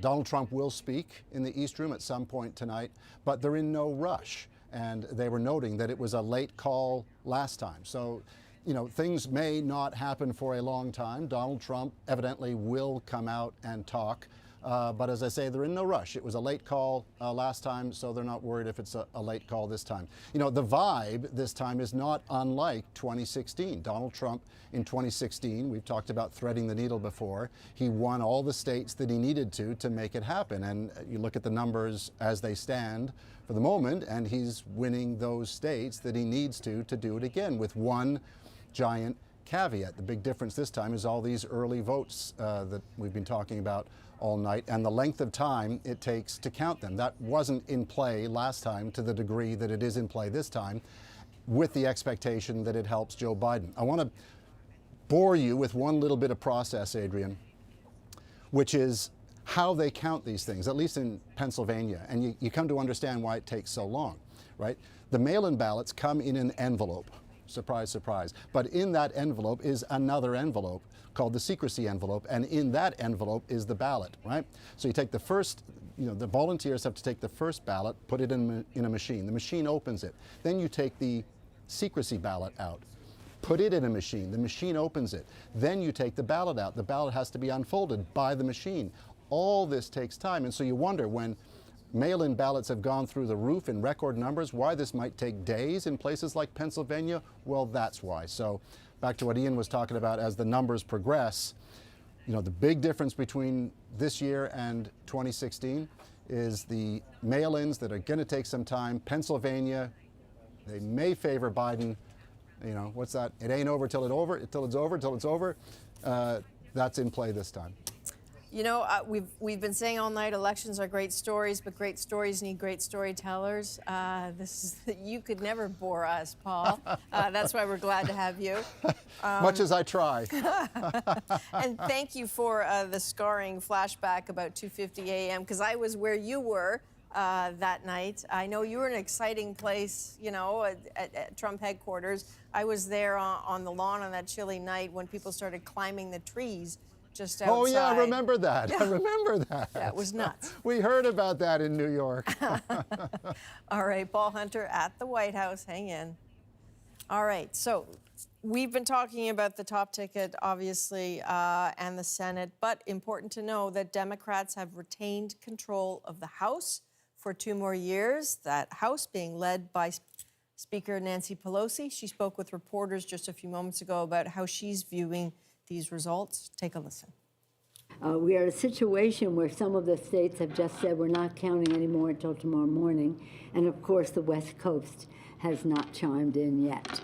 [SPEAKER 11] Donald Trump will speak in the East Room at some point tonight, but they're in no rush. And they were noting that it was a late call last time. So, you know, things may not happen for a long time. Donald Trump evidently will come out and talk. But as I say, they're in no rush. It was a late call last time, so they're not worried if it's a late call this time. You know, the vibe this time is not unlike 2016. Donald Trump in 2016, we've talked about threading the needle before, he won all the states that he needed to make it happen. And you look at the numbers as they stand for the moment, and he's winning those states that he needs to do it again with one giant caveat. The big difference this time is all these early votes that we've been talking about all night and the length of time it takes to count them. That wasn't in play last time to the degree that it is in play this time, with the expectation that it helps Joe Biden. I want to bore you with one little bit of process, Adrian, which is how they count these things, at least in Pennsylvania. And you come to understand why it takes so long, right? The mail-in ballots come in an envelope. Surprise, surprise. But in that envelope is another envelope called the secrecy envelope, and in that envelope is the ballot, right? So you take the first, the volunteers have to take the first ballot, put it in a machine. The machine opens it. Then you take the secrecy ballot out, put it in a machine. The machine opens it. Then you take the ballot out. The ballot has to be unfolded by the machine. All this takes time, and so you wonder when mail-in ballots have gone through the roof in record numbers, why this might take days in places like Pennsylvania. Well, that's why. So back to what Ian was talking about, as the numbers progress, the big difference between this year and 2016 is the mail-ins that are going to take some time. Pennsylvania, they may favor Biden. What's that? It ain't over till it's over. That's in play this time.
[SPEAKER 1] We've been saying all night elections are great stories, but great stories need great storytellers. You could never bore us, Paul. That's why we're glad to have you.
[SPEAKER 11] Much as I try.
[SPEAKER 1] And thank you for the scarring flashback about 2:50 a.m. because I was where you were that night. I know you were in an exciting place, at Trump headquarters. I was there on the lawn on that chilly night when people started climbing the trees just outside.
[SPEAKER 11] Oh, yeah, I remember that. I remember that.
[SPEAKER 1] That was nuts.
[SPEAKER 11] We heard about that in New York.
[SPEAKER 1] All right, Paul Hunter at the White House. Hang in. All right, so we've been talking about the top ticket, obviously, and the Senate, but important to know that Democrats have retained control of the House for 2 more years, that House being led by Speaker Nancy Pelosi. She spoke with reporters just a few moments ago about how she's viewing these results. Take a listen.
[SPEAKER 14] We are in a situation where some of the states have just said we're not counting anymore until tomorrow morning. And of course, the West Coast has not chimed in yet.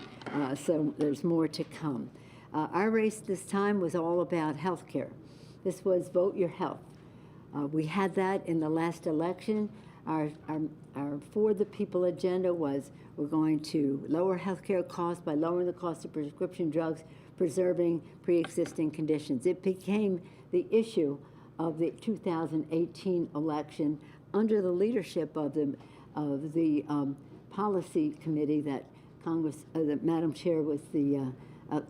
[SPEAKER 14] So there's more to come. Our race this time was all about health care. This was vote your health. We had that in the last election. Our For the People agenda was we're going to lower health care costs by lowering the cost of prescription drugs, preserving pre-existing conditions. It became the issue of the 2018 election under the leadership of the policy committee that that Madam Chair was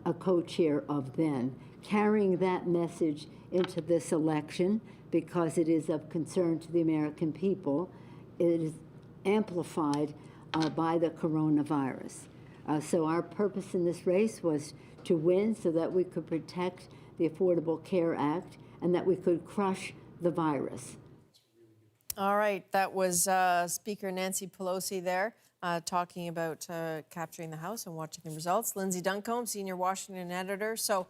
[SPEAKER 14] a co-chair of then, carrying that message into this election because it is of concern to the American people. It is amplified by the coronavirus. So our purpose in this race was to win so that we could protect the Affordable Care Act and that we could crush the virus.
[SPEAKER 1] All right, that was Speaker Nancy Pelosi there talking about capturing the House and watching the results. Lindsay Duncombe, senior Washington editor. So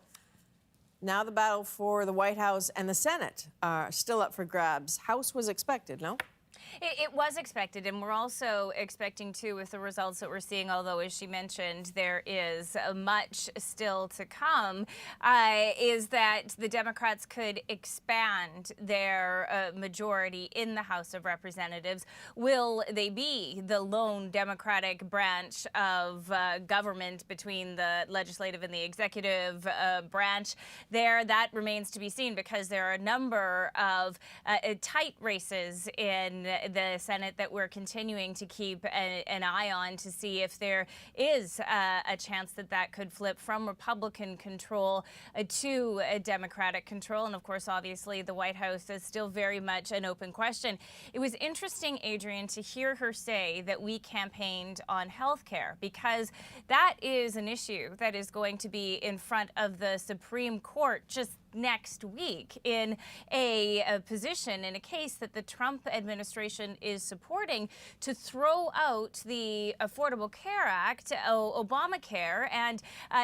[SPEAKER 1] now the battle for the White House and the Senate are still up for grabs. House was expected, no?
[SPEAKER 17] It was expected, and we're also expecting, too, with the results that we're seeing, although, as she mentioned, there is much still to come, is that the Democrats could expand their majority in the House of Representatives. Will they be the lone Democratic branch of government between the legislative and the executive branch there? That remains to be seen because there are a number of tight races in the Senate that we're continuing to keep an eye on to see if there is a chance that that could flip from Republican control to a Democratic control. And of course, obviously, the White House is still very much an open question. It was interesting, Adrian, to hear her say that we campaigned on health care because that is an issue that is going to be in front of the Supreme Court just next week in a position, in a case that the Trump administration is supporting, to throw out the Affordable Care Act, Obamacare, and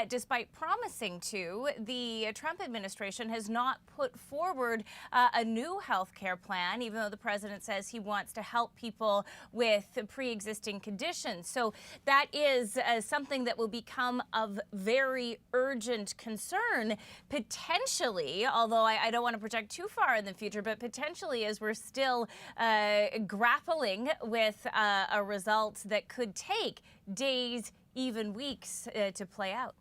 [SPEAKER 17] despite promising to, the Trump administration has not put forward a new health care plan, even though the president says he wants to help people with pre-existing conditions. So that is something that will become of very urgent concern, potentially, although I don't want to project too far in the future, but potentially as we're still grappling with a result that could take days, even weeks to play out.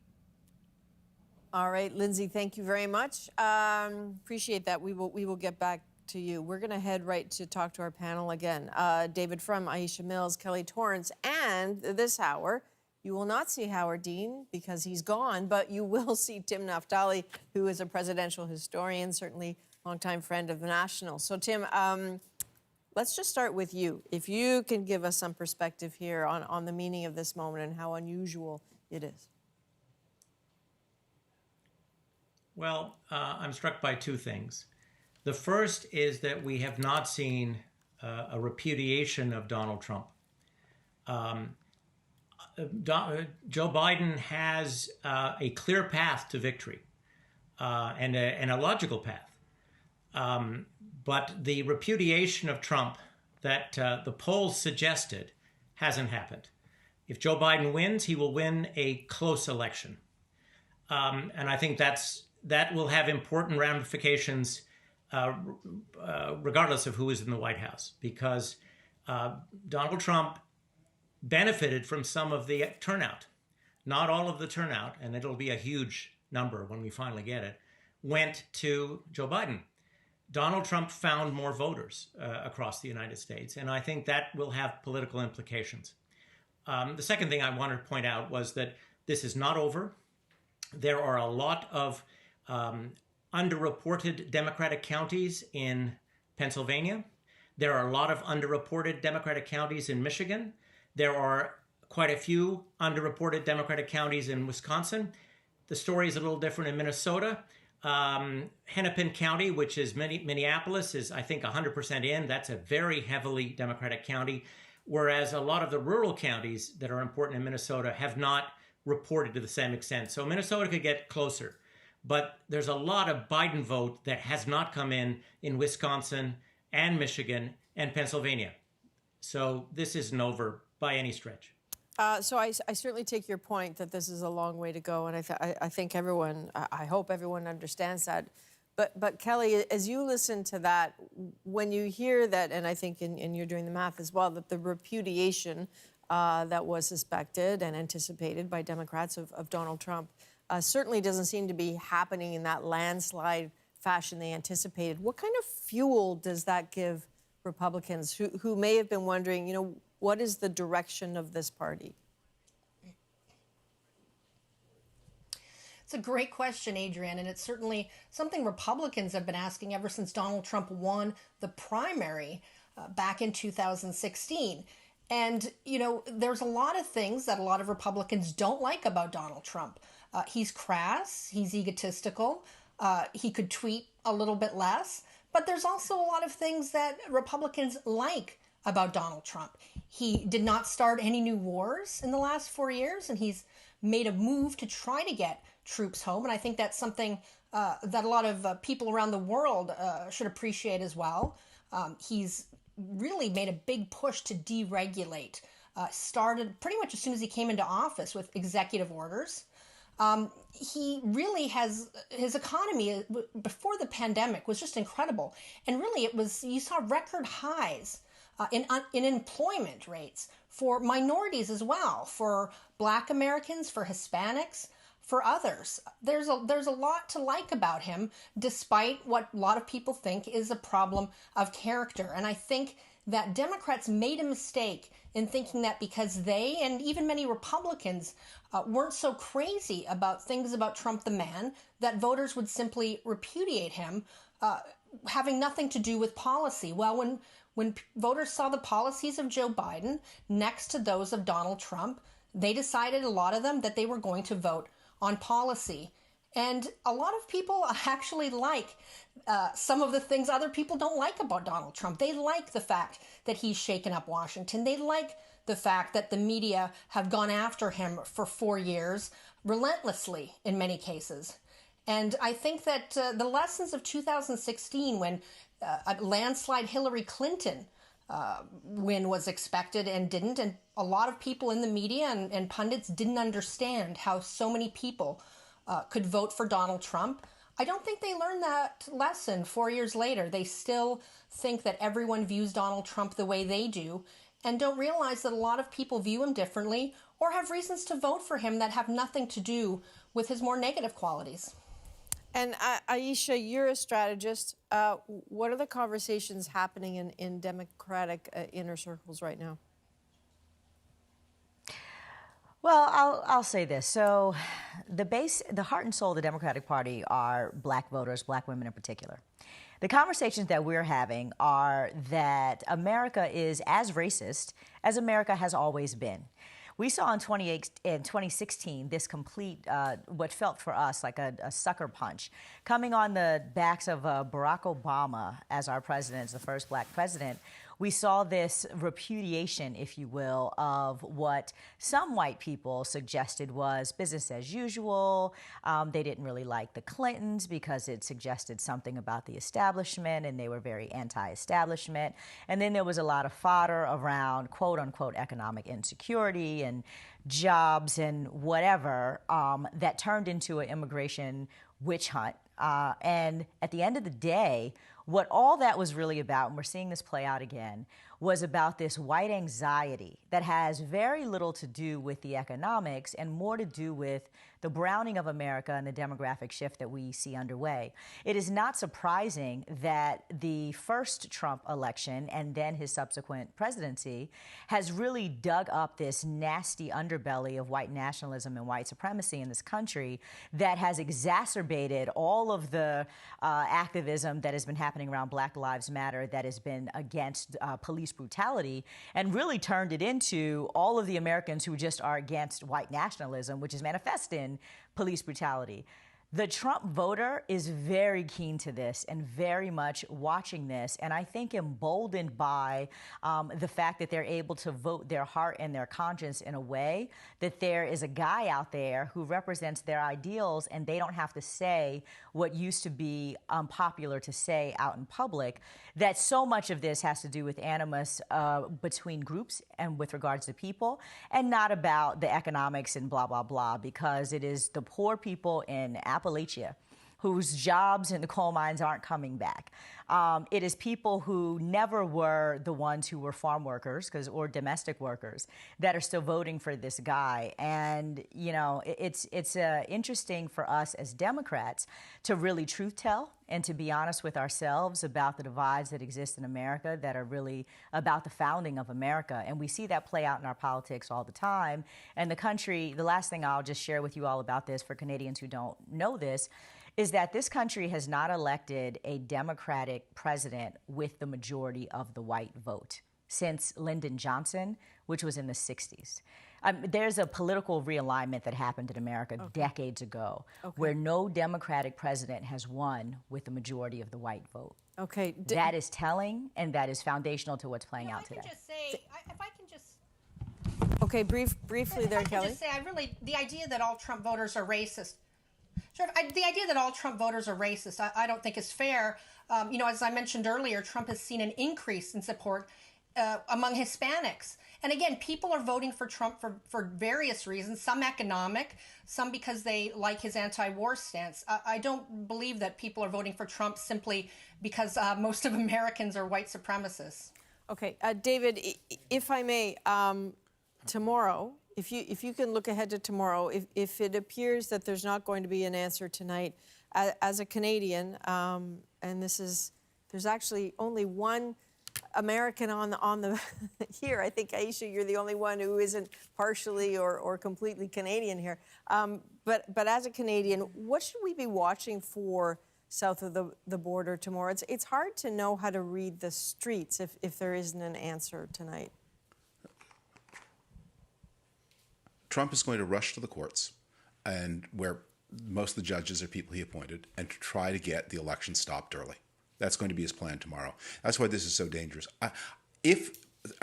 [SPEAKER 1] All right, Lindsay, thank you very much. Appreciate that. We will get back to you. We're going to head right to talk to our panel again. David Frum, Aisha Mills, Kelly Torrance, and this hour, you will not see Howard Dean because he's gone, but you will see Tim Naftali, who is a presidential historian, certainly longtime friend of the National. So, Tim, let's just start with you. If you can give us some perspective here on the meaning of this moment and how unusual it is.
[SPEAKER 13] Well, I'm struck by two things. The first is that we have not seen a repudiation of Donald Trump. Joe Biden has a clear path to victory and a logical path. But the repudiation of Trump that the polls suggested hasn't happened. If Joe Biden wins, he will win a close election. And I think that will have important ramifications regardless of who is in the White House, because Donald Trump benefited from some of the turnout. Not all of the turnout, and it'll be a huge number when we finally get it, went to Joe Biden. Donald Trump found more voters across the United States, and I think that will have political implications. The second thing I wanted to point out was that this is not over. There are a lot of underreported Democratic counties in Pennsylvania. There are a lot of underreported Democratic counties in Michigan. There are quite a few underreported Democratic counties in Wisconsin. The story is a little different in Minnesota. Hennepin County, which is Minneapolis, is I think 100% in. That's a very heavily Democratic county, whereas a lot of the rural counties that are important in Minnesota have not reported to the same extent. So Minnesota could get closer. But there's a lot of Biden vote that has not come in Wisconsin and Michigan and Pennsylvania. So this isn't over by any stretch.
[SPEAKER 1] So I certainly take your point that this is a long way to go, and I think everyone, I hope everyone understands that. But Kelly, as you listen to that, when you hear that, and I think and you're doing the math as well, that the repudiation that was suspected and anticipated by Democrats of Donald Trump certainly doesn't seem to be happening in that landslide fashion they anticipated. What kind of fuel does that give Republicans who may have been wondering, what is the direction of this party?
[SPEAKER 16] It's a great question, Adrienne, and it's certainly something Republicans have been asking ever since Donald Trump won the primary back in 2016. And, there's a lot of things that a lot of Republicans don't like about Donald Trump. He's crass, he's egotistical, he could tweet a little bit less, but there's also a lot of things that Republicans like about Donald Trump. He did not start any new wars in the last 4 years, and he's made a move to try to get troops home. And I think that's something that a lot of people around the world should appreciate as well. He's really made a big push to deregulate. Started pretty much as soon as he came into office with executive orders. He really has, his economy before the pandemic was just incredible. And really you saw record highs in employment rates for minorities as well, for Black Americans, for Hispanics, for others. There's a lot to like about him, despite what a lot of people think is a problem of character. And I think that Democrats made a mistake in thinking that because they, and even many Republicans, weren't so crazy about things about Trump the man, that voters would simply repudiate him, having nothing to do with policy. Well, when voters saw the policies of Joe Biden next to those of Donald Trump, they decided, a lot of them, that they were going to vote on policy. And a lot of people actually like some of the things other people don't like about Donald Trump. They like the fact that he's shaken up Washington. They like the fact that the media have gone after him for 4 years, relentlessly in many cases. And I think that the lessons of 2016, when a landslide Hillary Clinton win was expected and didn't, and a lot of people in the media and pundits didn't understand how so many people could vote for Donald Trump. I don't think they learned that lesson 4 years later. They still think that everyone views Donald Trump the way they do and don't realize that a lot of people view him differently or have reasons to vote for him that have nothing to do with his more negative qualities.
[SPEAKER 1] And Aisha, you're a strategist. What are the conversations happening in Democratic inner circles right now?
[SPEAKER 6] Well, I'll say this. So the heart and soul of the Democratic Party are black voters, black women in particular. The conversations that we're having are that America is as racist as America has always been. We saw in 2016 this complete, what felt for us like a sucker punch, coming on the backs of Barack Obama as our president, as the first black president. We saw this repudiation, if you will, of what some white people suggested was business as usual. They didn't really like the Clintons because it suggested something about the establishment, and they were very anti-establishment. And then there was a lot of fodder around quote-unquote economic insecurity and jobs and whatever that turned into an immigration witch hunt. And at the end of the day, what all that was really about, and we're seeing this play out again, was about this white anxiety that has very little to do with the economics and more to do with the browning of America and the demographic shift that we see underway. It is not surprising that the first Trump election and then his subsequent presidency has really dug up this nasty underbelly of white nationalism and white supremacy in this country that has exacerbated all of the activism that has been happening around Black Lives Matter, that has been against police brutality, and really turned it into all of the Americans who just are against white nationalism, which is manifest in police brutality. The Trump voter is very keen to this and very much watching this, and I think emboldened by the fact that they're able to vote their heart and their conscience in a way that there is a guy out there who represents their ideals, and they don't have to say what used to be unpopular to say out in public, that so much of this has to do with animus between groups and with regards to people, and not about the economics and blah, blah, blah, because it is the poor people in Appalachia whose jobs in the coal mines aren't coming back. It is people who never were the ones who were farm workers or domestic workers that are still voting for this guy. And, you know, it's interesting for us as Democrats to really truth tell and to be honest with ourselves about the divides that exist in America that are really about the founding of America. And we see that play out in our politics all the time. And the country, the last thing I'll just share with you all about this for Canadians who don't know this, is that this country has not elected a Democratic president with the majority of the white vote since Lyndon Johnson, which was in the 60s. There's a political realignment that happened in America decades ago where no Democratic president has won with the majority of the white vote.
[SPEAKER 1] Okay.
[SPEAKER 6] That is telling, and that is foundational to what's playing out today.
[SPEAKER 16] Just say, if I can just...
[SPEAKER 1] Okay, briefly there, Kelly.
[SPEAKER 16] Just say, the idea that all Trump voters are racist, the idea that all Trump voters are racist, I don't think is fair. You know, as I mentioned earlier, Trump has seen an increase in support among Hispanics. And again, people are voting for Trump for various reasons, some economic, some because they like his anti-war stance. I don't believe that people are voting for Trump simply because most of Americans are white supremacists.
[SPEAKER 1] Okay, David, if I may, tomorrow, if you can look ahead to tomorrow, if it appears that there's not going to be an answer tonight, as a Canadian, and there's actually only one American on the here. I think, Aisha, you're the only one who isn't partially or completely Canadian here. But as a Canadian, what should we be watching for south of the border tomorrow? It's hard to know how to read the streets if there isn't an answer tonight.
[SPEAKER 12] Trump is going to rush to the courts, and where most of the judges are people he appointed, and to try to get the election stopped early. That's going to be his plan tomorrow. That's why this is so dangerous. I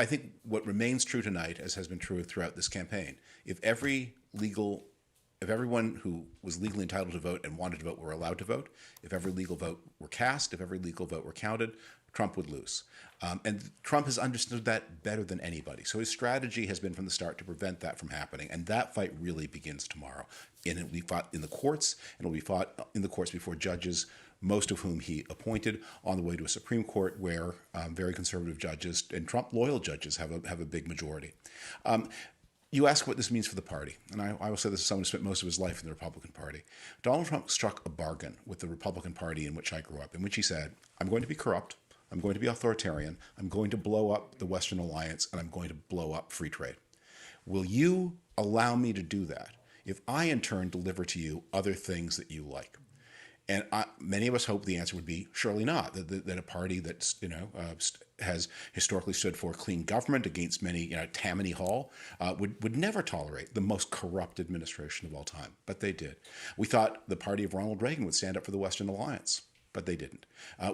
[SPEAKER 12] think what remains true tonight, as has been true throughout this campaign, if everyone who was legally entitled to vote and wanted to vote were allowed to vote, if every legal vote were cast, if every legal vote were counted, Trump would lose. And Trump has understood that better than anybody. So his strategy has been from the start to prevent that from happening. And that fight really begins tomorrow. And it will be fought in the courts, and it will be fought in the courts before judges, most of whom he appointed, on the way to a Supreme Court where very conservative judges and Trump-loyal judges have a big majority. You ask what this means for the party, and I will say this as someone who spent most of his life in the Republican Party. Donald Trump struck a bargain with the Republican Party in which I grew up, in which he said, I'm going to be corrupt, I'm going to be authoritarian, I'm going to blow up the Western Alliance, and I'm going to blow up free trade. Will you allow me to do that if I, in turn, deliver to you other things that you like? And many of us hope the answer would be surely not, that a party that's, has historically stood for clean government against many, Tammany Hall, would never tolerate the most corrupt administration of all time. But they did. We thought the party of Ronald Reagan would stand up for the Western Alliance, but they didn't.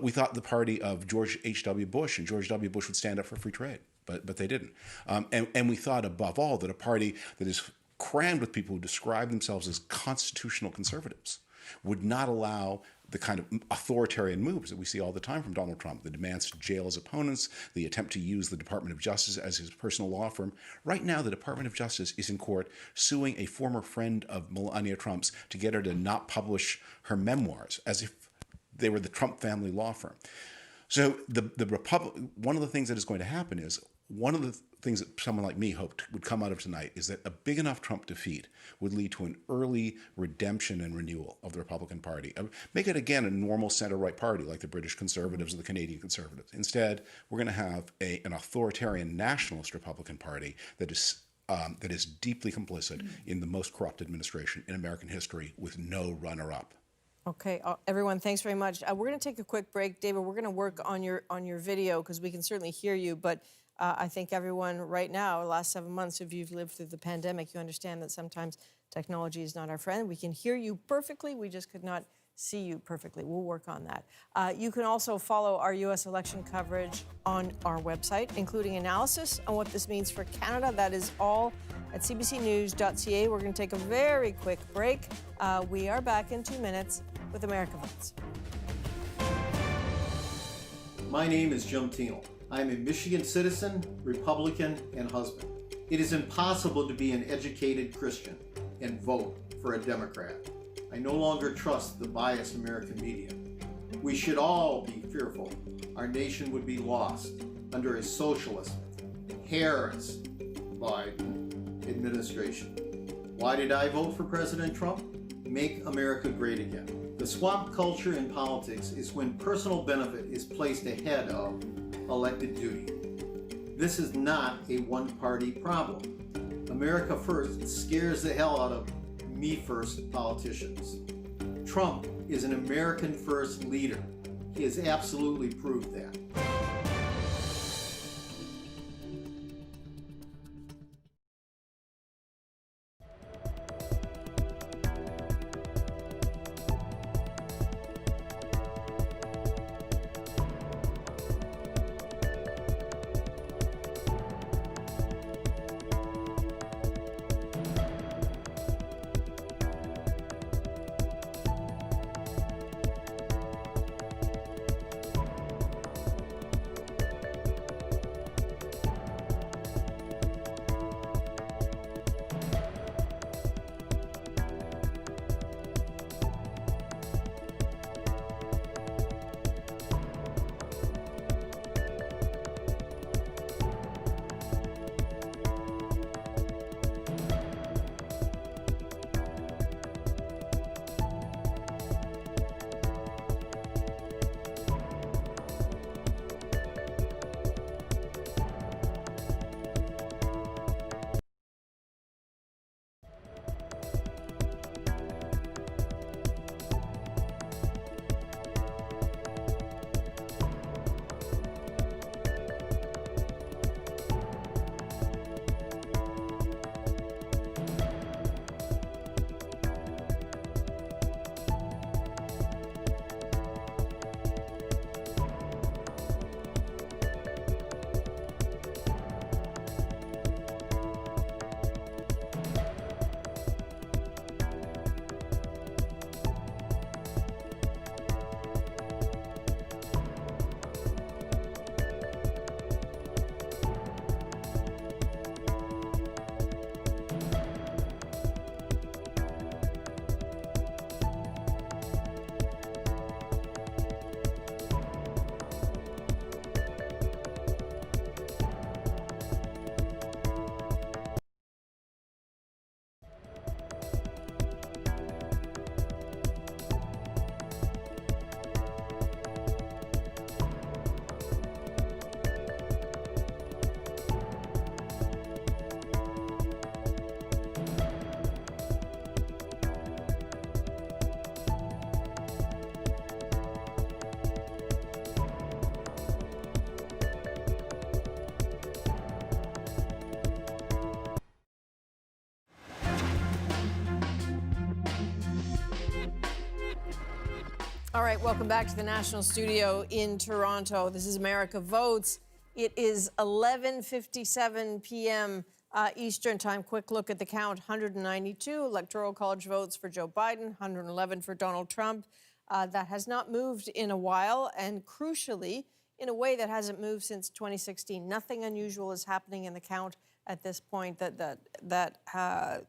[SPEAKER 12] We thought the party of George H.W. Bush and George W. Bush would stand up for free trade, but they didn't. And we thought, above all, that a party that is crammed with people who describe themselves as constitutional conservatives would not allow the kind of authoritarian moves that we see all the time from Donald Trump, the demands to jail his opponents, the attempt to use the Department of Justice as his personal law firm. Right now, the Department of Justice is in court suing a former friend of Melania Trump's to get her to not publish her memoirs, as if they were the Trump family law firm. So one of the things that is going to happen is, one of the things that someone like me hoped would come out of tonight is that a big enough Trump defeat would lead to an early redemption and renewal of the Republican Party. Make it, again, a normal center-right party like the British Conservatives or the Canadian Conservatives. Instead, we're going to have an authoritarian nationalist Republican Party that is deeply complicit in the most corrupt administration in American history, with no runner-up.
[SPEAKER 1] Okay, everyone, thanks very much. We're going to take a quick break. David, we're going to work on your video because we can certainly hear you, but I think everyone right now, the last 7 months, if you've lived through the pandemic, you understand that sometimes technology is not our friend. We can hear you perfectly. We just could not see you perfectly. We'll work on that. You can also follow our U.S. election coverage on our website, including analysis on what this means for Canada. That is all at cbcnews.ca. We're going to take a very quick break. We are back in 2 minutes with America Votes.
[SPEAKER 4] My name is Jim Thiel. I am a Michigan citizen, Republican, and husband. It is impossible to be an educated Christian and vote for a Democrat. I no longer trust the biased American media. We should all be fearful our nation would be lost under a socialist, Harris Biden administration. Why did I vote for President Trump? Make America great again. The swamp culture in politics is when personal benefit is placed ahead of elected duty. This is not a one-party problem. America First scares the hell out of me-first politicians. Trump is an American First leader. He has absolutely proved that.
[SPEAKER 1] All right, welcome back to the National Studio in Toronto. This is America Votes. It is 11:57 p.m. Eastern Time. Quick look at the count. 192 Electoral College votes for Joe Biden, 111 for Donald Trump. That has not moved in a while, and crucially, in a way that hasn't moved since 2016. Nothing unusual is happening in the count at this point that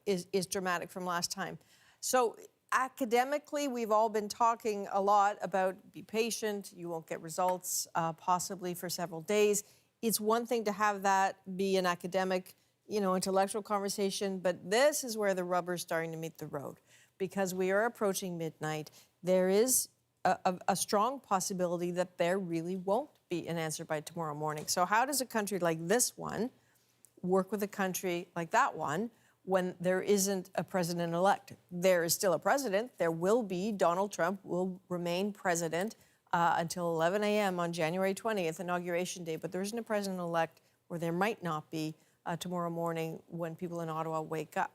[SPEAKER 1] is dramatic from last time. So academically, we've all been talking a lot about be patient, you won't get results possibly for several days. It's one thing to have that be an academic, intellectual conversation, but this is where the rubber's starting to meet the road because we are approaching midnight. There is a strong possibility that there really won't be an answer by tomorrow morning. So how does a country like this one work with a country like that one when there isn't a president-elect? There is still a president. There will be. Donald Trump will remain president until 11 a.m. on January 20th, Inauguration Day. But there isn't a president-elect, or there might not be tomorrow morning when people in Ottawa wake up.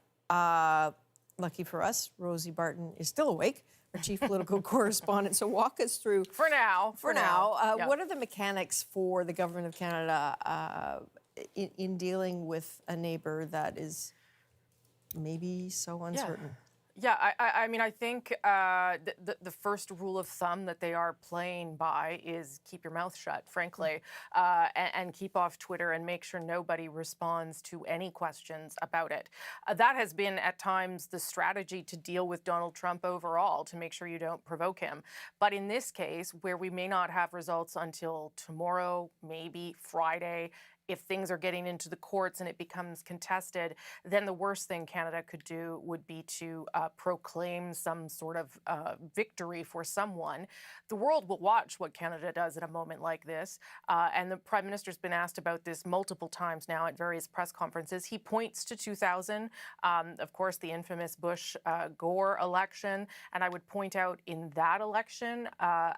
[SPEAKER 1] Lucky for us, Rosie Barton is still awake, our chief political correspondent. So walk us through.
[SPEAKER 9] For now. Yep.
[SPEAKER 1] What are the mechanics for the Government of Canada in dealing with a neighbor that is maybe so uncertain?
[SPEAKER 9] Yeah, I mean, I think the first rule of thumb that they are playing by is keep your mouth shut, frankly, and keep off Twitter and make sure nobody responds to any questions about it. That has been at times the strategy to deal with Donald Trump overall, to make sure you don't provoke him. But in this case, where we may not have results until tomorrow, maybe Friday, if things are getting into the courts and it becomes contested, then the worst thing Canada could do would be to proclaim some sort of victory for someone. The world will watch what Canada does at a moment like this. And the Prime Minister's been asked about this multiple times now at various press conferences. He points to 2000, of course, the infamous Bush-Gore election. And I would point out in that election,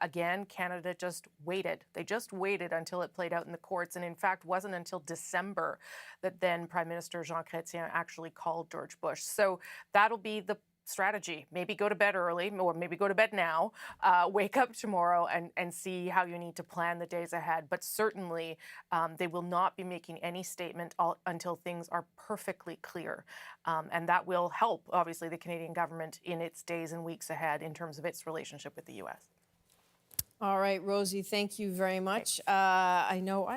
[SPEAKER 9] again, Canada just waited. They just waited until it played out in the courts. And in fact, wasn't until December that then Prime Minister Jean Chrétien actually called George Bush. So that'll be the strategy. Maybe go to bed early, or maybe go to bed now, wake up tomorrow and see how you need to plan the days ahead. But certainly they will not be making any statement until things are perfectly clear. And that will help, obviously, the Canadian government in its days and weeks ahead in terms of its relationship with the U.S.
[SPEAKER 1] All right, Rosie, thank you very much. I know,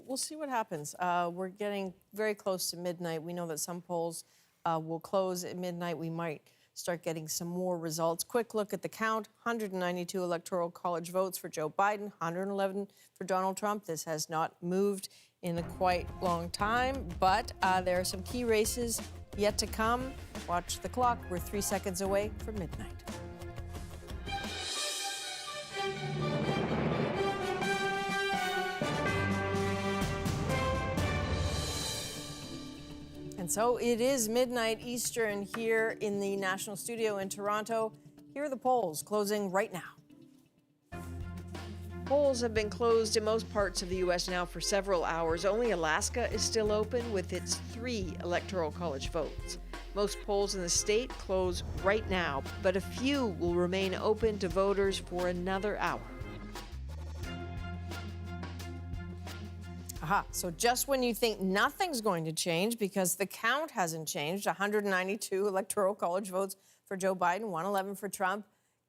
[SPEAKER 1] we'll see what happens. We're getting very close to midnight. We know that some polls will close at midnight. We might start getting some more results. Quick look at the count. 192 Electoral College votes for Joe Biden, 111 for Donald Trump. This has not moved in a quite long time, but there are some key races yet to come. Watch the clock. We're 3 seconds away from midnight. And so it is midnight Eastern here in the National Studio in Toronto. Here are the polls closing right now.
[SPEAKER 2] Polls have been closed in most parts of the U.S. now for several hours. Only Alaska is still open with its 3 Electoral College votes. Most polls in the state close right now, but a few will remain open to voters for another hour.
[SPEAKER 1] Aha, so just when you think nothing's going to change because the count hasn't changed, 192 Electoral College votes for Joe Biden, 111 for Trump,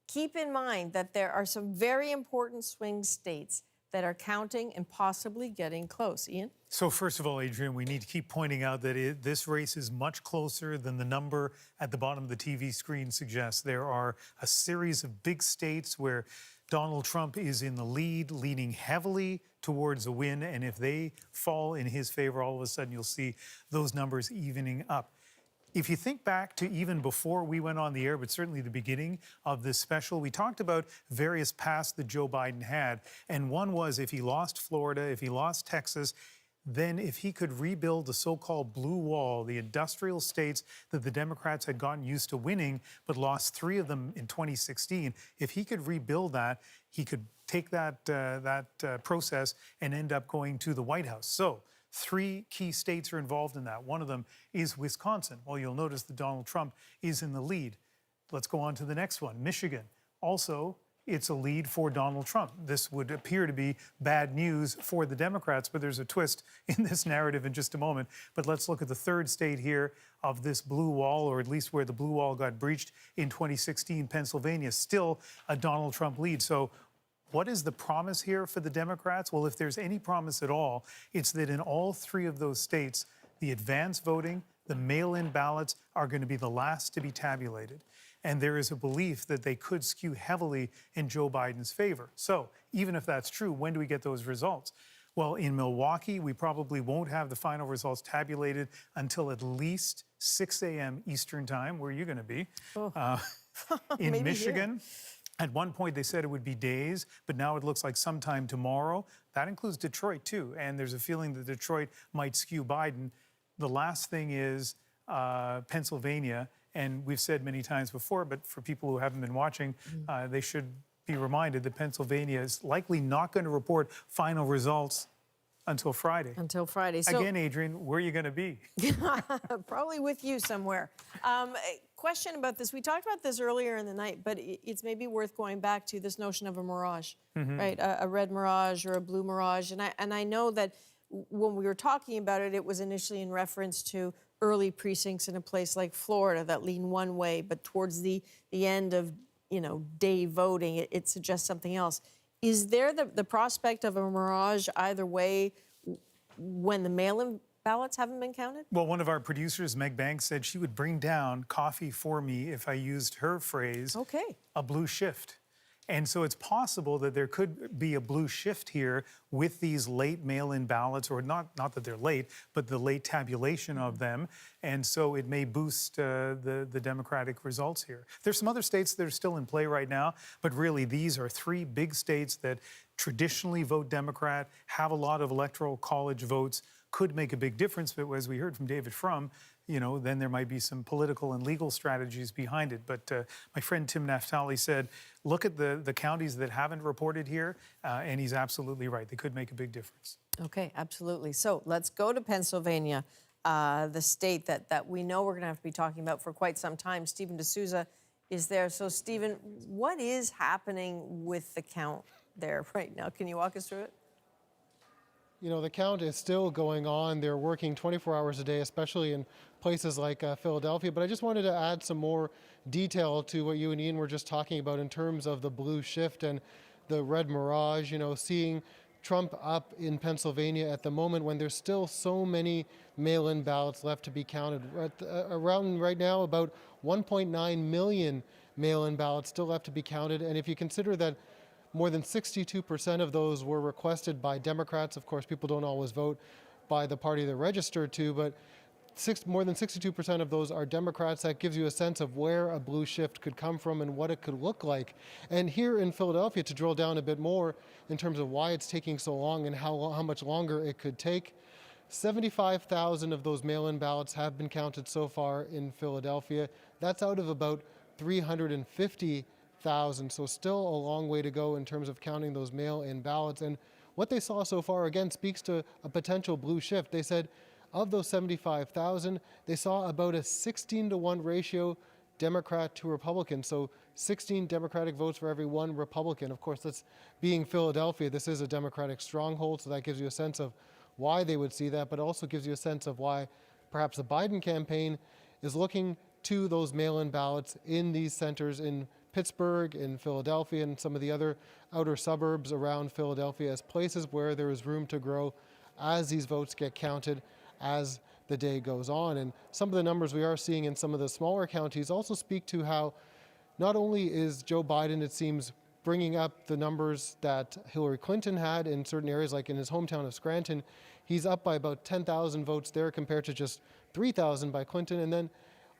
[SPEAKER 1] keep in mind that there are some very important swing states that are counting and possibly getting close. Ian?
[SPEAKER 3] So first of all, Adrienne, we need to keep pointing out that this race is much closer than the number at the bottom of the TV screen suggests. There are a series of big states where Donald Trump is in the lead, leaning heavily towards a win. And if they fall in his favor, all of a sudden you'll see those numbers evening up. If you think back to even before we went on the air, but certainly the beginning of this special, we talked about various paths that Joe Biden had. And one was if he lost Florida, if he lost Texas, then if he could rebuild the so-called blue wall, the industrial states that the Democrats had gotten used to winning, but lost 3 of them in 2016, if he could rebuild that, he could take that process and end up going to the White House. So 3 key states are involved in that. One of them is Wisconsin. Well, you'll notice that Donald Trump is in the lead. Let's go on to the next one, Michigan. Also it's a lead for Donald Trump. This would appear to be bad news for the Democrats, but there's a twist in this narrative in just a moment. But let's look at the third state here of this blue wall, or at least where the blue wall got breached in 2016, Pennsylvania, still a Donald Trump lead. So what is the promise here for the Democrats? Well, if there's any promise at all, it's that in all three of those states, the advance voting, the mail-in ballots are going to be the last to be tabulated. And there is a belief that they could skew heavily in Joe Biden's favor. So even if that's true, when do we get those results? Well, in Milwaukee, we probably won't have the final results tabulated until at least 6 a.m. Eastern time. Where are you going to be? In Michigan, at one point they said it would be days, but now it looks like sometime tomorrow. That includes Detroit, too. And there's a feeling that Detroit might skew Biden. The last thing is Pennsylvania. And we've said many times before, but for people who haven't been watching, they should be reminded that Pennsylvania is likely not going to report final results until Friday.
[SPEAKER 1] Until Friday. So,
[SPEAKER 3] again, Adrienne, where are you going to be?
[SPEAKER 1] Probably with you somewhere. A question about this. We talked about this earlier in the night, but it's maybe worth going back to this notion of a mirage, right? A red mirage or a blue mirage. And I know that when we were talking about it, it was initially in reference to early precincts in a place like Florida that lean one way, but towards the end of, day voting, it suggests something else. Is there the prospect of a mirage either way when the mail-in ballots haven't been counted?
[SPEAKER 3] Well, one of our producers, Meg Banks, said she would bring down coffee for me if I used her phrase, a blue shift. And so it's possible that there could be a blue shift here with these late mail-in ballots, or not that they're late, but the late tabulation of them. And so it may boost the Democratic results here. There's some other states that are still in play right now, but really these are three big states that traditionally vote Democrat, have a lot of electoral college votes, could make a big difference. But as we heard from David Frum, then there might be some political and legal strategies behind it. But my friend Tim Naftali said, look at the counties that haven't reported here, and he's absolutely right. They could make a big difference.
[SPEAKER 1] Okay, absolutely. So let's go to Pennsylvania, the state that we know we're going to have to be talking about for quite some time. Stephen D'Souza is there. So, Stephen, what is happening with the count there right now? Can you walk us through it?
[SPEAKER 18] The count is still going on. They're working 24 hours a day, especially in places like Philadelphia. But I just wanted to add some more detail to what you and Ian were just talking about in terms of the blue shift and the red mirage. Seeing Trump up in Pennsylvania at the moment when there's still so many mail-in ballots left to be counted. Around right now, about 1.9 million mail-in ballots still left to be counted. And if you consider that more than 62% of those were requested by Democrats. Of course, people don't always vote by the party they're registered to, but more than 62% of those are Democrats. That gives you a sense of where a blue shift could come from and what it could look like. And here in Philadelphia, to drill down a bit more in terms of why it's taking so long and how much longer it could take, 75,000 of those mail-in ballots have been counted so far in Philadelphia. That's out of about 350,000, so still a long way to go in terms of counting those mail-in ballots. And what they saw so far, again, speaks to a potential blue shift. They said of those 75,000, they saw about a 16-to-1 ratio Democrat to Republican, so 16 Democratic votes for every one Republican. Of course, that's being Philadelphia. This is a Democratic stronghold, so that gives you a sense of why they would see that, but also gives you a sense of why perhaps the Biden campaign is looking to those mail-in ballots in these centers in Pittsburgh, in Philadelphia, and some of the other outer suburbs around Philadelphia as places where there is room to grow as these votes get counted as the day goes on. And some of the numbers we are seeing in some of the smaller counties also speak to how not only is Joe Biden, it seems, bringing up the numbers that Hillary Clinton had in certain areas, like in his hometown of Scranton. He's up by about 10,000 votes there compared to just 3,000 by Clinton. And then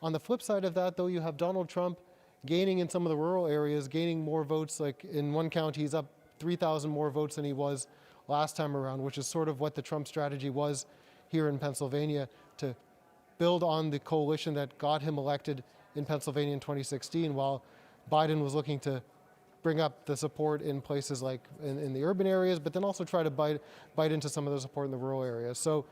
[SPEAKER 18] on the flip side of that, though, you have Donald Trump gaining in some of the rural areas, gaining more votes. Like in one county, he's up 3,000 more votes than he was last time around, which is sort of what the Trump strategy was here in Pennsylvania, to build on the coalition that got him elected in Pennsylvania in 2016, while Biden was looking to bring up the support in places like in the urban areas, but then also try to bite into some of the support in the rural areas. So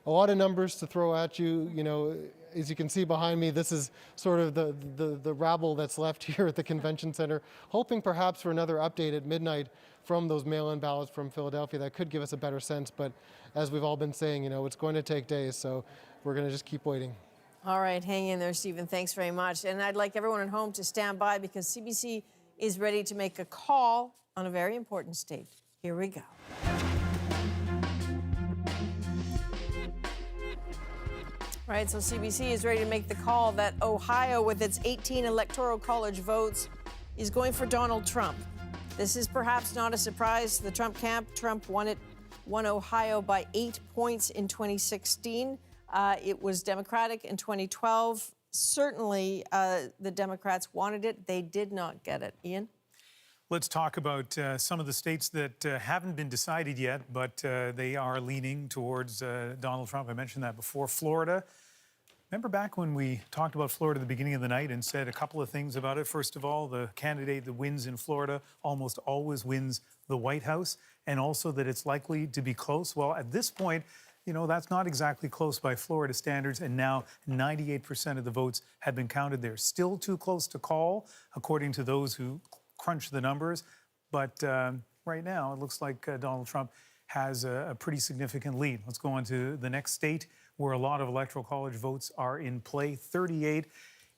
[SPEAKER 18] a lot of numbers to throw at you. You know, as you can see behind me, this is sort of the rabble that's left here at the convention center, hoping perhaps for another update at midnight from those mail-in ballots from Philadelphia that could give us a better sense. But as we've all been saying, you know, it's going to take days, so we're going to just keep waiting.
[SPEAKER 1] All right, hang in there, Stephen. Thanks very much. And I'd like everyone at home to stand by because CBC is ready to make a call on a very important state. Here we go. All right, so CBC is ready to make the call that Ohio, with its 18 electoral college votes, is going for Donald Trump. This is perhaps not a surprise to the Trump camp. Trump won Ohio by 8 points in 2016. It was Democratic in 2012. Certainly, the Democrats wanted it. They did not get it. Ian?
[SPEAKER 3] Let's talk about some of the states that haven't been decided yet, but they are leaning towards Donald Trump. I mentioned that before. Florida. Remember back when we talked about Florida at the beginning of the night and said a couple of things about it? First of all, the candidate that wins in Florida almost always wins the White House, and also that it's likely to be close. Well, at this point, you know, that's not exactly close by Florida standards, and now 98% of the votes have been counted there. Still too close to call, according to those who crunch the numbers. But right now, it looks like Donald Trump has a pretty significant lead. Let's go on to the next state where a lot of electoral college votes are in play, 38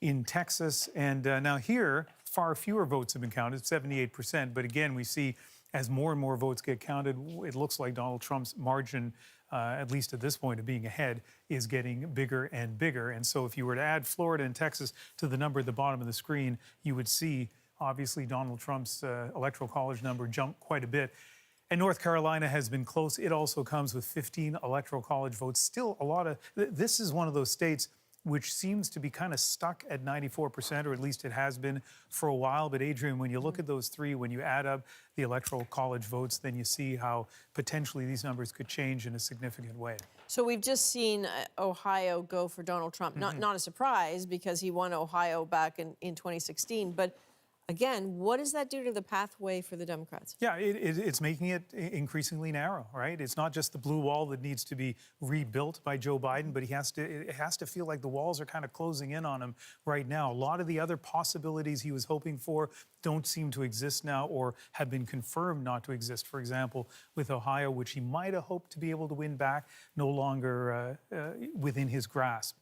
[SPEAKER 3] in Texas. And now here, far fewer votes have been counted, 78%. But again, we see as more and more votes get counted, it looks like Donald Trump's margin, at least at this point of being ahead, is getting bigger and bigger. And so if you were to add Florida and Texas to the number at the bottom of the screen, you would see, obviously, Donald Trump's electoral college number jump quite a bit. And North Carolina has been close. It also comes with 15 electoral college votes. Still a lot of, this is one of those states which seems to be kind of stuck at 94%, or at least it has been for a while. But Adrienne, when you look at those three, when you add up the electoral college votes, then you see how potentially these numbers could change in a significant way.
[SPEAKER 1] So we've just seen Ohio go for Donald Trump. Not a surprise, because he won Ohio back in 2016. But again, what does that do to the pathway for the Democrats?
[SPEAKER 3] Yeah, it's making it increasingly narrow, right? It's not just the blue wall that needs to be rebuilt by Joe Biden, but it has to feel like the walls are kind of closing in on him right now. A lot of the other possibilities he was hoping for don't seem to exist now, or have been confirmed not to exist. For example, with Ohio, which he might have hoped to be able to win back, no longer within his grasp.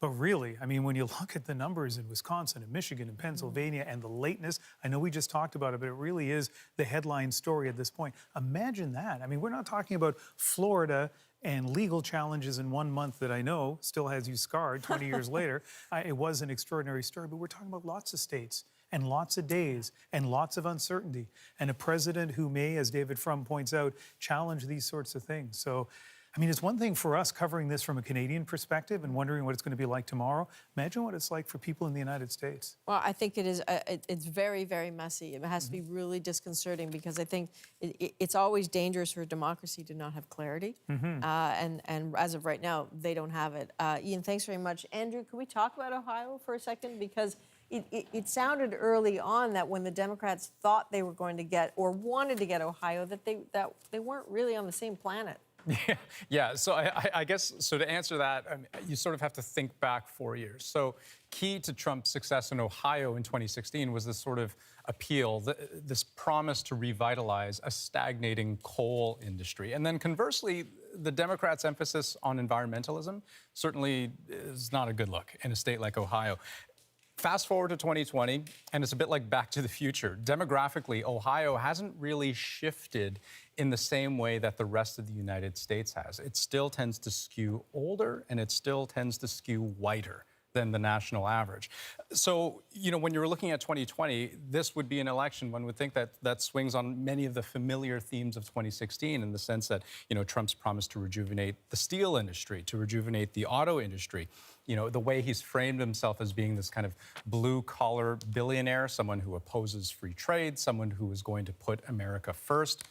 [SPEAKER 3] But really, I mean, when you look at the numbers in Wisconsin and Michigan and Pennsylvania and the lateness, I know we just talked about it, but it really is the headline story at this point. Imagine that. I mean, we're not talking about Florida and legal challenges in 1 month that I know still has you scarred 20 years later. It was an extraordinary story, but we're talking about lots of states and lots of days and lots of uncertainty, and a president who may, as David Frum points out, challenge these sorts of things. So, I mean, it's one thing for us covering this from a Canadian perspective and wondering what it's going to be like tomorrow. Imagine what it's like for people in the United States.
[SPEAKER 1] Well, I think it is. It's very, very messy. It has to be really disconcerting, because I think it's always dangerous for a democracy to not have clarity. And as of right now, they don't have it. Ian, thanks very much. Andrew, can we talk about Ohio for a second? Because it sounded early on that when the Democrats thought they were going to get, or wanted to get Ohio, that they weren't really on the same planet.
[SPEAKER 7] Yeah, so I guess, so to answer that, you sort of have to think back 4 years. So key to Trump's success in Ohio in 2016 was this sort of appeal, this promise to revitalize a stagnating coal industry. And then conversely, the Democrats' emphasis on environmentalism certainly is not a good look in a state like Ohio. Fast forward to 2020, and it's a bit like Back to the Future. Demographically, Ohio hasn't really shifted in the same way that the rest of the United States has. It still tends to skew older, and it still tends to skew whiter than the national average. So, you know, when you're looking at 2020, this would be an election, one would think that swings on many of the familiar themes of 2016, in the sense that, you know, Trump's promise to rejuvenate the steel industry, to rejuvenate the auto industry. You know, the way he's framed himself as being this kind of blue-collar billionaire, someone who opposes free trade, someone who is going to put America first.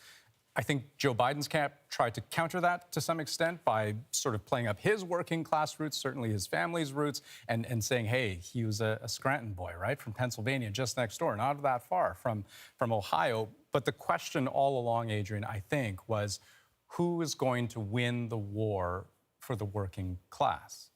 [SPEAKER 7] I think Joe Biden's camp tried to counter that to some extent by sort of playing up his working class roots, certainly his family's roots, and saying, hey, he was a Scranton boy, right, from Pennsylvania, just next door, not that far from Ohio. But the question all along, Adrienne, I think, was who is going to win the war for the working class?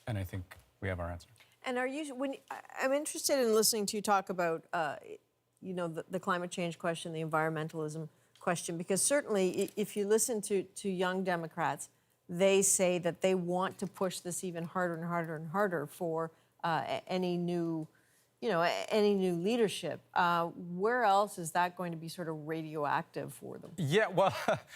[SPEAKER 7] And I think we have our answer.
[SPEAKER 1] And I'm interested in listening to you talk about, the climate change question, the environmentalism question, because certainly if you listen to young Democrats, they say that they want to push this even harder and harder and harder for any new leadership. Where else is that going to be sort of radioactive for them?
[SPEAKER 7] Yeah, well,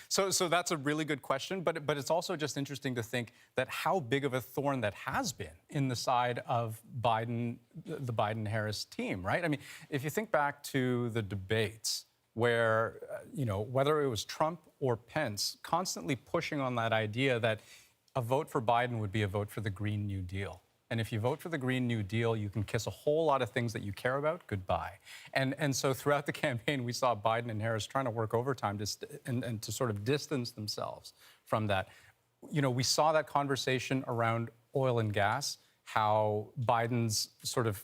[SPEAKER 7] so that's a really good question, but it's also just interesting to think that how big of a thorn that has been in the side of Biden, the Biden-Harris team, right? I mean, if you think back to the debates where, whether it was Trump or Pence, constantly pushing on that idea that a vote for Biden would be a vote for the Green New Deal. And if you vote for the Green New Deal, you can kiss a whole lot of things that you care about goodbye. And so throughout the campaign, we saw Biden and Harris trying to work overtime and to sort of distance themselves from that. We saw that conversation around oil and gas, how Biden's sort of,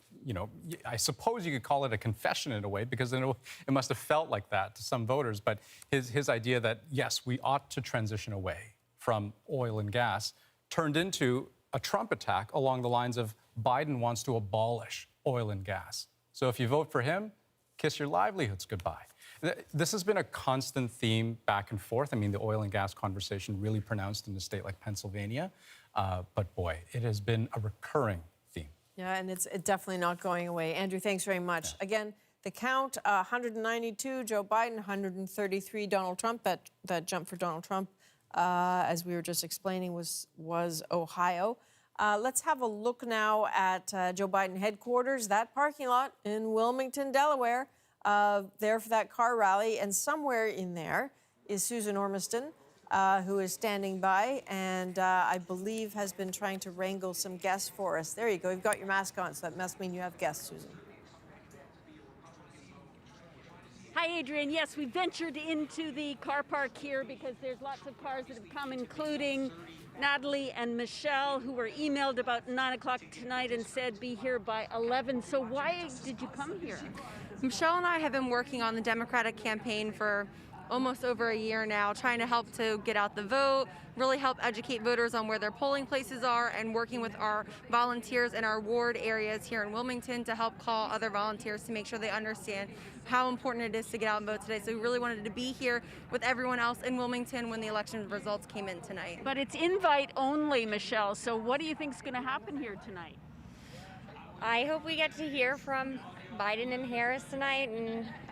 [SPEAKER 7] I suppose you could call it a confession in a way, because it must have felt like that to some voters, but his idea that, yes, we ought to transition away from oil and gas turned into a Trump attack along the lines of Biden wants to abolish oil and gas. So if you vote for him, kiss your livelihoods goodbye. This has been a constant theme back and forth. I mean, the oil and gas conversation really pronounced in a state like Pennsylvania. But boy, it has been a recurring theme.
[SPEAKER 1] Yeah, and it's definitely not going away. Andrew, thanks very much. Yeah. Again, the count, 192, Joe Biden, 133, Donald Trump. That jump for Donald Trump, as we were just explaining, was Ohio. Let's have a look now at Joe Biden headquarters, that parking lot in Wilmington, Delaware, there for that car rally. And somewhere in there is Susan Ormiston, who is standing by and I believe has been trying to wrangle some guests for us. There you go. You've got your mask on, so that must mean you have guests, Susan.
[SPEAKER 15] Hi, Adrienne. Yes, we ventured into the car park here because there's lots of cars that have come, including Natalie and Michelle, who were emailed about 9 o'clock tonight and said be here by 11. So why did you come here?
[SPEAKER 21] Michelle and I have been working on the Democratic campaign for almost over a year now, trying to help to get out the vote, really help educate voters on where their polling places are, and working with our volunteers in our ward areas here in Wilmington to help call other volunteers to make sure they understand how important it is to get out and vote today. So we really wanted to be here with everyone else in Wilmington when the election results came in tonight.
[SPEAKER 15] But it's invite only, Michelle, so what do you think is going to happen here tonight?
[SPEAKER 23] I hope we get to hear from Biden and Harris tonight,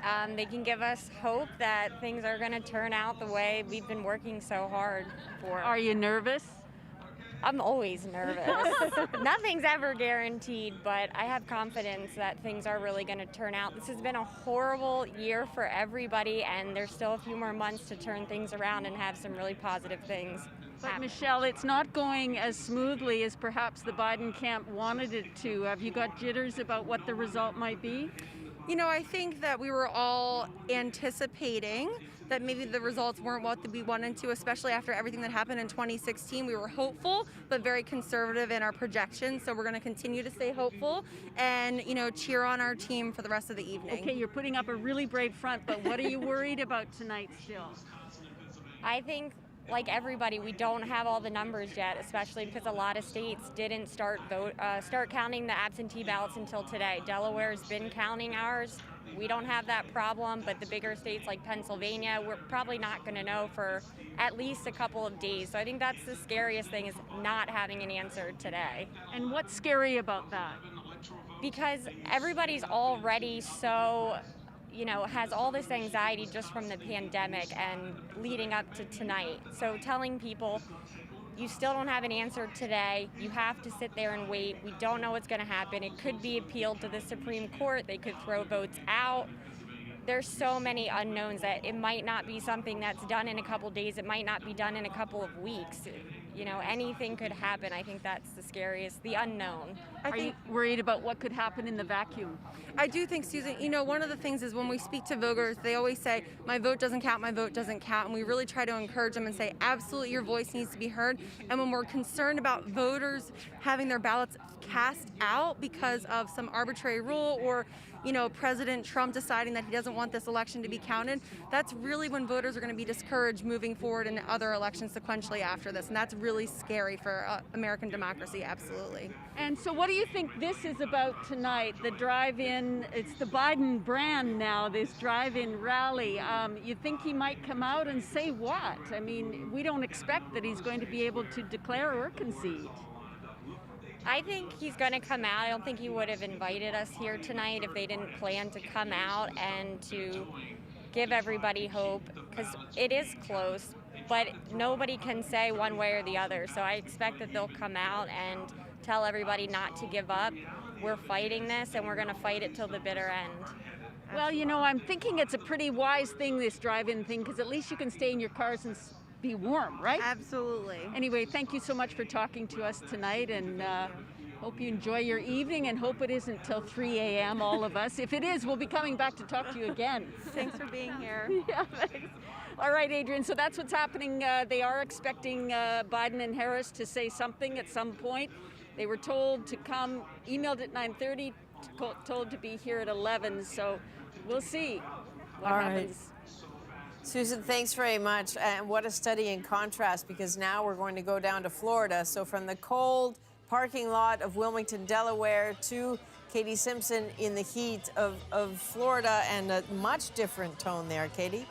[SPEAKER 23] and they can give us hope that things are going to turn out the way we've been working so hard for.
[SPEAKER 15] Are you nervous?
[SPEAKER 23] I'm always nervous. Nothing's ever guaranteed, but I have confidence that things are really going to turn out. This has been a horrible year for everybody, and there's still a few more months to turn things around and have some really positive things.
[SPEAKER 15] But Michelle, it's not going as smoothly as perhaps the Biden camp wanted it to. Have you got jitters about what the result might be?
[SPEAKER 21] I think that we were all anticipating that maybe the results weren't what we wanted to, especially after everything that happened in 2016. We were hopeful, but very conservative in our projections. So we're going to continue to stay hopeful and, cheer on our team for the rest of the evening.
[SPEAKER 15] Okay, you're putting up a really brave front, but what are you worried about tonight still?
[SPEAKER 23] I think, like everybody, we don't have all the numbers yet, especially because a lot of states didn't start counting the absentee ballots until today. Delaware's been counting ours. We don't have that problem, but the bigger states like Pennsylvania, we're probably not going to know for at least a couple of days. So I think that's the scariest thing, is not having an answer today.
[SPEAKER 15] And what's scary about that?
[SPEAKER 23] Because everybody's already so, has all this anxiety just from the pandemic and leading up to tonight. So telling people, you still don't have an answer today. You have to sit there and wait. We don't know what's going to happen. It could be appealed to the Supreme Court. They could throw votes out. There's so many unknowns that it might not be something that's done in a couple days. It might not be done in a couple of weeks. Anything could happen. I think that's the scariest, the unknown.
[SPEAKER 15] Are you worried about what could happen in the vacuum?
[SPEAKER 21] I do think, Susan, you know, one of the things is when we speak to voters, they always say, my vote doesn't count, my vote doesn't count. And we really try to encourage them and say, absolutely, your voice needs to be heard. And when we're concerned about voters having their ballots cast out because of some arbitrary rule or, you know, President Trump deciding that he doesn't want this election to be counted, that's really when voters are going to be discouraged moving forward in other elections sequentially after this. And that's really scary for American democracy, absolutely.
[SPEAKER 15] And so what do you think this is about tonight? The drive-in, it's the Biden brand now, this drive-in rally. You think he might come out and say what? I mean, we don't expect that he's going to be able to declare or concede.
[SPEAKER 23] I think he's going to come out. I don't think he would have invited us here tonight if they didn't plan to come out and to give everybody hope, because it is close, but nobody can say one way or the other. So I expect that they'll come out and tell everybody not to give up. We're fighting this, and we're going to fight it till the bitter end.
[SPEAKER 15] Well, you know, I'm thinking it's a pretty wise thing, this drive-in thing, because at least you can stay in your cars and be warm, right?
[SPEAKER 21] Absolutely.
[SPEAKER 15] Anyway, thank you so much for talking to us tonight, and hope you enjoy your evening, and hope it isn't till 3 a.m., all of us. If it is, we'll be coming back to talk to you again.
[SPEAKER 21] Thanks for being here.
[SPEAKER 15] Yeah, thanks. All right, Adrian, so that's what's happening. They are expecting Biden and Harris to say something at some point. They were told to come, emailed at 9:30, told to be here at 11, so we'll see what happens.
[SPEAKER 1] Susan, thanks very much. And what a study in contrast, because now we're going to go down to Florida. So from the cold parking lot of Wilmington, Delaware, to Katie Simpson in the heat of Florida, and a much different tone there, Katie.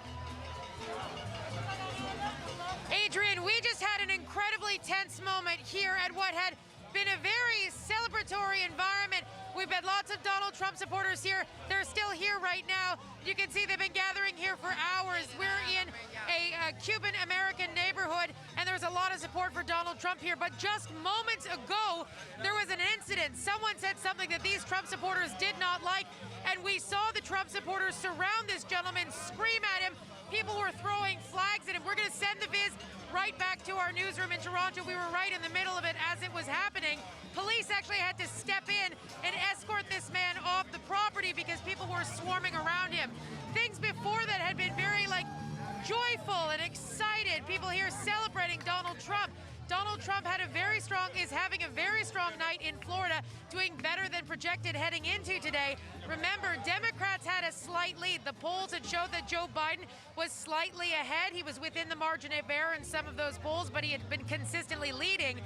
[SPEAKER 5] Adrian, we just had an incredibly tense moment here at what had been a very celebratory environment. We've had lots of Donald Trump supporters here. They're still here right now. You can see they've been gathering here for hours. We're in a Cuban-American neighborhood, and there's a lot of support for Donald Trump here. But just moments ago, there was an incident. Someone said something that these Trump supporters did not like, and we saw the Trump supporters surround this gentleman, scream at him. People were throwing flags at him. We're going to send the viz right back to our newsroom in Toronto. We were right in the middle of it as it was happening. Police actually had to step in and escort this man off the property because people were swarming around him. Things before that had been very, joyful and excited. People here celebrating Donald Trump. Donald Trump is having a very strong night in Florida, doing better than projected heading into today. Remember, Democrats had a slight lead. The polls had showed that Joe Biden was slightly ahead. He was within the margin of error in some of those polls, but he had been consistently leading.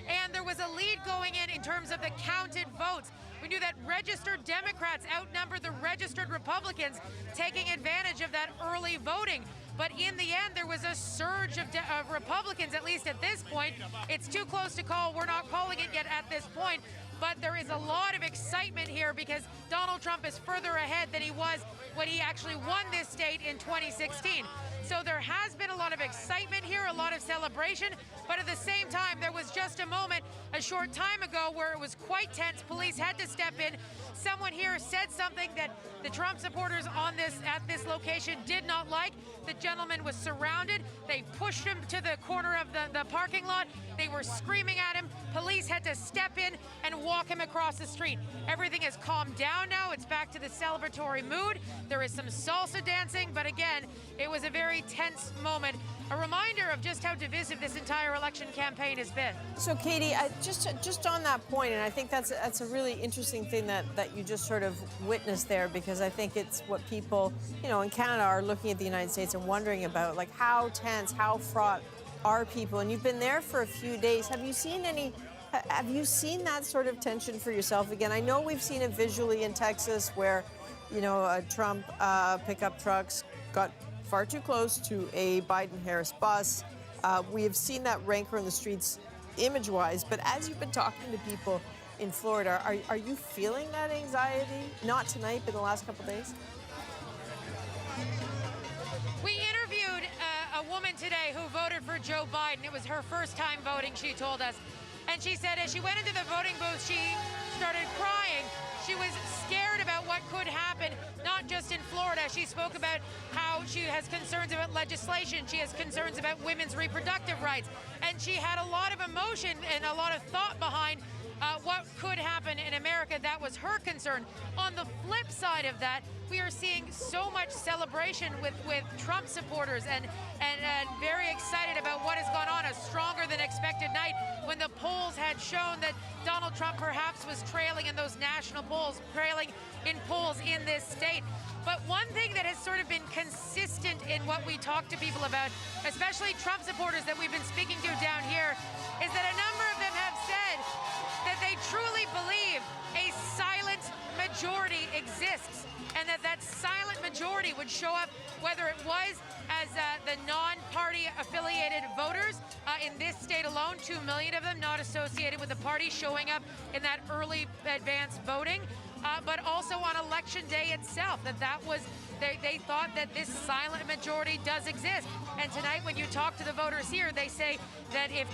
[SPEAKER 5] And there was a lead going in terms of the counted votes. We knew that registered Democrats outnumbered the registered Republicans, taking advantage of that early voting. But in the end, there was a surge of Republicans, at least at this point. It's too close to call. We're not calling it yet at this point. But there is a lot of excitement here because Donald Trump is further ahead than he was when he actually won this state in 2016. So there has been a lot of excitement here, a lot of celebration, but at the same time, there was just a moment a short time ago where it was quite tense. Police had to step in. Someone here said something that the Trump supporters at this location did not like. The gentleman was surrounded. They pushed him to the corner of the parking lot. They were screaming at him. Police had to step in and walk him across the street. Everything has calmed down now. It's back to the celebratory mood. There is some salsa dancing, but again, it was a very tense moment. A reminder of just how divisive this entire election campaign has been.
[SPEAKER 1] So, Katie, just on that point, and I think that's a really interesting thing that you just sort of witnessed there, because I think it's what people, in Canada are looking at the United States and wondering about, like, how tense, how fraught are people? And you've been there for a few days. Have you seen that sort of tension for yourself again? I know we've seen it visually in Texas where, Trump pickup trucks got far too close to a Biden-Harris bus. We have seen that rancor in the streets image-wise, but as you've been talking to people in Florida, are you feeling that anxiety? Not tonight, but in the last couple of days?
[SPEAKER 5] We interviewed a woman today who voted for Joe Biden. It was her first time voting, she told us. And she said as she went into the voting booth, she started crying. She was scared about what could happen, not just in Florida. She spoke about how she has concerns about legislation. She has concerns about women's reproductive rights. And she had a lot of emotion and a lot of thought behind what could happen in America. That was her concern. On the flip side of that, we are seeing so much celebration with Trump supporters and very excited about what has gone on. A stronger than expected night when the polls had shown that Donald Trump perhaps was trailing in those national polls, trailing in polls in this state. But one thing that has sort of been consistent in what we talk to people about, especially Trump supporters that we've been speaking to down here, is that a number of them have said that they truly believe a silent majority exists, and that silent majority would show up whether it was as the non-party affiliated voters in this state alone, 2 million of them not associated with the party showing up in that early advance voting, but also on election day itself, they thought that this silent majority does exist. And tonight when you talk to the voters here, they say that if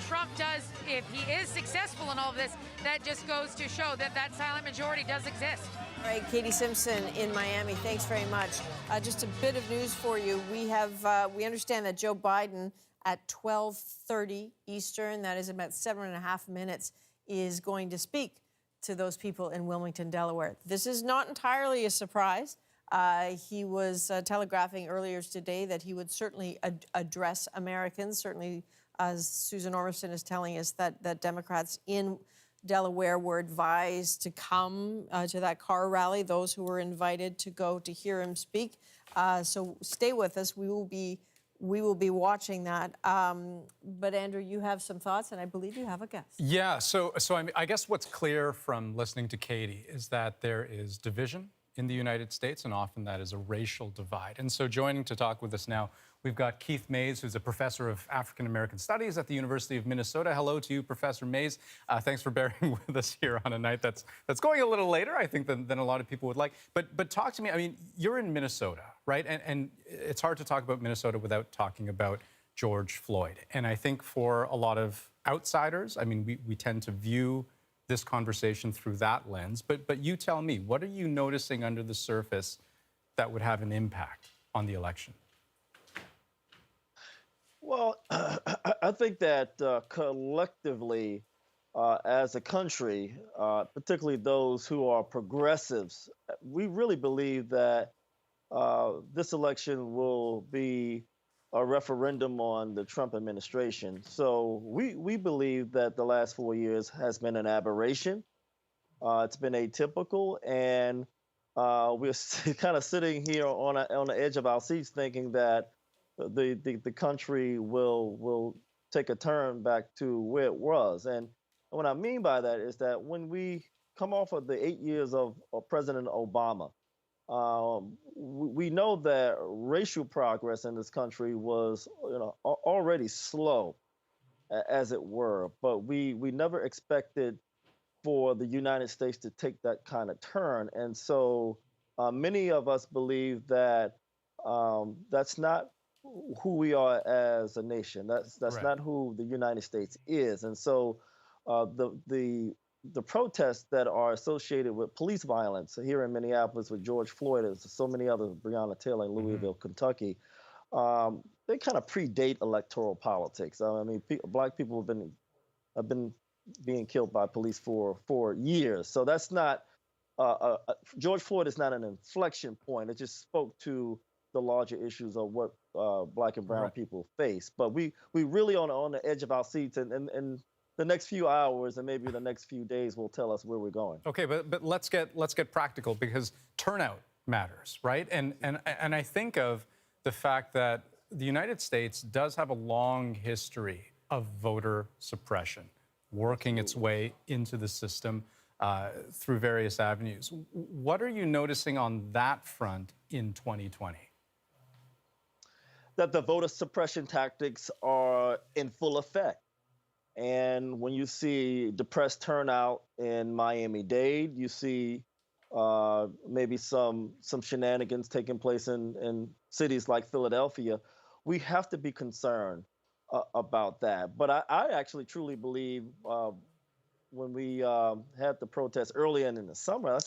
[SPEAKER 5] he is successful in all of this, that just goes to show that silent majority does exist.
[SPEAKER 1] All right, Katie Simpson in Miami, thanks very much. Just a bit of news for you. We understand that Joe Biden at 12:30 Eastern, that is about 7.5 minutes, is going to speak to those people in Wilmington, Delaware. This is not entirely a surprise. He was telegraphing earlier today that he would certainly address Americans. Certainly, as Susan Ormiston is telling us, that Democrats in Delaware were advised to come to that car rally, those who were invited to go to hear him speak. So stay with us. We will be watching that. But Andrew, you have some thoughts, and I believe you have a guest.
[SPEAKER 7] Yeah, so I guess what's clear from listening to Katie is that there is division in the United States, and often that is a racial divide. And so joining to talk with us now, we've got Keith Mayes, who's a professor of African American Studies at the University of Minnesota. Hello to you, Professor Mayes. Thanks for bearing with us here on a night that's going a little later, I think, than a lot of people would like. But talk to me, I mean, you're in Minnesota, right? And it's hard to talk about Minnesota without talking about George Floyd. And I think for a lot of outsiders, I mean, we tend to view this conversation through that lens. But you tell me, what are you noticing under the surface that would have an impact on the election?
[SPEAKER 8] Well, I think that collectively, as a country, particularly those who are progressives, we really believe that this election will be a referendum on the Trump administration. So we believe that the last 4 years has been an aberration. It's been atypical, and we're kind of sitting here on the edge of our seats thinking that the country will take a turn back to where it was. And what I mean by that is that when we come off of the 8 years of President Obama, we know that racial progress in this country was, already slow, as it were. But we never expected for the United States to take that kind of turn. And so many of us believe that that's not who we are as a nation. That's
[SPEAKER 7] Right.
[SPEAKER 8] not who the United States is. And so the protests that are associated with police violence here in Minneapolis with George Floyd, and so many others, Breonna Taylor in Louisville, Kentucky, they kind of predate electoral politics. I mean, Black people have been being killed by police for years. So that's not George Floyd is not an inflection point. It just spoke to the larger issues of what Black and brown
[SPEAKER 7] Right.
[SPEAKER 8] people face. But we really on the edge of our seats, and the next few hours and maybe the next few days will tell us where we're going.
[SPEAKER 7] Okay, but let's get practical, because turnout matters, right? And I think of the fact that the United States does have a long history of voter suppression, working its way into the system through various avenues. What are you noticing on that front in 2020?
[SPEAKER 8] That the voter suppression tactics are in full effect. And when you see depressed turnout in Miami-Dade, you see maybe some shenanigans taking place in cities like Philadelphia, we have to be concerned about that. But I actually truly believe when we had the protests earlier in the summer,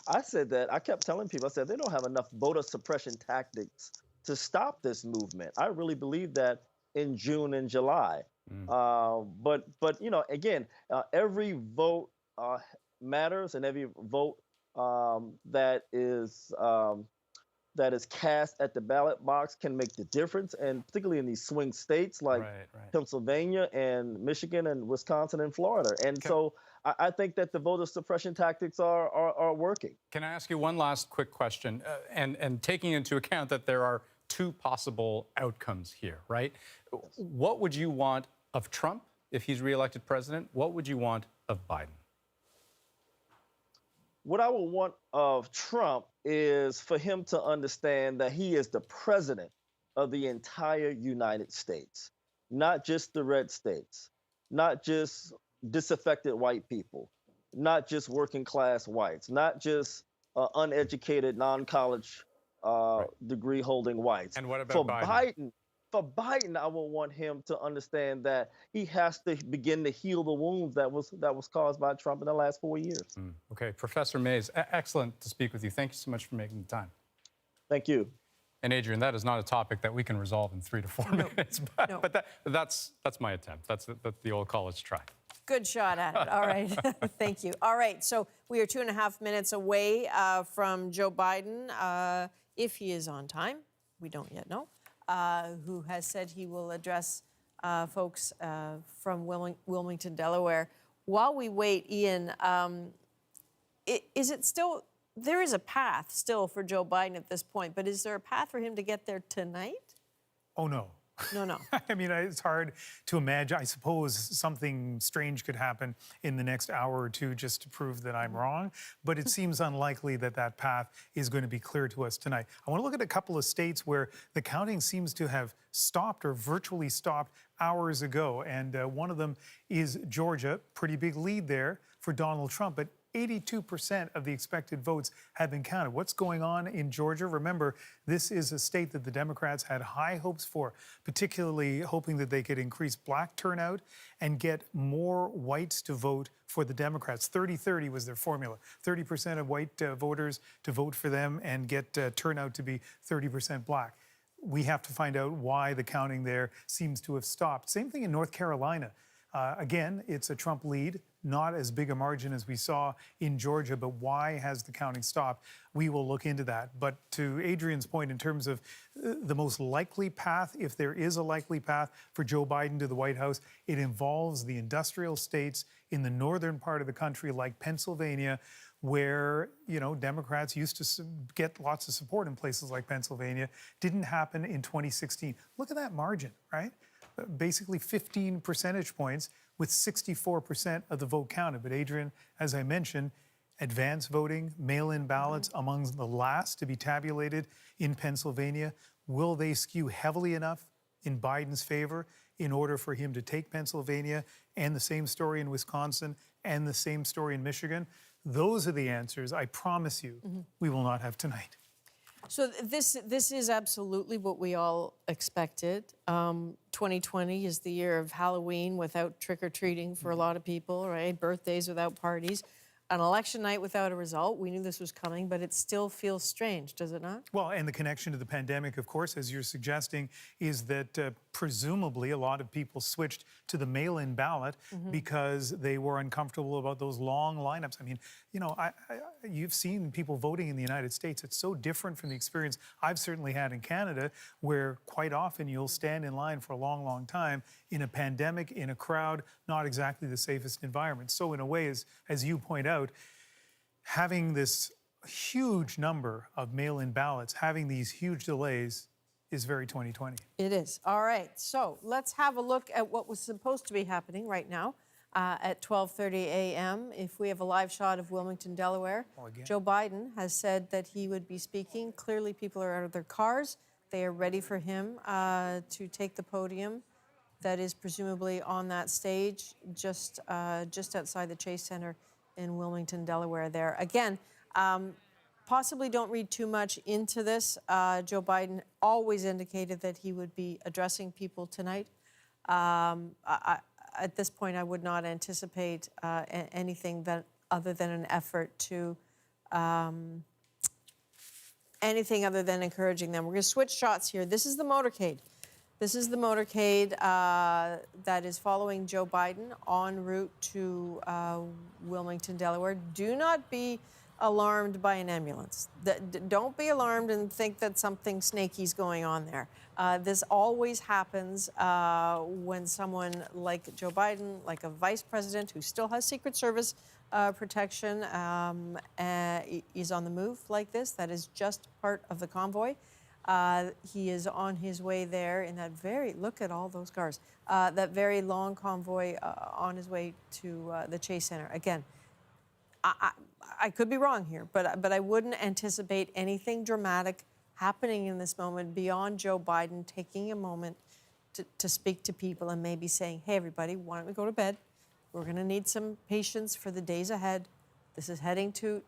[SPEAKER 8] I said that I kept telling people, I said, they don't have enough voter suppression tactics to stop this movement. I really believe that in June and July. But again, every vote matters, and every vote that is cast at the ballot box can make the difference, and particularly in these swing states like Pennsylvania and Michigan and Wisconsin and Florida. And so I think that the voter suppression tactics are working.
[SPEAKER 7] Can I ask you one last quick question? And taking into account that there are two possible outcomes here, right? What would you want of Trump if he's reelected president? What would you want of Biden?
[SPEAKER 8] What I would want of Trump is for him to understand that he is the president of the entire United States, not just the red states, not just disaffected white people, not just working class whites, not just uneducated, non-college degree holding whites.
[SPEAKER 7] And what about Biden?
[SPEAKER 8] For Biden, I would want him to understand that he has to begin to heal the wounds that was caused by Trump in the last 4 years.
[SPEAKER 7] Okay, Professor Mayes, excellent to speak with you. Thank you so much for making the time.
[SPEAKER 8] Thank you.
[SPEAKER 7] And Adrian, that is not a topic that we can resolve in 3 to 4 minutes, but that's my attempt. That's the old college try.
[SPEAKER 1] Good shot at it. All right. Thank you. All right. So we are 2.5 minutes away from Joe Biden, if he is on time. We don't yet know. Who has said he will address folks from Wilmington, Delaware. While we wait, Ian, is it still, there is a path still for Joe Biden at this point, but is there a path for him to get there tonight?
[SPEAKER 3] Oh, no.
[SPEAKER 1] No.
[SPEAKER 3] I mean, it's hard to imagine. I suppose something strange could happen in the next hour or two just to prove that I'm wrong, but it seems unlikely that that path is going to be clear to us tonight. I want to look at a couple of states where the counting seems to have stopped or virtually stopped hours ago, and one of them is Georgia. Pretty big lead there for Donald Trump, but 82% of the expected votes have been counted. What's going on in Georgia? Remember, this is a state that the Democrats had high hopes for, particularly hoping that they could increase black turnout and get more whites to vote for the Democrats. 30-30 was their formula. 30% of white voters to vote for them and get turnout to be 30% black. We have to find out why the counting there seems to have stopped. Same thing in North Carolina. Again, it's a Trump lead, not as big a margin as we saw in Georgia, but why has the counting stopped? We will look into that. But to Adrian's point, in terms of the most likely path, if there is a likely path for Joe Biden to the White House, it involves the industrial states in the northern part of the country, like Pennsylvania, where, you know, Democrats used to get lots of support in places like Pennsylvania. Didn't happen in 2016. Look at that margin, right? Basically 15 percentage points with 64% of the vote counted. But Adrian, as I mentioned, advance voting, mail-in ballots among the last to be tabulated in Pennsylvania. Will they skew heavily enough in Biden's favor in order for him to take Pennsylvania, and the same story in Wisconsin and the same story in Michigan? Those are the answers I promise you we will not have tonight.
[SPEAKER 1] So this is absolutely what we all expected. 2020 is the year of Halloween without trick-or-treating for a lot of people, right? Birthdays without parties. An election night without a result. We knew this was coming, but it still feels strange, does it not?
[SPEAKER 3] Well, and the connection to the pandemic, of course, as you're suggesting, is that presumably a lot of people switched to the mail-in ballot because they were uncomfortable about those long lineups. I mean, you know, you've seen people voting in the United States. It's so different from the experience I've certainly had in Canada, where quite often you'll stand in line for a long, long time in a pandemic, in a crowd, not exactly the safest environment. So in a way, as you point out, having this huge number of mail-in ballots, having these huge delays is very 2020.
[SPEAKER 1] It is. All right. So let's have a look at what was supposed to be happening right now at 12:30 a.m. If we have a live shot of Wilmington, Delaware, Joe Biden has said that he would be speaking. Clearly, people are out of their cars. They are ready for him to take the podium that is presumably on that stage just outside the Chase Center in Wilmington, Delaware there. Again, possibly don't read too much into this. Joe Biden always indicated that he would be addressing people tonight. At this point, I would not anticipate anything that other than an effort to, anything other than encouraging them. We're going to switch shots here. This is the motorcade. This is the motorcade that is following Joe Biden en route to Wilmington, Delaware. Do not be alarmed by an ambulance. Don't be alarmed and think that something snaky is going on there. This always happens when someone like Joe Biden, like a vice president who still has Secret Service protection, is on the move like this. That is just part of the convoy. He is on his way there in that look at all those cars, that very long convoy on his way to the Chase Center. Again, I could be wrong here, but I wouldn't anticipate anything dramatic happening in this moment beyond Joe Biden taking a moment to speak to people and maybe saying, hey, everybody, why don't we go to bed? We're going to need some patience for the days ahead. This is heading to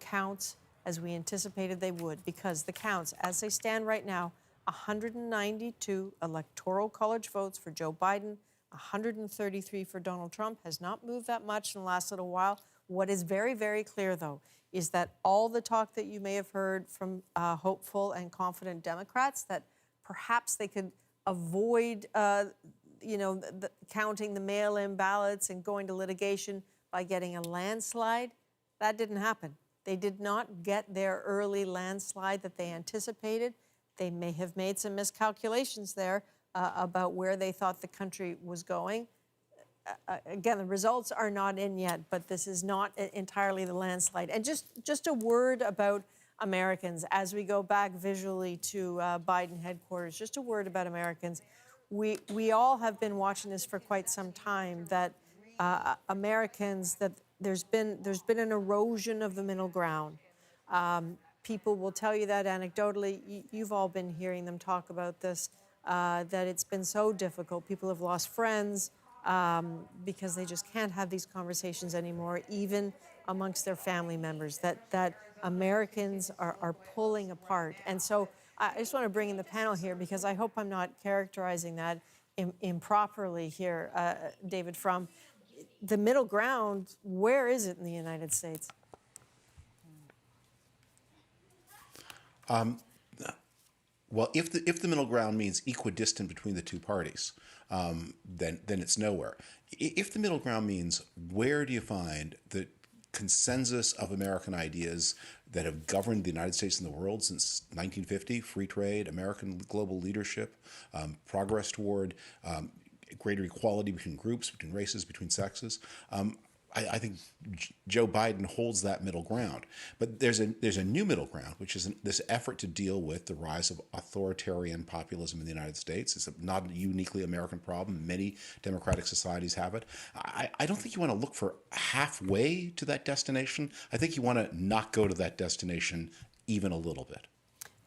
[SPEAKER 1] counts as we anticipated they would, because the counts, as they stand right now, 192 electoral college votes for Joe Biden, 133 for Donald Trump, has not moved that much in the last little while. What is very, very clear, though, is that all the talk that you may have heard from hopeful and confident Democrats that perhaps they could avoid, counting the mail-in ballots and going to litigation by getting a landslide, that didn't happen. They did not get their early landslide that they anticipated. They may have made some miscalculations there about where they thought the country was going. Again, the results are not in yet, but this is not entirely the landslide. And just a word about Americans as we go back visually to Biden headquarters. Just a word about Americans. We all have been watching this for quite some time. That Americans, that there's been an erosion of the middle ground. People will tell you that anecdotally. You've all been hearing them talk about this. That it's been so difficult. People have lost friends. Because they just can't have these conversations anymore, even amongst their family members, that Americans are pulling apart. And so I just want to bring in the panel here, because I hope I'm not characterizing that improperly here, David, from the middle ground. Where is it in the United States?
[SPEAKER 12] Well, if the middle ground means equidistant between the two parties, then it's nowhere. If the middle ground means where do you find the consensus of American ideas that have governed the United States and the world since 1950, free trade, American global leadership, progress toward greater equality between groups, between races, between sexes, I think Joe Biden holds that middle ground. But there's a new middle ground, which is this effort to deal with the rise of authoritarian populism in the United States. It's not a uniquely American problem. Many democratic societies have it. I don't think you want to look for halfway to that destination. I think you want to not go to that destination even a little bit.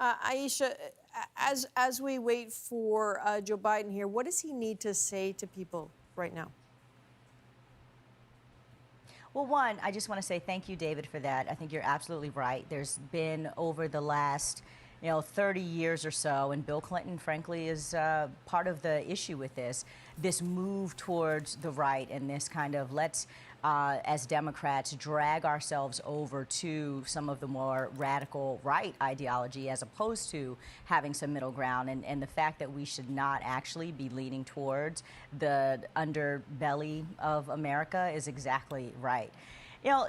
[SPEAKER 1] Aisha, as we wait for Joe Biden here, what does he need to say to people right now?
[SPEAKER 6] Well, one, I just want to say thank you, David, for that. I think you're absolutely right. There's been, over the last 30 years or so, and Bill Clinton, frankly, is part of the issue with this move towards the right and this kind of let's, as Democrats, drag ourselves over to some of the more radical right ideology as opposed to having some middle ground. And the fact that we should not actually be leaning towards the underbelly of America is exactly right.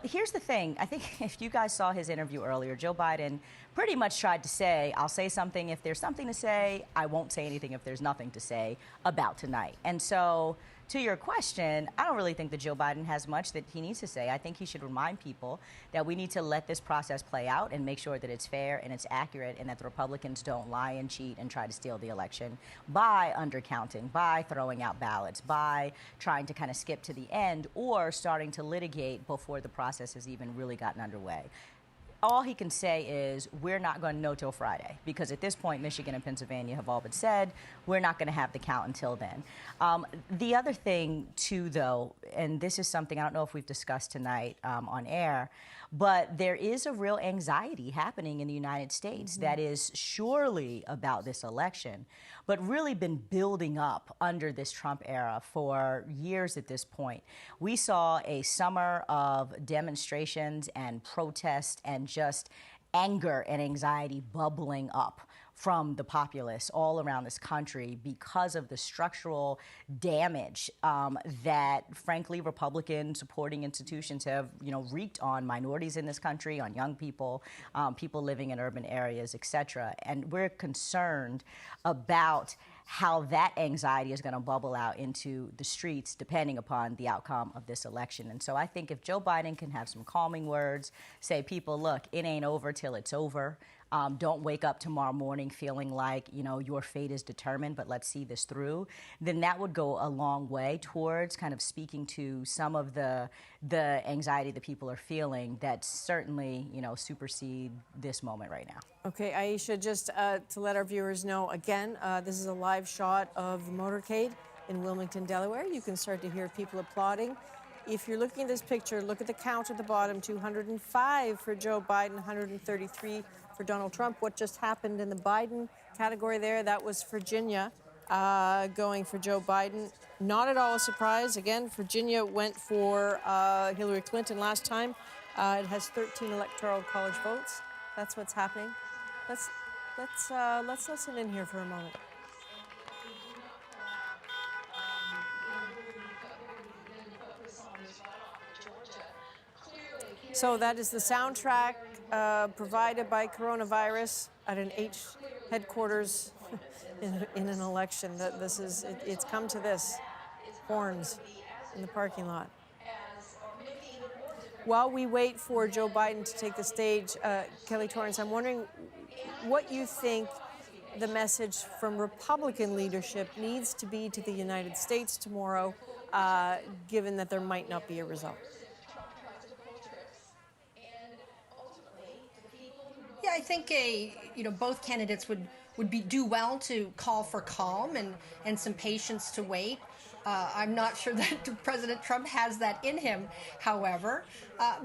[SPEAKER 6] Here's the thing. I think if you guys saw his interview earlier, Joe Biden pretty much tried to say, I'll say something if there's something to say. I won't say anything if there's nothing to say about tonight. And so, to your question, I don't really think that Joe Biden has much that he needs to say. I think he should remind people that we need to let this process play out and make sure that it's fair and it's accurate and that the Republicans don't lie and cheat and try to steal the election by undercounting, by throwing out ballots, by trying to kind of skip to the end or starting to litigate before the process has even really gotten underway. All he can say is we're not going to know till Friday, because at this point, Michigan and Pennsylvania have all but said we're not going to have the count until then. The other thing, too, though, and this is something I don't know if we've discussed tonight on air, but there is a real anxiety happening in the United States that is surely about this election, but really been building up under this Trump era for years at this point. We saw a summer of demonstrations and protests and just anger and anxiety bubbling up from the populace all around this country because of the structural damage that, frankly, Republican supporting institutions have, wreaked on minorities in this country, on young people, people living in urban areas, et cetera. And we're concerned about how that anxiety is going to bubble out into the streets depending upon the outcome of this election. And so I think if Joe Biden can have some calming words, say, people, look, it ain't over till it's over. Don't wake up tomorrow morning feeling like, your fate is determined, but let's see this through, then that would go a long way towards kind of speaking to some of the anxiety that people are feeling that certainly, supersede this moment right now.
[SPEAKER 1] Okay, Aisha, just to let our viewers know, again, this is a live shot of the motorcade in Wilmington, Delaware. You can start to hear people applauding. If you're looking at this picture, look at the count at the bottom, 205 for Joe Biden, 133 for Donald Trump. What just happened in the Biden category there, that was Virginia going for Joe Biden. Not at all a surprise. Again, Virginia went for Hillary Clinton last time. It has 13 electoral college votes. That's what's happening. Let's listen in here for a moment. So that is the soundtrack provided by coronavirus at an H headquarters in an election. It's come to this, horns in the parking lot. While we wait for Joe Biden to take the stage, Kelly Torrance, I'm wondering what you think the message from Republican leadership needs to be to the United States tomorrow, given that there might not be a result.
[SPEAKER 16] Yeah, I think both candidates would do well to call for calm and some patience to wait. I'm not sure that President Trump has that in him, however.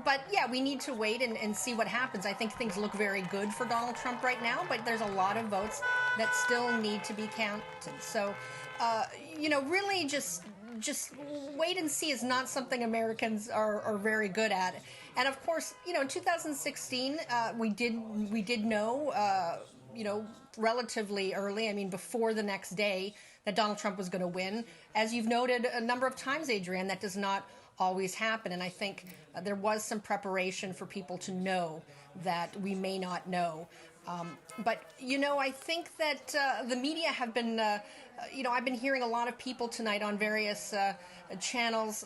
[SPEAKER 16] But yeah, we need to wait and see what happens. I think things look very good for Donald Trump right now, but there's a lot of votes that still need to be counted. So, really just wait and see is not something Americans are very good at. And of course, in 2016, we did know, relatively early, before the next day, that Donald Trump was going to win. As you've noted a number of times, Adrienne, that does not always happen. And I think there was some preparation for people to know that we may not know. But, I think that the media have been, I've been hearing a lot of people tonight on various channels,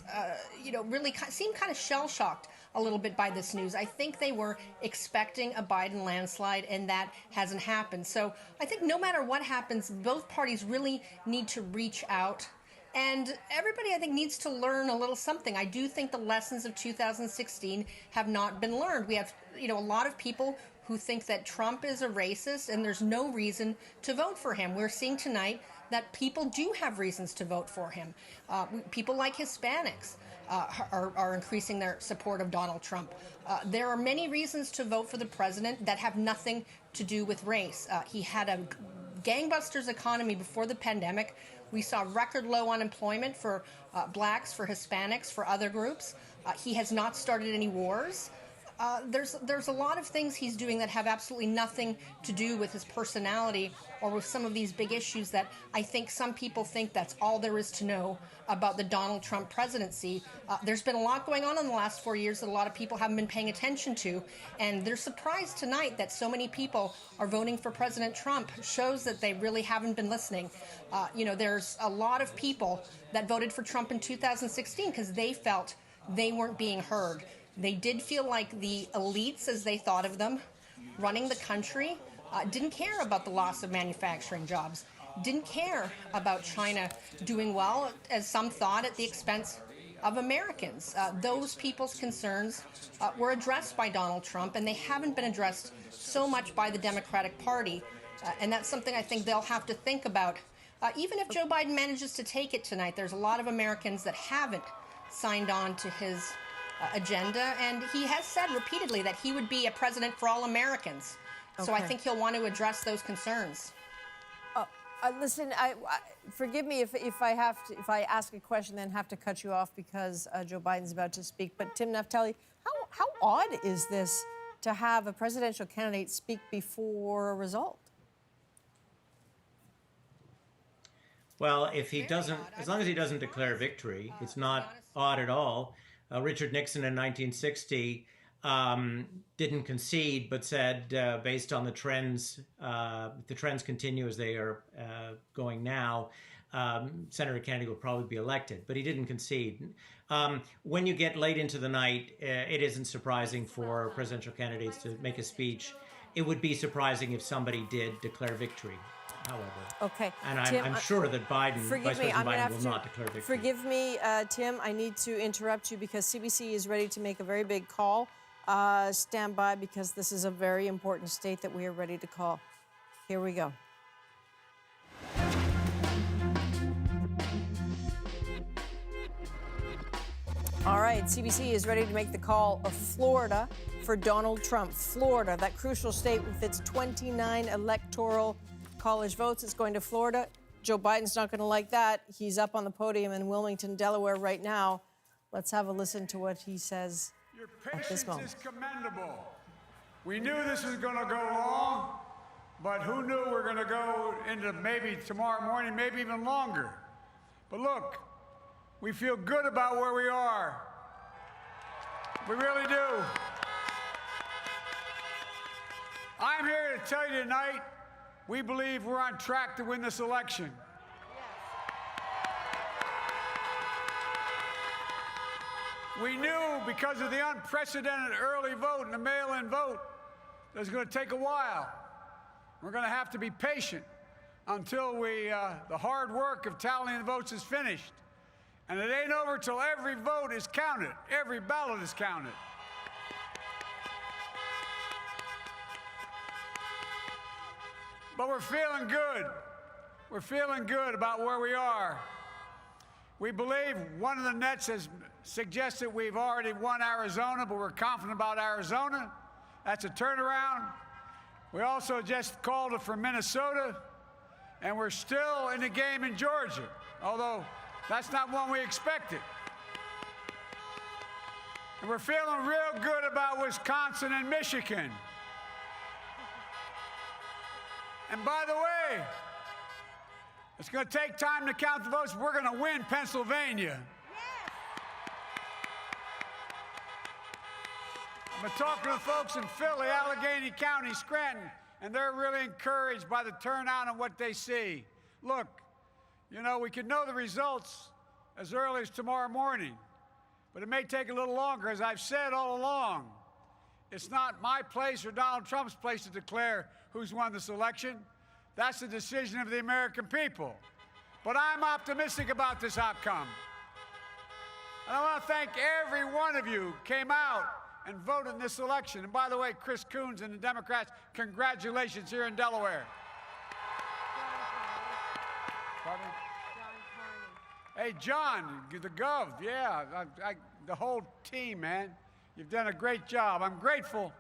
[SPEAKER 16] really seem kind of shell-shocked a little bit by this news. I think they were expecting a Biden landslide, and that hasn't happened. So I think no matter what happens, both parties really need to reach out. And everybody, I think, needs to learn a little something. I do think the lessons of 2016 have not been learned. We have, a lot of people who think that Trump is a racist, and there's no reason to vote for him. We're seeing tonight that people do have reasons to vote for him. People like Hispanics are increasing their support of Donald Trump. There are many reasons to vote for the president that have nothing to do with race. He had a gangbusters economy before the pandemic. We saw record low unemployment for blacks, for Hispanics, for other groups. He has not started any wars. There's a lot of things he's doing that have absolutely nothing to do with his personality or with some of these big issues that I think some people think that's all there is to know about the Donald Trump presidency. There's been a lot going on in the last 4 years that a lot of people haven't been paying attention to, and they're surprised tonight that so many people are voting for President Trump. Shows that they really haven't been listening. There's a lot of people that voted for Trump in 2016 because they felt they weren't being heard. They did feel like the elites, as they thought of them, running the country, didn't care about the loss of manufacturing jobs, didn't care about China doing well, as some thought, at the expense of Americans. Those people's concerns were addressed by Donald Trump, and they haven't been addressed so much by the Democratic Party. And that's something I think they'll have to think about. Even if Joe Biden manages to take it tonight, there's a lot of Americans that haven't signed on to his agenda, and he has said repeatedly that he would be a president for all Americans. So I think he'll want to address those concerns.
[SPEAKER 1] Listen, forgive me if I ask a question then have to cut you off because Joe Biden's about to speak. But Tim Naftali, how odd is this to have a presidential candidate speak before a result?
[SPEAKER 13] Well, if he doesn't, as long as he doesn't declare victory, it's not odd at all. Richard Nixon in 1960 didn't concede, but said, based on the trends, if the trends continue as they are going now, Senator Kennedy will probably be elected. But he didn't concede. When you get late into the night, it isn't surprising for presidential candidates to make a speech. It would be surprising if somebody did declare victory, however.
[SPEAKER 1] Okay.
[SPEAKER 13] And
[SPEAKER 1] Tim,
[SPEAKER 13] I'm sure that Biden, Vice President Biden, will not declare victory.
[SPEAKER 1] Forgive me, Tim. I need to interrupt you because CBC is ready to make a very big call. Stand by because this is a very important state that we are ready to call. Here we go. All right, CBC is ready to make the call of Florida for Donald Trump. Florida, that crucial state with its 29 electoral college votes, is going to Florida. Joe Biden's not going to like that. He's up on the podium in Wilmington, Delaware right now. Let's have a listen to what he says at this moment.
[SPEAKER 19] Your patience is commendable. We knew this was going to go long, but who knew we're going to go into maybe tomorrow morning, maybe even longer. But look, we feel good about where we are. We really do. I'm here to tell you tonight, we believe we're on track to win this election. We knew because of the unprecedented early vote and the mail-in vote that it was going to take a while. We're going to have to be patient until the hard work of tallying the votes is finished. And it ain't over till every vote is counted. Every ballot is counted. But we're feeling good. We're feeling good about where we are. We believe one of the nets has suggested we've already won Arizona, but we're confident about Arizona. That's a turnaround. We also just called it for Minnesota, and we're still in the game in Georgia, although that's not one we expected. And we're feeling real good about Wisconsin and Michigan. And by the way, it's going to take time to count the votes. We're going to win Pennsylvania. I've been talking to folks in Philly, Allegheny County, Scranton, and they're really encouraged by the turnout and what they see. Look, you know, we could know the results as early as tomorrow morning, but it may take a little longer. As I've said all along, it's not my place or Donald Trump's place to declare who's won this election. That's the decision of the American people. But I'm optimistic about this outcome. And I want to thank every one of you who came out and voted in this election. And by the way, Chris Coons and the Democrats, congratulations here in Delaware. Pardon me? Hey, John, the Gov, yeah, the whole team, man. You've done a great job. I'm grateful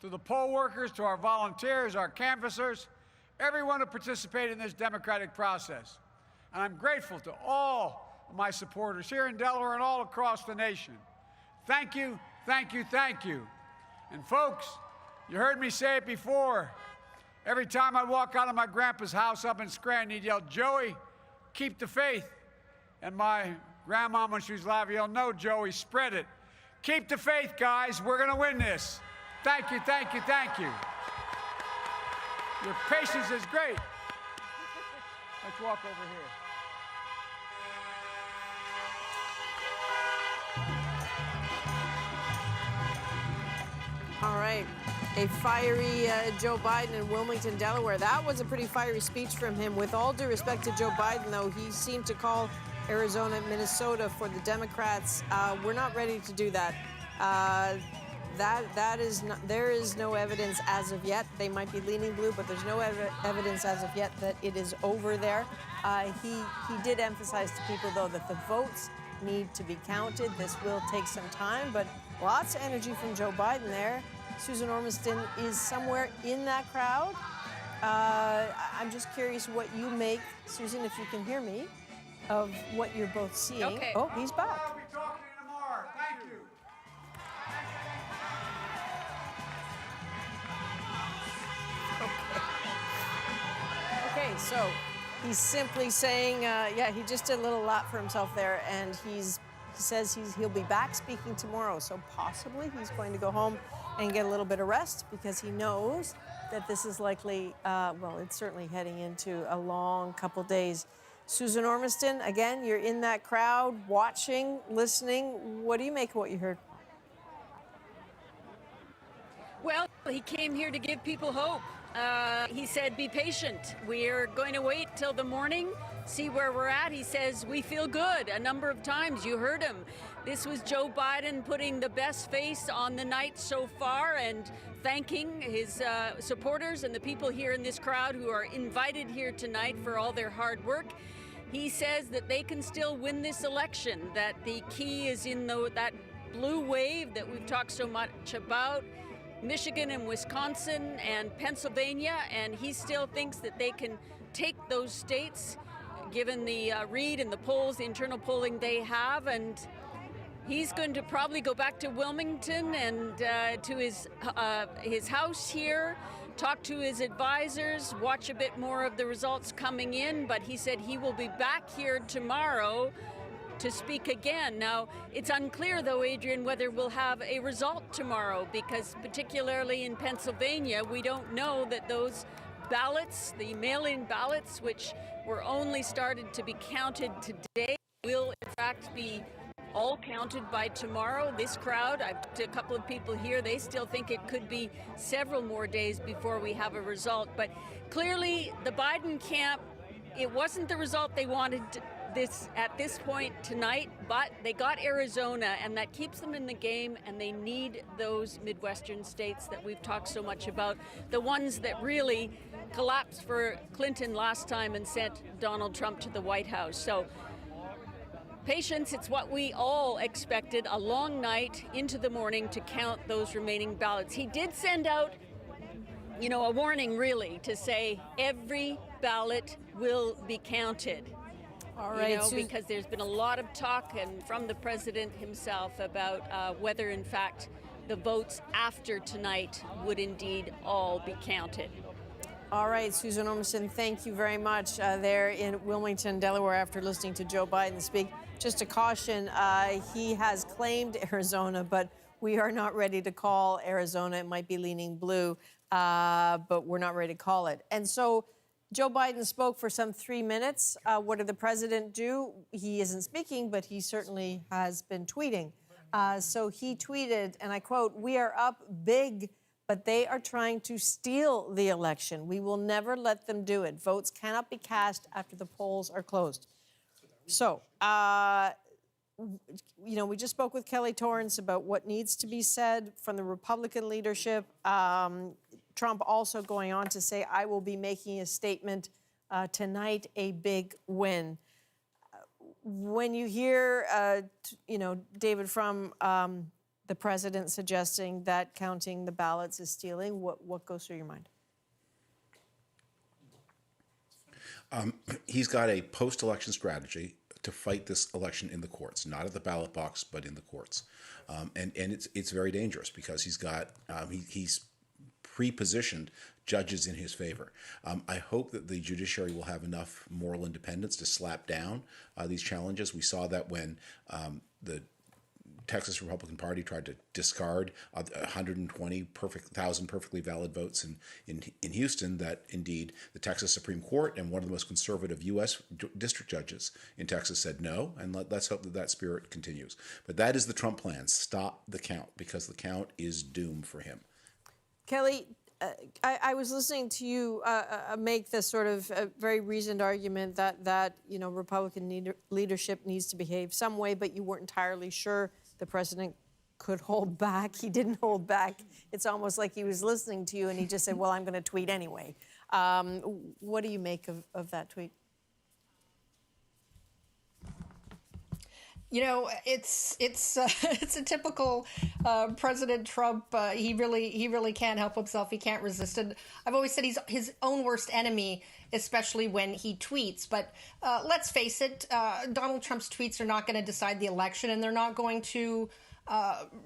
[SPEAKER 19] to the poll workers, to our volunteers, our canvassers, everyone who participated in this democratic process. And I'm grateful to all of my supporters here in Delaware and all across the nation. Thank you, thank you, thank you. And folks, you heard me say it before. Every time I walk out of my grandpa's house up in Scranton, he'd yell, "Joey, keep the faith." And my grandma, when she was alive, yelled, "No, Joey, spread it. Keep the faith, guys. We're going to win this." Thank you, thank you, thank you. Your patience is great. Let's walk over here.
[SPEAKER 1] All right. A fiery Joe Biden in Wilmington, Delaware. That was a pretty fiery speech from him. With all due respect to Joe Biden, though, he seemed to call Arizona and Minnesota for the Democrats. We're not ready to do that. There is no evidence as of yet. They might be leaning blue, but there's no evidence as of yet that it is over there. He did emphasize to people, though, that the votes need to be counted. This will take some time, but lots of energy from Joe Biden there. Susan Ormiston is somewhere in that crowd. I'm just curious what you make, Susan, if you can hear me, of what you're both seeing.
[SPEAKER 9] Okay.
[SPEAKER 1] Oh, he's back.
[SPEAKER 19] I'll be talking to you tomorrow. Thank you.
[SPEAKER 1] Okay, so He's simply saying, yeah, he just did a little lot for himself there, and he says he'll be back speaking tomorrow. So possibly he's going to go home and get a little bit of rest because he knows that this is likely, well, it's certainly heading into a long couple days. Susan Ormiston, again, you're in that crowd, watching, listening. What do you make of what you heard?
[SPEAKER 10] Well, he came here to give people hope. He said, be patient. We're going to wait till the morning, see where we're at. He says, we feel good. A number of times, you heard him. This was Joe Biden putting the best face on the night so far and thanking his supporters and the people here in this crowd who are invited here tonight for all their hard work. He says that they can still win this election, that the key is in that blue wave that we've talked so much about, Michigan and Wisconsin and Pennsylvania, and he still thinks that they can take those states, given the read and the polls, the internal polling they have, and he's going to probably go back to Wilmington and to his house here, talk to his advisors, watch a bit more of the results coming in, but he said he will be back here tomorrow to speak again. Now, it's unclear, though, Adrian, whether we'll have a result tomorrow, because particularly in Pennsylvania, we don't know that those ballots, the mail-in ballots, which were only started to be counted today, will in fact be all counted by tomorrow. This crowd, I've talked to a couple of people here, they still think it could be several more days before we have a result. But clearly, the Biden camp, it wasn't the result they wanted at this point tonight, but they got Arizona, and that keeps them in the game, and they need those Midwestern states that we've talked so much about, the ones that really collapsed for Clinton last time and sent Donald Trump to the White House. So patience, it's what we all expected, a long night into the morning to count those remaining ballots. He did send out, a warning really to say every ballot will be counted.
[SPEAKER 1] All right,
[SPEAKER 10] because there's been a lot of talk and from the president himself about whether, in fact, the votes after tonight would indeed all be counted.
[SPEAKER 1] All right, Susan Ormiston, thank you very much there in Wilmington, Delaware, after listening to Joe Biden speak. Just a caution, he has claimed Arizona, but we are not ready to call Arizona. It might be leaning blue, but we're not ready to call it. And so Joe Biden spoke for some 3 minutes. What did the president do? He isn't speaking, but he certainly has been tweeting. So he tweeted, and I quote, "We are up big, but they are trying to steal the election. We will never let them do it. Votes cannot be cast after the polls are closed." So, we just spoke with Kelly Torrance about what needs to be said from the Republican leadership. Trump also going on to say, I will be making a statement tonight, a big win. When you hear, David, from the president suggesting that counting the ballots is stealing, what goes through your mind?
[SPEAKER 12] He's got a post-election strategy to fight this election in the courts, not at the ballot box, but in the courts. And it's very dangerous because he's got, he's pre-positioned judges in his favor. I hope that the judiciary will have enough moral independence to slap down these challenges. We saw that when the Texas Republican Party tried to discard 120,000 perfectly valid votes in Houston, that indeed the Texas Supreme Court and one of the most conservative U.S. district judges in Texas said no, and let's hope that spirit continues. But that is the Trump plan. Stop the count, because the count is doomed for him.
[SPEAKER 1] Kelly, I was listening to you make this sort of very reasoned argument that Republican leadership needs to behave some way, but you weren't entirely sure the president could hold back. He didn't hold back. It's almost like he was listening to you and he just said, well, I'm going to tweet anyway. What do you make of that tweet?
[SPEAKER 16] It's a typical President Trump. He really can't help himself. He can't resist it. I've always said he's his own worst enemy, especially when he tweets. But let's face it, Donald Trump's tweets are not going to decide the election, and they're not going to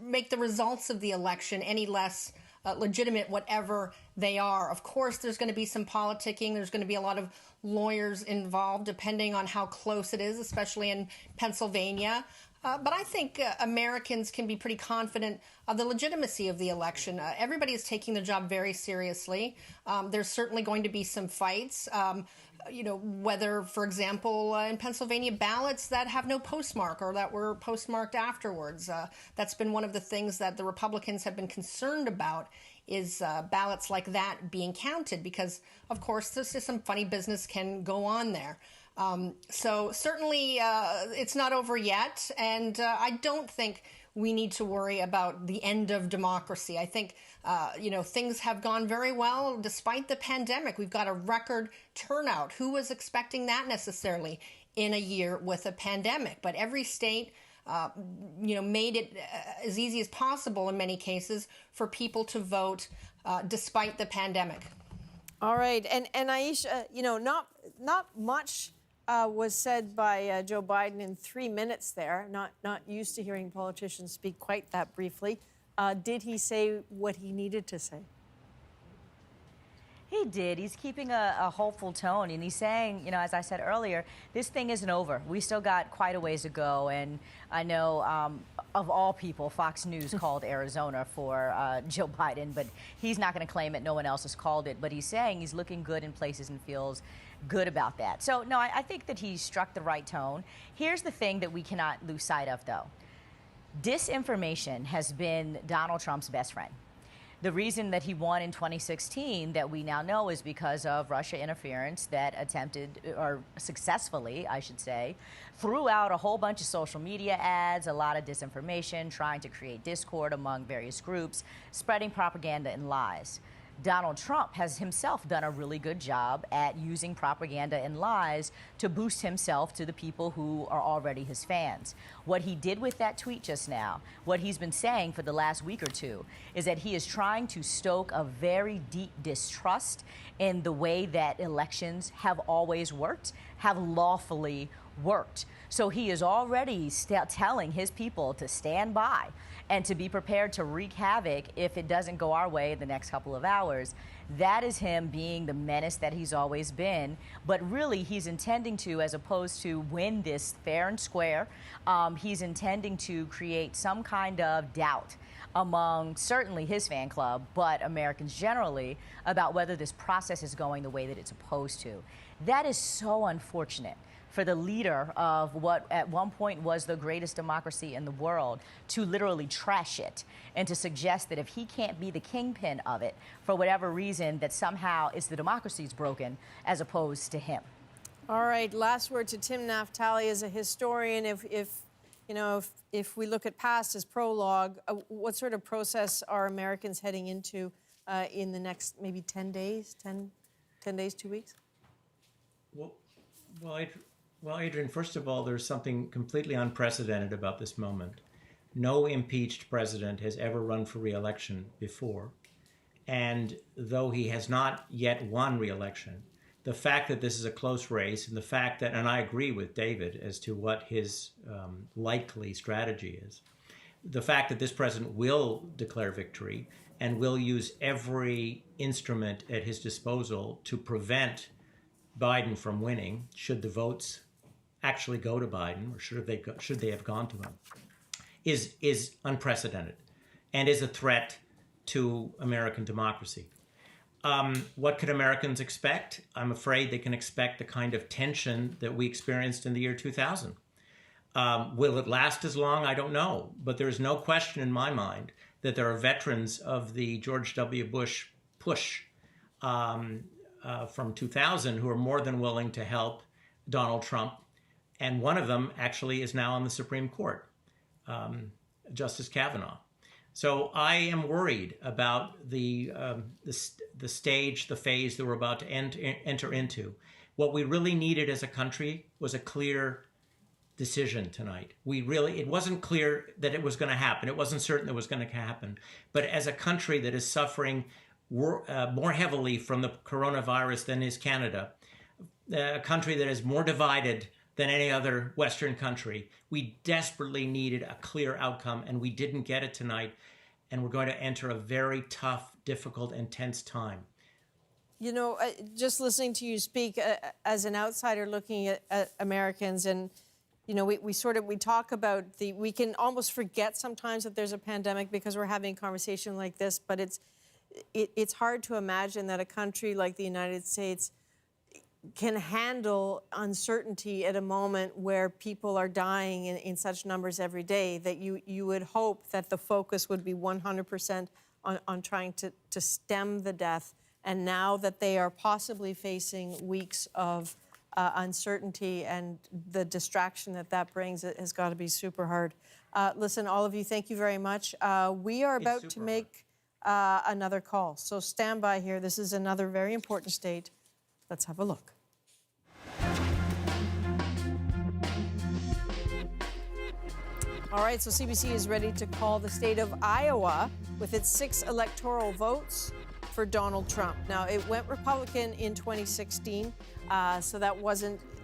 [SPEAKER 16] make the results of the election any less legitimate, whatever they are. Of course, there's going to be some politicking. There's going to be a lot of lawyers involved, depending on how close it is, especially in Pennsylvania. But I think Americans can be pretty confident of the legitimacy of the election. Everybody is taking the job very seriously. There's certainly going to be some fights. Whether, for example, in Pennsylvania, ballots that have no postmark or that were postmarked afterwards. That's been one of the things that the Republicans have been concerned about, is ballots like that being counted, because, of course, this is some funny business can go on there. So certainly it's not over yet, and I don't think we need to worry about the end of democracy. I think, things have gone very well despite the pandemic. We've got a record turnout. Who was expecting that necessarily in a year with a pandemic? But every state, made it as easy as possible in many cases for people to vote despite the pandemic.
[SPEAKER 1] All right, and Aisha, not much was said by Joe Biden in 3 minutes there. Not used to hearing politicians speak quite that briefly. Did he say what he needed to say?
[SPEAKER 6] He did. He's keeping a hopeful tone, and he's saying, as I said earlier, this thing isn't over. We still got quite a ways to go, and I know, of all people, Fox News called Arizona for Joe Biden, but he's not going to claim it. No one else has called it, but he's saying he's looking good in places and feels good about that. So, no, I think that he struck the right tone. Here's the thing that we cannot lose sight of, though. Disinformation has been Donald Trump's best friend. The reason that he won in 2016 that we now know is because of Russia interference that attempted, or successfully, I should say, threw out a whole bunch of social media ads, a lot of disinformation, trying to create discord among various groups, spreading propaganda and lies. Donald Trump has himself done a really good job at using propaganda and lies to boost himself to the people who are already his fans. What he did with that tweet just now, what he's been saying for the last week or two, is that he is trying to stoke a very deep distrust in the way that elections have always worked, have lawfully worked. So he is already telling his people to stand by and to be prepared to wreak havoc if it doesn't go our way in the next couple of hours. That is him being the menace that he's always been. But really, he's intending to, as opposed to win this fair and square, he's intending to create some kind of doubt among certainly his fan club, but Americans generally, about whether this process is going the way that it's supposed to. That is so unfortunate for the leader of what at one point was the greatest democracy in the world to literally trash it and to suggest that if he can't be the kingpin of it for whatever reason, that somehow it's the democracy's broken as opposed to him.
[SPEAKER 1] All right, last word to Tim Naftali as a historian. If we look at past his prologue, what sort of process are Americans heading into in the next maybe 10 days, 10 days, 2 weeks?
[SPEAKER 13] Well, Adrian, first of all, there's something completely unprecedented about this moment. No impeached president has ever run for re-election before. And though he has not yet won re-election, the fact that this is a close race and the fact that, and I agree with David as to what his likely strategy is, the fact that this president will declare victory and will use every instrument at his disposal to prevent Biden from winning, should the votes actually go to Biden, or should they have gone to him, is unprecedented and is a threat to American democracy. What can Americans expect? I'm afraid they can expect the kind of tension that we experienced in the year 2000. Will it last as long? I don't know. But there is no question in my mind that there are veterans of the George W. Bush push from 2000 who are more than willing to help Donald Trump. And one of them actually is now on the Supreme Court, Justice Kavanaugh. So I am worried about the stage, the phase that we're about to enter into. What we really needed as a country was a clear decision tonight. It wasn't clear that it was going to happen. It wasn't certain it was going to happen. But as a country that is suffering more heavily from the coronavirus than is Canada, a country that is more divided than any other Western country, we desperately needed a clear outcome, and we didn't get it tonight. and we're going to enter a very tough, difficult, intense time.
[SPEAKER 1] You know, just listening to you speak as an outsider looking at Americans, and you know, we talk about we can almost forget sometimes that there's a pandemic because we're having a conversation like this, but it's hard to imagine that a country like the United States can handle uncertainty at a moment where people are dying in such numbers every day, that you would hope that the focus would be 100% on trying to stem the death. And now that they are possibly facing weeks of uncertainty, and the distraction that brings, it has got to be super hard. Listen, all of you, thank you very much. We are about to make another call, so stand by here. This is another very important state. Let's have a look. All right, so CBC is ready to call the state of Iowa with its 6 electoral votes for Donald Trump. Now, it went Republican in 2016, so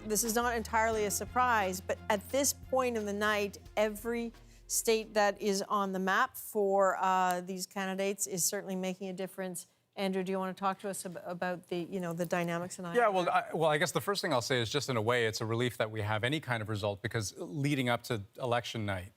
[SPEAKER 1] this is not entirely a surprise, but at this point in the night, every state that is on the map for these candidates is certainly making a difference. Andrew, do you want to talk to us about the dynamics in Iowa?
[SPEAKER 7] Yeah, well, I guess the first thing I'll say is just in a way, it's a relief that we have any kind of result, because leading up to election night,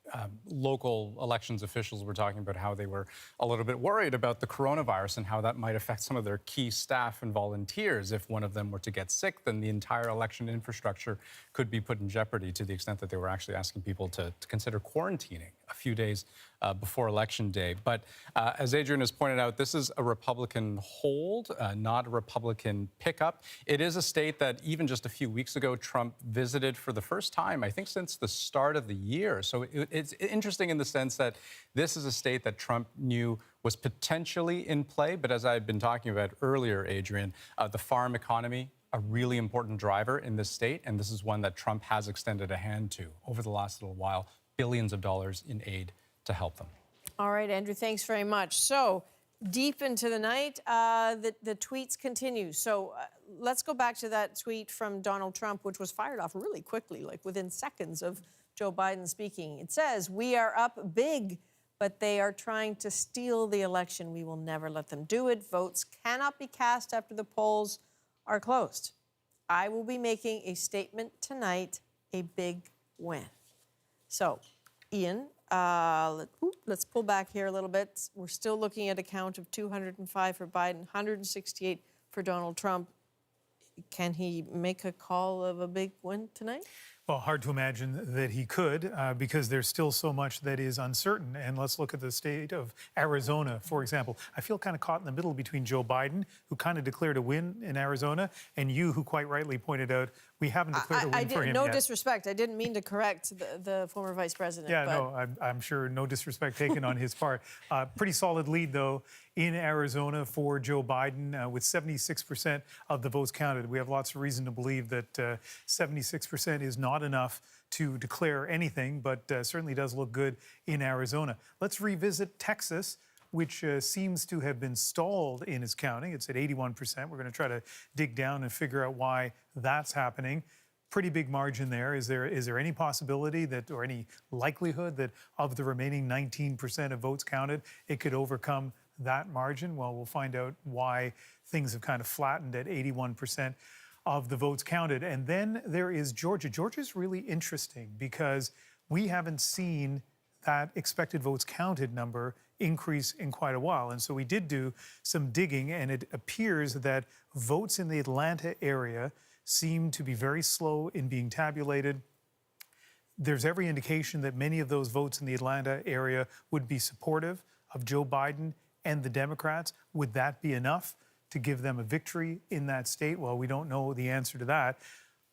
[SPEAKER 7] local elections officials were talking about how they were a little bit worried about the coronavirus and how that might affect some of their key staff and volunteers. If one of them were to get sick, then the entire election infrastructure could be put in jeopardy, to the extent that they were actually asking people to consider quarantining a few days before Election Day. But as Adrian has pointed out, this is a Republican hold, not a Republican pickup. It is a state that even just a few weeks ago, Trump visited for the first time, I think, since the start of the year. So it's interesting in the sense that this is a state that Trump knew was potentially in play. But as I had been talking about earlier, Adrian, the farm economy, a really important driver in this state. And this is one that Trump has extended a hand to over the last little while, billions of dollars in aid to help them.
[SPEAKER 1] All right, Andrew, thanks very much. So deep into the night, the tweets continue. So let's go back to that tweet from Donald Trump, which was fired off really quickly, like within seconds of Joe Biden speaking. It says, "We are up big, but they are trying to steal the election. We will never let them do it. Votes cannot be cast after the polls are closed. I will be making a statement tonight, a big win." So, Ian, let's pull back here a little bit. We're still looking at a count of 205 for Biden, 168 for Donald Trump. Can he make a call of a big win tonight?
[SPEAKER 3] Well, hard to imagine that he could, because there's still so much that is uncertain. And let's look at the state of Arizona, for example. I feel kind of caught in the middle between Joe Biden, who kind of declared a win in Arizona, and you, who quite rightly pointed out we haven't declared a win for him
[SPEAKER 1] no
[SPEAKER 3] yet.
[SPEAKER 1] Disrespect. I didn't mean to correct the former vice president.
[SPEAKER 3] Yeah,
[SPEAKER 1] but...
[SPEAKER 3] no, I'm sure no disrespect taken on his part. Pretty solid lead, though, in Arizona for Joe Biden, with 76% of the votes counted. We have lots of reason to believe that 76% is not enough to declare anything, but certainly does look good in Arizona. Let's revisit Texas, which seems to have been stalled in its counting. It's at 81%. We're going to try to dig down and figure out why that's happening. Pretty big margin there. Is there any possibility that, or any likelihood that of the remaining 19% of votes counted, it could overcome that margin? Well, we'll find out why things have kind of flattened at 81% of the votes counted. And then there is Georgia. Georgia's really interesting because we haven't seen that expected votes counted number increase in quite a while. And so we did do some digging, and it appears that votes in the Atlanta area seem to be very slow in being tabulated. There's every indication that many of those votes in the Atlanta area would be supportive of Joe Biden and the Democrats. Would that be enough to give them a victory in that state? Well, we don't know the answer to that.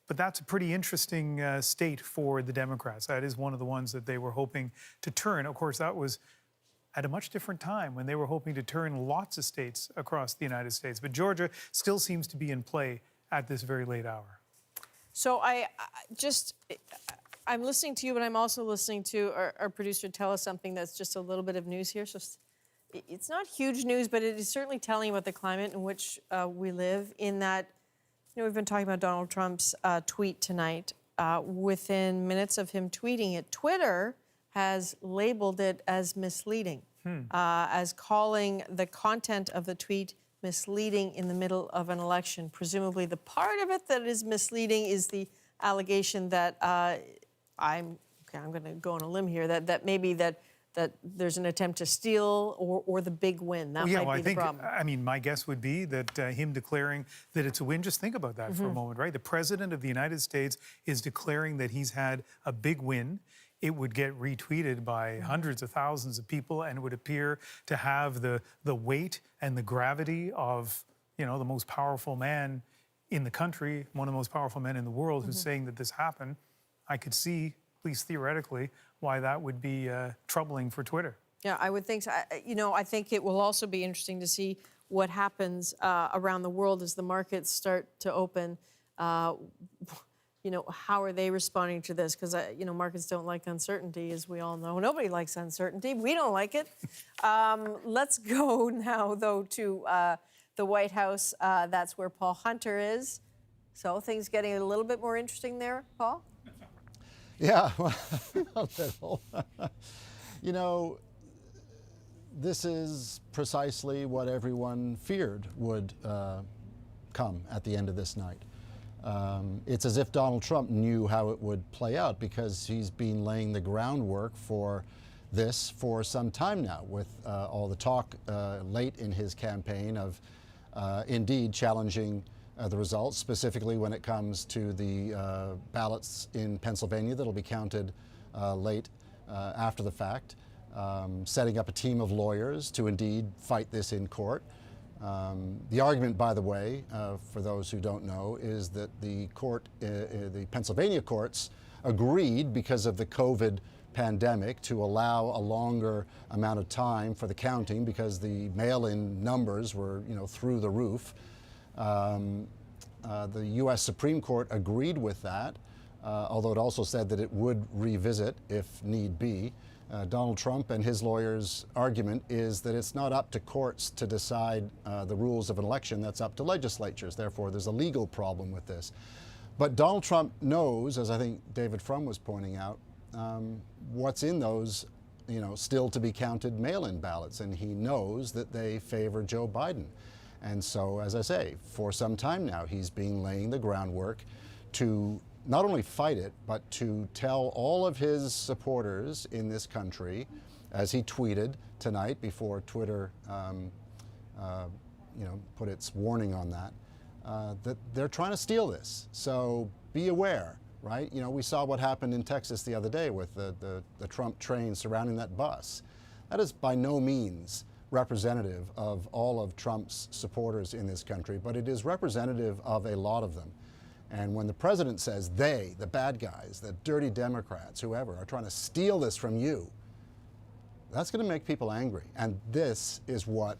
[SPEAKER 3] But that's a pretty interesting state for the Democrats. That is one of the ones that they were hoping to turn. Of course, that was at a much different time when they were hoping to turn lots of states across the United States. But Georgia still seems to be in play at this very late hour.
[SPEAKER 1] So I'm listening to you, but I'm also listening to our producer tell us something that's just a little bit of news here. So it's not huge news, but it is certainly telling about the climate in which we live, in that, you know, we've been talking about Donald Trump's tweet tonight. Within minutes of him tweeting it, Twitter has labeled it as misleading. as calling the content of the tweet misleading in the middle of an election. Presumably the part of it that is misleading is the allegation that I'm going to go on a limb here, that maybe that there's an attempt to steal or the big win. That might be the problem.
[SPEAKER 3] I mean, my guess would be that him declaring that it's a win, just think about that for a moment, right? The President of the United States is declaring that he's had a big win. It would get retweeted by hundreds of thousands of people, and it would appear to have the weight and the gravity of, the most powerful man in the country, one of the most powerful men in the world, who's saying that this happened. I could see, at least theoretically, why that would be troubling for Twitter.
[SPEAKER 1] Yeah, I would think so. I think it will also be interesting to see what happens around the world as the markets start to open. How are they responding to this? Because, markets don't like uncertainty, as we all know. Nobody likes uncertainty. We don't like it. Let's go now, though, to the White House. That's where Paul Hunter is. So things getting a little bit more interesting there, Paul?
[SPEAKER 11] Yeah, well, a little. This is precisely what everyone feared would come at the end of this night. It's as if Donald Trump knew how it would play out, because he's been laying the groundwork for this for some time now, with all the talk late in his campaign of indeed challenging the results, specifically when it comes to the ballots in Pennsylvania that'll be counted late after the fact, setting up a team of lawyers to indeed fight this in court. The argument, by the way, for those who don't know, is that the Pennsylvania courts agreed, because of the COVID pandemic, to allow a longer amount of time for the counting, because the mail-in numbers were, through the roof. The U.S. Supreme Court agreed with that, although it also said that it would revisit if need be. Donald Trump and his lawyers' argument is that it's not up to courts to decide the rules of an election. That's up to legislatures. Therefore, there's a legal problem with this. But Donald Trump knows, as I think David Frum was pointing out, what's in those, still to be counted mail-in ballots, and he knows that they favor Joe Biden. And so, as I say, for some time now, he's been laying the groundwork to not only fight it, but to tell all of his supporters in this country, as he tweeted tonight before Twitter, put its warning on that, that they're trying to steal this. So be aware, right? We saw what happened in Texas the other day with the Trump train surrounding that bus. That is by no means representative of all of Trump's supporters in this country, but it is representative of a lot of them. And when the president says they, the bad guys, the dirty Democrats, whoever, are trying to steal this from you, that's going to make people angry. And this is what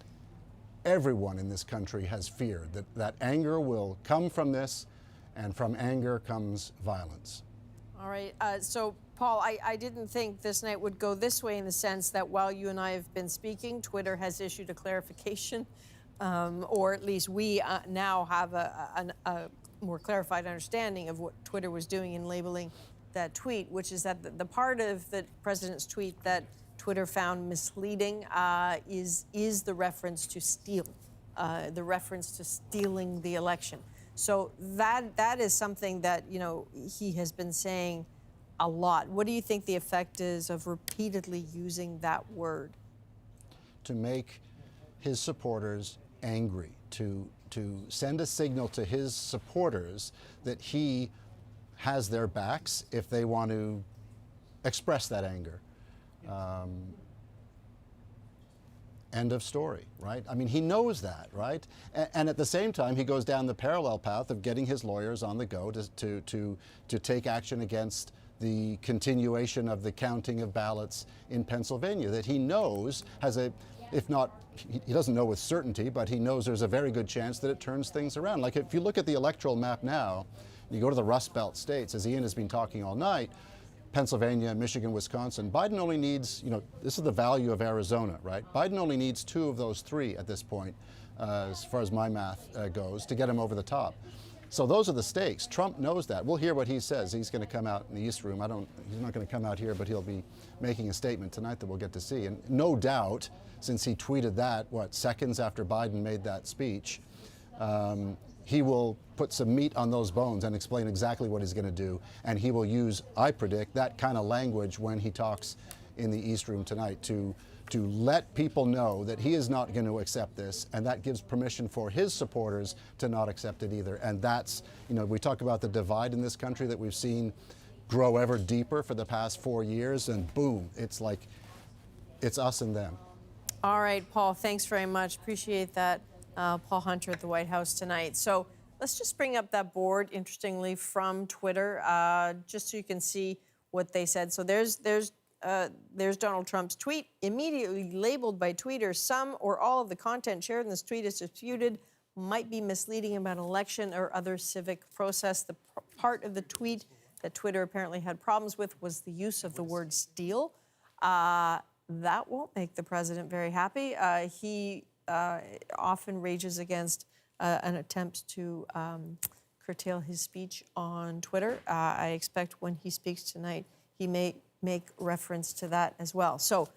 [SPEAKER 11] everyone in this country has feared, that anger will come from this, and from anger comes violence.
[SPEAKER 1] All right. So, Paul, I didn't think this night would go this way, in the sense that while you and I have been speaking, Twitter has issued a clarification, or at least we now have a more clarified understanding of what Twitter was doing in labeling that tweet, which is that the part of the president's tweet that Twitter found misleading is the reference to steal, the reference to stealing the election. So that is something that, he has been saying a lot. What do you think the effect is of repeatedly using that word?
[SPEAKER 11] To make his supporters angry, to send a signal to his supporters that he has their backs if they want to express that anger. End of story, right? I mean, he knows that, right? And at the same time, he goes down the parallel path of getting his lawyers on the go to take action against the continuation of the counting of ballots in Pennsylvania that he knows has a, if not, he doesn't know with certainty, but he knows there's a very good chance that it turns things around. Like if you look at the electoral map now, you go to the Rust Belt states, as Ian has been talking all night, Pennsylvania, Michigan, Wisconsin, Biden only needs, this is the value of Arizona, right? Biden only needs 2 of those 3 at this point, as far as my math goes, to get him over the top. So those are the stakes. Trump knows that. We'll hear what he says. He's going to come out in the East Room. He's not going to come out here, but he'll be making a statement tonight that we'll get to see. And no doubt, since he tweeted that, seconds after Biden made that speech, he will put some meat on those bones and explain exactly what he's going to do. And he will use, I predict, that kind of language when he talks in the East Room tonight to let people know that he is not going to accept this, and that gives permission for his supporters to not accept it either. And that's, we talk about the divide in this country that we've seen grow ever deeper for the past 4 years, and boom, it's like, it's us and them.
[SPEAKER 1] All right, Paul, thanks very much. Appreciate that. Paul Hunter at the White House tonight. So let's just bring up that board, interestingly, from Twitter, just so you can see what they said. So there's Donald Trump's tweet, immediately labeled by tweeters. Some or all of the content shared in this tweet is disputed, might be misleading about an election or other civic process. The part of the tweet that Twitter apparently had problems with was the use of the word steal. That won't make the president very happy. He often rages against an attempt to curtail his speech on Twitter. I expect when he speaks tonight, he may make reference to that as well. So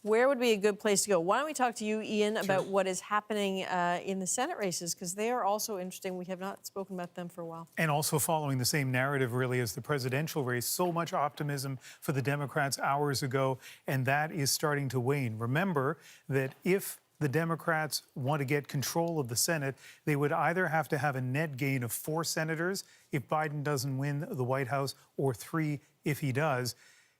[SPEAKER 1] where would be a good place to go? Why don't we talk to you, Ian, about what is happening in the Senate races, because they are also interesting. We have not spoken about them for a while.
[SPEAKER 3] And also following the same narrative, really, as the presidential race. So much optimism for the Democrats hours ago, and that is starting to wane. Remember that if the Democrats want to get control of the Senate, they would either have to have a net gain of 4 senators if Biden doesn't win the White House, or 3 if he does.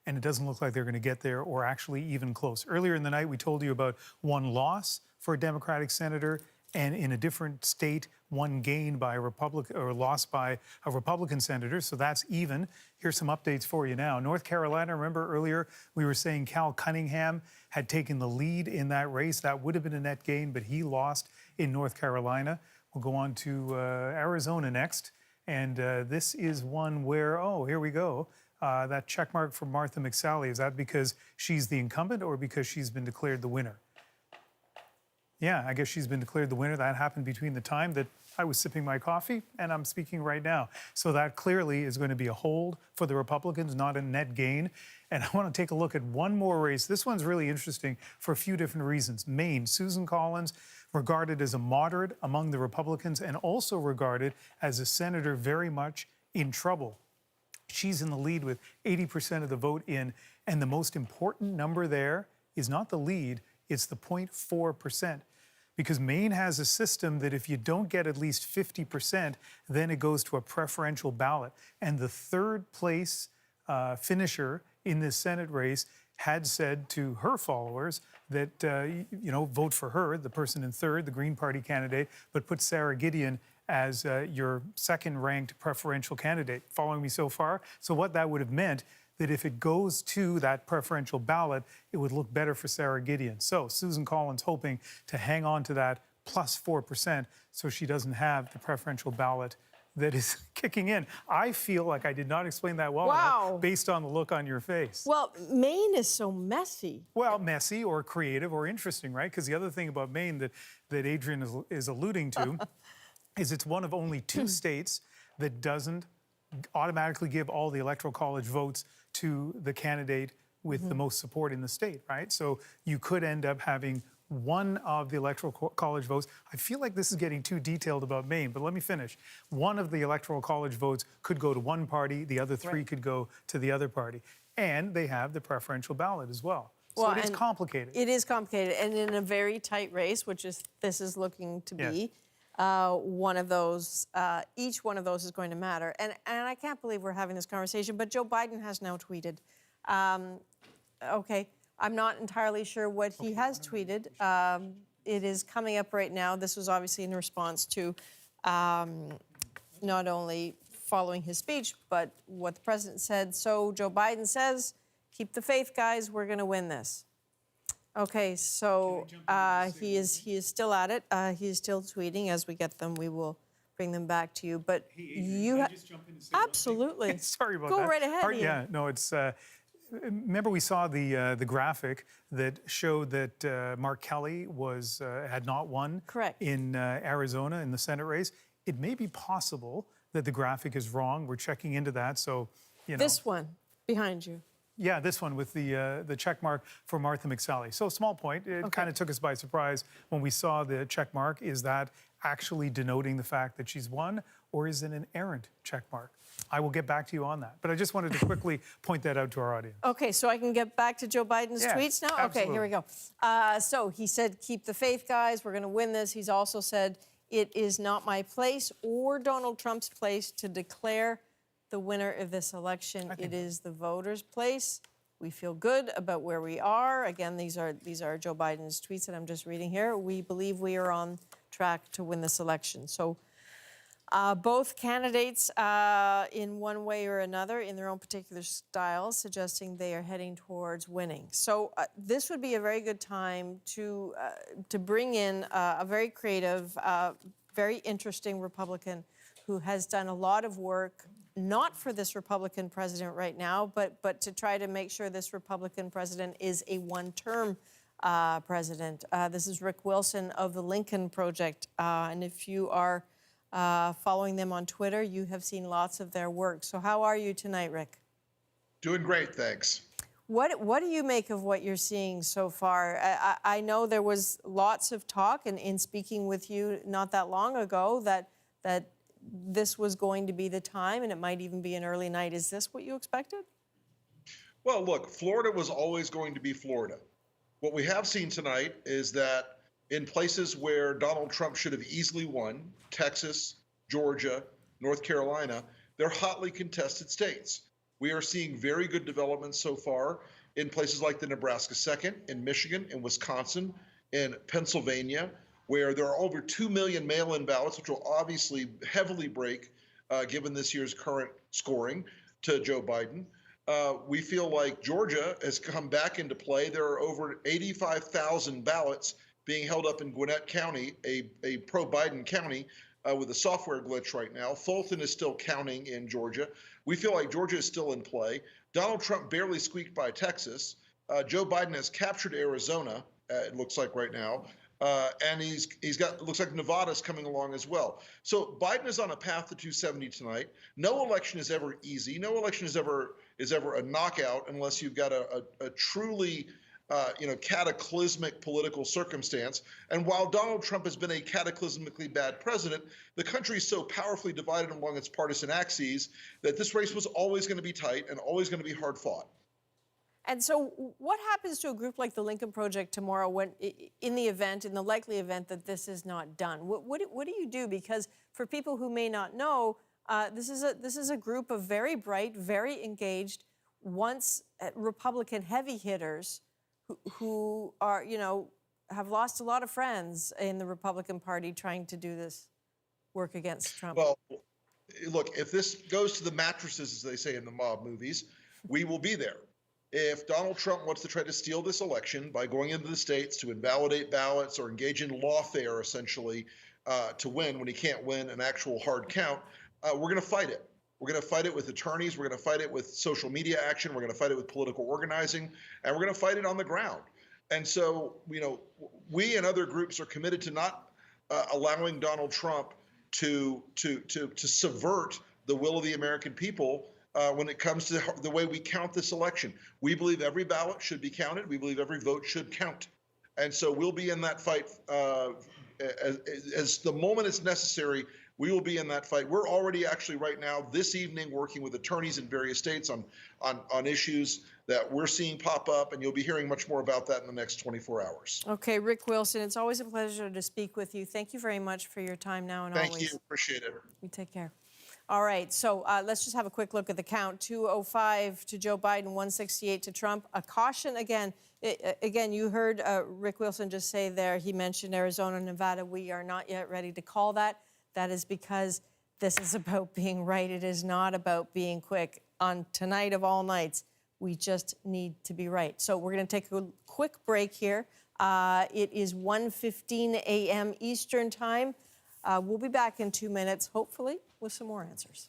[SPEAKER 3] And it doesn't look like they're going to get there, or actually even close. Earlier in the night, we told you about 1 loss for a Democratic senator, and in a different state, 1 gain by a Republican, or loss by a Republican senator. So that's even. Here's some updates for you now. North Carolina, remember earlier we were saying Cal Cunningham had taken the lead in that race. That would have been a net gain, but he lost in North Carolina. We'll go on to Arizona next. And this is one where, oh, here we go. That check mark for Martha McSally, is that because she's the incumbent or because she's been declared the winner? Yeah, I guess she's been declared the winner. That happened between the time that I was sipping my coffee and I'm speaking right now. So that clearly is going to be a hold for the Republicans, not a net gain. And I want to take a look at one more race. This one's really interesting for a few different reasons. Maine, Susan Collins, regarded as a moderate among the Republicans and also regarded as a senator very much in trouble. She's in the lead with 80% of the vote in. And the most important number there is not the lead, it's the 0.4%. Because Maine has a system that if you don't get at least 50%, then it goes to a preferential ballot. And the third place finisher in this Senate race had said to her followers that, vote for her, the person in third, the Green Party candidate, but put Sarah Gideon as your second-ranked preferential candidate. Following me so far? So what that would have meant, that if it goes to that preferential ballot, it would look better for Sarah Gideon. So Susan Collins hoping to hang on to that plus 4% so she doesn't have the preferential ballot that is kicking in. I feel like I did not explain that well enough based on the look on your face.
[SPEAKER 1] Well, Maine is so messy.
[SPEAKER 3] Well, messy or creative or interesting, right? Because the other thing about Maine that Adrian is alluding to is it's one of only 2 states that doesn't automatically give all the Electoral College votes to the candidate with the most support in the state, right? So you could end up having one of the Electoral College votes. I feel like this is getting too detailed about Maine, but let me finish. One of the Electoral College votes could go to one party, the other 3 could go to the other party. And they have the preferential ballot as well. So it is complicated.
[SPEAKER 1] It is complicated, and in a very tight race, which is this is looking to be. One of those, each one of those is going to matter. And I can't believe we're having this conversation, but Joe Biden has now tweeted. Okay, I'm not entirely sure what he has tweeted. It is coming up right now. This was obviously in response to not only following his speech, but what the president said. So Joe Biden says, keep the faith, guys, we're going to win this. Okay, so he is still at it. He is still tweeting. As we get them, we will bring them back to you. But you
[SPEAKER 3] just jump in and say
[SPEAKER 1] absolutely.
[SPEAKER 3] Sorry about
[SPEAKER 1] Go
[SPEAKER 3] that.
[SPEAKER 1] right ahead.
[SPEAKER 3] Yeah, no, it's Remember, we saw the graphic that showed that Mark Kelly had not won in Arizona in the Senate race. It may be possible that the graphic is wrong. We're checking into that. So, you know.
[SPEAKER 1] This one behind you.
[SPEAKER 3] Yeah, this one with the check mark for Martha McSally. So small point. It kind of took us by surprise when we saw the check mark. Is that actually denoting the fact that she's won, or is it an errant check mark? I will get back to you on that. But I just wanted to quickly point that out to our audience.
[SPEAKER 1] Okay, so I can get back to Joe Biden's tweets now?
[SPEAKER 3] Absolutely.
[SPEAKER 1] Okay, here we go. So he said, keep the faith, guys. We're going to win this. He's also said, it is not my place or Donald Trump's place to declare the winner of this election. It is the voters' place. We feel good about where we are. Again, these are Joe Biden's tweets that I'm just reading here. We believe we are on track to win this election. So both candidates, in one way or another, in their own particular styles, suggesting they are heading towards winning. So this would be a very good time to bring in a very creative, very interesting Republican who has done a lot of work, not for this Republican president right now, but to try to make sure this Republican president is a one-term president. This is Rick Wilson of the Lincoln Project. And if you are following them on Twitter, you have seen lots of their work. So how are you tonight, Rick?
[SPEAKER 14] Doing great, thanks.
[SPEAKER 1] What do you make of what you're seeing so far? I know there was lots of talk in speaking with you not that long ago that this was going to be the time, and it might even be an early night. Is this what you expected?
[SPEAKER 14] Well, look, Florida was always going to be Florida. What we have seen tonight is that in places where Donald Trump should have easily won, Texas, Georgia, North Carolina, they're hotly contested states. We are seeing very good developments so far in places like the Nebraska 2nd, in Michigan, in Wisconsin, in Pennsylvania, where there are over 2 million mail-in ballots, which will obviously heavily break, given this year's current scoring, to Joe Biden. We feel like Georgia has come back into play. There are over 85,000 ballots being held up in Gwinnett County, a pro-Biden county, with a software glitch right now. Fulton is still counting in Georgia. We feel like Georgia is still in play. Donald Trump barely squeaked by Texas. Joe Biden has captured Arizona, it looks like right now. And he's got, it looks like Nevada's coming along as well. So Biden is on a path to 270 tonight. No election is ever easy. No election is ever a knockout unless you've got a truly cataclysmic political circumstance. And while Donald Trump has been a cataclysmically bad president, the country is so powerfully divided along its partisan axes that this race was always going to be tight and always going to be hard fought.
[SPEAKER 1] And so what happens to a group like the Lincoln Project tomorrow when, in the likely event that this is not done? What do you do? Because for people who may not know, this is a group of very bright, very engaged, once Republican heavy hitters who are, have lost a lot of friends in the Republican Party trying to do this work against Trump.
[SPEAKER 14] Well, look, if this goes to the mattresses, as they say in the mob movies, we will be there. If Donald Trump wants to try to steal this election by going into the states to invalidate ballots or engage in lawfare, essentially, to win when he can't win an actual hard count, we're going to fight it. We're going to fight it with attorneys. We're going to fight it with social media action. We're going to fight it with political organizing, and we're going to fight it on the ground. And so, we and other groups are committed to not allowing Donald Trump to subvert the will of the American people when it comes to the way we count this election. We believe every ballot should be counted. We believe every vote should count. And so we'll be in that fight as the moment is necessary. We will be in that fight. We're already actually right now, this evening, working with attorneys in various states on issues that we're seeing pop up, and you'll be hearing much more about that in the next 24 hours.
[SPEAKER 1] Okay, Rick Wilson, it's always a pleasure to speak with you. Thank you very much for your time now and always.
[SPEAKER 14] Thank you. Appreciate it.
[SPEAKER 1] You take care. All right, so let's just have a quick look at the count. 205 to Joe Biden, 168 to Trump. A caution again. Again, you heard Rick Wilson just say there, he mentioned Arizona, Nevada. We are not yet ready to call that. That is because this is about being right. It is not about being quick. On tonight of all nights, we just need to be right. So we're going to take a quick break here. It is 1:15 a.m. Eastern Time. We'll be back in 2 minutes, hopefully, with some more answers.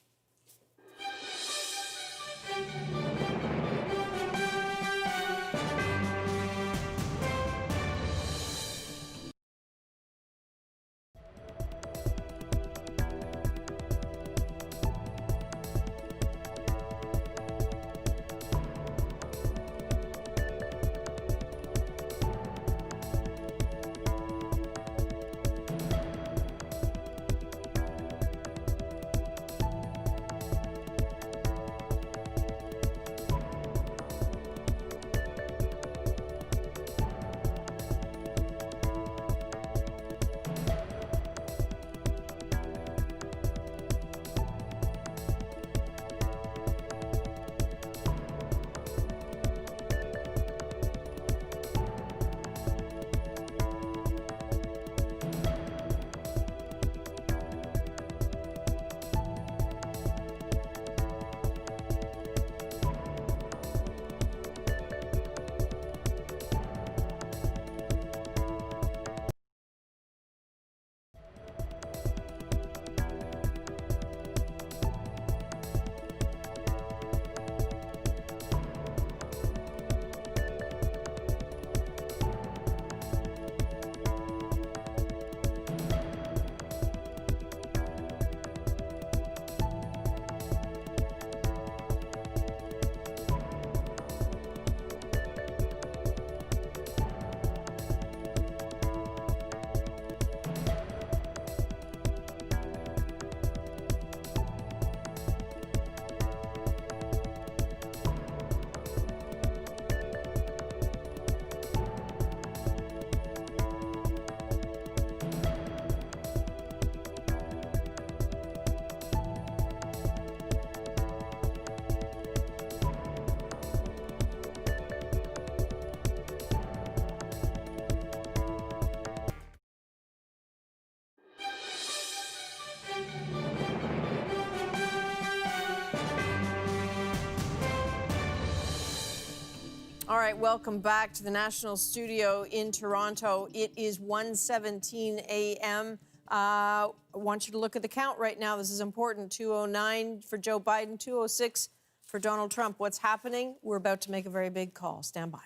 [SPEAKER 1] right, welcome back to the National Studio in Toronto. It is 1:17 a.m. I want you to look at the count right now. This is important. 209 for Joe Biden, 206 for Donald Trump. What's happening? We're about to make a very big call. Stand by.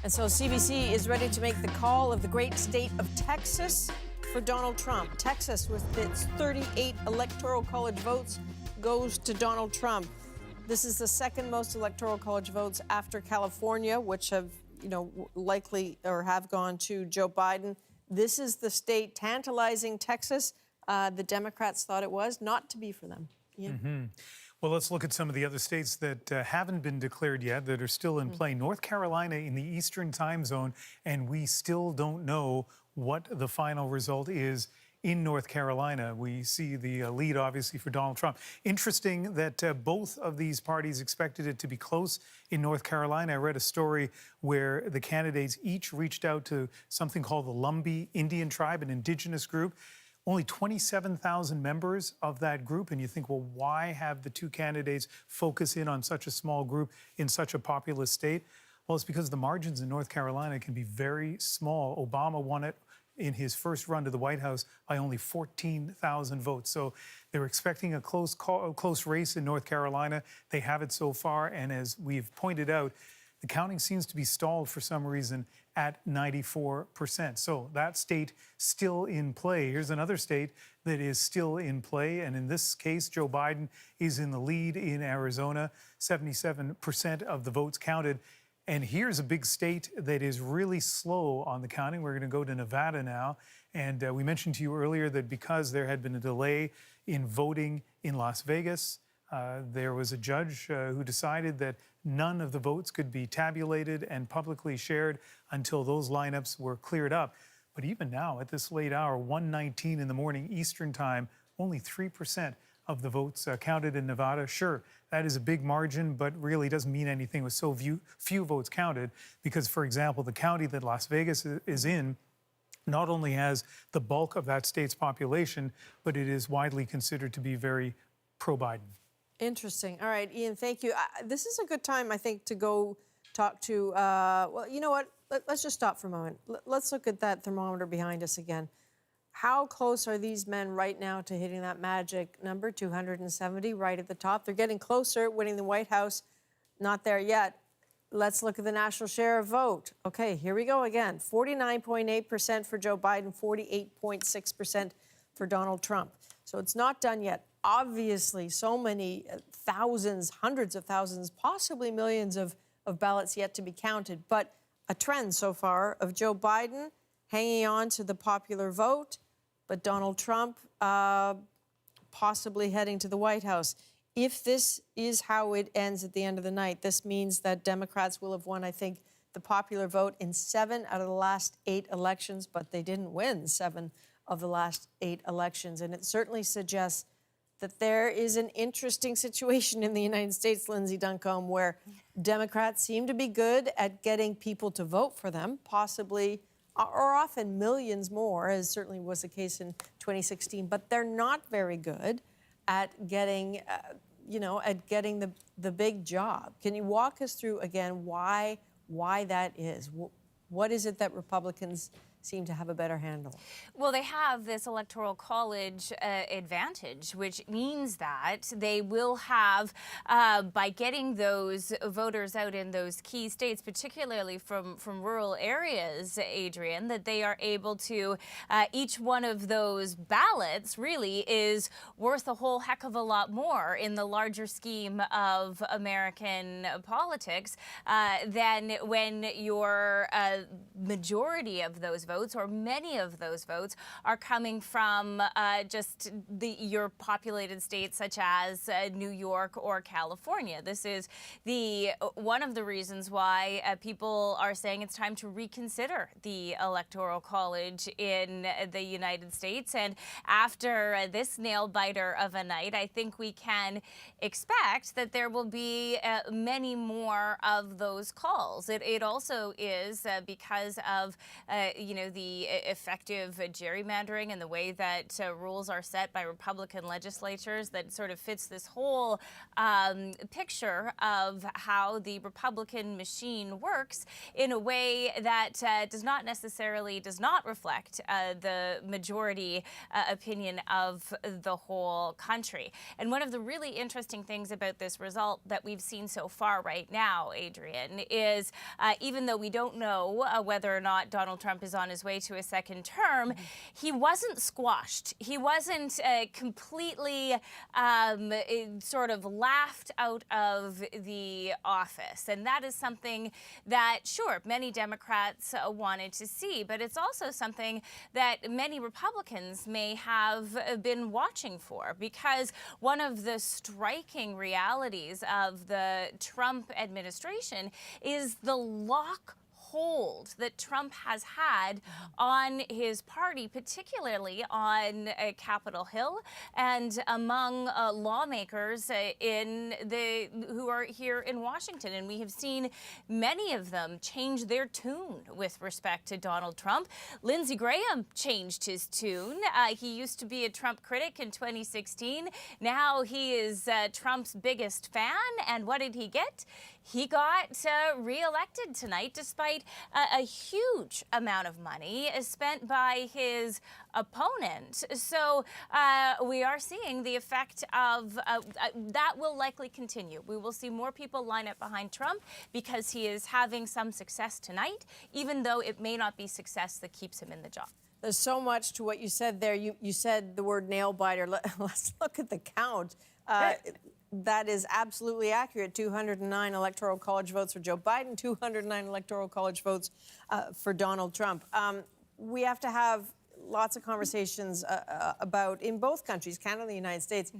[SPEAKER 1] And so CBC is ready to make the call of the great state of Texas for Donald Trump. Texas, with its 38 electoral college votes, goes to Donald Trump. This is the second most electoral college votes after California, which have, likely or have gone to Joe Biden. This is the state, tantalizing Texas. The Democrats thought it was not to be for them. Ian?
[SPEAKER 3] Well, let's look at some of the other states that haven't been declared yet, that are still in play. North Carolina in the Eastern time zone, and we still don't know what the final result is in North Carolina. We see the lead, obviously, for Donald Trump. Interesting that both of these parties expected it to be close in North Carolina. I read a story where the candidates each reached out to something called the Lumbee Indian tribe, an indigenous group. Only 27,000 members of that group. And you think, well, why have the two candidates focus in on such a small group in such a populous state? Well, it's because the margins in North Carolina can be very small. Obama won it in his first run to the White House by only 14,000 votes. So they were expecting a close race in North Carolina. They have it so far. And as we've pointed out, the counting seems to be stalled for some reason at 94%. So that state still in play. Here's another state that is still in play. And in this case, Joe Biden is in the lead in Arizona, 77% of the votes counted. And here's a big state that is really slow on the counting. We're going to go to Nevada now. And we mentioned to you earlier that because there had been a delay in voting in Las Vegas, there was a judge who decided that none of the votes could be tabulated and publicly shared until those lineups were cleared up. But even now, at this late hour, 1:19 in the morning Eastern time, only 3% of the votes counted in Nevada. Sure, that is a big margin, but really doesn't mean anything with so few votes counted. Because, for example, the county that Las Vegas is in not only has the bulk of that state's population, but it is widely considered to be very pro-Biden.
[SPEAKER 1] Interesting. All right, Ian, thank you. This is a good time, I think, to go talk to, well, you know what? Let's just stop for a moment. Let's look at that thermometer behind us again. How close are these men right now to hitting that magic number, 270, right at the top? They're getting closer, winning the White House. Not there yet. Let's look at the national share of vote. Okay, here we go again. 49.8% for Joe Biden, 48.6% for Donald Trump. So it's not done yet. Obviously, so many thousands, hundreds of thousands, possibly millions of ballots yet to be counted. But a trend so far of Joe Biden hanging on to the popular vote, but Donald Trump possibly heading to the White House. If this is how it ends at the end of the night, this means that Democrats will have won, I think, the popular vote in 7 out of the last 8 elections, but they didn't win 7 of the last 8 elections. And it certainly suggests that there is an interesting situation in the United States, Lindsay Duncombe, where Democrats seem to be good at getting people to vote for them, possibly, or often millions more, as certainly was the case in 2016, but they're not very good at getting, at getting the big job. Can you walk us through again why that is? What is it that Republicans seem to have a better handle?
[SPEAKER 17] Well, they have this electoral college advantage, which means that they will have, by getting those voters out in those key states, particularly from rural areas, Adrian, that they are able to, each one of those ballots really is worth a whole heck of a lot more in the larger scheme of American politics than when your majority of those votes, or many of those votes, are coming from just your populated states such as New York or California. This is one of the reasons why people are saying it's time to reconsider the Electoral College in the United States. And after this nail-biter of a night, I think we can expect that there will be many more of those calls. It also is because of, the effective gerrymandering and the way that rules are set by Republican legislatures that sort of fits this whole picture of how the Republican machine works in a way that does not reflect the majority opinion of the whole country. And one of the really interesting things about this result that we've seen so far right now, Adrian, is even though we don't know whether or not Donald Trump is on his way to a second term, he wasn't squashed. He wasn't completely sort of laughed out of the office. And that is something that, sure, many Democrats wanted to see, but it's also something that many Republicans may have been watching for, because one of the striking realities of the Trump administration is the lock hold that Trump has had on his party, particularly on Capitol Hill and among lawmakers who are here in Washington. And we have seen many of them change their tune with respect to Donald Trump. Lindsey Graham changed his tune. He used to be a Trump critic in 2016. Now he is Trump's biggest fan. And what did he get? He got reelected tonight despite a huge amount of money spent by his opponent. So we are seeing the effect of that will likely continue. We will see more people line up behind Trump because he is having some success tonight, even though it may not be success that keeps him in the job.
[SPEAKER 1] There's so much to what you said there. You said the word nail biter. Let's look at the count. That is absolutely accurate. 209 Electoral College votes for Joe Biden, 209 Electoral College votes for Donald Trump. We have to have lots of conversations about, in both countries, Canada and the United States,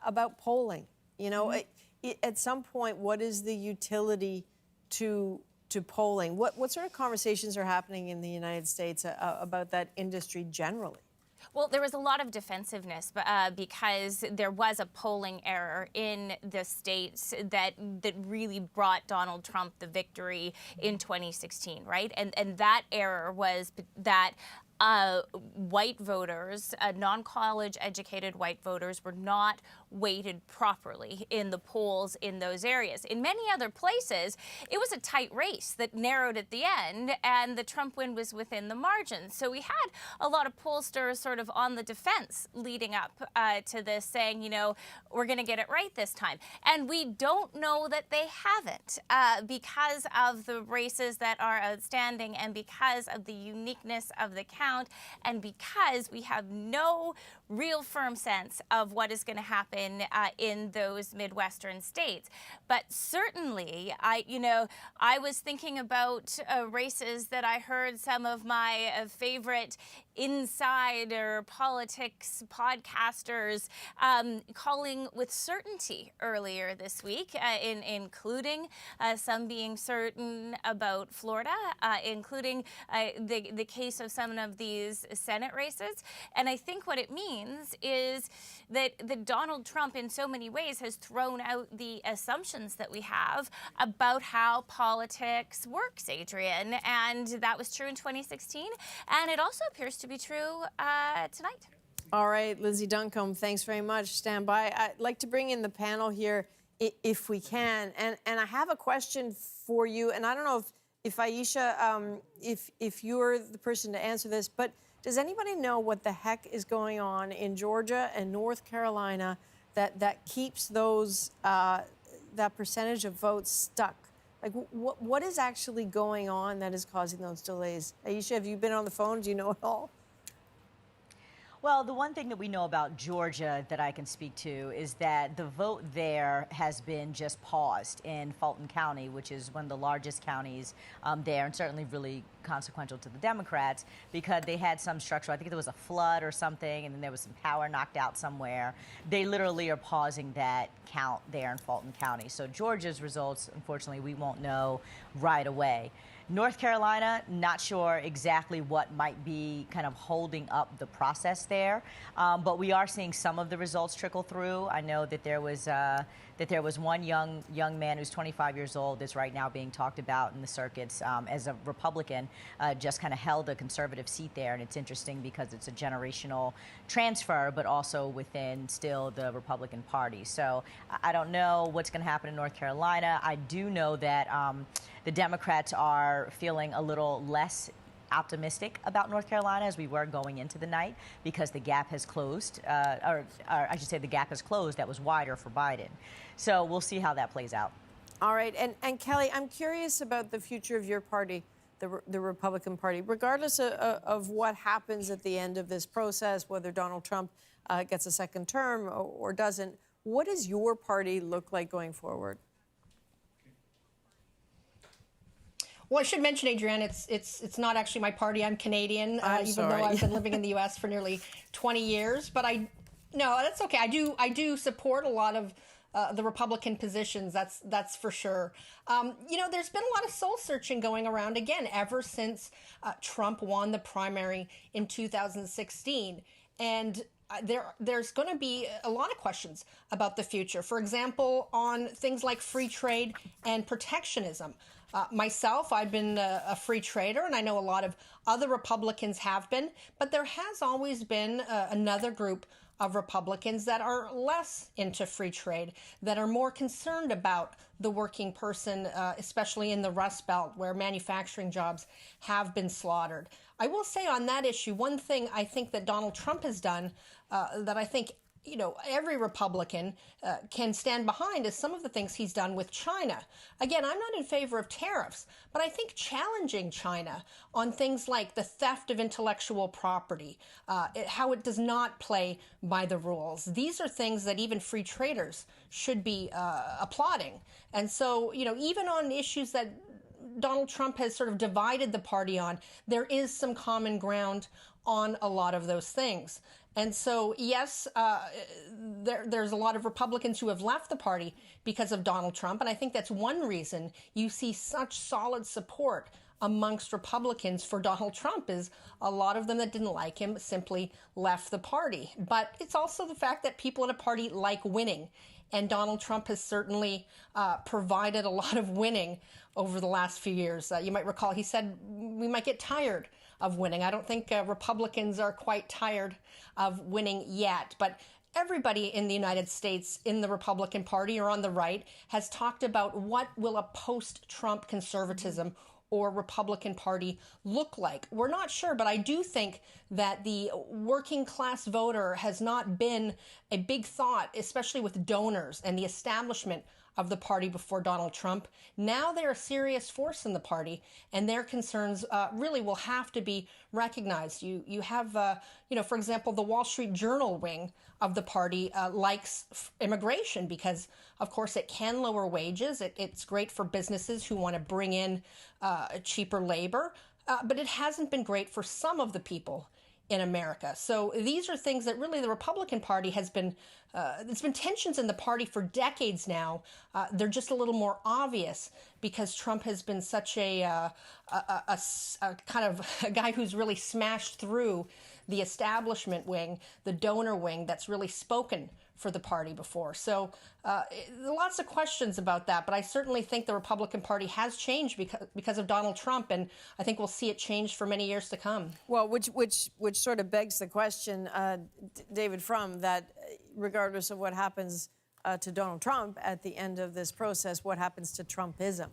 [SPEAKER 1] about polling. You know, at some point, what is the utility to polling? What sort of conversations are happening in the United States about that industry generally?
[SPEAKER 17] Well, there was a lot of defensiveness because there was a polling error in the states that really brought Donald Trump the victory in 2016, right? And that error was that white voters, non-college educated white voters, were not weighted properly in the polls in those areas. In many other places, it was a tight race that narrowed at the end, and the Trump win was within the margin. So we had a lot of pollsters sort of on the defense leading up to this, saying, you know, we're going to get it right this time. And we don't know that they haven't because of the races that are outstanding and because of the uniqueness of the count and because we have no real firm sense of what is going to happen in those Midwestern states. But certainly, I was thinking about races that I heard some of my favorite insider politics podcasters calling with certainty earlier this week, including some being certain about Florida, including the case of some of these Senate races. And I think what it means is that Donald Trump in so many ways has thrown out the assumptions that we have about how politics works, Adrian. And that was true in 2016. And it also appears to be true tonight.
[SPEAKER 1] All right, Lindsay Duncombe, thanks very much. Stand by. I'd like to bring in the panel here if we can. And I have a question for you. And I don't know if Aisha, if you're the person to answer this, but does anybody know what the heck is going on in Georgia and North Carolina that keeps those that percentage of votes stuck? Like, what is actually going on that is causing those delays? Aisha, have you been on the phone? Do you know it all?
[SPEAKER 6] Well, the one thing that we know about Georgia that I can speak to is that the vote there has been just paused in Fulton County, which is one of the largest counties there and certainly really consequential to the Democrats because they had some structural, I think there was a flood or something, and then there was some power knocked out somewhere. They literally are pausing that count there in Fulton County. So Georgia's results, unfortunately, we won't know right away. North Carolina, not sure exactly what might be kind of holding up the process there, but we are seeing some of the results trickle through. I know that there that there was one young man who's 25 years old that's right now being talked about in the circuits as a Republican, just kind of held a conservative seat there. And it's interesting because it's a generational transfer, but also within still the Republican Party. So I don't know what's going to happen in North Carolina. I do know that the Democrats are feeling a little less optimistic about North Carolina as we were going into the night because the gap has closed, or I should say the gap has closed that was wider for Biden. So we'll see how that plays out.
[SPEAKER 1] All right. And Kelly, I'm curious about the future of your party, the Republican Party, regardless of what happens at the end of this process, whether Donald Trump gets a second term or doesn't. What does your party look like going forward?
[SPEAKER 16] Well, I should mention, Adrienne, it's not actually my party. I'm Canadian, even though I've been living in the U.S. for nearly 20 years. But no, that's okay. I do support a lot of the Republican positions. That's for sure. There's been a lot of soul searching going around again ever since Trump won the primary in 2016, and there's going to be a lot of questions about the future. For example, on things like free trade and protectionism. Myself, I've been a free trader, and I know a lot of other Republicans have been, but there has always been another group of Republicans that are less into free trade, that are more concerned about the working person, especially in the Rust Belt, where manufacturing jobs have been slaughtered. I will say on that issue, one thing I think that Donald Trump has done that I think every Republican can stand behind is some of the things he's done with China. Again, I'm not in favor of tariffs, but I think challenging China on things like the theft of intellectual property, how it does not play by the rules. These are things that even free traders should be applauding. And so, even on issues that Donald Trump has sort of divided the party on, there is some common ground on a lot of those things. And so, yes, there's a lot of Republicans who have left the party because of Donald Trump. And I think that's one reason you see such solid support amongst Republicans for Donald Trump is a lot of them that didn't like him simply left the party. But it's also the fact that people in a party like winning. And Donald Trump has certainly provided a lot of winning over the last few years. You might recall he said we might get tired of winning. I don't think Republicans are quite tired of winning yet, but everybody in the United States in the Republican Party or on the right has talked about what will a post-Trump conservatism or Republican Party look like. We're not sure, but I do think that the working class voter has not been a big thought, especially with donors and the establishment of the party before Donald Trump. Now they're a serious force in the party, and their concerns really will have to be recognized. You have, for example, the Wall Street Journal wing of the party likes immigration because, of course, it can lower wages. It's great for businesses who want to bring in cheaper labor, but it hasn't been great for some of the people in America. So these are things that really the Republican Party has been, there's been tensions in the party for decades now. They're just a little more obvious because Trump has been such a kind of a guy who's really smashed through the establishment wing, the donor wing that's really spoken for the party before. So lots of questions about that, but I certainly think the Republican Party has changed because of Donald Trump, and I think we'll see it change for many years to come.
[SPEAKER 1] Well, which sort of begs the question, David Frum, that regardless of what happens to Donald Trump at the end of this process, what happens to Trumpism?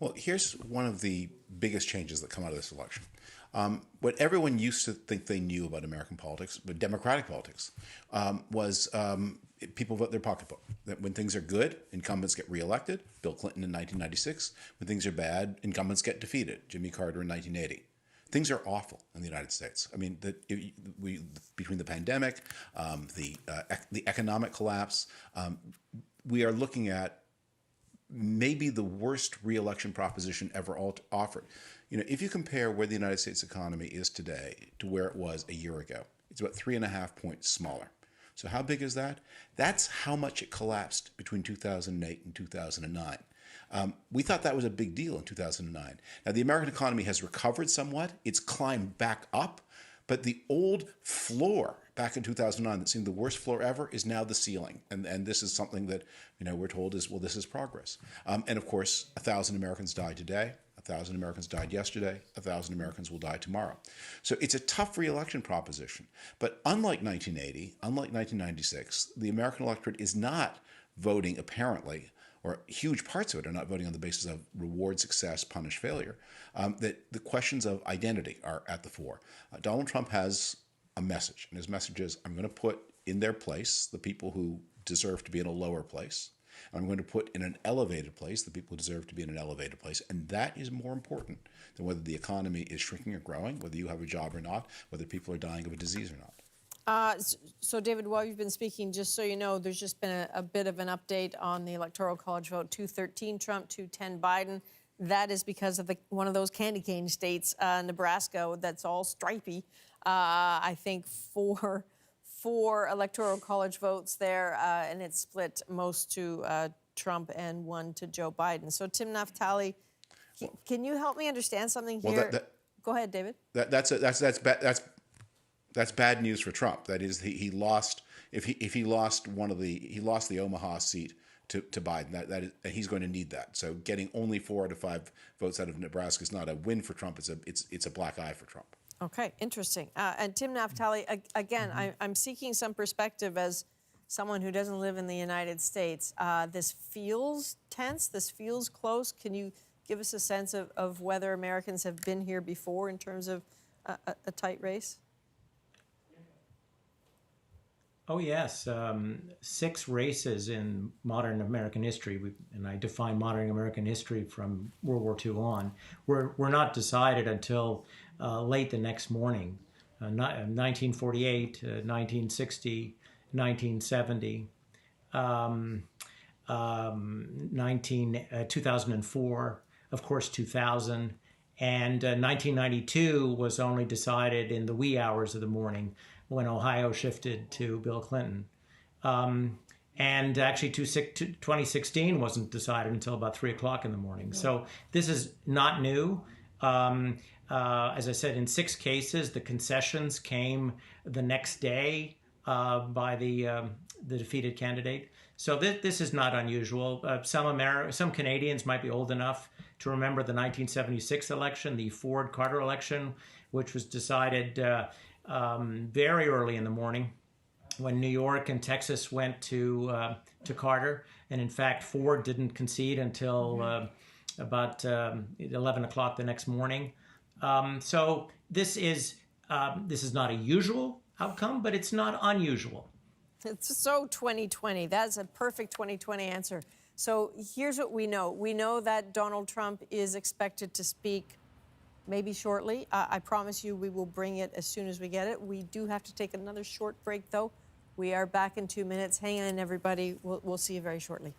[SPEAKER 12] Well, here's one of the biggest changes that come out of this election. What everyone used to think they knew about American politics, but Democratic politics, was people vote their pocketbook. That when things are good, incumbents get reelected. Bill Clinton in 1996. When things are bad, incumbents get defeated. Jimmy Carter in 1980. Things are awful in the United States. I mean, between the pandemic, the economic collapse, we are looking at maybe the worst re-election proposition ever offered. If you compare where the United States economy is today to where it was a year ago, it's about 3.5 points smaller. So how big is that? That's how much it collapsed between 2008 and 2009. We thought that was a big deal in 2009. Now, the American economy has recovered somewhat. It's climbed back up, But the old floor back in 2009 that seemed the worst floor ever is now the ceiling. And this is something that, we're told is, well, this is progress. And of course, 1,000 Americans died today. 1,000 Americans died yesterday. 1,000 Americans will die tomorrow. So it's a tough re-election proposition. But unlike 1980, unlike 1996, the American electorate is not voting, apparently, or huge parts of it are not voting on the basis of reward success, punish failure, that the questions of identity are at the fore. Donald Trump has a message, and his message is, I'm going to put in their place the people who deserve to be in a lower place. I'm going to put in an elevated place the people who deserve to be in an elevated place. And that is more important than whether the economy is shrinking or growing, whether you have a job or not, whether people are dying of a disease or not.
[SPEAKER 1] So, David, while you've been speaking, just so you know, there's just been a bit of an update on the Electoral College vote, 213 Trump, 210 Biden. That is because of one of those candy cane states, Nebraska, that's all stripy. I think four Electoral College votes there, and it's split most to Trump and one to Joe Biden. So, Tim Naftali, can you help me understand something here?
[SPEAKER 12] Well,
[SPEAKER 1] Go ahead, David.
[SPEAKER 12] That's bad news for Trump. That is, he lost. If he lost he lost the Omaha seat to Biden. That is, he's going to need that. So getting only 4 out of 5 votes out of Nebraska is not a win for Trump. It's a black eye for Trump.
[SPEAKER 1] Okay, interesting. And Tim Naftali, again, I'm seeking some perspective as someone who doesn't live in the United States. This feels tense. This feels close. Can you give us a sense of whether Americans have been here before in terms of a tight race?
[SPEAKER 13] Oh, yes. 6 races in modern American history, and I define modern American history from World War II on, were not decided until late the next morning. 1948, 1960, 1970, 2004, of course, 2000, and 1992 was only decided in the wee hours of the morning, when Ohio shifted to Bill Clinton. And actually 2016 wasn't decided until about 3 o'clock in the morning. So this is not new. As I said, in 6 cases, the concessions came the next day by the defeated candidate. So this is not unusual. Some Canadians might be old enough to remember the 1976 election, the Ford-Carter election, which was decided very early in the morning, when New York and Texas went to Carter, and in fact Ford didn't concede until about 11 o'clock the next morning. So this is not a usual outcome, but it's not unusual.
[SPEAKER 1] It's so 2020. That's a perfect 2020 answer. So here's what we know. We know that Donald Trump is expected to speak maybe shortly. I promise you we will bring it as soon as we get it. We do have to take another short break, though. We are back in 2 minutes. Hang on, everybody. We'll see you very shortly.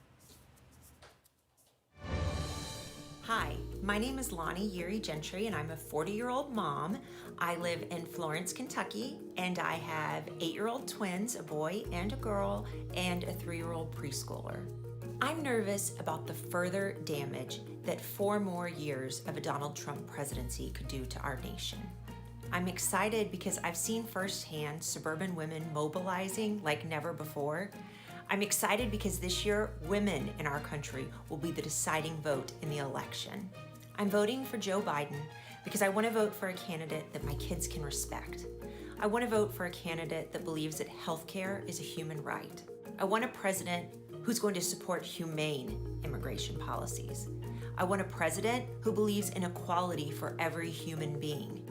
[SPEAKER 4] Hi, my name is Lonnie Yuri Gentry, and I'm a 40-year-old mom. I live in Florence, Kentucky, and I have 8-year-old twins, a boy and a girl, and a 3-year-old preschooler. I'm nervous about the further damage that 4 more years of a Donald Trump presidency could do to our nation. I'm excited because I've seen firsthand suburban women mobilizing like never before. I'm excited because this year, women in our country will be the deciding vote in the election. I'm voting for Joe Biden because I want to vote for a candidate that my kids can respect. I want to vote for a candidate that believes that healthcare is a human right. I want a president who's going to support humane immigration policies. I want a president who believes in equality for every human being.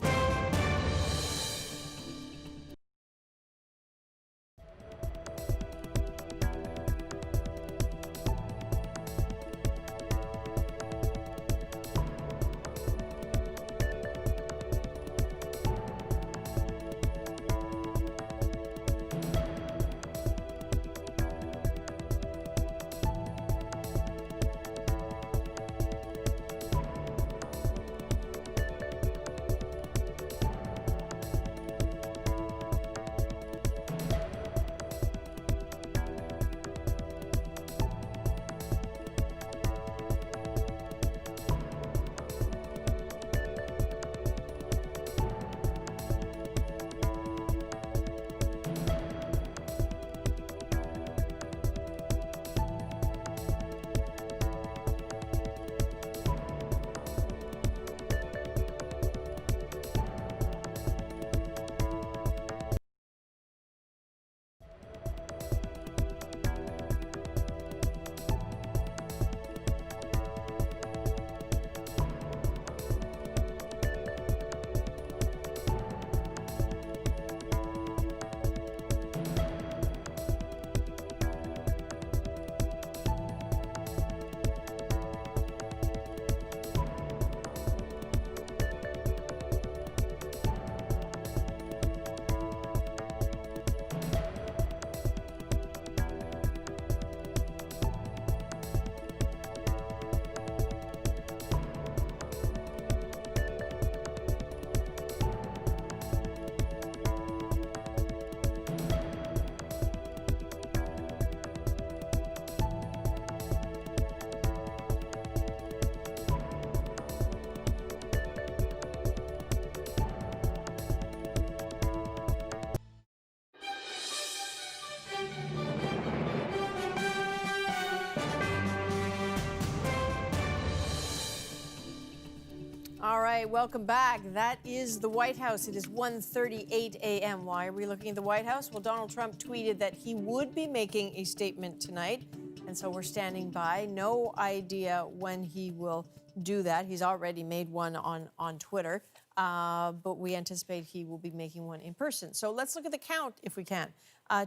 [SPEAKER 1] All right, welcome back. That is the White House. It is 1:38 a.m. Why are we looking at the White House? Well, Donald Trump tweeted that he would be making a statement tonight, and so we're standing by. No idea when he will do that. He's already made one on Twitter, but we anticipate he will be making one in person. So let's look at the count if we can.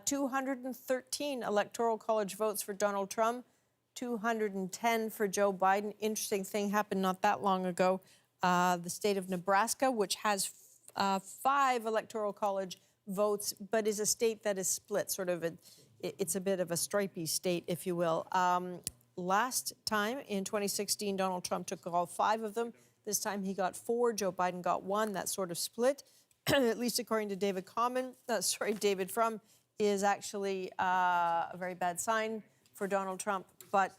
[SPEAKER 1] 213 Electoral College votes for Donald Trump, 210 for Joe Biden. Interesting thing happened not that long ago. The state of Nebraska, which has 5 Electoral College votes, but is a state that is split, sort of it's a bit of a stripy state, if you will. Last time, in 2016, Donald Trump took all 5 of them. This time he got 4, Joe Biden got 1. That sort of split, at least according to David Frum, is actually a very bad sign for Donald Trump. But,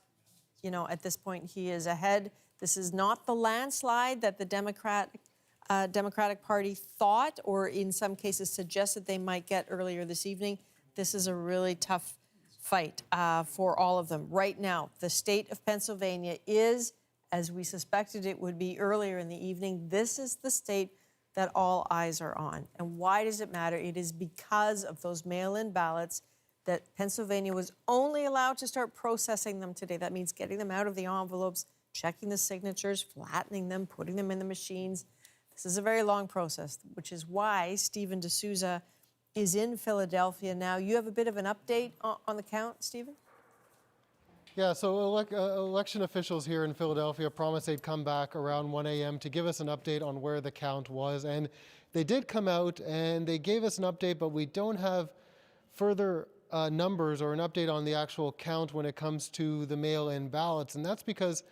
[SPEAKER 1] you know, at this point, he is ahead. This is not the landslide that the Democratic Party thought, or in some cases suggested they might get earlier this evening. This is a really tough fight for all of them. Right now, the state of Pennsylvania is, as we suspected it would be earlier in the evening, this is the state that all eyes are on. And why does it matter? It is because of those mail-in ballots that Pennsylvania was only allowed to start processing them today. That means getting them out of the envelopes, checking the signatures, flattening them, putting them in the machines. This is a very long process, which is why Stephen D'Souza is in Philadelphia now. You have a bit of an update on the count, Stephen?
[SPEAKER 18] Yeah, so election officials here in Philadelphia promised they'd come back around 1 a.m. to give us an update on where the count was. And they did come out and they gave us an update, but we don't have further numbers or an update on the actual count when it comes to the mail-in ballots. And that's because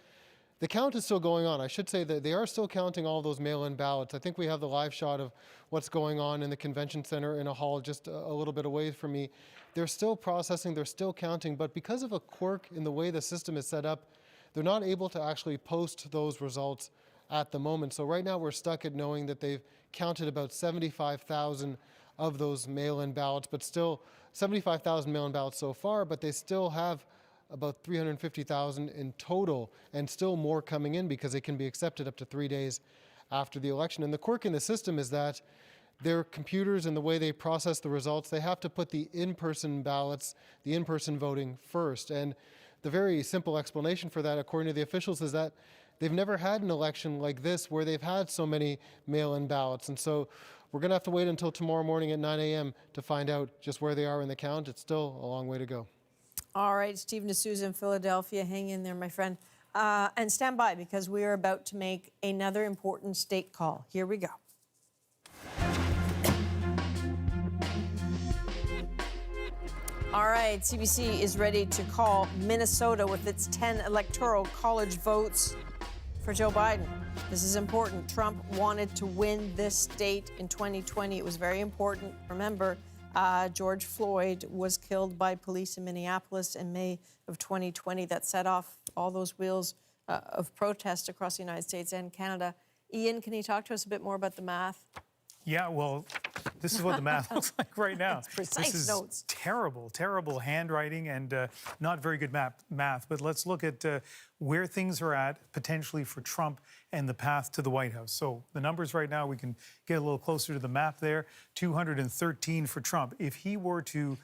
[SPEAKER 18] the count is still going on. I should say that they are still counting all those mail-in ballots. I think we have the live shot of what's going on in the convention center in a hall just a little bit away from me. They're still processing, they're still counting, but because of a quirk in the way the system is set up, they're not able to actually post those results at the moment. So right now we're stuck at knowing that they've counted about 75,000 of those mail-in ballots, but still 75,000 mail-in ballots so far, but they still have about 350,000 in total, and still more coming in because they can be accepted up to 3 days after the election. And the quirk in the system is that their computers and the way they process the results, they have to put the in-person ballots, the in-person voting first. And the very simple explanation for that, according to the officials, is that they've never had an election like this where they've had so many mail-in ballots. And so we're going to have to wait until tomorrow morning at 9 a.m. to find out just where they are in the count. It's still a long way to go.
[SPEAKER 1] All right, Stephen D'Souza in Philadelphia. Hang in there, my friend. And stand by, because we are about to make another important state call. Here we go. All right, CBC is ready to call Minnesota with its 10 Electoral College votes for Joe Biden. This is important. Trump wanted to win this state in 2020. It was very important. Remember, George Floyd was killed by police in Minneapolis in May of 2020. That set off all those wheels of protest across the United States and Canada. Ian, can you talk to us a bit more about the math?
[SPEAKER 3] Yeah, well, this is what the math looks like right now.
[SPEAKER 1] It's precise
[SPEAKER 3] this is
[SPEAKER 1] notes.
[SPEAKER 3] terrible handwriting and not very good math. But let's look at where things are at potentially for Trump and the path to the White House. So the numbers right now, we can get a little closer to the map there. 213 for Trump. If he were to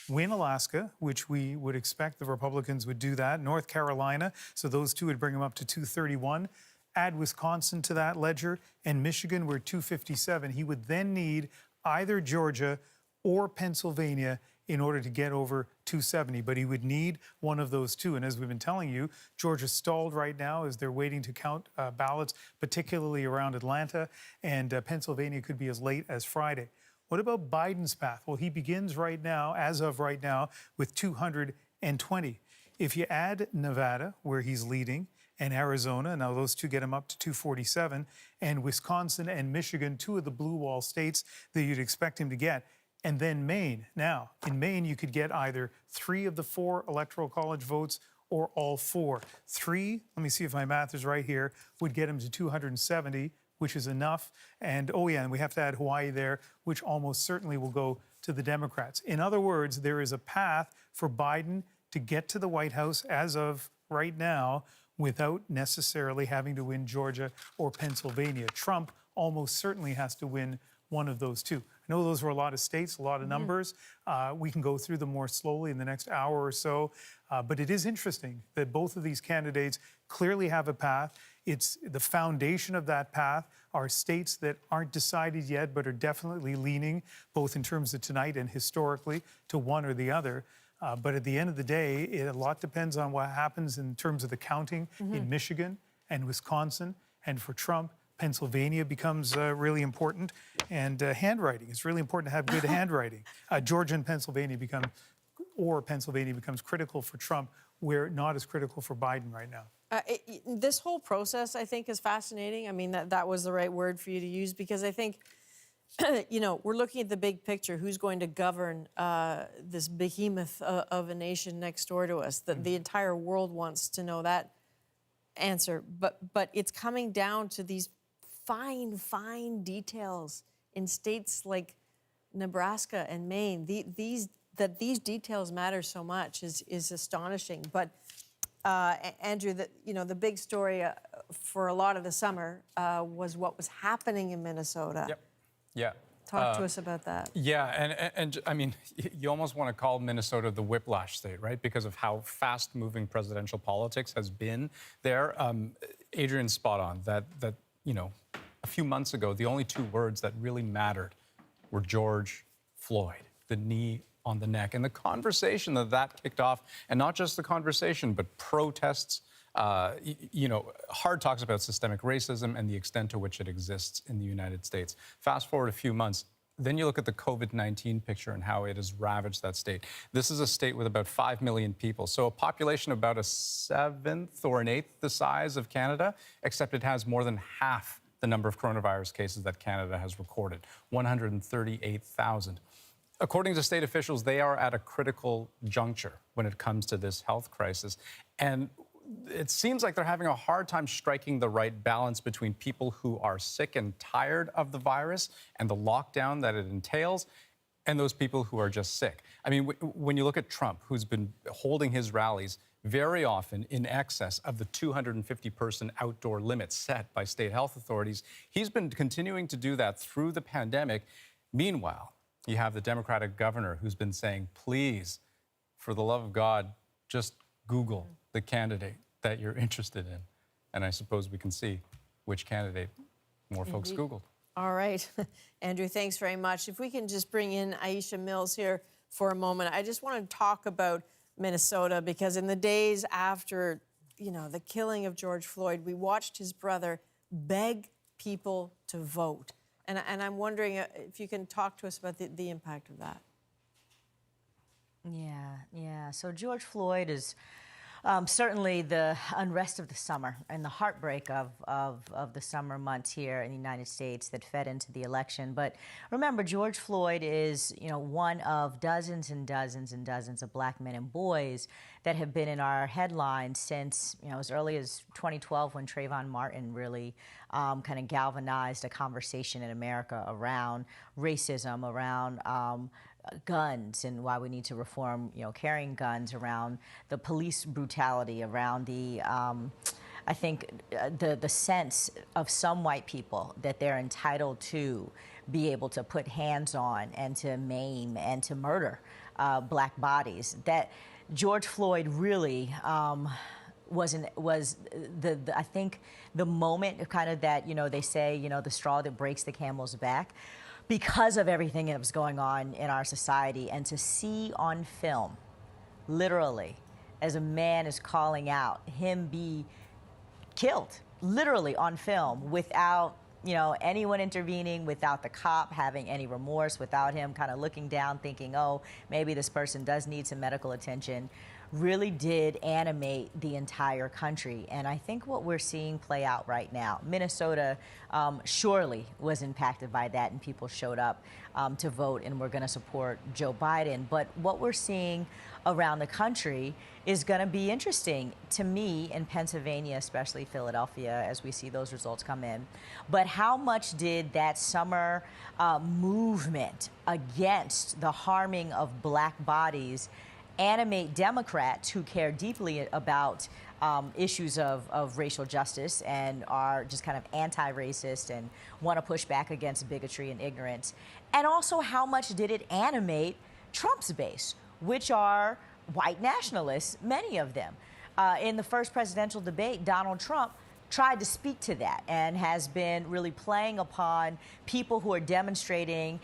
[SPEAKER 3] win Alaska, which we would expect the Republicans would do that, North Carolina, so those two would bring him up to 231. Add Wisconsin to that ledger, and Michigan, we're 257. He would then need either Georgia or Pennsylvania in order to get over 270, but he would need one of those two. And as we've been telling you, Georgia stalled right now as they're waiting to count ballots, particularly around Atlanta, and Pennsylvania could be as late as Friday. What about Biden's path? Well, he begins right now, as of right now, with 220. If you add Nevada, where he's leading, and Arizona, now those two get him up to 247, and Wisconsin and Michigan, two of the blue wall states that you'd expect him to get, and then Maine. Now, in Maine, you could get either 3 of the 4 Electoral College votes or all 4. 3, let me see if my math is right here, would get him to 270, which is enough. And, oh yeah, and we have to add Hawaii there, which almost certainly will go to the Democrats. In other words, there is a path for Biden to get to the White House as of right now without necessarily having to win Georgia or Pennsylvania. Trump almost certainly has to win one of those two. I know those were a lot of states, a lot of numbers. We can go through them more slowly in the next hour or so. But it is interesting that both of these candidates clearly have a path. It's the foundation of that path are states that aren't decided yet, but are definitely leaning, both in terms of tonight and historically, to one or the other. But at the end of the day, a lot depends on what happens in terms of the counting in Michigan and Wisconsin. And for Trump, Pennsylvania becomes really important. And handwriting, it's really important to have good handwriting. Georgia and Pennsylvania Pennsylvania becomes critical for Trump, where not as critical for Biden right now.
[SPEAKER 1] This whole process, I think, is fascinating. I mean, that was the right word for you to use, because I think, you know, we're looking at the big picture. Who's going to govern this behemoth of a nation next door to us? The entire world wants to know that answer. But it's coming down to these fine details in states like Nebraska and Maine. These details matter so much is astonishing. But Andrew, the big story for a lot of the summer was what was happening in Minnesota.
[SPEAKER 7] Yep. Yeah.
[SPEAKER 1] Talk to us about that.
[SPEAKER 7] Yeah, and I mean, you almost want to call Minnesota the whiplash state, right? Because of how fast-moving presidential politics has been there. Adrian's spot on that you know, a few months ago, the only two words that really mattered were George Floyd, the knee on the neck, and the conversation that kicked off, and not just the conversation, but protests. You know, Hard talks about systemic racism and the extent to which it exists in the United States. Fast forward a few months, then you look at the COVID-19 picture and how it has ravaged that state. This is a state with about 5 million people, so a population about a seventh or an eighth the size of Canada, except it has more than half the number of coronavirus cases that Canada has recorded, 138,000. According to state officials, they are at a critical juncture when it comes to this health crisis. And it seems like they're having a hard time striking the right balance between people who are sick and tired of the virus and the lockdown that it entails, and those people who are just sick. I mean, when you look at Trump, who's been holding his rallies very often in excess of the 250-person outdoor limit set by state health authorities, he's been continuing to do that through the pandemic. Meanwhile, you have the Democratic governor who's been saying, please, for the love of God, just Google the candidate that you're interested in. And I suppose we can see which candidate more folks Googled.
[SPEAKER 1] All right. Andrew, thanks very much. If we can just bring in Aisha Mills here for a moment. I just want to talk about Minnesota, because in the days after, you know, the killing of George Floyd, we watched his brother beg people to vote. And I'm wondering if you can talk to us about the impact of that.
[SPEAKER 6] Yeah. So George Floyd is certainly the unrest of the summer and the heartbreak of the summer months here in the United States that fed into the election. But remember, George Floyd is, you know, one of dozens and dozens and dozens of black men and boys that have been in our headlines since, you know, as early as 2012, when Trayvon Martin really kind of galvanized a conversation in America around racism, around guns and why we need to reform, you know, carrying guns, around the police brutality, around the, I think, the sense of some white people that they're entitled to be able to put hands on and to maim and to murder black bodies. That George Floyd really was I think the moment of kind of that, you know, they say, you know, the straw that breaks the camel's back, because of everything that was going on in our society. And to see on film, literally, as a man is calling out, him be killed, literally on film, without, you know, anyone intervening, without the cop having any remorse, without him kind of looking down thinking, oh, maybe this person does need some medical attention, really did animate the entire country. And I think what we're seeing play out right now, Minnesota surely was impacted by that, and people showed up to vote and we're going to support Joe Biden. But what we're seeing around the country is going to be interesting to me in Pennsylvania, especially Philadelphia, as we see those results come in. But how much did that summer movement against the harming of black bodies animate Democrats who care deeply about issues of racial justice and are just kind of anti-racist and want to push back against bigotry and ignorance. And also, how much did it animate Trump's base, which are white nationalists, many of them. In the first presidential debate, Donald Trump tried to speak to that and has been really playing upon people who are demonstrating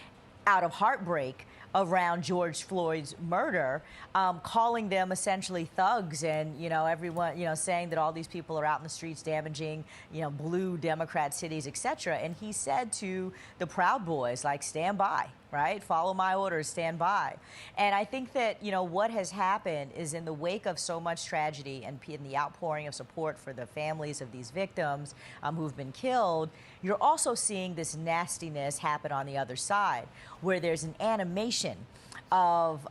[SPEAKER 6] out of heartbreak around George Floyd's murder, calling them essentially thugs, and everyone saying that all these people are out in the streets damaging blue Democrat cities, etc. And he said to the Proud Boys, like, stand by, right? Follow my orders, stand by. And I think that what has happened is, in the wake of so much tragedy and in the outpouring of support for the families of these victims who've been killed, you're also seeing this nastiness happen on the other side, where there's an animation of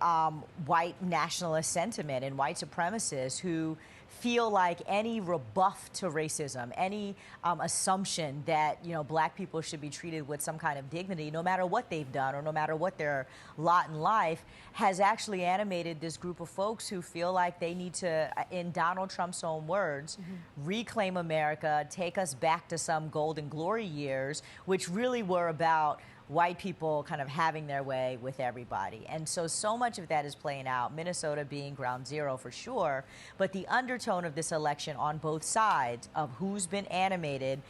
[SPEAKER 6] white nationalist sentiment and white supremacists who feel like any rebuff to racism, any assumption that black people should be treated with some kind of dignity, no matter what they've done or no matter what their lot in life, has actually animated this group of folks who feel like they need to, in Donald Trump's own words, reclaim America, take us back to some golden glory years, which really were about white people kind of having their way with everybody. And so much of that is playing out, Minnesota being ground zero for sure, but the undertone of this election on both sides of who's been animated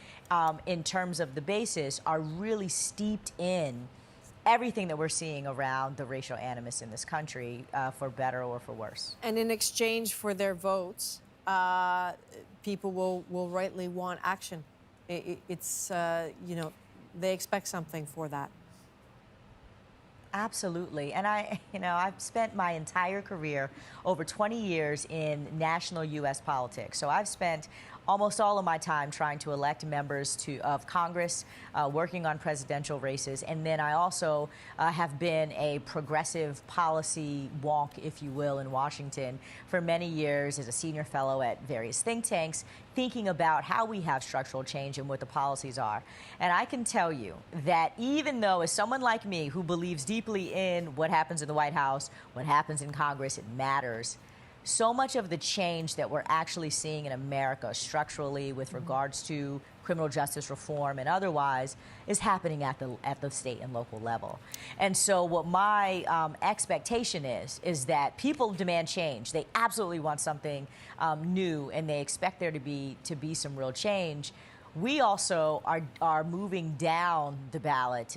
[SPEAKER 6] in terms of the basis are really steeped in everything that we're seeing around the racial animus in this country, for better or for worse.
[SPEAKER 1] And in exchange for their votes, people will rightly want action. It's they expect something for that.
[SPEAKER 6] Absolutely. And I've spent my entire career, over 20 years, in national U.S. politics. So I've spent almost all of my time trying to elect members of Congress, working on presidential races. And then I also have been a progressive policy wonk, if you will, in Washington for many years as a senior fellow at various think tanks, thinking about how we have structural change and what the policies are. And I can tell you that even though, as someone like me who believes deeply in what happens in the White House, what happens in Congress, it matters, so much of the change that we're actually seeing in America structurally with regards to criminal justice reform and otherwise is happening at the state and local level. And so what my expectation is that people demand change. They absolutely want something new, and they expect there to be some real change. We also are moving down the ballot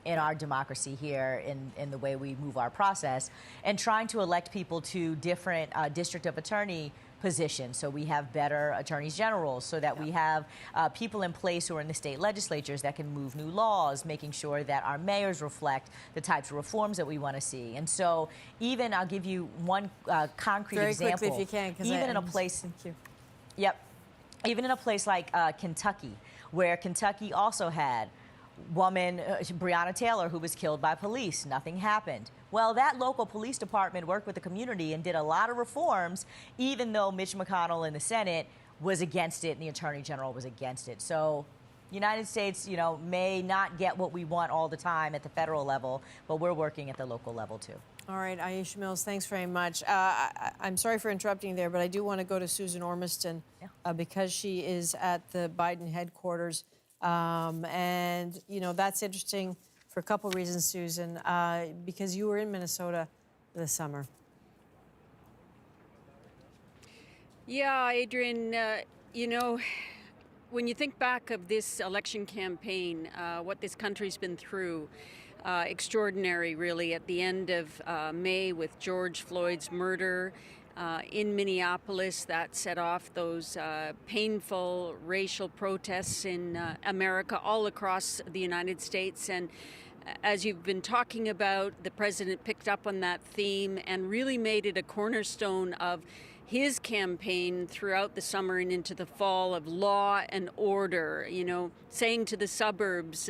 [SPEAKER 6] in our democracy here, in the way we move our process, and trying to elect people to different district of attorney positions. So we have better attorneys generals, so that we have people in place who are in the state legislatures that can move new laws, making sure that our mayors reflect the types of reforms that we want to see. And so even, I'll give you one concrete example.
[SPEAKER 1] Very quickly, if you can, because
[SPEAKER 6] even in a place,
[SPEAKER 1] thank you.
[SPEAKER 6] Yep. Even in a place like Kentucky, where Kentucky also had woman, Breonna Taylor, who was killed by police. Nothing happened. Well, that local police department worked with the community and did a lot of reforms, even though Mitch McConnell in the Senate was against it and the Attorney General was against it. So United States, may not get what we want all the time at the federal level, but we're working at the local level too.
[SPEAKER 1] All right, Aisha Mills, thanks very much. I'm sorry for interrupting there, but I do want to go to Susan Ormiston because she is at the Biden headquarters. And, that's interesting for a couple reasons, Susan, because you were in Minnesota this summer.
[SPEAKER 10] Yeah, Adrian, when you think back of this election campaign, what this country's been through, extraordinary, really, at the end of May with George Floyd's murder in Minneapolis, that set off those painful racial protests in America, all across the United States. And as you've been talking about, the president picked up on that theme and really made it a cornerstone of his campaign throughout the summer and into the fall, of law and order, saying to the suburbs,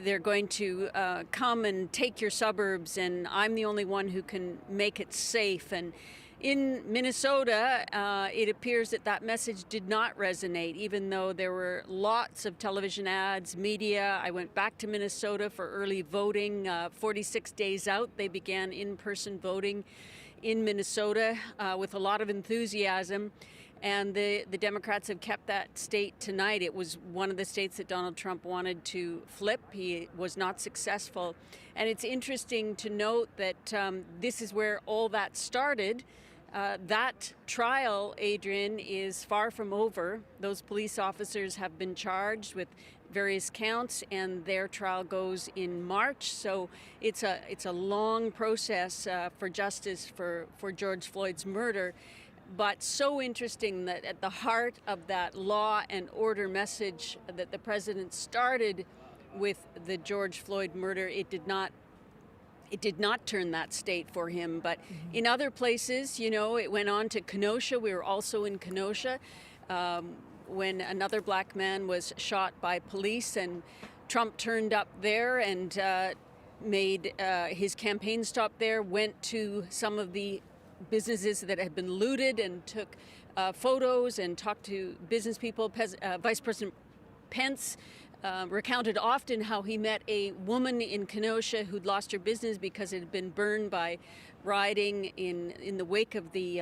[SPEAKER 10] they're going to come and take your suburbs, and I'm the only one who can make it safe. And in Minnesota, it appears that message did not resonate, even though there were lots of television ads, media. I went back to Minnesota for early voting. 46 days out, they began in-person voting in Minnesota with a lot of enthusiasm. And the Democrats have kept that state tonight. It was one of the states that Donald Trump wanted to flip. He was not successful. And it's interesting to note that this is where all that started. That trial, Adrian, is far from over. Those police officers have been charged with various counts, and their trial goes in March. So it's a long process for justice for George Floyd's murder. But so interesting that at the heart of that law and order message that the president started with the George Floyd murder, it did not turn that state for him. But in other places, you know, it went on to Kenosha. We were also in Kenosha when another black man was shot by police, and Trump turned up there and made his campaign stop there, went to some of the businesses that had been looted and took photos and talked to business people. Vice President Pence recounted often how he met a woman in Kenosha who'd lost her business because it had been burned by rioting in the wake of the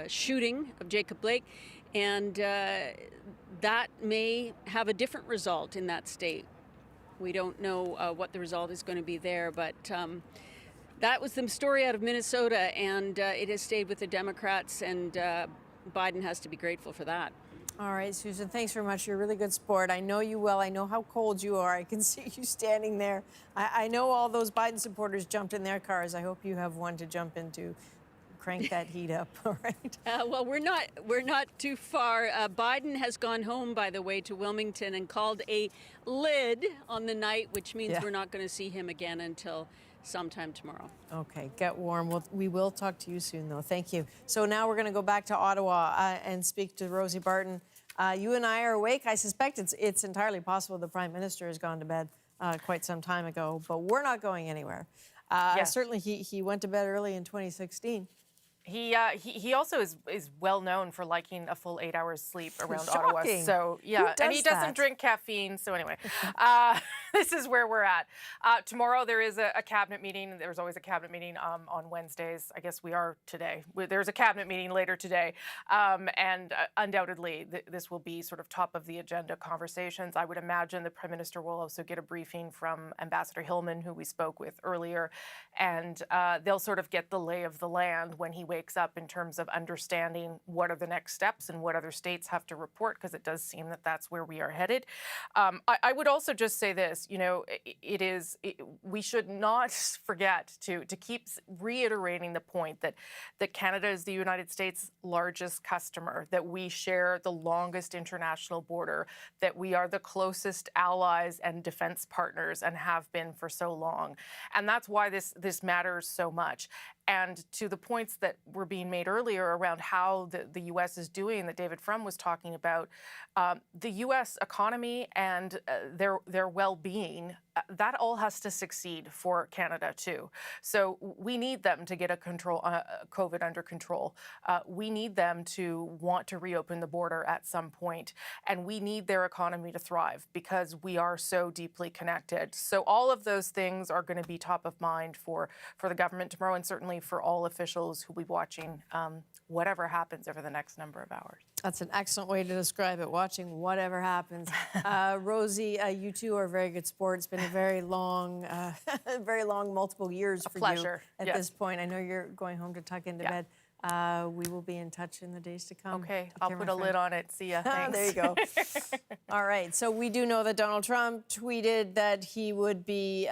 [SPEAKER 10] shooting of Jacob Blake. And that may have a different result in that state. We don't know what the result is going to be there, but that was the story out of Minnesota, and it has stayed with the Democrats, and Biden has to be grateful for that.
[SPEAKER 1] All right, Susan, thanks very much. You're a really good sport. I know you well. I know how cold you are. I can see you standing there. I know all those Biden supporters jumped in their cars. I hope you have one to jump into. Crank that heat up, all right?
[SPEAKER 10] Well, we're not too far. Biden has gone home, by the way, to Wilmington and called a lid on the night, which means we're not going to see him again until sometime tomorrow.
[SPEAKER 1] Okay, get warm. We will talk to you soon, though. Thank you. So now we're going to go back to Ottawa and speak to Rosie Barton. You and I are awake. I suspect it's entirely possible the Prime Minister has gone to bed quite some time ago, but we're not going anywhere. Certainly, he went to bed early in 2016.
[SPEAKER 9] He also is well known for liking a full 8 hours sleep around
[SPEAKER 1] Shocking.
[SPEAKER 9] Ottawa. So yeah, and he doesn't drink caffeine. So anyway, this is where we're at. Tomorrow there is a cabinet meeting. There's always a cabinet meeting on Wednesdays. I guess we are today. There's a cabinet meeting later today, and undoubtedly this will be sort of top of the agenda conversations. I would imagine the Prime Minister will also get a briefing from Ambassador Hillman, who we spoke with earlier, and they'll sort of get the lay of the land when he wakes up in terms of understanding what are the next steps and what other states have to report, because it does seem that that's where we are headed. I would also just say this, you know, we should not forget to keep reiterating the point that Canada is the United States' largest customer, that we share the longest international border, that we are the closest allies and defense partners and have been for so long. And that's why this matters so much. And to the points that were being made earlier around how the U.S. is doing, that David Frum was talking about, the U.S. economy and their well-being, that all has to succeed for Canada too. So we need them to get COVID under control. We need them to want to reopen the border at some point, and we need their economy to thrive because we are so deeply connected. So all of those things are going to be top of mind for the government tomorrow, and certainly for all officials who will be watching whatever happens over the next number of hours.
[SPEAKER 1] That's an excellent way to describe it, watching whatever happens. Rosie, you two are very good sports. It's been a very long, multiple years for
[SPEAKER 9] pleasure.
[SPEAKER 1] You at this point. I know you're going home to tuck into bed. We will be in touch in the days to come.
[SPEAKER 9] Okay, I'll put a lid on it. See ya. Thanks.
[SPEAKER 1] There you go. All right. So we do know that Donald Trump tweeted that he would be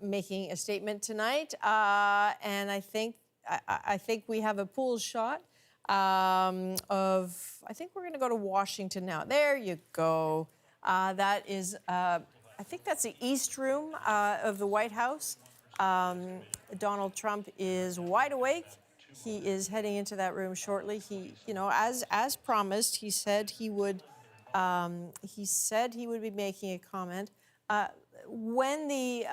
[SPEAKER 1] making a statement tonight, and I think we have a pool shot I think we're going to go to Washington now. There you go. That is, I think that's the East Room of the White House. Donald Trump is wide awake. He is heading into that room shortly. He, you know, as promised, he said he would be making a comment. When the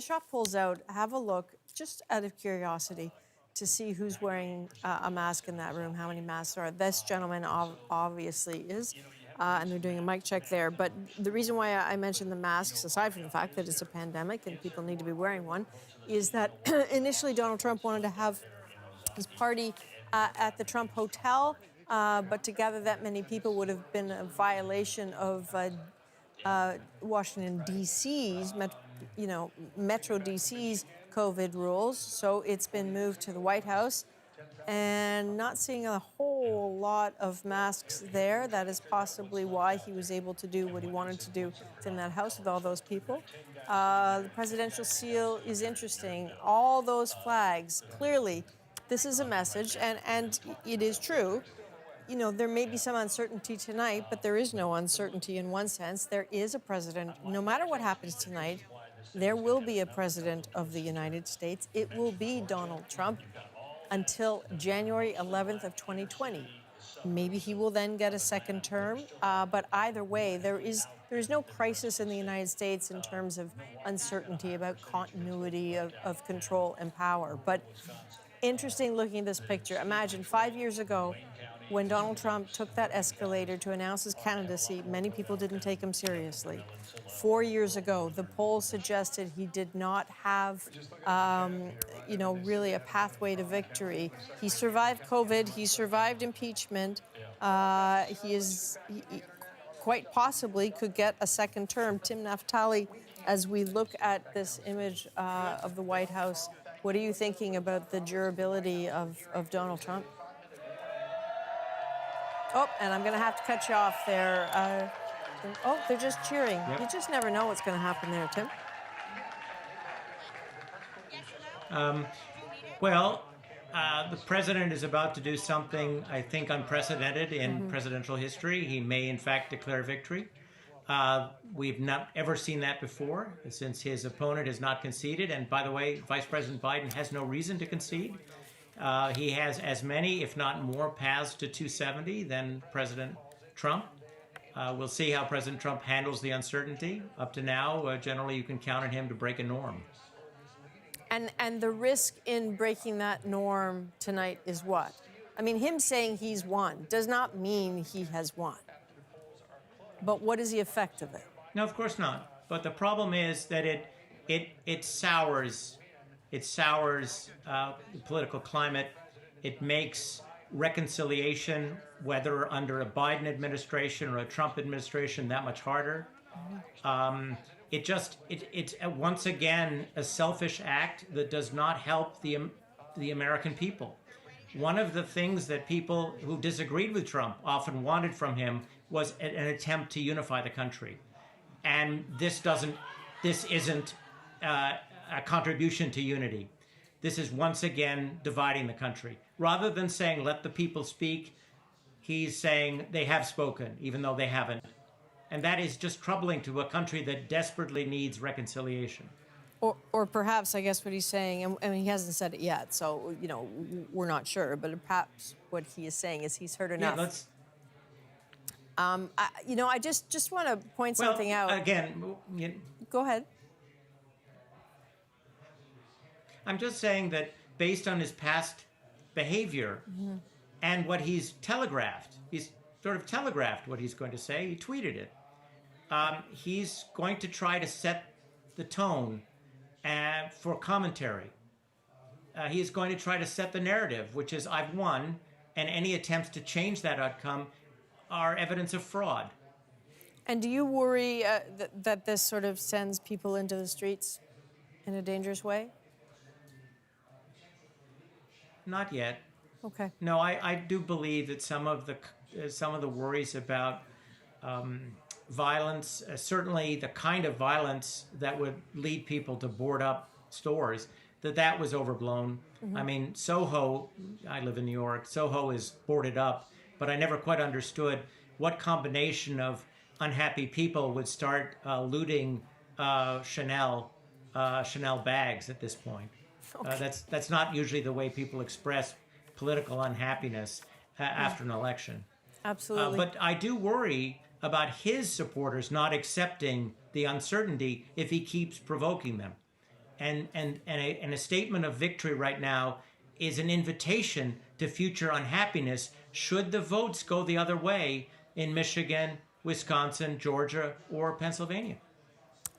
[SPEAKER 1] shot pulls out, have a look, just out of curiosity, to see who's wearing a mask in that room, how many masks are. This gentleman obviously is, and they're doing a mic check there. But the reason why I mentioned the masks, aside from the fact that it's a pandemic and people need to be wearing one, is that initially Donald Trump wanted to have his party at the Trump Hotel but to gather that many people would have been a violation of Washington, D.C.'s, Metro D.C.'s COVID rules. So it's been moved to the White House, and not seeing a whole lot of masks there. That is possibly why he was able to do what he wanted to do in that house with all those people. The presidential seal is interesting. All those flags, clearly, this is a message, and it is true. There may be some uncertainty tonight, but there is no uncertainty in one sense. There is a president. No matter what happens tonight, there will be a president of the United States. It will be Donald Trump until January 11th of 2020. Maybe he will then get a second term, but either way, there is no crisis in the United States in terms of uncertainty about continuity of control and power. But interesting looking at this picture. Imagine 5 years ago, when Donald Trump took that escalator to announce his candidacy, many people didn't take him seriously. 4 years ago, the polls suggested he did not have, really a pathway to victory. He survived COVID. He survived impeachment. He quite possibly could get a second term. Tim Naftali, as we look at this image of the White House, what are you thinking about the durability of Donald Trump? Oh, and I'm going to have to cut you off there. They're just cheering. Yep. You just never know what's going to happen there, Tim.
[SPEAKER 13] The president is about to do something, I think, unprecedented in presidential history. He may, in fact, declare victory. We've not ever seen that before, since his opponent has not conceded. And by the way, Vice President Biden has no reason to concede. He has as many, if not more, paths to 270 than President Trump. We'll see how President Trump handles the uncertainty. Up to now, generally, you can count on him to break a norm.
[SPEAKER 1] And the risk in breaking that norm tonight is what? I mean, him saying he's won does not mean he has won. But what is the effect of it?
[SPEAKER 13] No, of course not. But the problem is that it sours the political climate. It makes reconciliation, whether under a Biden administration or a Trump administration, that much harder. It's once again a selfish act that does not help the American people. One of the things that people who disagreed with Trump often wanted from him was an attempt to unify the country. And this isn't a contribution to unity. This is once again dividing the country. Rather than saying, let the people speak, he's saying they have spoken, even though they haven't. And that is just troubling to a country that desperately needs reconciliation.
[SPEAKER 1] Or perhaps, I guess what he's saying, and he hasn't said it yet, so, we're not sure, but perhaps what he is saying is he's heard enough.
[SPEAKER 13] Yeah,
[SPEAKER 1] I just want to point something out.
[SPEAKER 13] Again,
[SPEAKER 1] go ahead.
[SPEAKER 13] I'm just saying that based on his past behavior and what he's telegraphed what he's going to say. He tweeted it. He's going to try to set the tone for commentary. He's going to try to set the narrative, which is I've won, and any attempts to change that outcome are evidence of fraud.
[SPEAKER 1] And do you worry that this sort of sends people into the streets in a dangerous way?
[SPEAKER 13] Not yet.
[SPEAKER 1] Okay.
[SPEAKER 13] No, I do believe that some of the worries about violence, certainly the kind of violence that would lead people to board up stores, that was overblown. I mean, Soho, I live in New York, Soho is boarded up, but I never quite understood what combination of unhappy people would start looting Chanel bags at this point. Okay. That's not usually the way people express political unhappiness after an election.
[SPEAKER 1] Absolutely.
[SPEAKER 13] But I do worry about his supporters not accepting the uncertainty if he keeps provoking them. And a statement of victory right now is an invitation to future unhappiness should the votes go the other way in Michigan, Wisconsin, Georgia, or Pennsylvania.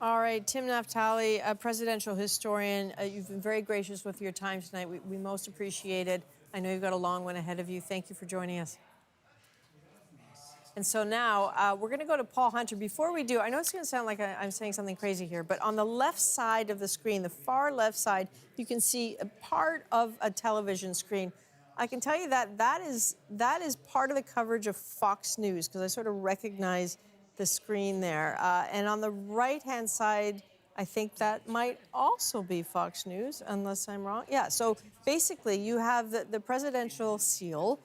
[SPEAKER 1] All right, Tim Naftali, a presidential historian. You've been very gracious with your time tonight. We most appreciate it. I know you've got a long one ahead of you. Thank you for joining us. And so now we're going to go to Paul Hunter. Before we do, I know it's going to sound like I'm saying something crazy here, but on the left side of the screen, the far left side, you can see a part of a television screen. I can tell you that is part of the coverage of Fox News, because I sort of recognize the screen there. And on the right-hand side, I think that might also be Fox News, unless I'm wrong. Yeah, so basically you have the presidential seal,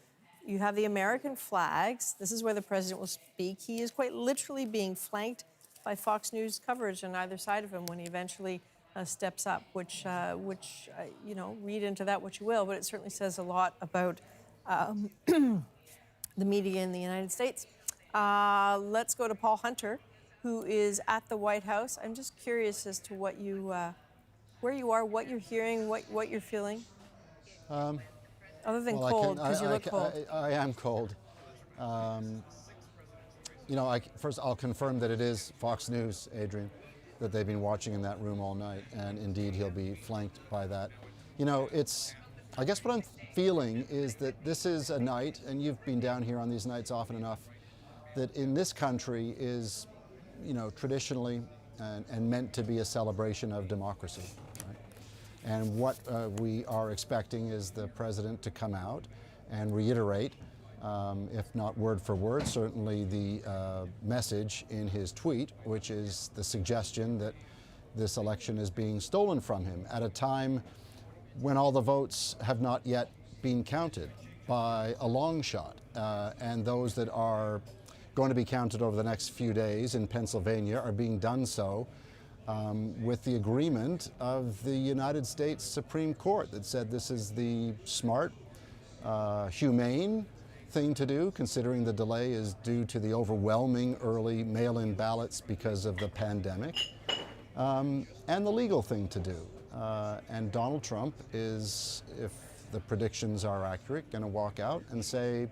[SPEAKER 1] you have the American flags. This is where the president will speak. He is quite literally being flanked by Fox News coverage on either side of him when he eventually steps up, which you know, read into that what you will, but it certainly says a lot about the media in the United States. Let's go to Paul Hunter, who is at the White House. I'm just curious as to what you, where you are, what you're hearing, what you're feeling. Other than cold, because you look cold.
[SPEAKER 11] I am cold. You know, first I'll confirm that it is Fox News, Adrian, that they've been watching in that room all night, and indeed he'll be flanked by that. You know, I guess what I'm feeling is that this is a night, and you've been down here on these nights often enough, that in this country is, you know, traditionally and meant to be a celebration of democracy. Right? And what we are expecting is the president to come out and reiterate, if not word for word, certainly the message in his tweet, which is the suggestion that this election is being stolen from him at a time when all the votes have not yet been counted by a long shot. And those that are going to be counted over the next few days in Pennsylvania are being done so with the agreement of the United States Supreme Court that said this is the smart, humane thing to do, considering the delay is due to the overwhelming early mail-in ballots because of the pandemic, and the legal thing to do. And Donald Trump is, if the predictions are accurate, going to walk out and say,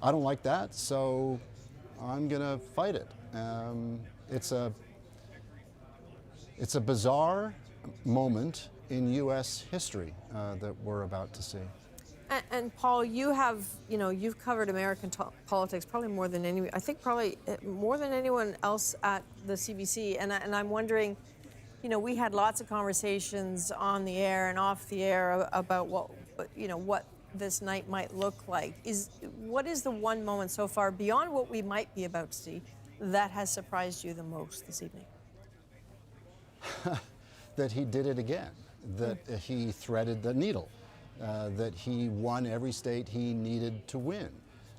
[SPEAKER 11] I don't like that, so I'm going to fight it. It's a bizarre moment in U.S. history that we're about to see.
[SPEAKER 1] And Paul, you've covered American politics probably more than more than anyone else at the CBC. And I'm wondering, you know, we had lots of conversations on the air and off the air about what this night might look like. What is the one moment so far, beyond what we might be about to see, that has surprised you the most this evening?
[SPEAKER 11] That he did it again, that he threaded the needle, that he won every state he needed to win,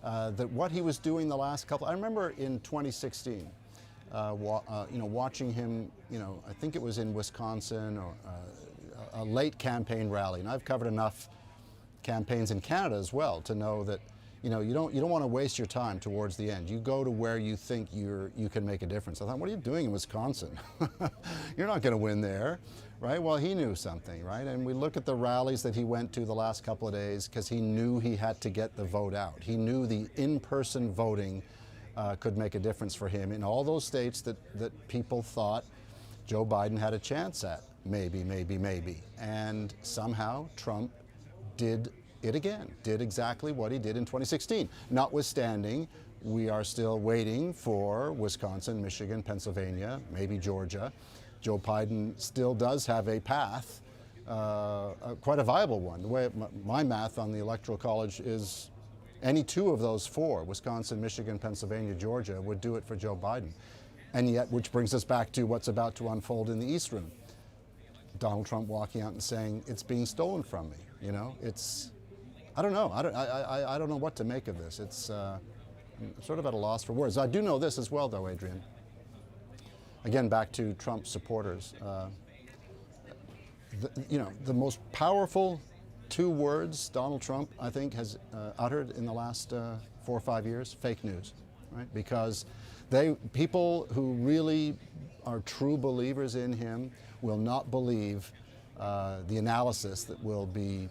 [SPEAKER 11] that what he was doing the last couple, I remember in 2016, watching him, I think it was in Wisconsin, or a late campaign rally, and I've covered enough campaigns in Canada as well to know that you don't want to waste your time towards the end. You go to where you think you can make a difference. I thought, what are you doing in Wisconsin? You're not going to win there, right? Well, he knew something, right? And we look at the rallies that he went to the last couple of days because he knew he had to get the vote out. He knew the in-person voting could make a difference for him in all those states that people thought Joe Biden had a chance at. Maybe. And somehow Trump did it again, did exactly what he did in 2016. Notwithstanding, we are still waiting for Wisconsin, Michigan, Pennsylvania, maybe Georgia. Joe Biden still does have a path, quite a viable one. The way my math on the Electoral College is any two of those four, Wisconsin, Michigan, Pennsylvania, Georgia, would do it for Joe Biden. And yet, which brings us back to what's about to unfold in the East Room. Donald Trump walking out and saying, it's being stolen from me. I don't know. I don't know what to make of this. I'm sort of at a loss for words. I do know this as well, though, Adrian. Again, back to Trump supporters. The most powerful two words Donald Trump, I think, has uttered in the last 4 or 5 years: fake news, right? Because people who really are true believers in him will not believe the analysis that will be,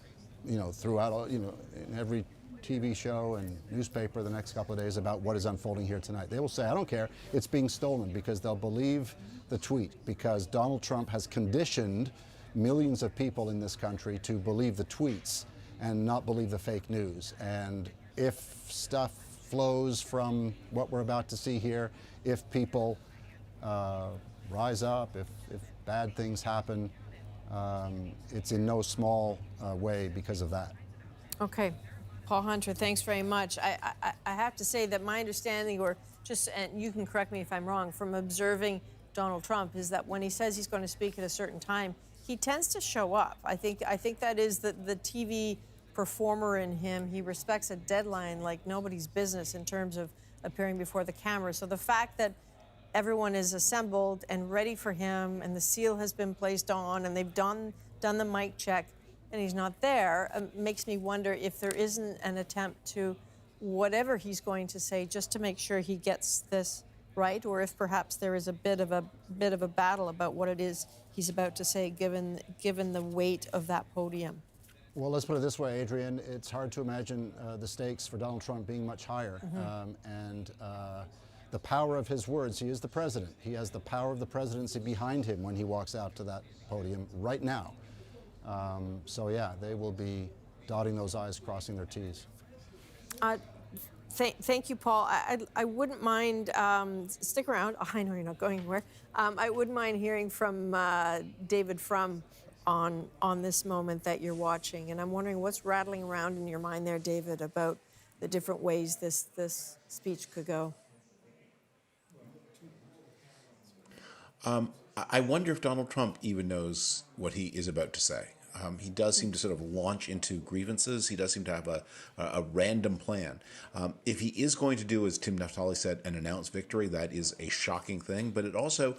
[SPEAKER 11] throughout, in every TV show and newspaper the next couple of days about what is unfolding here tonight. They will say, I don't care, it's being stolen, because they'll believe the tweet, because Donald Trump has conditioned millions of people in this country to believe the tweets and not believe the fake news. And if stuff flows from what we're about to see here if people rise up, if bad things happen. It's in no small way because of that.
[SPEAKER 1] Okay. Paul Hunter, thanks very much. I have to say that my understanding, or just, and you can correct me if I'm wrong, from observing Donald Trump, is that when he says he's going to speak at a certain time, he tends to show up. I think that is the TV performer in him. He respects a deadline like nobody's business in terms of appearing before the camera. So the fact that everyone is assembled and ready for him, and the seal has been placed on, and they've done the mic check, and he's not there, makes me wonder if there isn't an attempt to, whatever he's going to say, just to make sure he gets this right, or if perhaps there is a bit of a battle about what it is he's about to say, given the weight of that podium.
[SPEAKER 11] Well, let's put it this way, Adrienne. It's hard to imagine the stakes for Donald Trump being much higher. The power of his words, he is the president. He has the power of the presidency behind him when he walks out to that podium right now. So yeah, they will be dotting those I's, crossing their T's.
[SPEAKER 1] Thank you, Paul. I wouldn't mind, stick around. Oh, I know you're not going anywhere. I wouldn't mind hearing from David Frum on this moment that you're watching. And I'm wondering what's rattling around in your mind there, David, about the different ways this speech could go.
[SPEAKER 12] I wonder if Donald Trump even knows what he is about to say. He does seem to sort of launch into grievances. He does seem to have a random plan. If he is going to do, as Tim Naftali said, an announced victory, that is a shocking thing. But it also,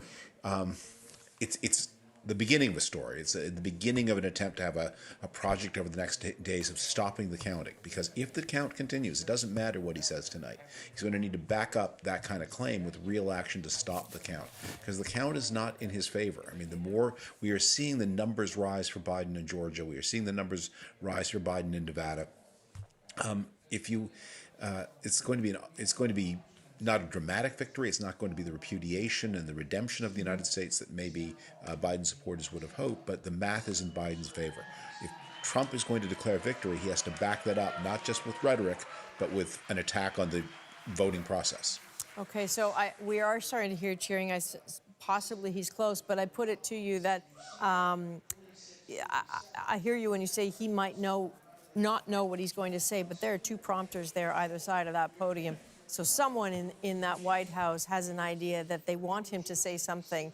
[SPEAKER 12] it's the beginning of a story. It's the beginning of an attempt to have a project over the next days of stopping the counting. Because if the count continues, it doesn't matter what he says tonight. He's going to need to back up that kind of claim with real action to stop the count. Because the count is not in his favor. I mean, the more we are seeing the numbers rise for Biden in Georgia, we are seeing the numbers rise for Biden in Nevada. It's going to be not a dramatic victory. It's not going to be the repudiation and the redemption of the United States that maybe Biden supporters would have hoped, but the math is in Biden's favor. If Trump is going to declare victory, he has to back that up, not just with rhetoric, but with an attack on the voting process.
[SPEAKER 1] Okay, so we are starting to hear cheering. Possibly he's close, but I put it to you that I hear you when you say he might not know what he's going to say, but there are two prompters there either side of that podium. So someone in that White House has an idea that they want him to say something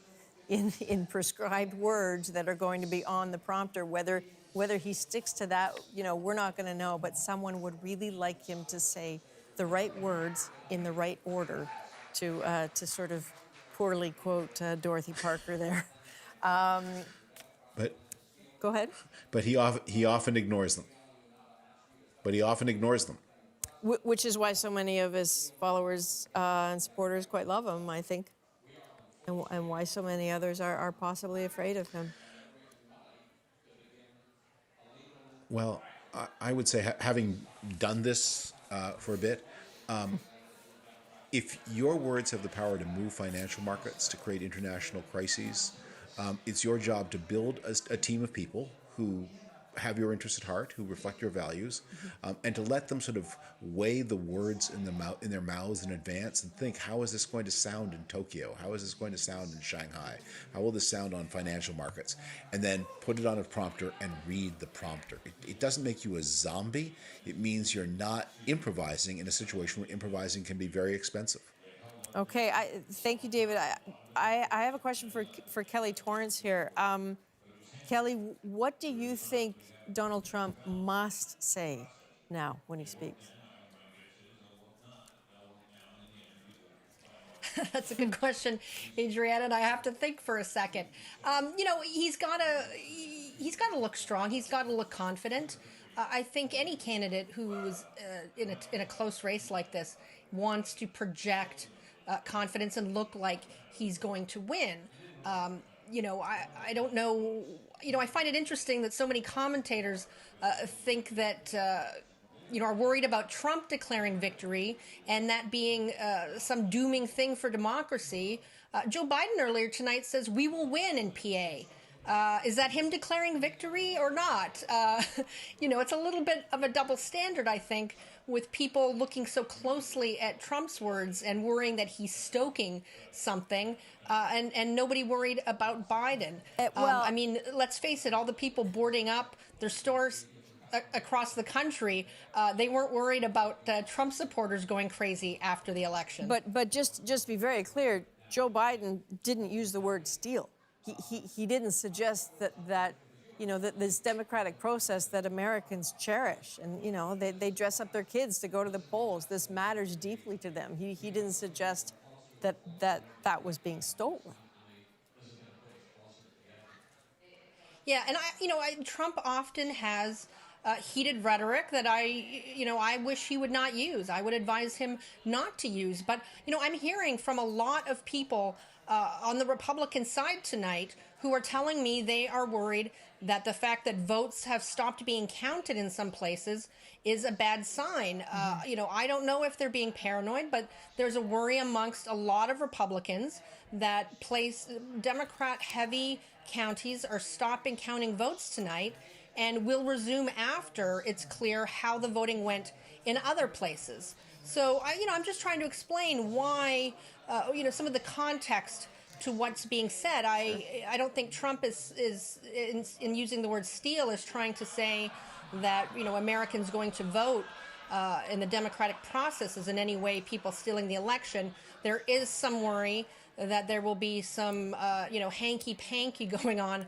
[SPEAKER 1] in prescribed words that are going to be on the prompter. Whether he sticks to that, we're not going to know. But someone would really like him to say the right words in the right order to sort of poorly quote Dorothy Parker there.
[SPEAKER 12] But
[SPEAKER 1] go ahead.
[SPEAKER 12] But he often ignores them.
[SPEAKER 1] Which is why so many of his followers and supporters quite love him, I think, and why so many others are possibly afraid of him.
[SPEAKER 12] Well, I would say, having done this for a bit, if your words have the power to move financial markets, to create international crises, it's your job to build a team of people who have your interests at heart, who reflect your values, and to let them sort of weigh the words in their mouths in advance and think, how is this going to sound in Tokyo? How is this going to sound in Shanghai? How will this sound on financial markets? And then put it on a prompter and read the prompter. It doesn't make you a zombie. It means you're not improvising in a situation where improvising can be very expensive.
[SPEAKER 1] Okay, thank you, David. I have a question for Kelly Torrance here. Kelly, what do you think Donald Trump must say now when he speaks?
[SPEAKER 16] That's a good question, Adrienne, and I have to think for a second. He's got to look strong. He's got to look confident. I think any candidate who's in a close race like this wants to project confidence and look like he's going to win. I don't know. I find it interesting that so many commentators think that, are worried about Trump declaring victory and that being some dooming thing for democracy. Joe Biden earlier tonight says we will win in PA. Is that him declaring victory or not? It's a little bit of a double standard, I think, with people looking so closely at Trump's words and worrying that he's stoking something, and nobody worried about Biden. Let's face it, all the people boarding up their stores across the country, they weren't worried about Trump supporters going crazy after the election.
[SPEAKER 1] But just to be very clear, Joe Biden didn't use the word steal. He didn't suggest that this democratic process that Americans cherish, and they dress up their kids to go to the polls. This matters deeply to them. He didn't suggest that was being stolen.
[SPEAKER 16] Yeah, and Trump often has heated rhetoric that I wish he would not use. I would advise him not to use. But I'm hearing from a lot of people on the Republican side tonight who are telling me they are worried that the fact that votes have stopped being counted in some places is a bad sign. I don't know if they're being paranoid, but there's a worry amongst a lot of Republicans that Democrat-heavy counties are stopping counting votes tonight and will resume after it's clear how the voting went in other places. So, I'm just trying to explain why, some of the context to what's being said. I don't think Trump is in using the word steal is trying to say that, Americans going to vote in the democratic process is in any way people stealing the election. There is some worry that there will be some, hanky-panky going on,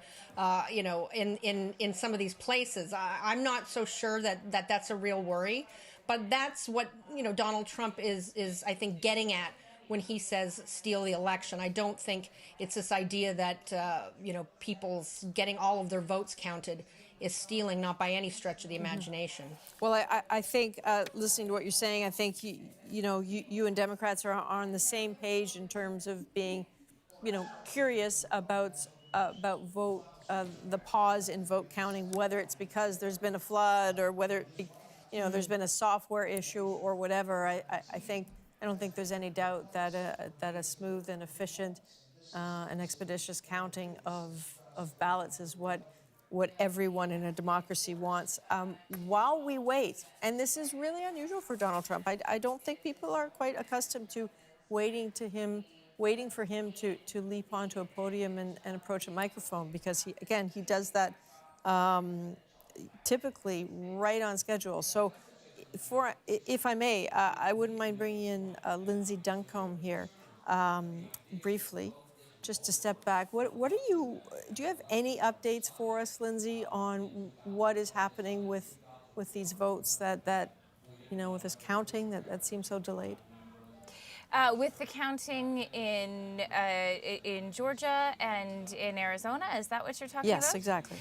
[SPEAKER 16] in some of these places. I'm not so sure that that's a real worry, but that's what, Donald Trump is I think, getting at when he says steal the election. I don't think it's this idea that, people's getting all of their votes counted is stealing, not by any stretch of the imagination.
[SPEAKER 1] Well, I think, listening to what you're saying, I think, you and Democrats are on the same page in terms of being, curious about vote, the pause in vote counting, whether it's because there's been a flood or whether it be, there's been a software issue or whatever. I don't think there's any doubt that a smooth and efficient and expeditious counting of ballots is what everyone in a democracy wants. While we wait, and this is really unusual for Donald Trump, I don't think people are quite accustomed to waiting for him to leap onto a podium and approach a microphone, because he does that typically right on schedule. So, if I may, I wouldn't mind bringing in Lindsay Duncombe here briefly, just to step back. Do you have any updates for us, Lindsay, on what is happening with these votes with this counting that seems so delayed?
[SPEAKER 17] With the counting in Georgia and in Arizona, is that what you're talking about?
[SPEAKER 1] Yes, exactly.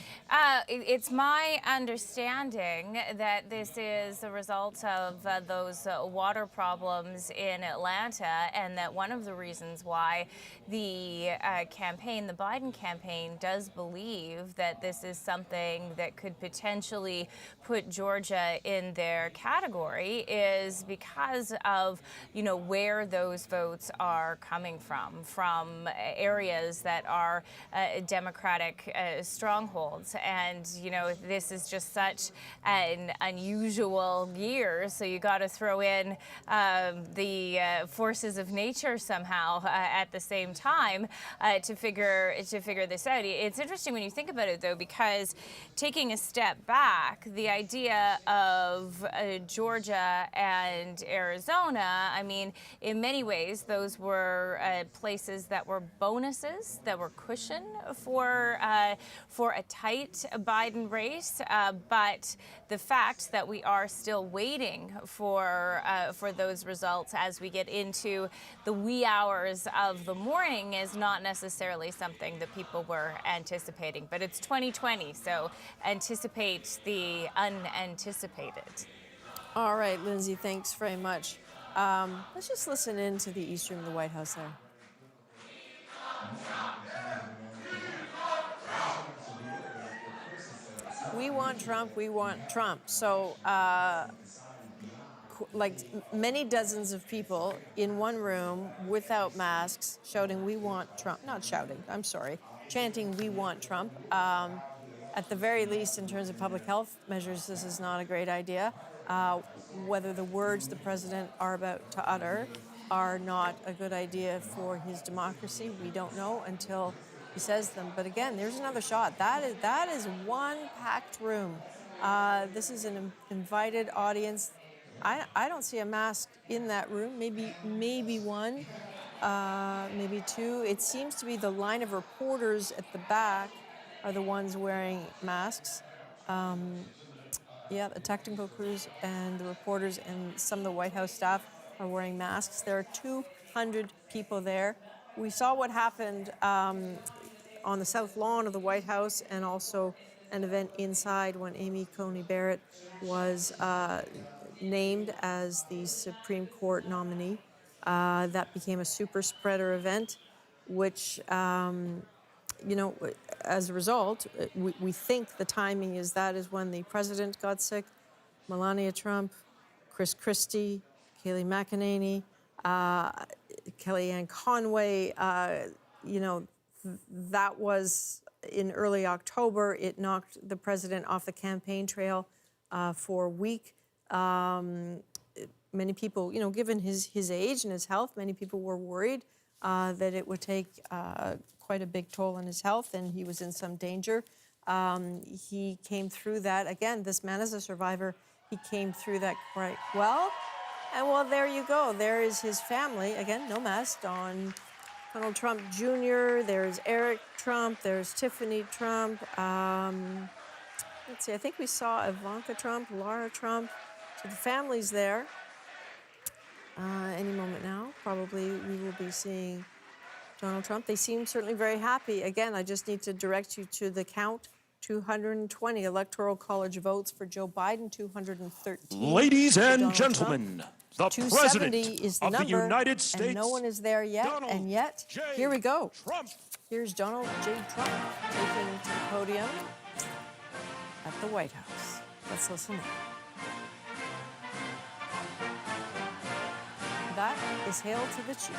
[SPEAKER 17] It's my understanding that this is a result of those water problems in Atlanta, and that one of the reasons why the Biden campaign, does believe that this is something that could potentially put Georgia in their category is because of, where those votes are coming from areas that are Democratic strongholds. And, this is just such an unusual year, so you got to throw in the forces of nature somehow at the same time to figure this out. It's interesting when you think about it, though, because taking a step back, the idea of Georgia and Arizona, in many ways, those were places that were bonuses, that were cushion for a tight Biden race. But the fact that we are still waiting for those results as we get into the wee hours of the morning is not necessarily something that people were anticipating. But it's 2020, so anticipate the unanticipated.
[SPEAKER 1] All right, Lindsay, thanks very much. Let's just listen in to the East Room of the White House there. We want Trump, we want Trump. So like many dozens of people in one room without masks, shouting, "We want Trump." Not shouting, I'm sorry, chanting, "We want Trump." At the very least, in terms of public health measures, this is not a great idea. Whether the words the president are about to utter are not a good idea for his democracy, we don't know until he says them. But again, there's another shot. That is one packed room. This is an invited audience. I don't see a mask in that room. Maybe one, maybe two. It seems to be the line of reporters at the back are the ones wearing masks. Yeah, the technical crews and the reporters and some of the White House staff are wearing masks. There are 200 people there. We saw what happened on the south lawn of the White House, and also an event inside when Amy Coney Barrett was named as the Supreme Court nominee. That became a super spreader event, which, you know, as a result, we think the timing is that is when the president got sick, Melania Trump, Chris Christie, Kayleigh McEnany, Kellyanne Conway, you know, that was in early October. It knocked the president off the campaign trail for a week. Many people, you know, given his age and his health, many people were worried that it would take quite a big toll on his health, and he was in some danger. He came through that. Again, this man is a survivor. He came through that quite well. And well, there you go. There is his family. Again, no mask on. Donald Trump Jr., there's Eric Trump, there's Tiffany Trump. Let's see, I think we saw Ivanka Trump, Lara Trump. So the family's there. Any moment now, probably we will be seeing Donald Trump. They seem certainly very happy. Again, I just need to direct you to the count. 220 Electoral College votes for Joe Biden, 213.
[SPEAKER 2] Ladies and
[SPEAKER 1] Donald
[SPEAKER 2] gentlemen,
[SPEAKER 1] Trump.
[SPEAKER 2] the
[SPEAKER 1] 270
[SPEAKER 2] President
[SPEAKER 1] is the
[SPEAKER 2] of
[SPEAKER 1] number,
[SPEAKER 2] the United States,
[SPEAKER 1] and no one is there yet.
[SPEAKER 2] Donald
[SPEAKER 1] and yet,
[SPEAKER 2] J.
[SPEAKER 1] here we go.
[SPEAKER 2] Trump.
[SPEAKER 1] Here's Donald J. Trump taking to the podium at the White House. Let's listen in. That is Hail to the Chief.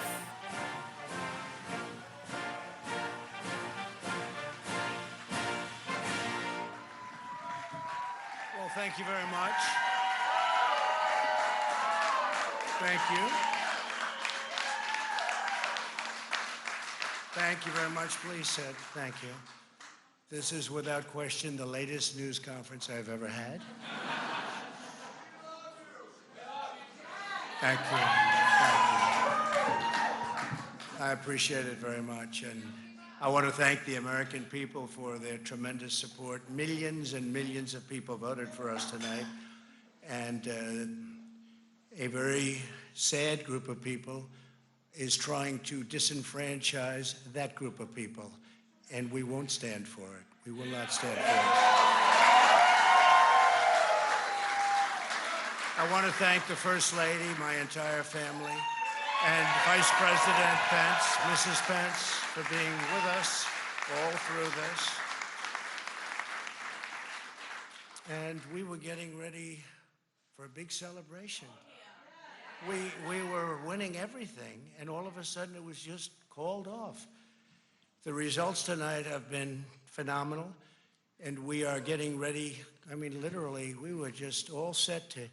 [SPEAKER 20] Well, thank you very much. Thank you. Thank you very much. Please sit. Thank you. This is without question the latest news conference I've ever had. Thank you. Thank you. I appreciate it very much. And I want to thank the American people for their tremendous support. Millions and millions of people voted for us tonight. And a very sad group of people is trying to disenfranchise that group of people. And we won't stand for it. We will not stand for it. I want to thank the First Lady, my entire family, and Vice President Pence, Mrs. Pence, for being with us all through this. And we were getting ready for a big celebration. We were winning everything, and all of a sudden it was just called off. The results tonight have been phenomenal, and we are getting ready. I mean, literally, we were just all set to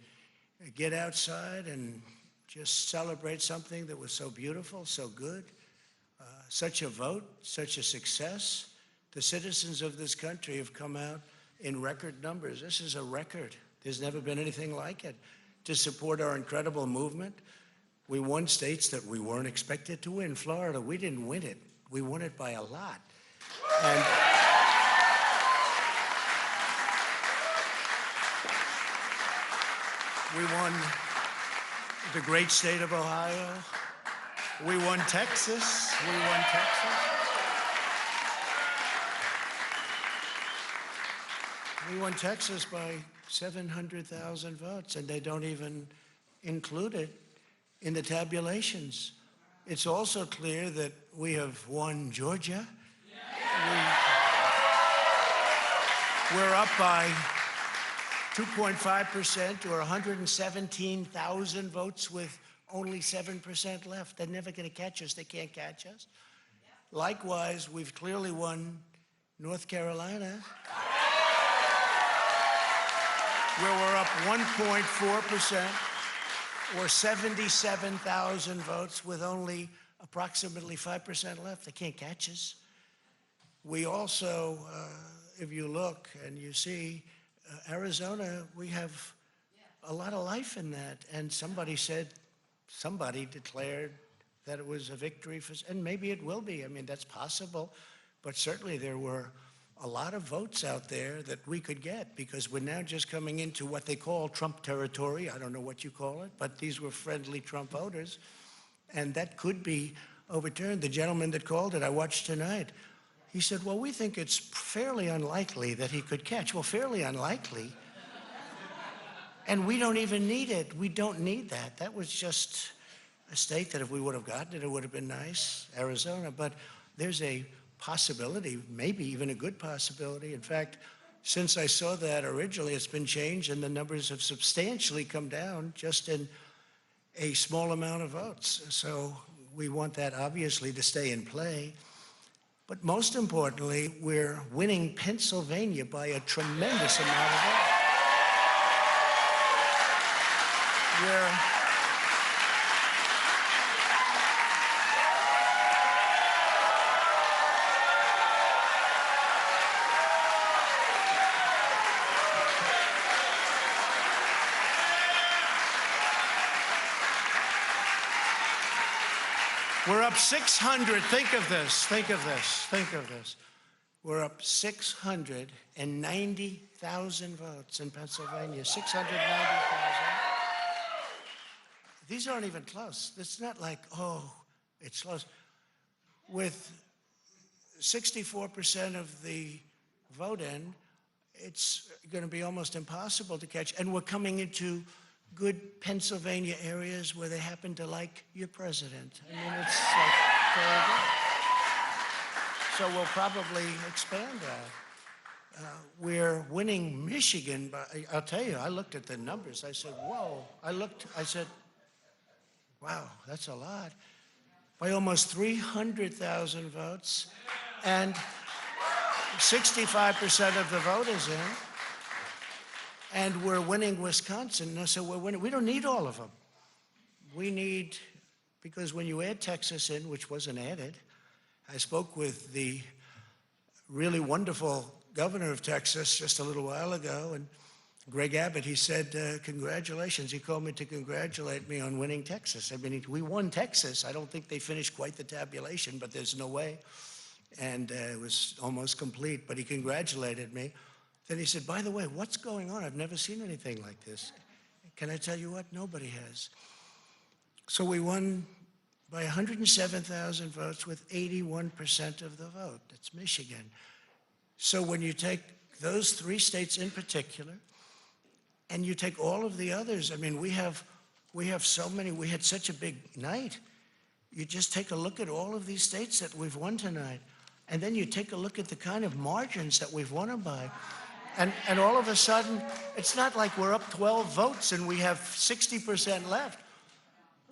[SPEAKER 20] get outside and just celebrate something that was so beautiful, so good, such a vote, such a success. The citizens of this country have come out in record numbers. This is a record. There's never been anything like it. To support our incredible movement, we won states that we weren't expected to win. Florida, we didn't win it. We won it by a lot. And we won the great state of Ohio. We won Texas. We won Texas. We won Texas by 700,000 votes, and they don't even include it in the tabulations. It's also clear that we have won Georgia. We're up by 2.5% or 117,000 votes with only 7% left. They're never going to catch us. They can't catch us. Likewise, we've clearly won North Carolina, where we're up 1.4% or 77,000 votes with only approximately 5% left. They can't catch us. We also, if you look and you see, Arizona, we have a lot of life in that. And somebody declared that it was a victory for, and maybe it will be. I mean, that's possible. But certainly there were a lot of votes out there that we could get, because we're now just coming into what they call Trump territory. I don't know what you call it, but these were friendly Trump voters. And that could be overturned. The gentleman that called it, I watched tonight, he said, well, we think it's fairly unlikely that he could catch. Well, fairly unlikely. And we don't even need it. We don't need that. That was just a state that if we would have gotten it, it would have been nice, Arizona. But there's a possibility, maybe even a good possibility. In fact, since I saw that originally, it's been changed and the numbers have substantially come down just in a small amount of votes. So we want that obviously to stay in play. But most importantly, we're winning Pennsylvania by a tremendous amount of votes. We're up 600. Think of this. Think of this. Think of this. We're up 690,000 votes in Pennsylvania. 690,000. These aren't even close. It's not like, oh, it's close. With 64% of the vote in, it's going to be almost impossible to catch. And we're coming into good Pennsylvania areas where they happen to like your president. I mean, it's like very good. So we'll probably expand that. We're winning Michigan, but I'll tell you, I looked at the numbers. I said, whoa. I said, wow, that's a lot. By almost 300,000 votes, and 65% of the vote is in. And we're winning Wisconsin. So we're winning. We don't need all of them. We need, because when you add Texas in, which wasn't added, I spoke with the really wonderful governor of Texas just a little while ago, and Greg Abbott, he said, congratulations. He called me to congratulate me on winning Texas. I mean, we won Texas. I don't think they finished quite the tabulation, but there's no way. And it was almost complete, but he congratulated me. Then he said, by the way, what's going on? I've never seen anything like this. Can I tell you what? Nobody has. So we won by 107,000 votes with 81% of the vote. That's Michigan. So when you take those three states in particular, and you take all of the others, I mean, we have so many, we had such a big night. You just take a look at all of these states that we've won tonight, and then you take a look at the kind of margins that we've won them by. And all of a sudden, it's not like we're up 12 votes and we have 60% left.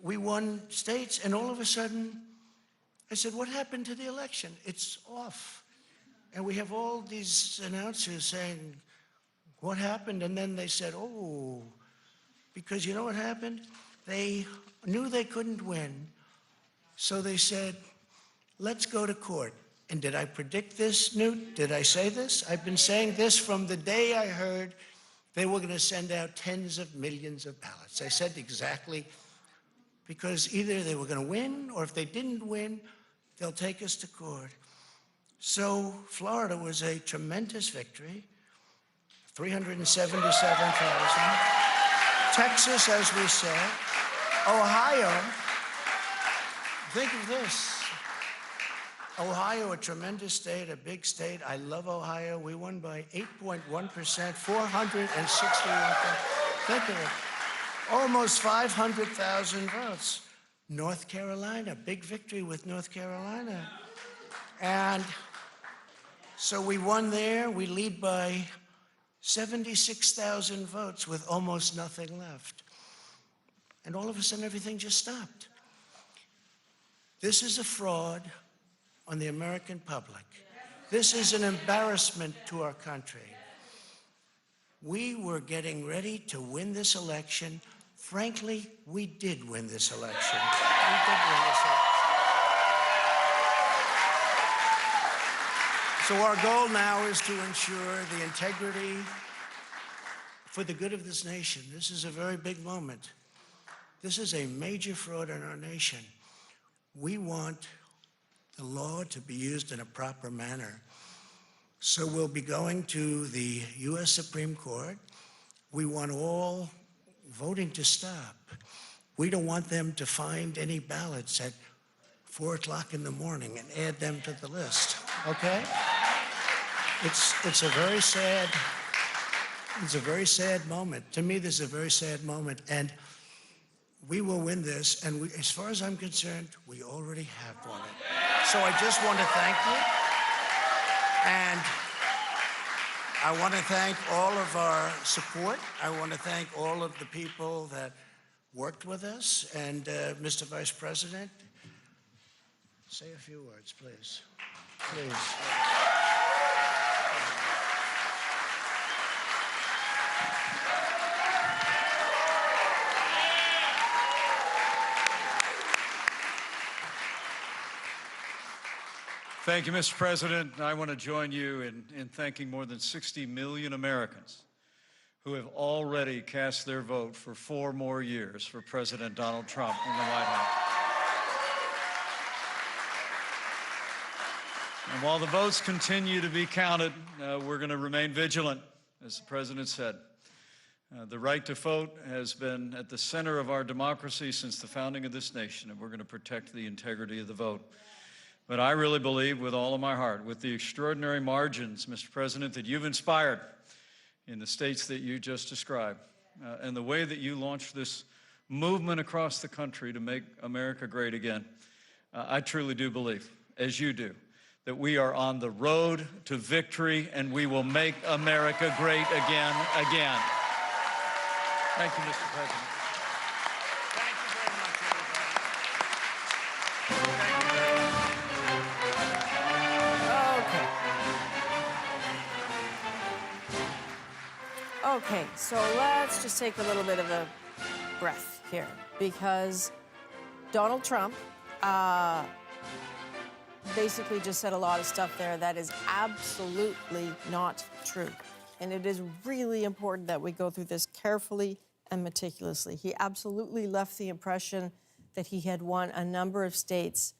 [SPEAKER 20] We won states, and all of a sudden, I said, what happened to the election? It's off. And we have all these announcers saying, what happened? And then they said, oh, because you know what happened? They knew they couldn't win. So they said, let's go to court. And did I predict this, Newt? Did I say this? I've been saying this from the day I heard they were going to send out tens of millions of ballots. I said exactly, because either they were going to win, or if they didn't win, they'll take us to court. So Florida was a tremendous victory, 377,000. Texas, as we said. Ohio, think of this. Ohio, a tremendous state, a big state. I love Ohio. We won by 8.1%, 461. Think of it. Almost 500,000 votes. North Carolina, big victory with North Carolina. And so we won there. We lead by 76,000 votes with almost nothing left. And all of a sudden, everything just stopped. This is a fraud on the American public. This is an embarrassment to our country. We were getting ready to win this election. Frankly, we did win this election. We did win this election. So our goal now is to ensure the integrity for the good of this nation. This is a very big moment. This is a major fraud in our nation. We want the law to be used in a proper manner. So we'll be going to the U.S. Supreme Court. We want all voting to stop. We don't want them to find any ballots at 4 o'clock in the morning and add them to the list, okay? It's a very sad moment. To me, this is a very sad moment, and we will win this, and as far as I'm concerned, we already have won it. So I just want to thank you, and I want to thank all of our support. I want to thank all of the people that worked with us, and Mr. Vice President, say a few words, please. Please.
[SPEAKER 2] Thank you, Mr. President. I want to join you in thanking more than 60 million Americans who have already cast their vote for 4 more years for President Donald Trump in the White House. And while the votes continue to be counted, we're going to remain vigilant, as the President said. The right to vote has been at the center of our democracy since the founding of this nation, and we're going to protect the integrity of the vote. But I really believe with all of my heart, with the extraordinary margins, Mr. President, that you've inspired in the states that you just described, and the way that you launched this movement across the country to make America great again, I truly do believe, as you do, that we are on the road to victory and we will make America great again. Thank you, Mr. President.
[SPEAKER 1] Okay, so let's just take a little bit of a breath here, because Donald Trump basically just said a lot of stuff there that is absolutely not true. And it is really important that we go through this carefully and meticulously. He absolutely left the impression that he had won a number of states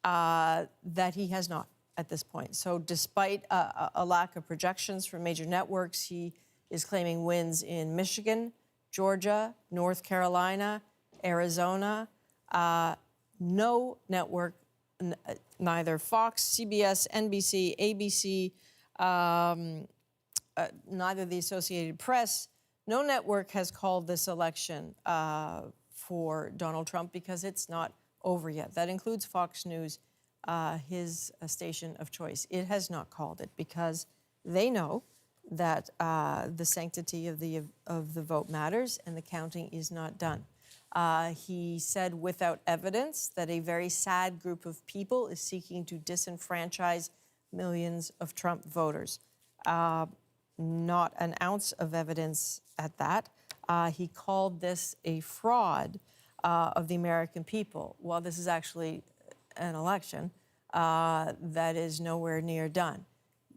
[SPEAKER 1] that he has not at this point. So despite a lack of projections from major networks, he is claiming wins in Michigan, Georgia, North Carolina, Arizona. No network, neither Fox, CBS, NBC, ABC, neither the Associated Press, no network has called this election for Donald Trump because it's not over yet. That includes Fox News, his station of choice. It has not called it because they know that the sanctity of the vote matters and the counting is not done. He said without evidence that a very sad group of people is seeking to disenfranchise millions of Trump voters. Not an ounce of evidence at that. He called this a fraud of the American people. Well, this is actually an election that is nowhere near done.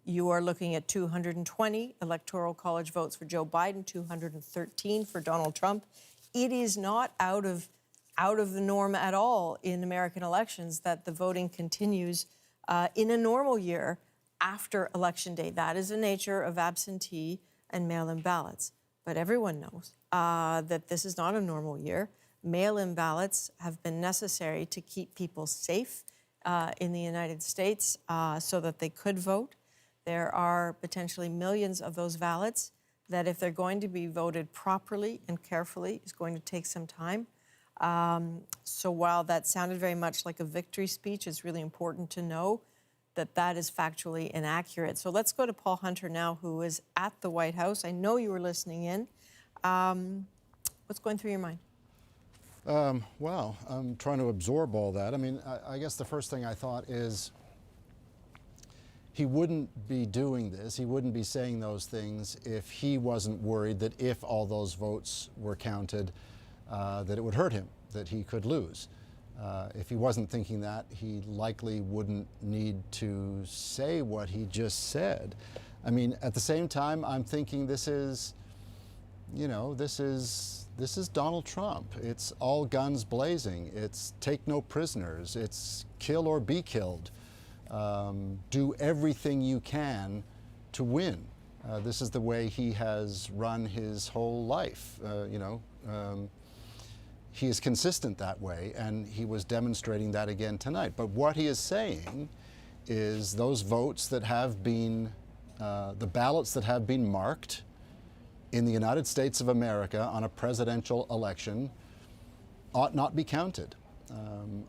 [SPEAKER 1] You are looking at 220 Electoral College votes for Joe Biden, 213 for Donald Trump. It is not out of the norm at all in American elections that the voting continues in a normal year after Election Day. That is the nature of absentee and mail-in ballots. But everyone knows that this is not a normal year. Mail-in ballots have been necessary to keep people safe in the United States so that they could vote. There are potentially millions of those ballots that, if they're going to be voted properly and carefully, is going to take some time. So while that sounded very much like a victory speech, it's really important to know that is factually inaccurate. So let's go to Paul Hunter now, who is at the White House. I know you were listening in. What's going through your mind?
[SPEAKER 11] Well, I'm trying to absorb all that. I mean, I guess the first thing I thought is he wouldn't be doing this, he wouldn't be saying those things if he wasn't worried that if all those votes were counted, that it would hurt him, that he could lose. If he wasn't thinking that, he likely wouldn't need to say what he just said. I mean, at the same time, I'm thinking this is, you know, this is Donald Trump. It's all guns blazing. It's take no prisoners. It's kill or be killed. Do everything you can to win. This is the way he has run his whole life, you know. He is consistent that way, and he was demonstrating that again tonight. But what he is saying is those votes that have been, the ballots that have been marked in the United States of America on a presidential election ought not be counted,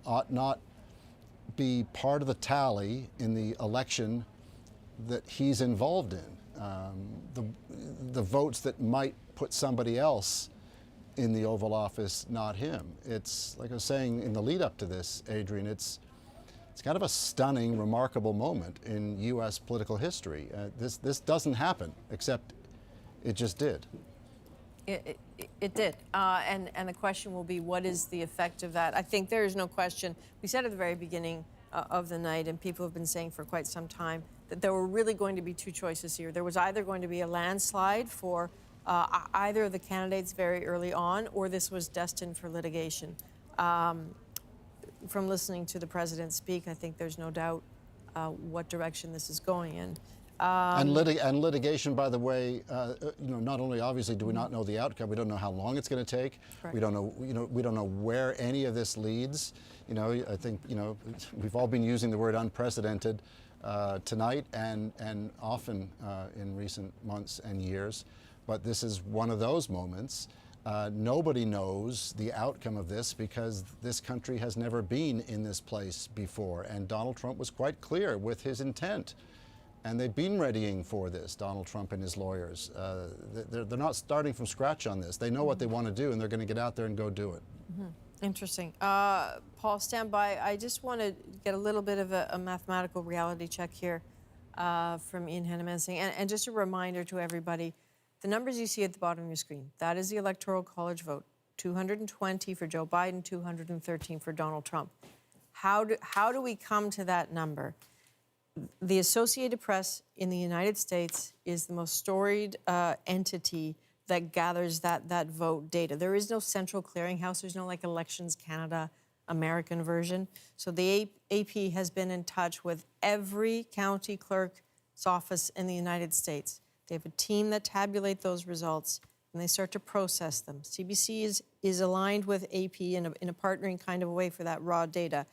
[SPEAKER 11] ought not be part of the tally in the election that he's involved in. The votes that might put somebody else in the Oval Office, not him. It's, like I was saying in the lead up to this, Adrian, it's kind of a stunning, remarkable moment in U.S. political history. This doesn't happen, except it just did.
[SPEAKER 1] It did. And the question will be, what is the effect of that? I think there is no question. We said at the very beginning of the night, and people have been saying for quite some time, that there were really going to be two choices here. There was either going to be a landslide for either of the candidates very early on, or this was destined for litigation. From listening to the president speak, I think there's no doubt what direction this is going in.
[SPEAKER 11] And litigation, by the way, you know, not only obviously do we not know the outcome, we don't know how long it's going to take.
[SPEAKER 1] Correct.
[SPEAKER 11] We don't know, you know, we don't know where any of this leads. You know, I think, you know, we've all been using the word unprecedented tonight and often in recent months and years. But this is one of those moments. Nobody knows the outcome of this because this country has never been in this place before. And Donald Trump was quite clear with his intent. And they've been readying for this, Donald Trump and his lawyers. They're not starting from scratch on this. They know what they want to do, and they're going to get out there and go do it.
[SPEAKER 1] Interesting. Paul, stand by. I just want to get a little bit of a mathematical reality check here from Ian Hanomansing. And just a reminder to everybody, the numbers you see at the bottom of your screen, that is the Electoral College vote. 220 for Joe Biden, 213 for Donald Trump. How do we come to that number? The Associated Press in the United States is the most storied entity that gathers that vote data. There is no central clearinghouse. There's no like Elections Canada American version. So the AP has been in touch with every county clerk's office in the United States. They have a team that tabulate those results, and they start to process them. CBC is aligned with AP in a partnering kind of a way for that raw data.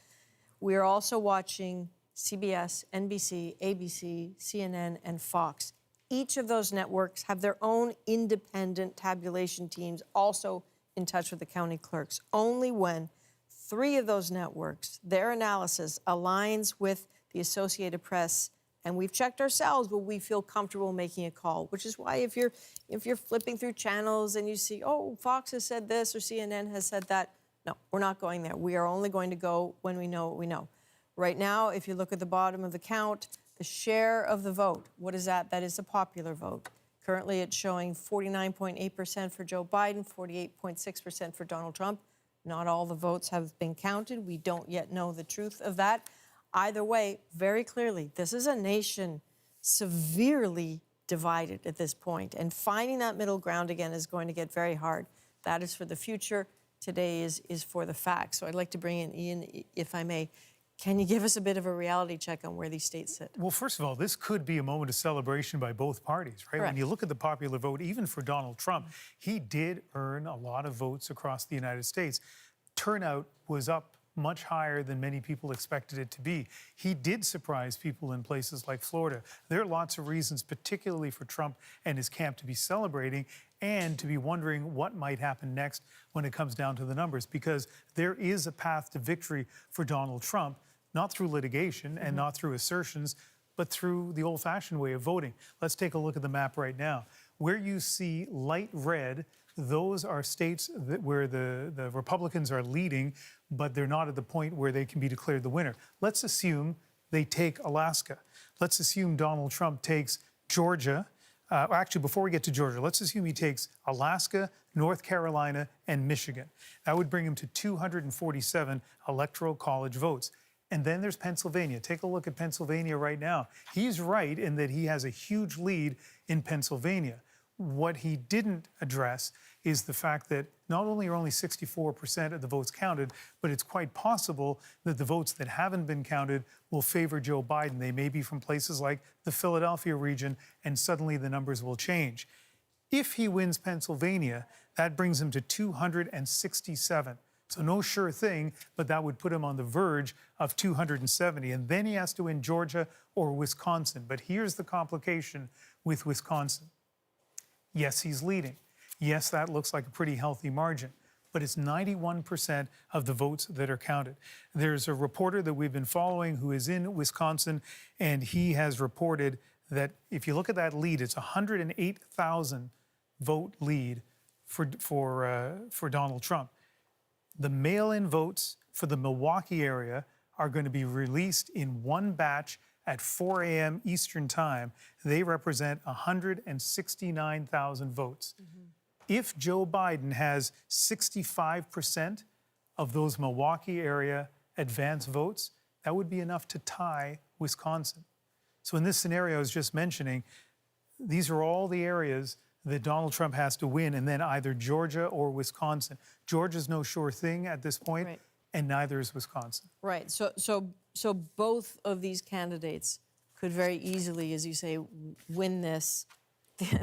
[SPEAKER 1] We are also watching CBS, NBC, ABC, CNN, and Fox. Each of those networks have their own independent tabulation teams also in touch with the county clerks. Only when three of those networks, their analysis aligns with the Associated Press, and we've checked ourselves, will we feel comfortable making a call, which is why if you're flipping through channels and you see, oh, Fox has said this or CNN has said that, no, we're not going there. We are only going to go when we know what we know. Right now, if you look at the bottom of the count, the share of the vote, what is that? That is the popular vote. Currently, it's showing 49.8% for Joe Biden, 48.6% for Donald Trump. Not all the votes have been counted. We don't yet know the truth of that. Either way, very clearly, this is a nation severely divided at this point, and finding that middle ground again is going to get very hard. That is for the future. Today is for the facts. So I'd like to bring in Ian, if I may. Can you give us a bit of a reality check on where these states sit?
[SPEAKER 3] Well, first of all, this could be a moment of celebration by both parties, right?
[SPEAKER 1] Correct.
[SPEAKER 3] When you look at the popular vote, even for Donald Trump, he did earn a lot of votes across the United States. Turnout was up much higher than many people expected it to be. He did surprise people in places like Florida. There are lots of reasons, particularly for Trump and his camp, to be celebrating and to be wondering what might happen next when it comes down to the numbers, because there is a path to victory for Donald Trump. not through litigation and not through assertions, but through the old-fashioned way of voting. Let's take a look at the map right now. Where you see light red, those are states where the Republicans are leading, but they're not at the point where they can be declared the winner. Let's assume they take Alaska. Let's assume Donald Trump takes Georgia. Actually, before we get to Georgia, let's assume he takes Alaska, North Carolina, and Michigan. That would bring him to 247 electoral college votes. And then there's Pennsylvania. Take a look at Pennsylvania right now. He's right in that he has a huge lead in Pennsylvania. What he didn't address is the fact that not only are only 64% of the votes counted, but it's quite possible that the votes that haven't been counted will favor Joe Biden. They may be from places like the Philadelphia region, and suddenly the numbers will change. If he wins Pennsylvania, that brings him to 267. So no sure thing, but that would put him on the verge of 270. And then he has to win Georgia or Wisconsin. But here's the complication with Wisconsin. Yes, he's leading. Yes, that looks like a pretty healthy margin, but it's 91% of the votes that are counted. There's a reporter that we've been following who is in Wisconsin, and he has reported that if you look at that lead, it's 108,000 vote lead for Donald Trump. The mail-in votes for the Milwaukee area are going to be released in one batch at 4 a.m. Eastern Time. They represent 169,000 votes. If Joe Biden has 65% of those Milwaukee area advance votes, that would be enough to tie Wisconsin. So in this scenario I was just mentioning, these are all the areas that Donald Trump has to win, and then either Georgia or Wisconsin. Georgia's no sure thing at this point,
[SPEAKER 1] Right.
[SPEAKER 3] and neither is Wisconsin.
[SPEAKER 1] Right. So both of these candidates could very easily, as you say, win this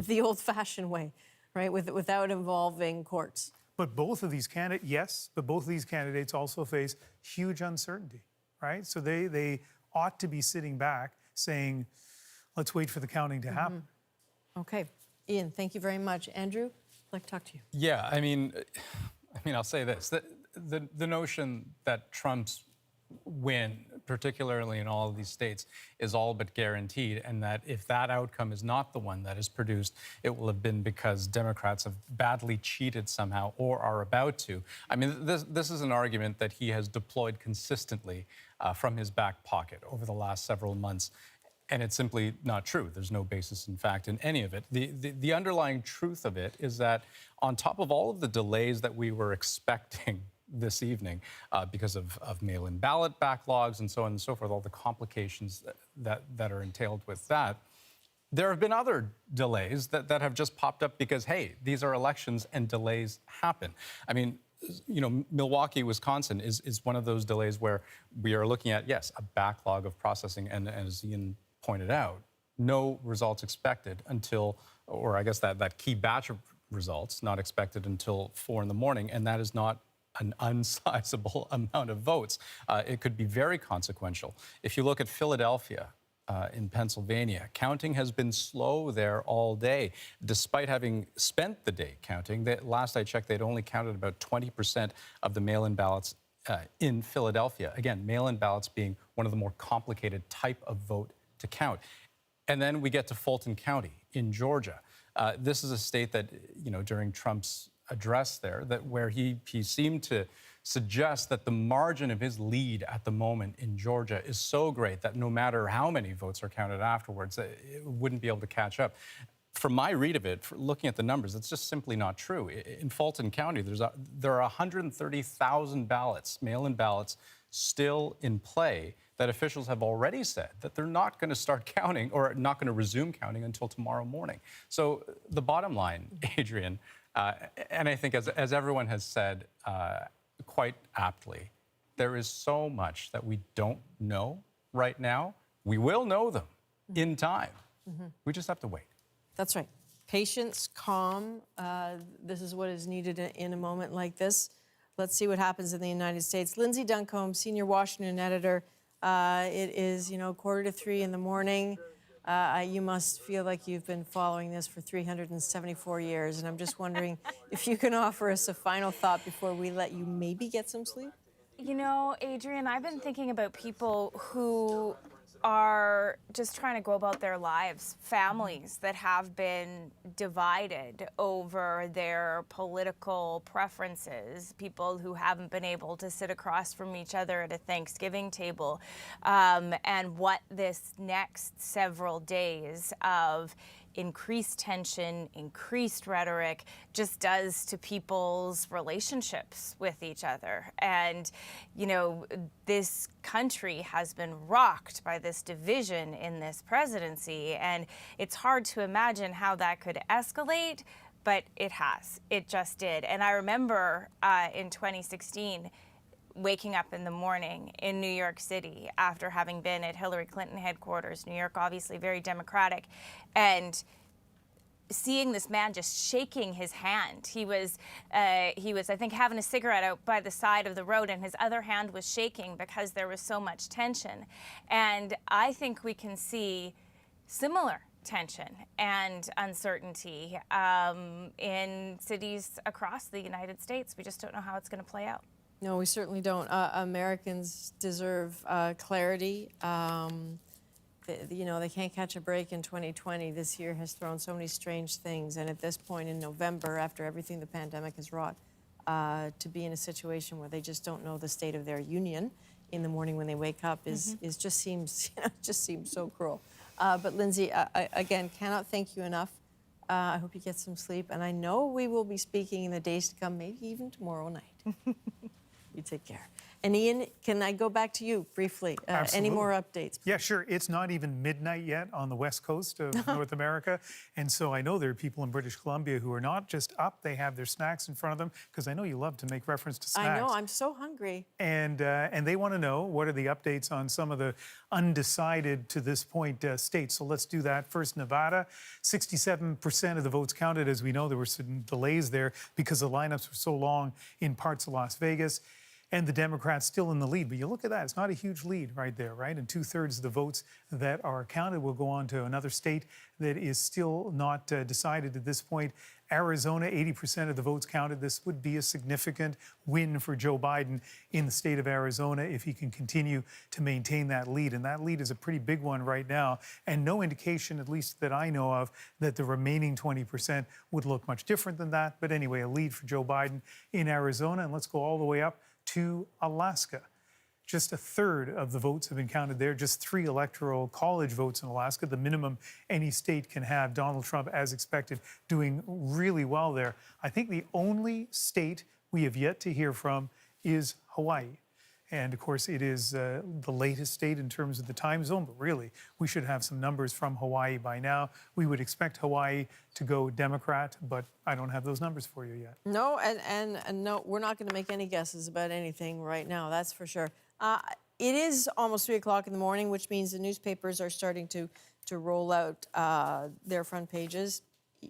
[SPEAKER 1] the old-fashioned way, right? Without involving courts.
[SPEAKER 3] But both of these candidates, yes, but both of these candidates also face huge uncertainty, right? So they ought to be sitting back saying, let's wait for the counting to happen.
[SPEAKER 1] Okay. Ian, thank you very much. Andrew, I'd like to talk to you.
[SPEAKER 7] Yeah, I mean, I'll say this: the notion that Trump's win, particularly in all of these states, is all but guaranteed, and that if that outcome is not the one that is produced, it will have been because Democrats have badly cheated somehow or are about to. I mean, this is an argument that he has deployed consistently from his back pocket over the last several months. And it's simply not true. There's no basis in fact in any of it. The underlying truth of it is that on top of all of the delays that we were expecting this evening because of mail-in ballot backlogs and so on and so forth, all the complications that are entailed with that, there have been other delays that have just popped up because, hey, these are elections and delays happen. I mean, you know, Milwaukee, Wisconsin is one of those delays where we are looking at, yes, a backlog of processing, and as Ian pointed out, no results expected until, or I guess that key batch of results not expected until 4 in the morning, and that is not an unsizable amount of votes. It could be very consequential. If you look at Philadelphia, in Pennsylvania, counting has been slow there all day, despite having spent the day counting. Last I checked, they'd only counted about 20% of the mail-in ballots in Philadelphia. Again, mail-in ballots being one of the more complicated type of vote to count. And then we get to Fulton County in Georgia. This is a state that, you know, during Trump's address there, where he seemed to suggest that the margin of his lead at the moment in Georgia is so great that no matter how many votes are counted afterwards, it wouldn't be able to catch up. From my read of it, looking at the numbers, it's just simply not true. In Fulton County, there are 130,000 ballots, mail-in ballots, still in play that officials have already said that they're not going to start counting or not going to resume counting until tomorrow morning. So the bottom line, Adrian, and I think as everyone has said quite aptly, there is so much that we don't know right now. We will know them in time. We just have to wait.
[SPEAKER 1] That's right. Patience, calm. This is what is needed in a moment like this. Let's see what happens in the United States. Lindsay Duncombe, senior Washington editor. It is, 2:45 in the morning. You must feel like you've been following this for 374 years, and I'm just wondering if you can offer us a final thought before we let you maybe get some sleep?
[SPEAKER 17] You know, Adrian, I've been thinking about people who are just trying to go about their lives, families that have been divided over their political preferences, people who haven't been able to sit across from each other at a Thanksgiving table, and what this next several days of increased tension, increased rhetoric just does to people's relationships with each other. And, you know, this country has been rocked by this division in this presidency, and it's hard to imagine how that could escalate, but it has. It just did. And I remember in 2016, waking up in the morning in New York City after having been at Hillary Clinton headquarters, New York obviously very Democratic, and seeing this man just shaking his hand. He was, I think, having a cigarette out by the side of the road, and his other hand was shaking because there was so much tension. And I think we can see similar tension and uncertainty in cities across the United States. We just don't know how it's going to play out.
[SPEAKER 1] No, we certainly don't. Americans deserve clarity. You know, they can't catch a break in 2020. This year has thrown so many strange things. And at this point in November, after everything the pandemic has wrought, to be in a situation where they just don't know the state of their union in the morning when they wake up is just seems, you know, just seems so cruel. But Lindsay, I again, cannot thank you enough. I hope you get some sleep. And I know we will be speaking in the days to come, maybe even tomorrow night. You take care. And Ian, can I go back to you briefly? Any more updates?
[SPEAKER 3] Yeah, sure. It's not even midnight yet on the west coast of North America. And so I know there are people in British Columbia who are not just up, they have their snacks in front of them, because I know you love to make reference to snacks.
[SPEAKER 1] I know, I'm so hungry.
[SPEAKER 3] And they want to know what are the updates on some of the undecided to this point states. So let's do that. First, Nevada, 67% of the votes counted. As we know, there were some delays there because the lineups were so long in parts of Las Vegas. And the Democrats still in the lead. But you look at that, it's not a huge lead right there, right? And 2/3 of the votes that are counted will go on to another state that is still not decided at this point. Arizona, 80% of the votes counted. This would be a significant win for Joe Biden in the state of Arizona if he can continue to maintain that lead. And that lead is a pretty big one right now. And no indication, at least that I know of, that the remaining 20% would look much different than that. But anyway, a lead for Joe Biden in Arizona. And let's go all the way up to Alaska. Just 1/3 of the votes have been counted there, just 3 electoral college votes in Alaska, the minimum any state can have. Donald Trump, as expected, doing really well there. I think the only state we have yet to hear from is Hawaii. And of course, it is the latest state in terms of the time zone, but really, we should have some numbers from Hawaii by now. We would expect Hawaii to go Democrat, but I don't have those numbers for you yet.
[SPEAKER 1] No, and no, we're not going to make any guesses about anything right now, that's for sure. It is almost 3 o'clock in the morning, which means the newspapers are starting to roll out their front pages,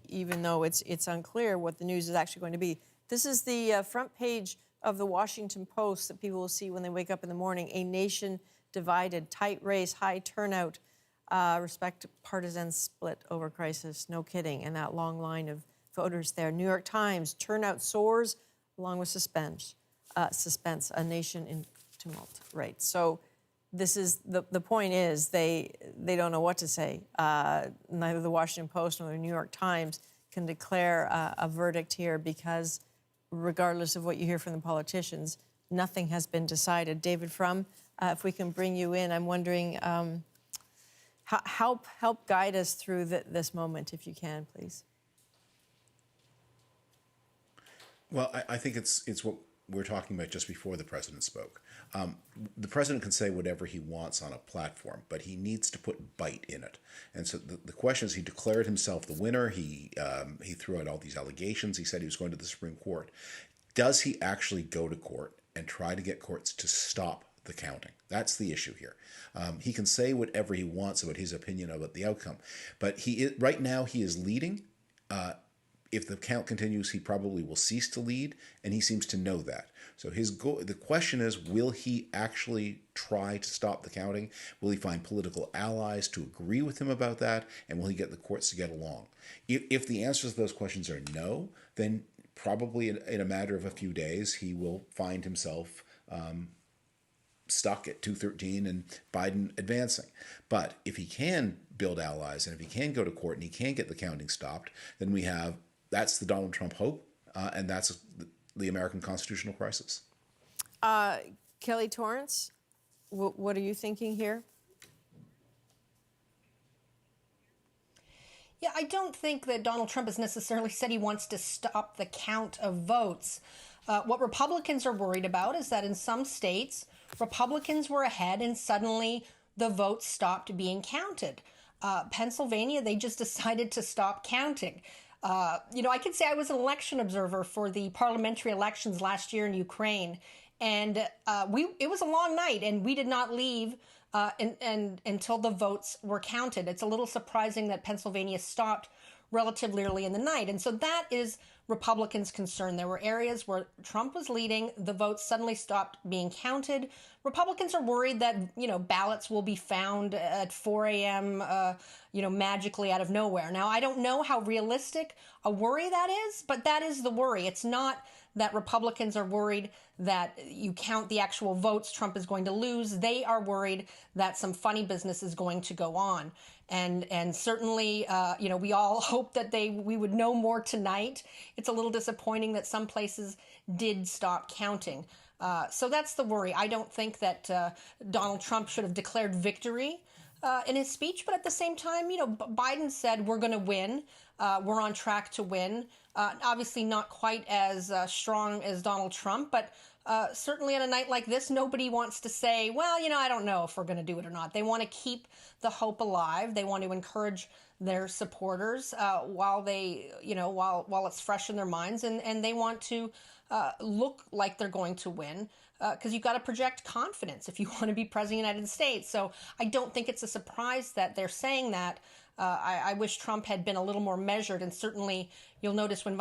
[SPEAKER 1] even though it's unclear what the news is actually going to be. This is the front page of the Washington Post that people will see when they wake up in the morning. A nation divided, tight race, high turnout, respect partisan split over crisis. No kidding. And that long line of voters there. New York Times, turnout soars along with suspense, a nation in tumult. Right. So this is the point is they don't know what to say. Neither the Washington Post nor the New York Times can declare a verdict here because regardless of what you hear from the politicians, nothing has been decided. David Frum, if we can bring you in, I'm wondering, help guide us through this moment, if you can, please.
[SPEAKER 12] Well, I think it's what we're talking about just before the president spoke. The president can say whatever he wants on a platform, but he needs to put bite in it. And so the question is, he declared himself the winner. He threw out all these allegations. He said he was going to the Supreme Court. Does he actually go to court and try to get courts to stop the counting? That's the issue here. He can say whatever he wants about his opinion about the outcome, but right now he is leading. If the count continues, he probably will cease to lead, and he seems to know that. So the question is, will he actually try to stop the counting? Will he find political allies to agree with him about that? And will he get the courts to get along? If the answers to those questions are no, then probably in a matter of a few days, he will find himself stuck at 213 and Biden advancing. But if he can build allies and if he can go to court and he can get the counting stopped, then that's the Donald Trump hope, and that's the American constitutional crisis.
[SPEAKER 1] Kelly Torrance, what are you thinking here?
[SPEAKER 16] Yeah, I don't think that Donald Trump has necessarily said he wants to stop the count of votes. What Republicans are worried about is that in some states, Republicans were ahead and suddenly the votes stopped being counted. Pennsylvania, they just decided to stop counting. I can say I was an election observer for the parliamentary elections last year in Ukraine, and it was a long night, and we did not leave until the votes were counted. It's a little surprising that Pennsylvania stopped relatively early in the night. And so that is Republicans' concern. There were areas where Trump was leading, the votes suddenly stopped being counted. Republicans are worried that, ballots will be found at 4 a.m., magically out of nowhere. Now, I don't know how realistic a worry that is, but that is the worry. It's not that Republicans are worried that you count the actual votes Trump is going to lose. They are worried that some funny business is going to go on. And certainly, we all hope that we would know more tonight. It's a little disappointing that some places did stop counting. So that's the worry. I don't think that Donald Trump should have declared victory in his speech, but at the same time, Biden said we're going to win. We're on track to win. Obviously not quite as strong as Donald Trump, but certainly on a night like this, nobody wants to say, well, I don't know if we're going to do it or not. They want to keep the hope alive. They want to encourage their supporters while it's fresh in their minds, and they want to look like they're going to win. Because you've got to project confidence if you want to be president of the United States. So I don't think it's a surprise that they're saying that. I wish Trump had been a little more measured, and certainly you'll notice when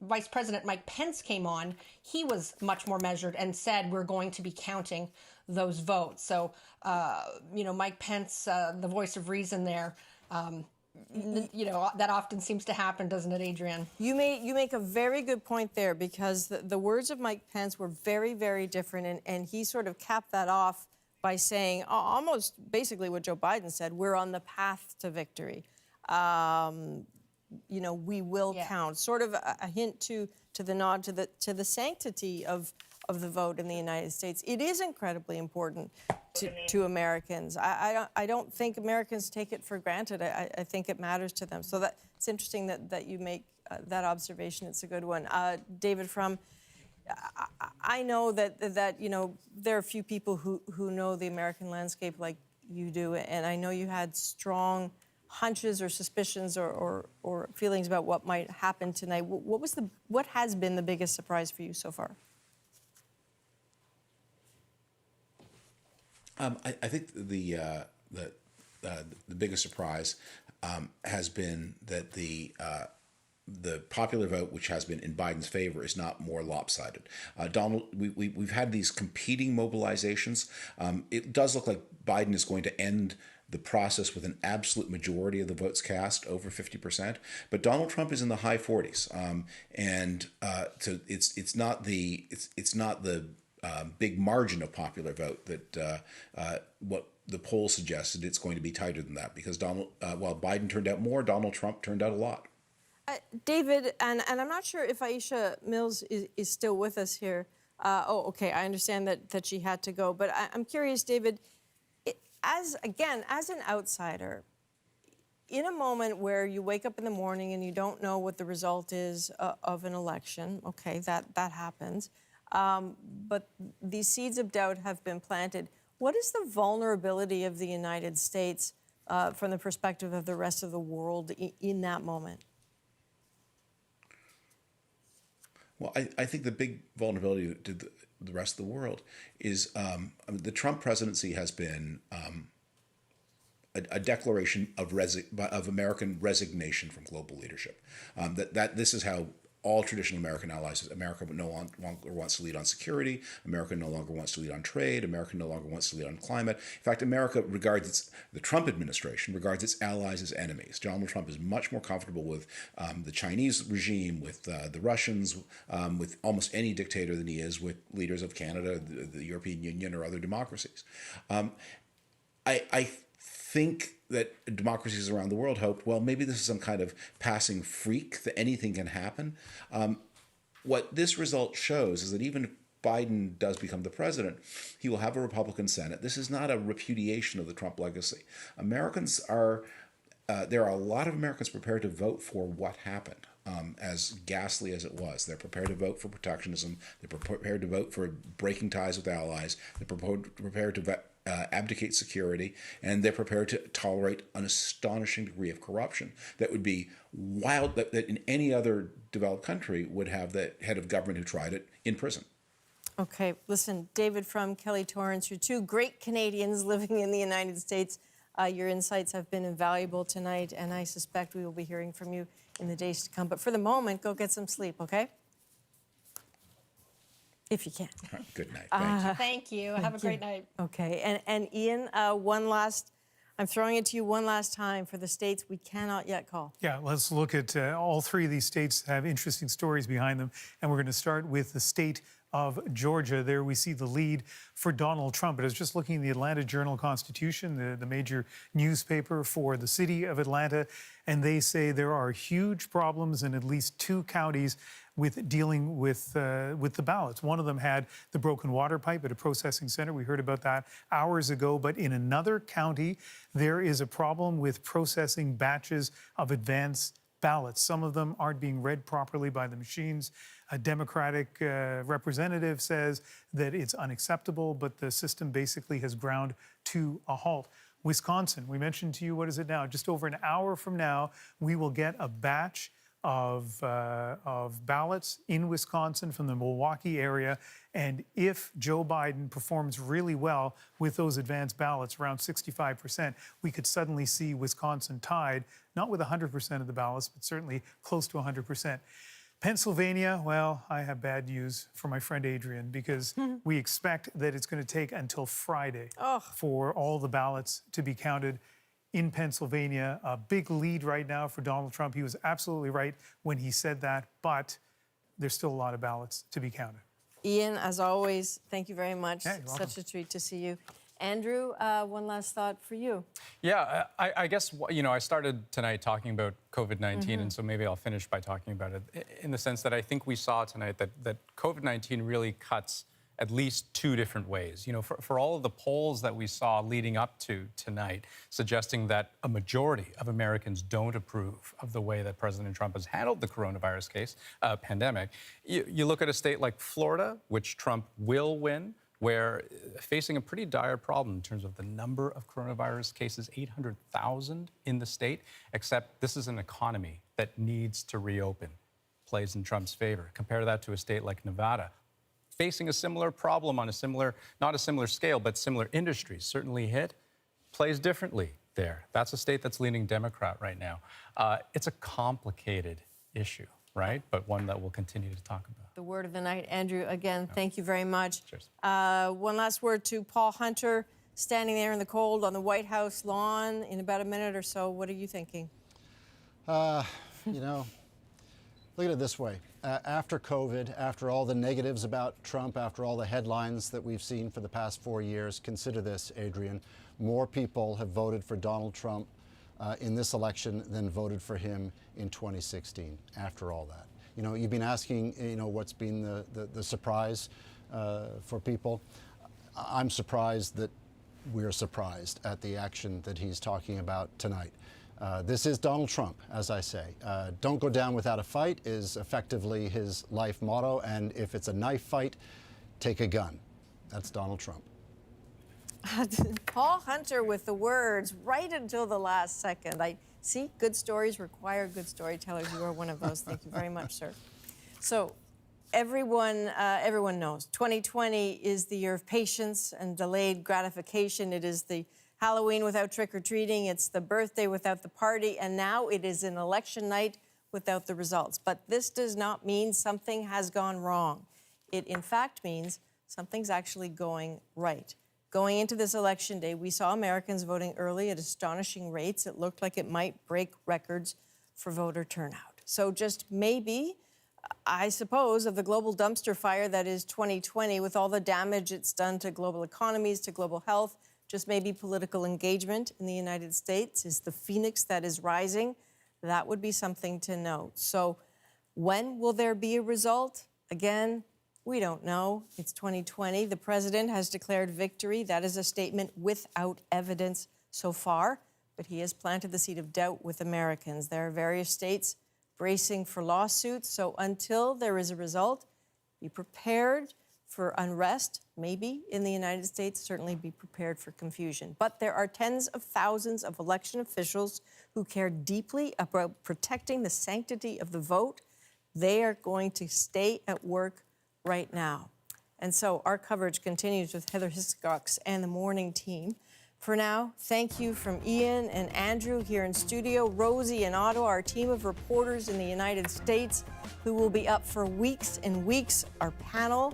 [SPEAKER 16] Vice President Mike Pence came on, he was much more measured and said we're going to be counting those votes. So, Mike Pence, the voice of reason there, that often seems to happen, doesn't it, Adrienne?
[SPEAKER 1] You make a very good point there, because the words of Mike Pence were very, very different, and he sort of capped that off by saying almost basically what Joe Biden said: we're on the path to victory. We will count. Sort of a hint to the nod to the sanctity of the vote in the United States. It is incredibly important to Americans. I don't think Americans take it for granted. I think it matters to them. So it's interesting that you make that observation. It's a good one. David Frum, I know that there are a few people who know the American landscape like you do, and I know you had strong hunches or suspicions or feelings about what might happen tonight. What has been the biggest surprise for you so far?
[SPEAKER 12] I think the biggest surprise has been that the popular vote, which has been in Biden's favor, is not more lopsided. We've had these competing mobilizations. It does look like Biden is going to end the process with an absolute majority of the votes cast, over 50%. But Donald Trump is in the high 40s, so it's not the big margin of popular vote that what the poll suggested. It's going to be tighter than that, because while Biden turned out more, Donald Trump turned out a lot.
[SPEAKER 1] David, and I'm not sure if Aisha Mills is still with us here. Okay, I understand that she had to go, but I'm curious, David, as an outsider, in a moment where you wake up in the morning and you don't know what the result is of an election, okay, that happens, but these seeds of doubt have been planted. What is the vulnerability of the United States from the perspective of the rest of the world in that moment?
[SPEAKER 12] Well, I think the big vulnerability to the rest of the world is the Trump presidency has been a declaration of American resignation from global leadership. That this is how all traditional American allies. America no longer wants to lead on security. America no longer wants to lead on trade. America no longer wants to lead on climate. In fact, America regards the Trump administration regards its allies as enemies. Donald Trump is much more comfortable with the Chinese regime, with the Russians, with almost any dictator than he is with leaders of Canada, the European Union, or other democracies. I think that democracies around the world hoped, well, maybe this is some kind of passing freak, that anything can happen. What this result shows is that even if Biden does become the president, he will have a Republican Senate. This is not a repudiation of the Trump legacy. Americans are, there are a lot of Americans prepared to vote for what happened. As ghastly as it was. They're prepared to vote for protectionism. They're prepared to vote for breaking ties with allies. They're prepared to abdicate security, and they're prepared to tolerate an astonishing degree of corruption that would be wild, that in any other developed country would have the head of government who tried it in prison.
[SPEAKER 1] Okay, listen, David Frum, Kelly Torrance, you're two great Canadians living in the United States. Your insights have been invaluable tonight, and I suspect we will be hearing from you in the days to come. But for the moment, go get some sleep, okay? If you can.
[SPEAKER 12] Good night. Thank you.
[SPEAKER 16] Thank you. Have a great night.
[SPEAKER 1] Okay, and Ian, I'm throwing it to you one last time for the states we cannot yet call.
[SPEAKER 3] Yeah, let's look at all three of these states have interesting stories behind them. And we're going to start with the state of Georgia. There we see the lead for Donald Trump. But I was just looking at the Atlanta Journal-Constitution, the major newspaper for the city of Atlanta, and they say there are huge problems in at least 2 counties with dealing with the ballots. One of them had the broken water pipe at a processing center. We heard about that hours ago. But in another county, there is a problem with processing batches of advance ballots. Some of them aren't being read properly by the machines. A Democratic representative says that it's unacceptable, but the system basically has ground to a halt. Wisconsin, we mentioned to you, what is it now? Just over an hour from now, we will get a batch of ballots in Wisconsin from the Milwaukee area. And if Joe Biden performs really well with those advanced ballots, around 65%, we could suddenly see Wisconsin tied, not with 100% of the ballots, but certainly close to 100%. Pennsylvania, well, I have bad news for my friend Adrian, because we expect that it's going to take until Friday for all the ballots to be counted in Pennsylvania. A big lead right now for Donald Trump. He was absolutely right when he said that, but there's still a lot of ballots to be counted.
[SPEAKER 1] Ian, as always, thank you very much.
[SPEAKER 3] Yeah, you're welcome.
[SPEAKER 1] Such a treat to see you. Andrew, one last thought for you.
[SPEAKER 7] Yeah, I guess, I started tonight talking about COVID-19, and so maybe I'll finish by talking about it in the sense that I think we saw tonight that COVID-19 really cuts at least 2 different ways. For all of the polls that we saw leading up to tonight, suggesting that a majority of Americans don't approve of the way that President Trump has handled the coronavirus pandemic, you look at a state like Florida, which Trump will win, where facing a pretty dire problem in terms of the number of coronavirus cases, 800,000 in the state, except this is an economy that needs to reopen, plays in Trump's favor. Compare that to a state like Nevada, facing a similar problem on not a similar scale, but similar industries, certainly hit, plays differently there. That's a state that's leaning Democrat right now. It's a complicated issue, right? But one that we'll continue to talk about.
[SPEAKER 1] The word of the night. Andrew, again, thank you very much.
[SPEAKER 7] Cheers.
[SPEAKER 1] One last word to Paul Hunter, standing there in the cold on the White House lawn in about a minute or so. What are you thinking?
[SPEAKER 11] Look at it this way. After COVID, after all the negatives about Trump, after all the headlines that we've seen for the past 4 years, consider this, Adrian. More people have voted for Donald Trump in this election than voted for him in 2016, after all that. You've been asking, what's been the surprise for people. I'm surprised that we're surprised at the action that he's talking about tonight. This is Donald Trump, as I say. Don't go down without a fight is effectively his life motto. And if it's a knife fight, take a gun. That's Donald Trump.
[SPEAKER 1] Paul Hunter with the words right until the last second. See, good stories require good storytellers. You are one of those. Thank you very much, sir. So everyone knows 2020 is the year of patience and delayed gratification. It is the Halloween without trick-or-treating. It's the birthday without the party. And now it is an election night without the results. But this does not mean something has gone wrong. It, in fact, means something's actually going right. Going into this election day, we saw Americans voting early at astonishing rates. It looked like it might break records for voter turnout. So just maybe, I suppose, of the global dumpster fire that is 2020, with all the damage it's done to global economies, to global health, just maybe political engagement in the United States is the phoenix that is rising. That would be something to note. So when will there be a result? Again, we don't know. It's 2020. The president has declared victory. That is a statement without evidence so far, but he has planted the seed of doubt with Americans. There are various states bracing for lawsuits. So until there is a result, be prepared for unrest, maybe in the United States, certainly be prepared for confusion. But there are tens of thousands of election officials who care deeply about protecting the sanctity of the vote. They are going to stay at work right now. And so our coverage continues with Heather Hiscox and the morning team. For now, thank you from Ian and Andrew here in studio, Rosie and Otto, our team of reporters in the United States who will be up for weeks and weeks, our panel,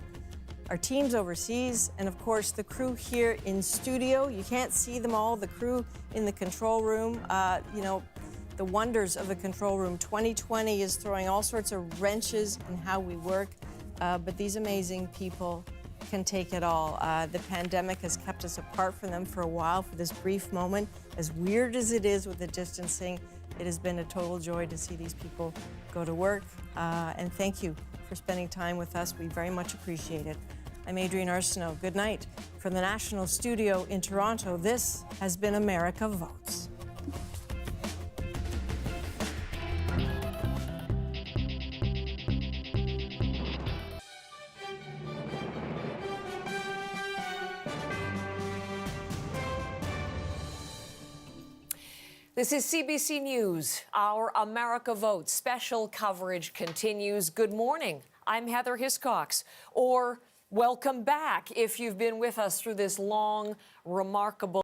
[SPEAKER 1] our teams overseas, and of course the crew here in studio. You can't see them all, the crew in the control room. The wonders of the control room. 2020 is throwing all sorts of wrenches in how we work, but these amazing people can take it all. The pandemic has kept us apart from them for a while, for this brief moment. As weird as it is with the distancing, it has been a total joy to see these people go to work. And thank you for spending time with us. We very much appreciate it. I'm Adrienne Arsenault. Good night. From the National Studio in Toronto, this has been America Votes.
[SPEAKER 21] This is CBC News. Our America Votes special coverage continues. Good morning. I'm Heather Hiscox. Or welcome back if you've been with us through this long, remarkable